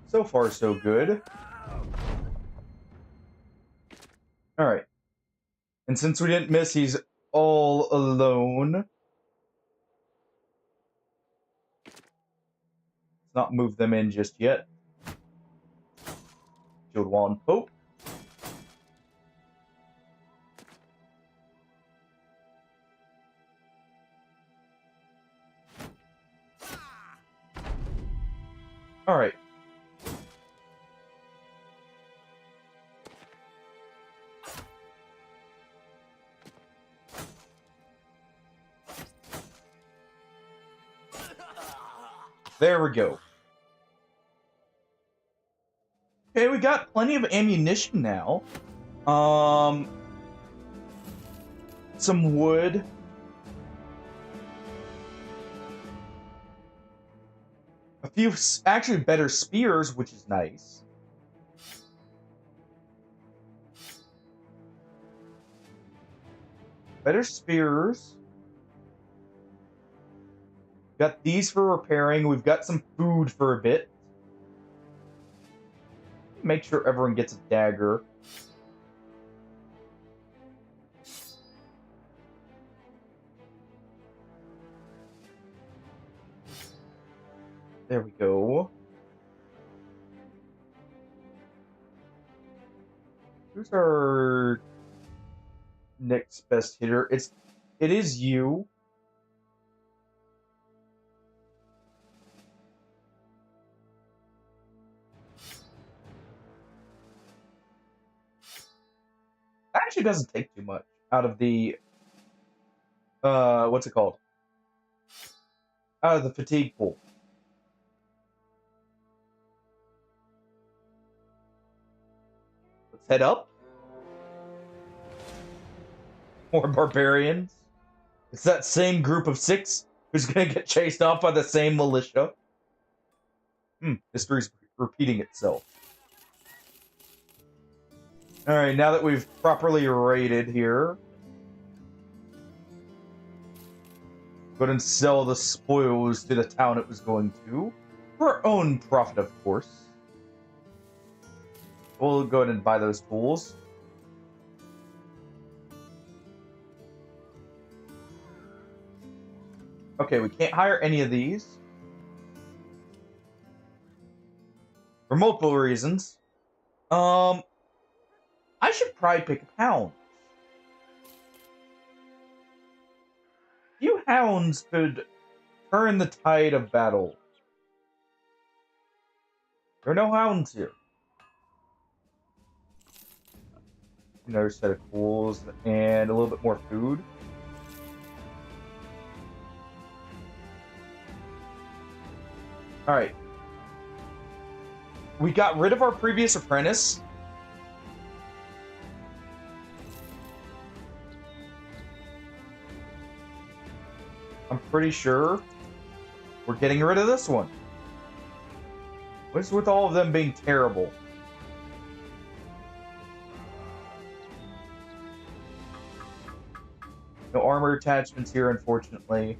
So far, so good. Alright. And since we didn't miss, he's all alone. Let's not move them in just yet. Shield wall and poke. Alright. There we go. Okay, we got plenty of ammunition now. Some wood. A few actually better spears, which is nice. Better spears. Got these for repairing. We've got some food for a bit. Make sure everyone gets a dagger. There we go. Who's our next best hitter? It's it is you. Actually doesn't take too much out of the what's it called? Out of the fatigue pool. Let's head up. More barbarians. It's that same group of 6 who's gonna get chased off by the same militia. History's repeating itself. Alright, now that we've properly raided here, go ahead and sell the spoils to the town it was going to. For our own profit, of course. We'll go ahead and buy those tools. Okay, we can't hire any of these. For multiple reasons. I should probably pick a hound. Few hounds could turn the tide of battle. There are no hounds here. Another set of tools and a little bit more food. Alright. We got rid of our previous apprentice. I'm pretty sure we're getting rid of this one. What's with all of them being terrible? No armor attachments here, unfortunately.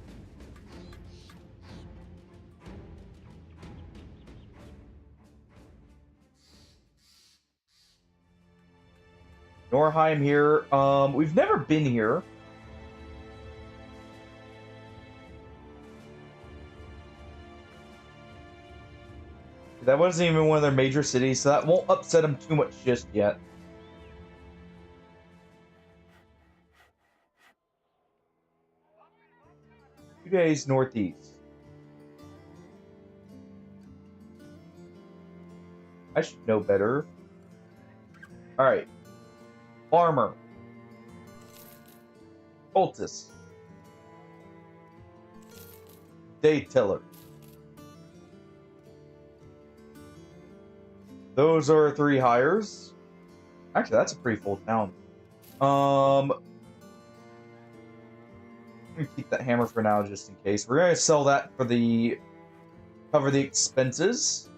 Norheim here. We've never been here. That wasn't even one of their major cities, so that won't upset them too much just yet. 2 days northeast. I should know better. Alright. Farmer. Cultist. Day teller. Those are 3 hires. Actually, that's a pretty full town. I'm gonna keep that hammer for now, just in case. We're gonna sell that for the cover the expenses.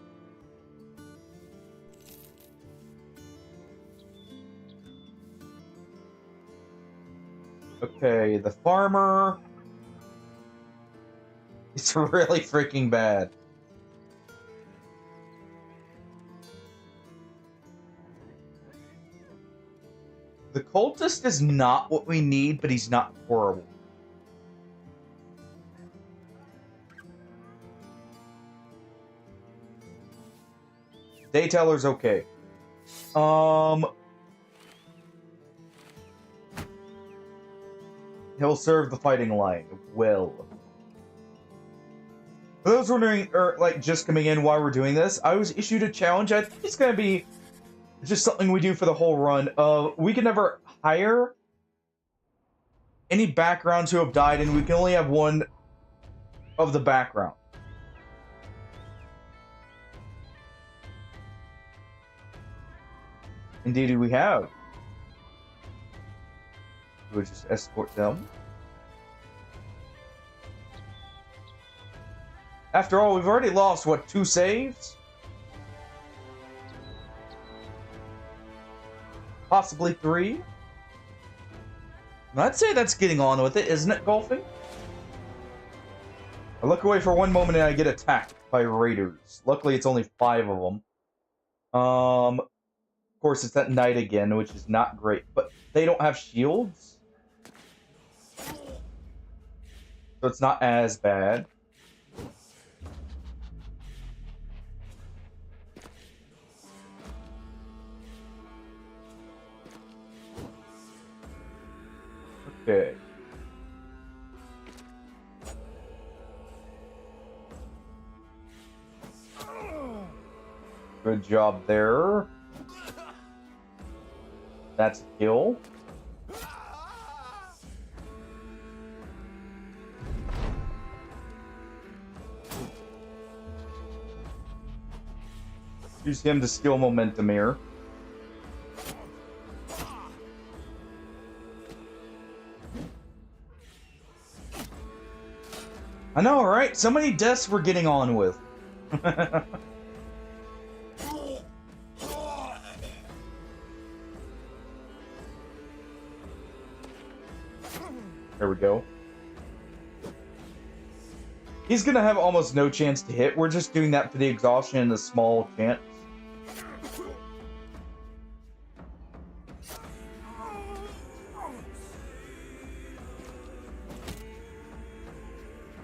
Okay, the farmer. It's really freaking bad. The cultist is not what we need, but he's not horrible. Dayteller's okay. He'll serve the fighting line well. For those wondering, or like just coming in while we're doing this, I was issued a challenge. I think it's gonna be just something we do for the whole run. We can never hire any backgrounds who have died, and we can only have one of the background. Indeed, we have. We'll just escort them. After all, we've already lost, what, 2 saves? Possibly 3? I'd say that's getting on with it, isn't it, golfing? I look away for one moment and I get attacked by raiders. Luckily, it's only 5 of them. Of course, it's at night again, which is not great. But they don't have shields, so it's not as bad. Okay. Good job there. That's a kill. Use him to steal momentum here. I know, right? So many deaths we're getting on with. There we go. He's gonna have almost no chance to hit. We're just doing that for the exhaustion and the small chance.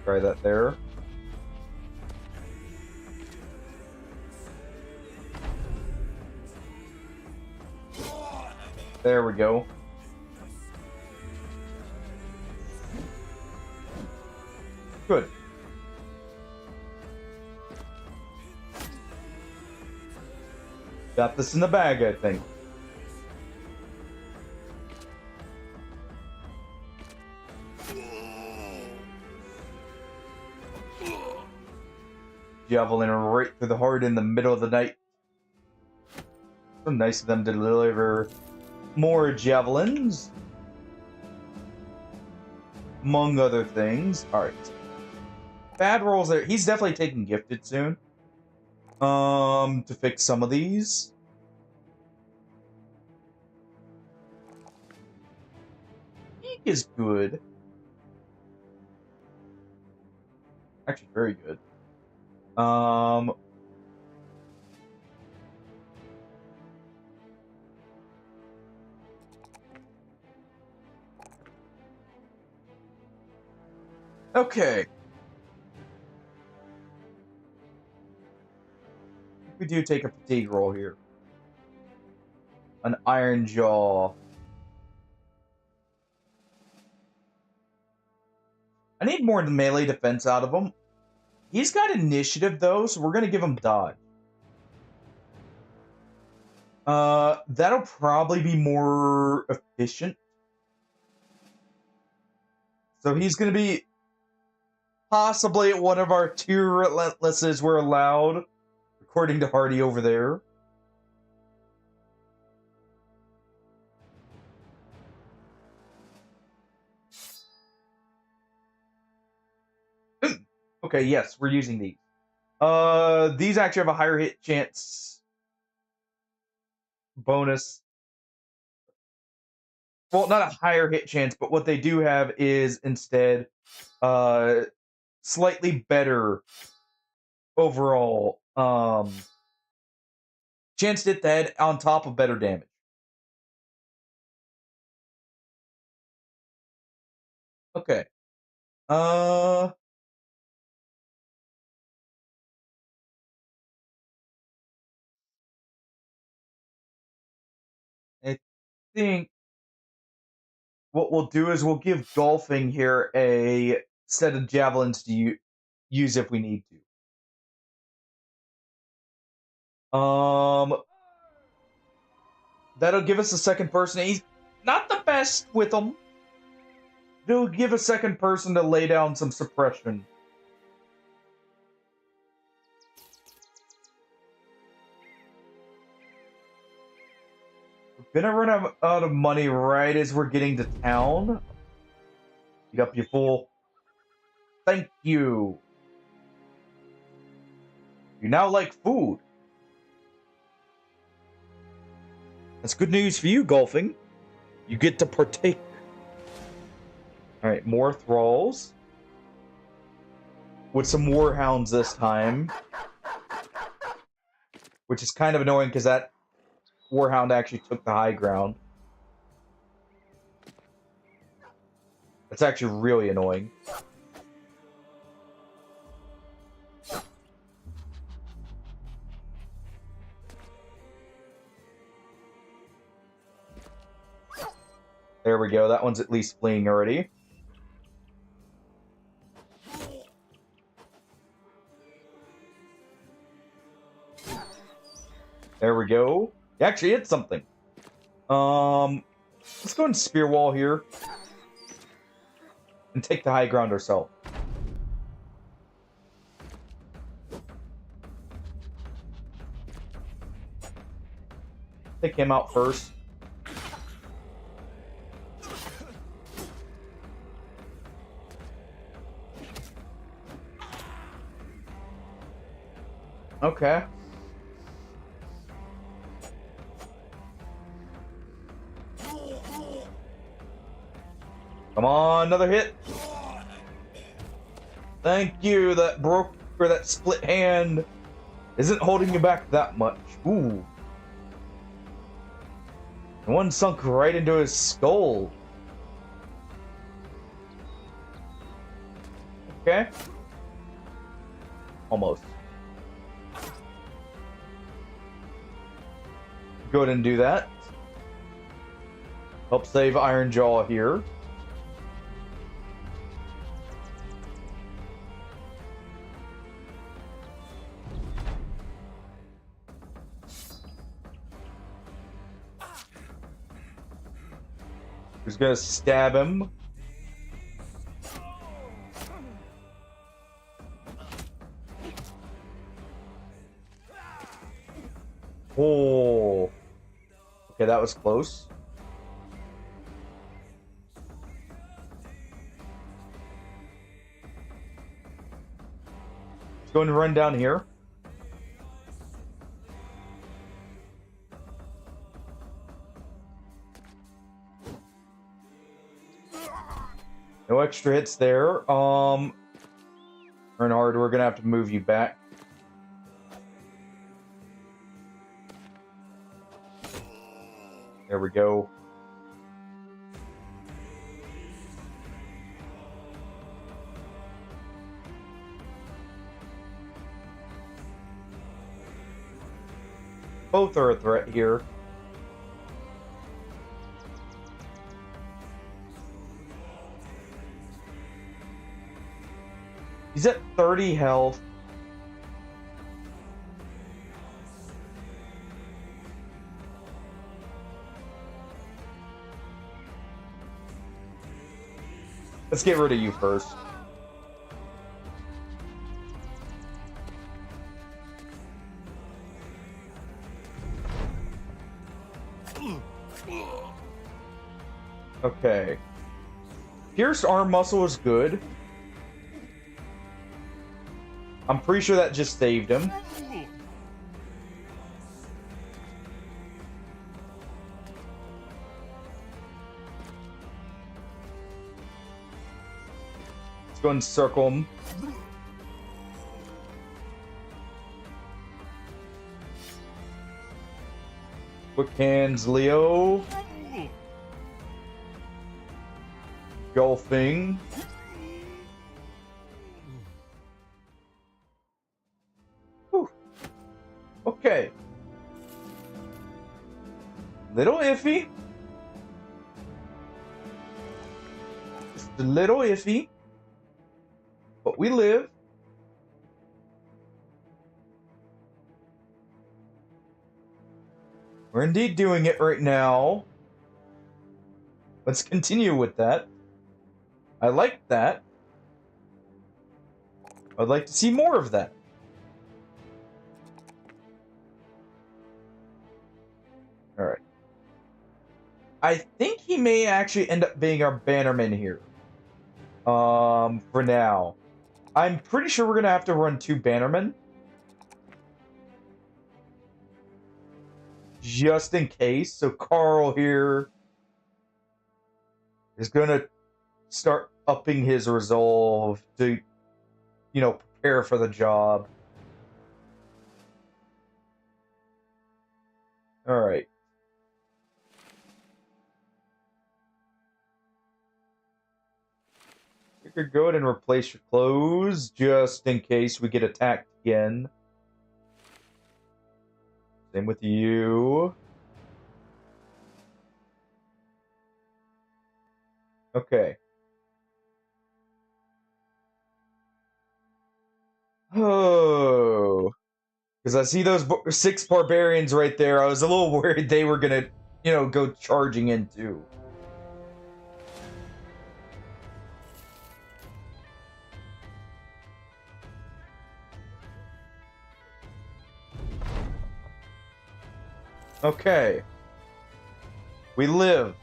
Try that there. There we go. Good. Got this in the bag, I think. Javelin right through the heart in the middle of the night. So nice of them to deliver more javelins. Among other things. Alright. Bad rolls there. He's definitely taking gifted soon. To fix some of these. Eek is good. Actually, very good. Okay. We do take a fatigue roll here. An iron jaw. I need more melee defense out of him. He's got initiative though, so we're gonna give him dodge. That'll probably be more efficient. So he's gonna be possibly one of our 2 relentlesses we're allowed, according to Hardy over there. Okay, yes, we're using these. These actually have a higher hit chance bonus. Well, not a higher hit chance, but what they do have is instead slightly better overall chance to hit the head on top of better damage. Okay. I think what we'll do is we'll give golfing here a set of javelins to use if we need to. That'll give us a second person. He's not the best with them. It'll give a second person to lay down some suppression. We're gonna run out of money right as we're getting to town. You got your full. Thank you. You now like food. That's good news for you, golfing. You get to partake. Alright, more thralls. With some warhounds this time. Which is kind of annoying because that warhound actually took the high ground. That's actually really annoying. There we go. That one's at least fleeing already. There we go. You actually hit something. Let's go and spear wall here. And take the high ground ourselves. Take him out first. Okay. Come on, another hit. Thank you. That broke, or that split hand isn't holding you back that much. Ooh. One sunk right into his skull. Okay. Almost. Go ahead and do that. Help save Iron Jaw here. Who's gonna stab him? Oh. Okay, that was close. Let's go and run down here. No extra hits there. Bernhard, we're gonna have to move you back. There we go. Both are a threat here. He's at 30 health. Let's get rid of you first. Okay. Pierced arm muscle is good. I'm pretty sure that just saved him. Let's go and circle him. Quick hands, Leo. Golfing. Whew. Okay. Little iffy. Just a little iffy. But we live. We're indeed doing it right now. Let's continue with that. I like that. I'd like to see more of that. Alright. I think he may actually end up being our bannerman here. For now. I'm pretty sure we're gonna have to run 2 bannermen. Just in case. So Carl here is gonna start upping his resolve to, you know, prepare for the job. Alright. You could go ahead and replace your clothes just in case we get attacked again. Same with you. Okay. Oh. Because I see those 6 barbarians right there. I was a little worried they were gonna, go charging in too. Okay. We live.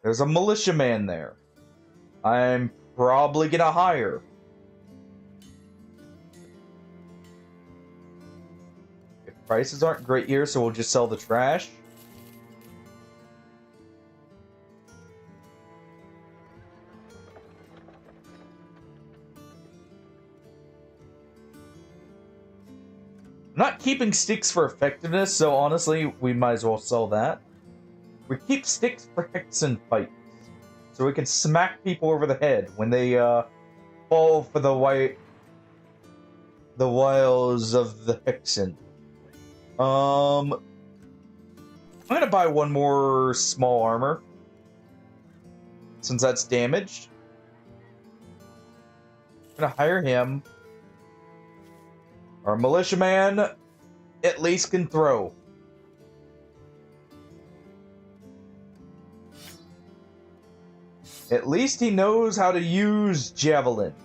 There's a militiaman there. I'm probably gonna hire. If prices aren't great here, so we'll just sell the trash. I'm not keeping sticks for effectiveness, so honestly, we might as well sell that. We keep sticks for hexen fights, so we can smack people over the head when they fall for the wiles of the hexen. I'm gonna buy one more small armor, since that's damaged. I'm gonna hire him. Our militiaman at least can throw. At least he knows how to use javelins.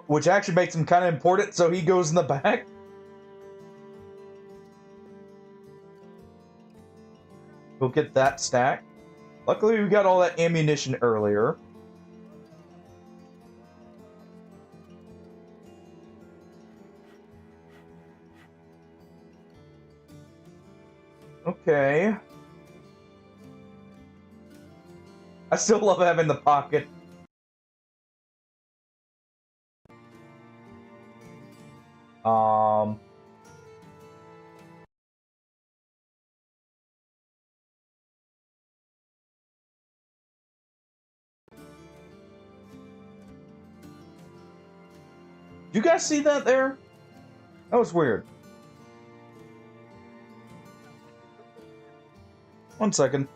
Which actually makes him kind of important, so he goes in the back. We'll get that stack. Luckily, we got all that ammunition earlier. Okay. I still love having the pocket. You guys see that there? That was weird. One second.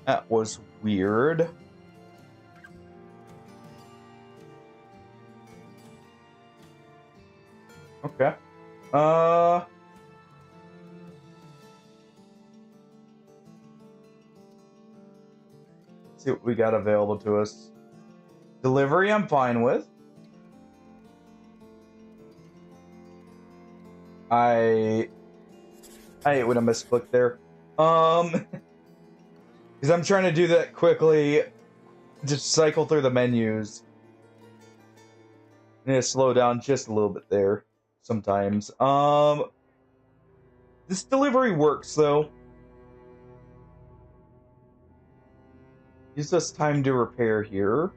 That was weird. Okay. See what we got available to us. Delivery, I'm fine with. I hate when I misclick there. Because I'm trying to do that quickly. Just cycle through the menus. I need to slow down just a little bit there. Sometimes. This delivery works, though. Gives us time to repair here.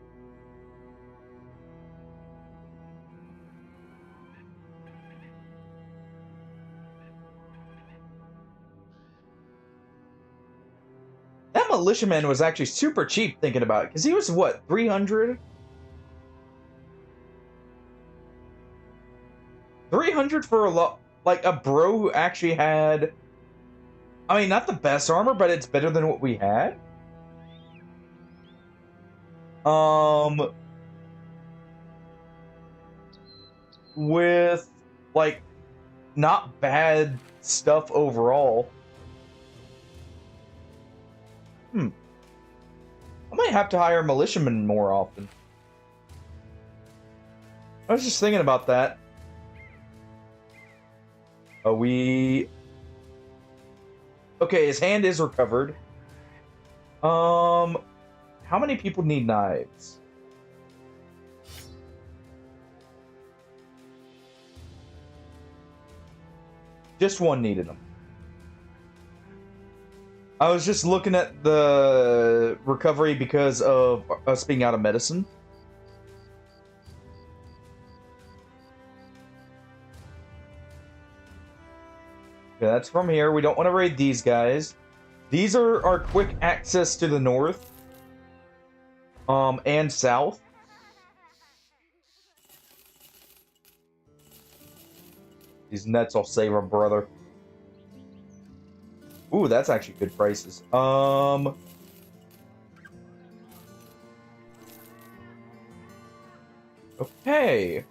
That militiaman was actually super cheap thinking about it, because he was, what, 300? 300 for a lot, like a bro who actually had, I mean, not the best armor, but it's better than what we had. With, like, not bad stuff overall. I might have to hire militiamen more often. I was just thinking about that. Okay, his hand is recovered. How many people need knives? Just one needed them. I was just looking at the recovery because of us being out of medicine. that's from here. We don't want to raid these guys. These are our quick access to the north. And south. These nets will save our brother. Ooh, that's actually good prices. Okay.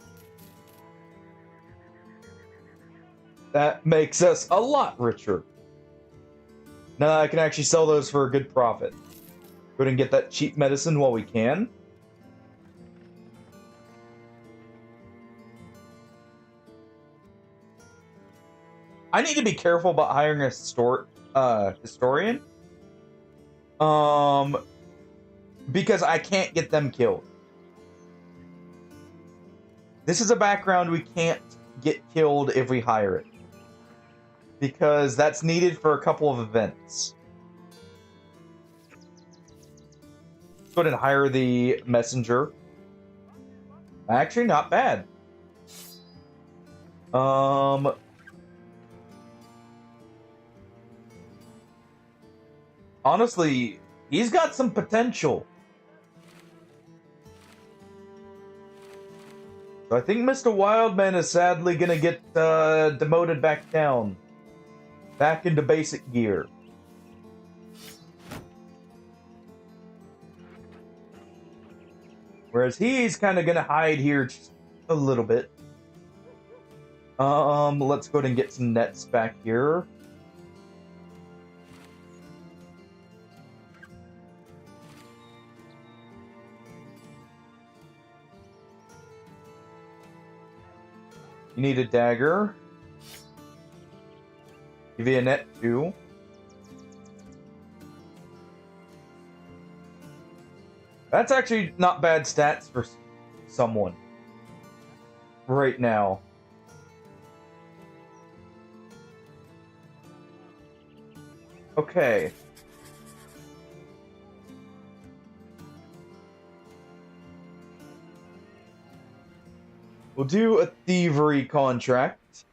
That makes us a lot richer. Now I can actually sell those for a good profit. Go ahead and get that cheap medicine while we can. I need to be careful about hiring a historian. Because I can't get them killed. This is a background we can't get killed if we hire it. Because that's needed for a couple of events. Let's go ahead and hire the messenger. Actually, not bad. Honestly, he's got some potential. So I think Mr. Wildman is sadly gonna get demoted back down. Back into basic gear. Whereas he's kind of gonna hide here just a little bit. Let's go ahead and get some nets back here. You need a dagger. Give you a net too. That's actually not bad stats for someone right now. Okay. We'll do a thievery contract.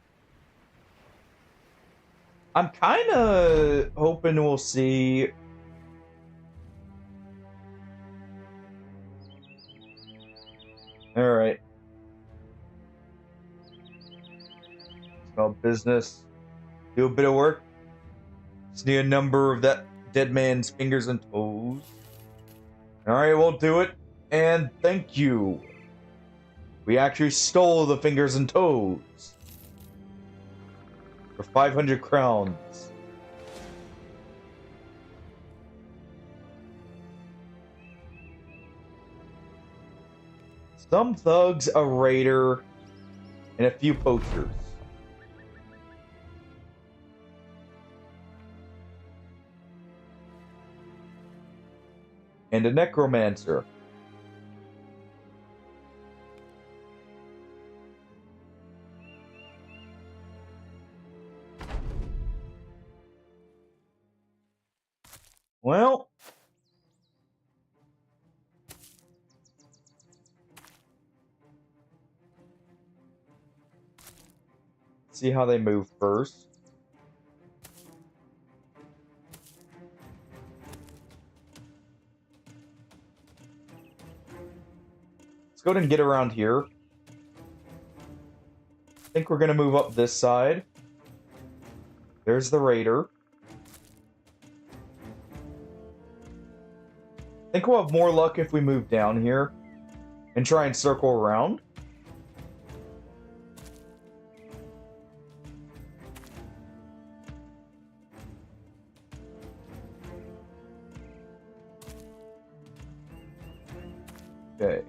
I'm kind of hoping we'll see. All right. Small business. Do a bit of work. Just need a number of that dead man's fingers and toes. All right, we'll do it. And thank you. We actually stole the fingers and toes. For 500 crowns. Some thugs, a raider, and a few poachers. And a necromancer. Well, see how they move first. Let's go ahead and get around here. I think we're going to move up this side. There's the raider. I think we'll have more luck if we move down here and try and circle around. Okay.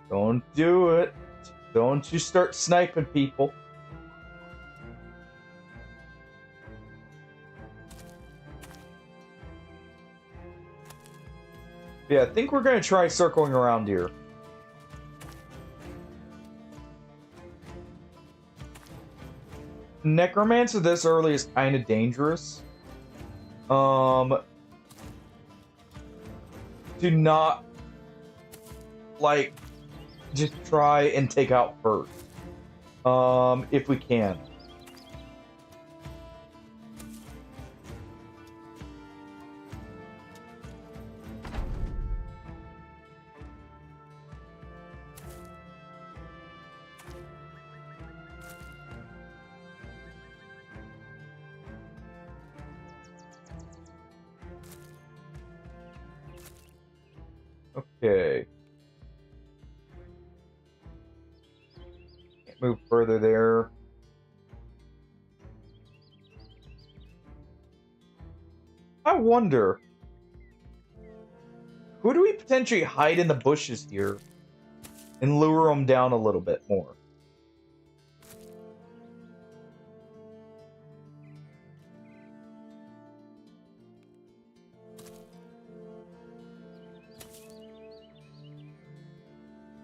Don't do it. Don't you start sniping people. Yeah, I think we're going to try circling around here. Necromancer this early is kind of dangerous. to not, like, just try and take out first. If we can. Okay. Can't move further there. I wonder, who do we potentially hide in the bushes here and lure them down a little bit more?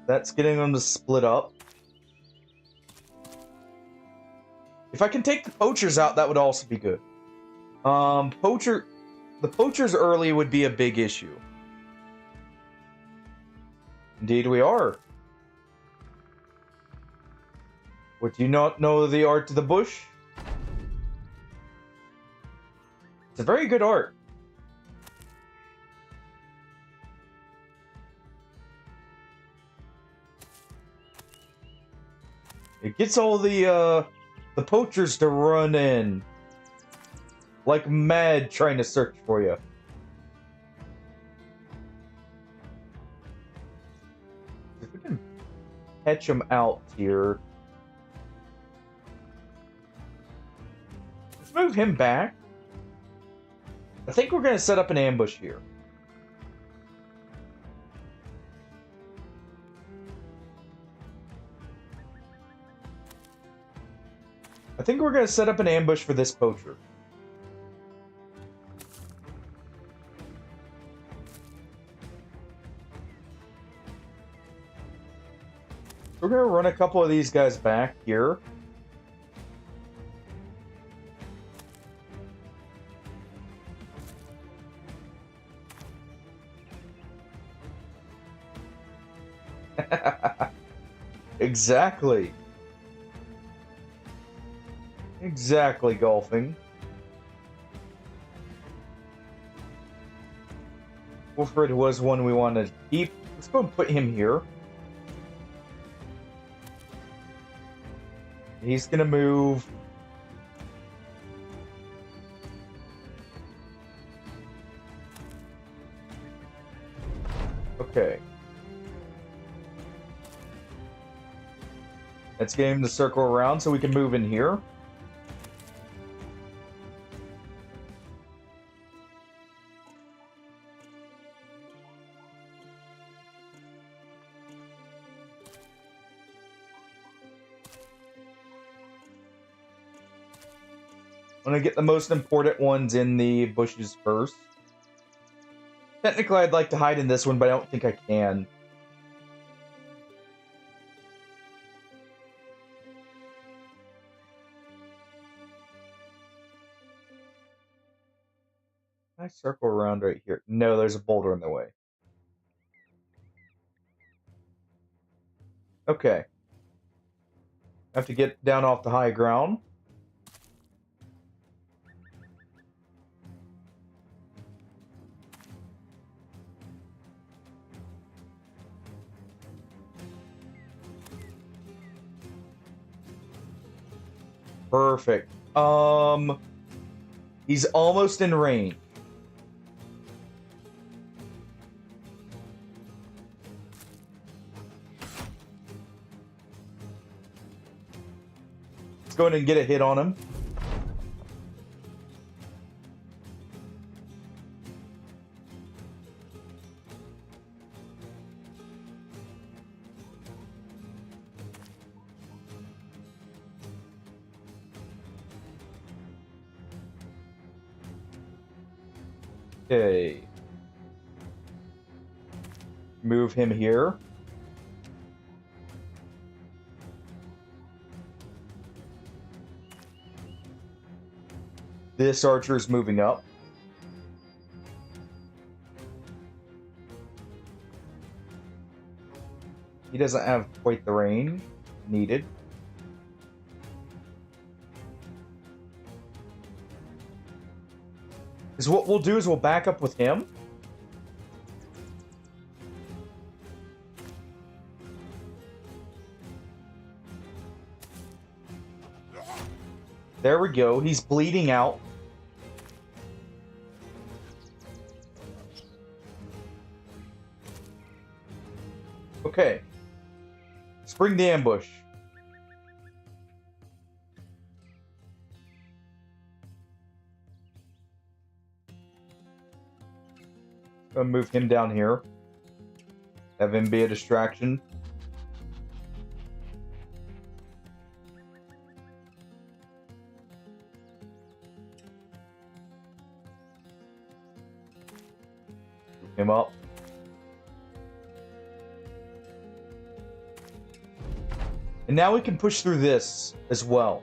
That's getting them to split up. If I can take the poachers out, that would also be good. The poachers early would be a big issue. Indeed we are. Would you not know the art of the bush? It's a very good art. It gets all the poachers to run in like mad trying to search for you. If we can catch them out here. Let's move him back. I think we're going to set up an ambush here. I think we're going to set up an ambush for this poacher. We're going to run a couple of these guys back here. Exactly. Exactly, golfing. Wilfred was one we wanted to keep. Let's go and put him here. He's gonna move. Okay. Let's get him to circle around so we can move in here. I'm gonna get the most important ones in the bushes first. Technically, I'd like to hide in this one, but I don't think I can. Can I circle around right here? No, there's a boulder in the way. Okay. I have to get down off the high ground. Perfect. He's almost in range. Let's go ahead and get a hit on him. Okay. Move him here. This archer is moving up. he doesn't have quite the range needed. Because what we'll do is we'll back up with him. There we go. He's bleeding out. Okay. Spring the ambush. Gonna move him down here. Have him be a distraction. Move him up. And now we can push through this as well.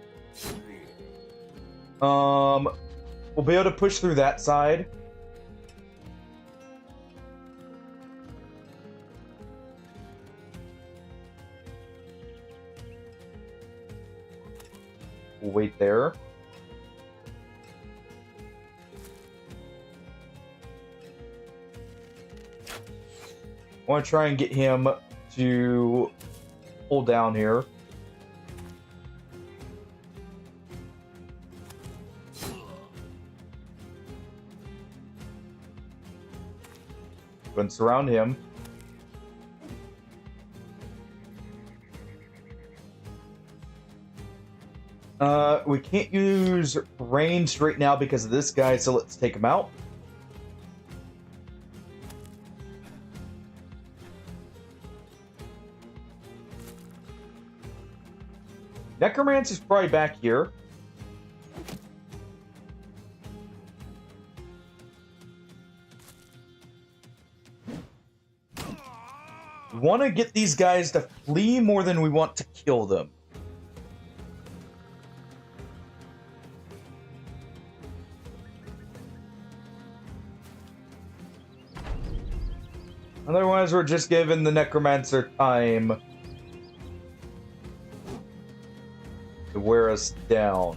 We'll be able to push through that side. We'll wait there. I want to try and get him to pull down here. Go and surround him. We can't use ranged right now because of this guy, so let's take him out. Necromancer's probably back here. We want to get these guys to flee more than we want to kill them. Otherwise, we're just giving the Necromancer time to wear us down.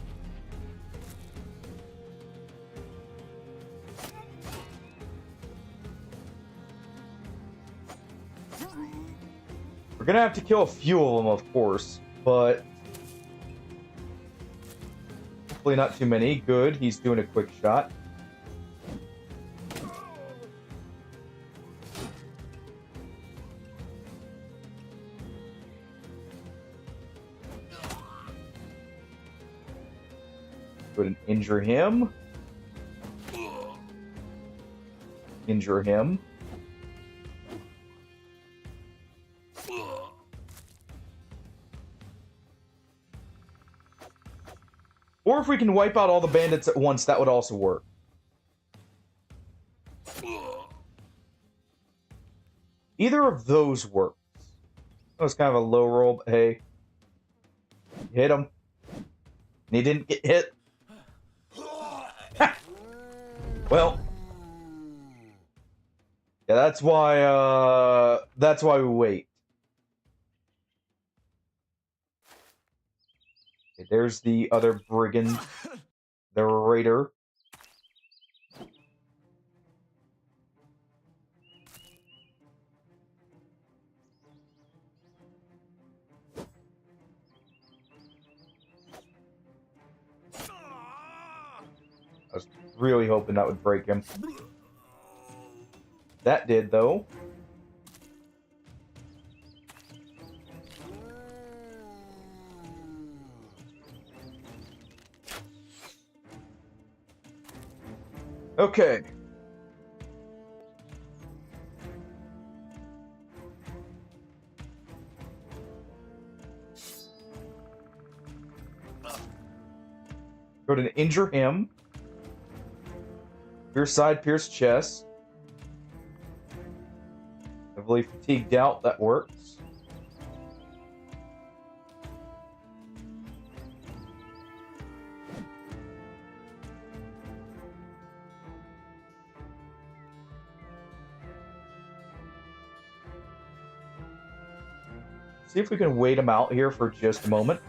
We're gonna have to kill a few of them, of course, but hopefully not too many. Good, he's doing a quick shot. Go ahead and injure him. Injure him. Or if we can wipe out all the bandits at once, that would also work. Either of those works. That was kind of a low roll, but hey. Hit him. And he didn't get hit. Well. Yeah, that's why we wait. Okay, there's the other brigand. The raider. I was really hoping that would break him. That did, though. Okay. Go to injure him. Pierce side, pierce chest. Heavily fatigued out, that works. see if we can wait him out here for just a moment.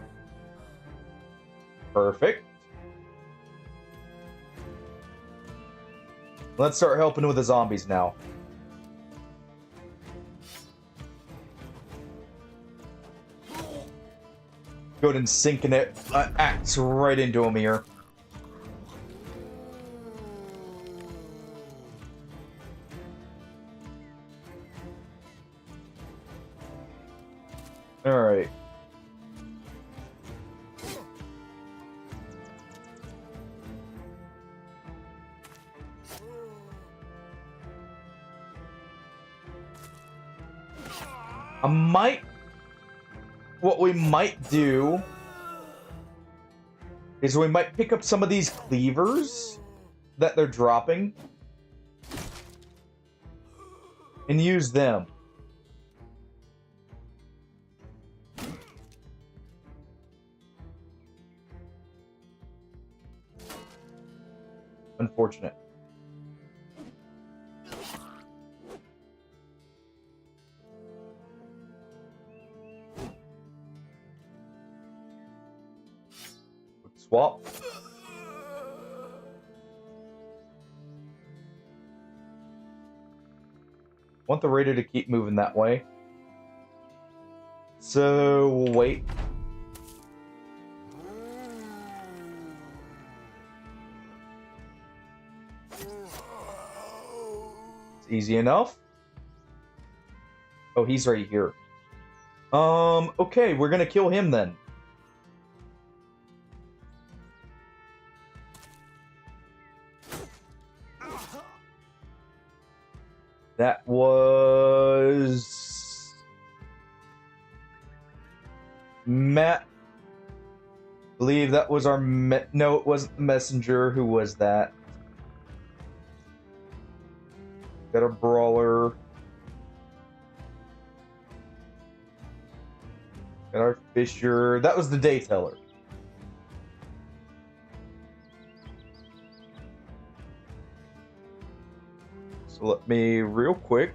Perfect. Let's start helping with the zombies now. Go ahead and sinking it. Axe right into him here. Alright. What we might do is we might pick up some of these cleavers that they're dropping and use them. Unfortunate. Swap. Want the raider to keep moving that way. So we'll wait. It's easy enough. Oh, he's right here. Okay, we're gonna kill him then. That was Matt. I believe that was our no, it wasn't the messenger. Who was that? Got a brawler. Got our fisher. That was the day teller. So let me real quick.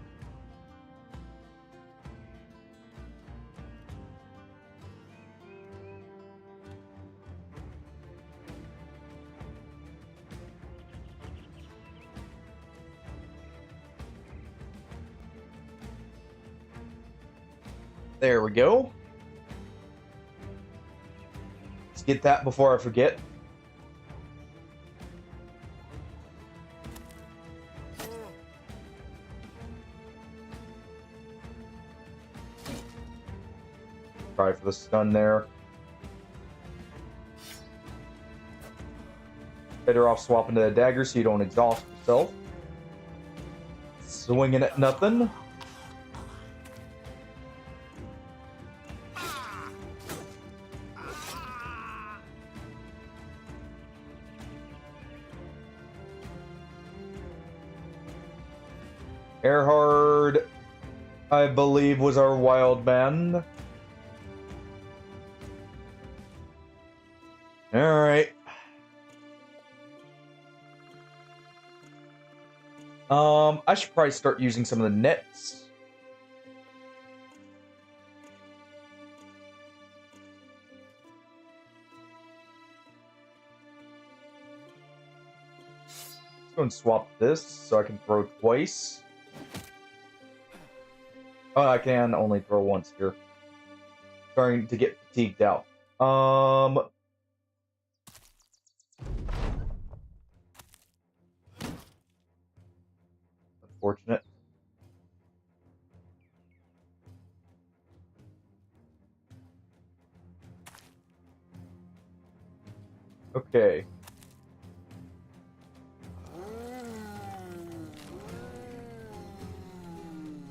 There we go. Let's get that before I forget. Try for the stun there. Better off swapping to the dagger so you don't exhaust yourself. Swinging at nothing. Erhard, I believe, was our wild man. Alright. I should probably start using some of the nets. Let's go and swap this so I can throw twice. Oh, I can only throw once here. Starting to get fatigued out. Unfortunate. Okay.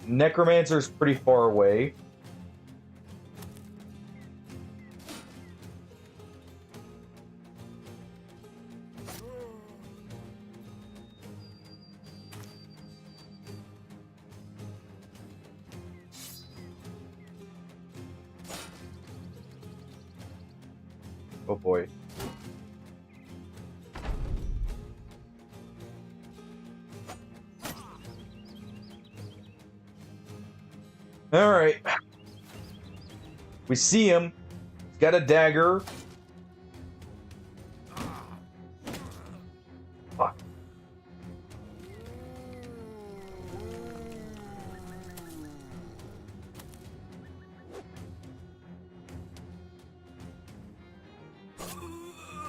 Necromancer's pretty far away. Oh boy. All right. We see him. He's got a dagger. Fuck.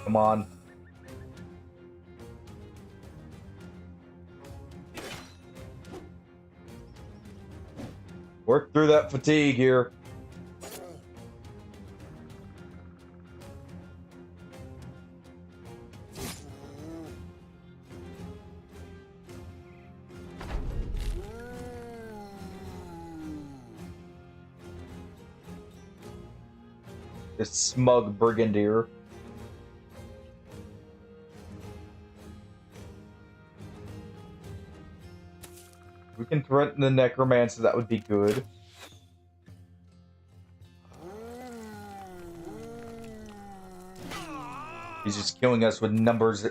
Come on. Work through that fatigue here. This smug brigadier. We can threaten the necromancer, that would be good. He's just killing us with numbers.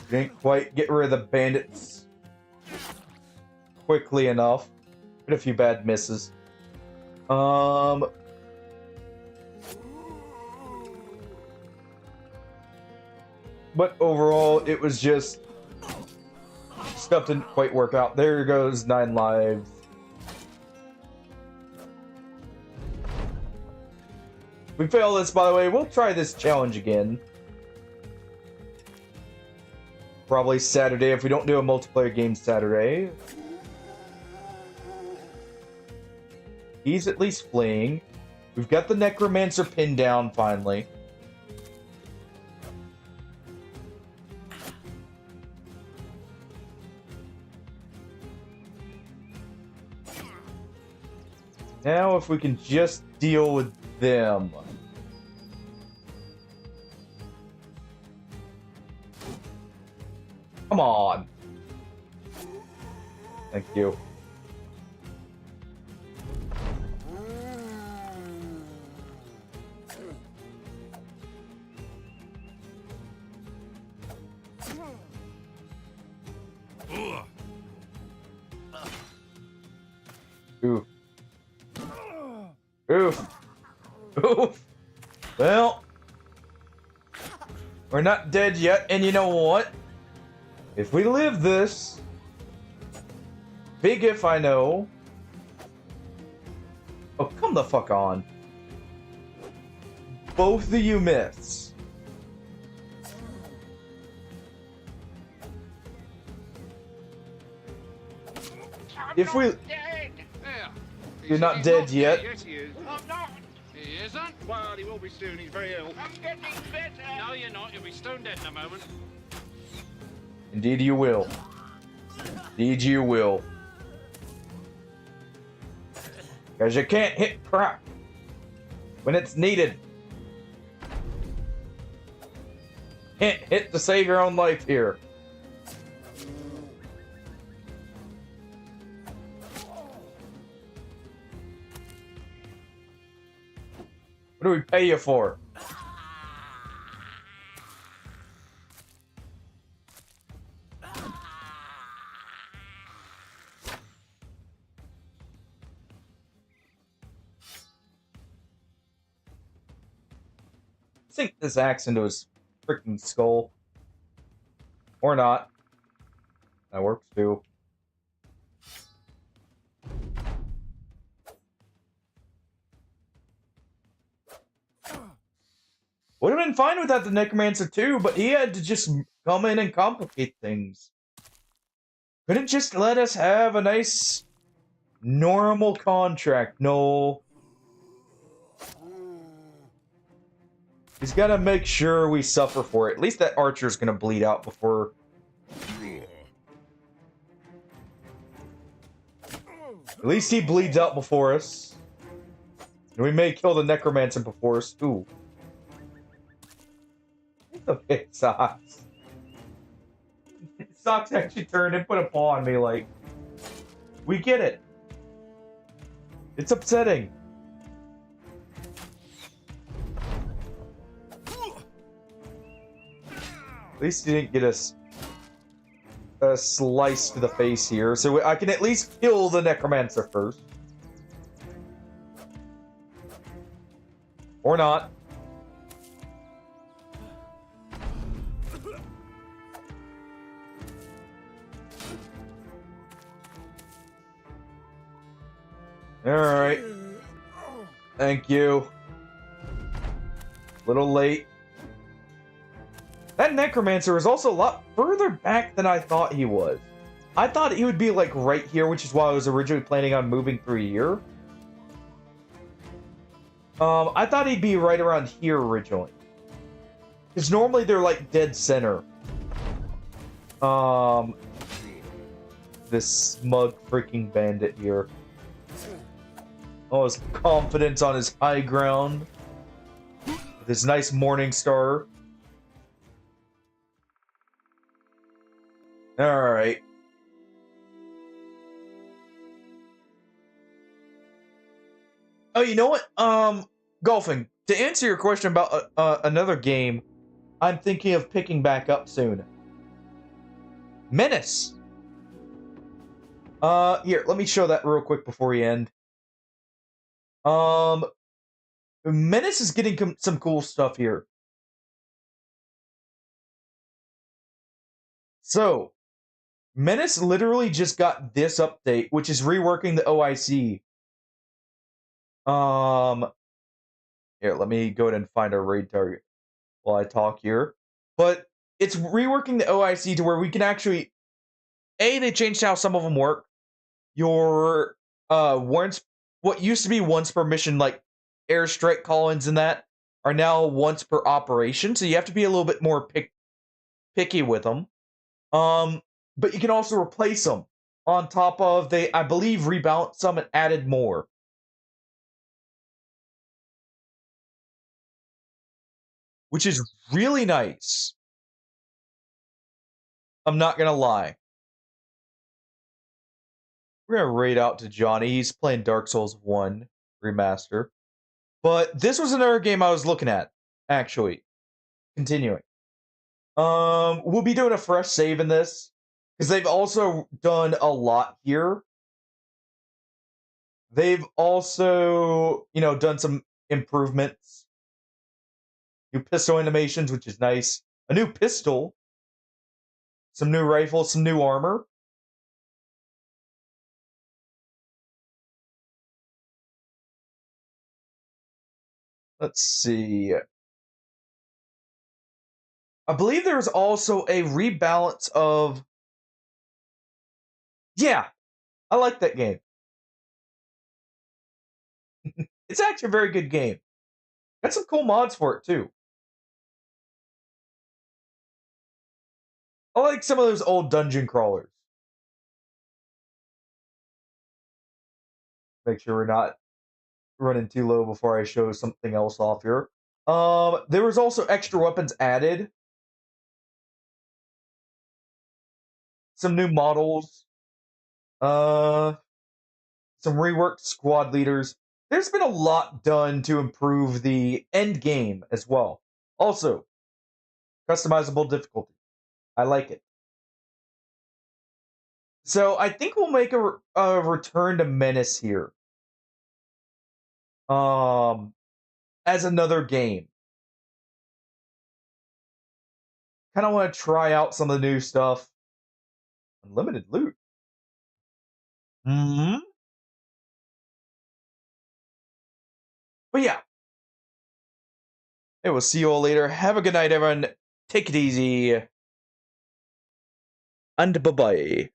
Didn't quite get rid of the bandits quickly enough. Had a few bad misses. But overall, it was just stuff didn't quite work out. There goes 9 lives. If we fail this, by the way, we'll try this challenge again. Probably Saturday if we don't do a multiplayer game Saturday. He's at least fleeing. We've got the necromancer pinned down finally. Now if we can just deal with them. Come on. Thank you. Ooh. Oof. Oof. Well, we're not dead yet, and you know what? If we live this, big if I know. Oh, come the fuck on. Both of you myths. If we... You're not dead yet. Yes, he is. I'm not. He isn't? Well, he will be soon. He's very ill. I'm getting better. No, you're not. You'll be stone dead in a moment. Indeed you will. Indeed you will. Because you can't hit crap when it's needed. Can't hit to save your own life here. What do we pay you for? Sink this axe into his freaking skull. Or not. That works too. Would have been fine without the necromancer too, but he had to just come in and complicate things. Couldn't just let us have a nice normal contract. No. He's got to make sure we suffer for it. At least that archer's going to bleed out before... At least he bleeds out before us. And we may kill the necromancer before us. Ooh. Okay, Socks. Socks actually turned and put a paw on me like... We get it. It's upsetting. At least he didn't get us a slice to the face here, so I can at least kill the necromancer first. Or not. Alright. Thank you. Little late. That necromancer is also a lot further back than I thought he was. I thought he would be like right here, which is why I was originally planning on moving through here. I thought he'd be right around here originally. Because normally they're like dead center. This smug freaking bandit here. Oh, his confidence on his high ground. With his nice morning star. Alright. Oh, you know what? Golfing. To answer your question about another game, I'm thinking of picking back up soon. Menace. Here, let me show that real quick before we end. Menace is getting some cool stuff here. So, Menace literally just got this update, which is reworking the OIC. Here, let me go ahead and find our raid target while I talk here. But it's reworking the OIC to where we can actually... they changed how some of them work. Your, what used to be once per mission, like airstrike call-ins and that, are now once per operation. So you have to be a little bit more picky with them. But you can also replace them. On top of, I believe, rebalanced some and added more. Which is really nice. I'm not gonna lie. We're gonna raid out to Johnny. He's playing Dark Souls 1 Remaster. But this was another game I was looking at, actually. Continuing. We'll be doing a fresh save in this. Because they've also done a lot here. They've also, done some improvements. New pistol animations, which is nice. A new pistol. Some new rifles, some new armor. Let's see. I believe there's also a rebalance of... Yeah, I like that game. It's actually a very good game. Got some cool mods for it, too. I like some of those old dungeon crawlers. Make sure we're not running too low before I show something else off here. There was also extra weapons added. Some new models. Some reworked squad leaders. There's been a lot done to improve the end game as well. Also, customizable difficulty. I like it. So I think we'll make a return to Menace here. As another game. Kind of want to try out some of the new stuff. Unlimited loot. Hmm. But yeah. Hey, we'll see you all later. Have a good night, everyone. Take it easy. And bye-bye.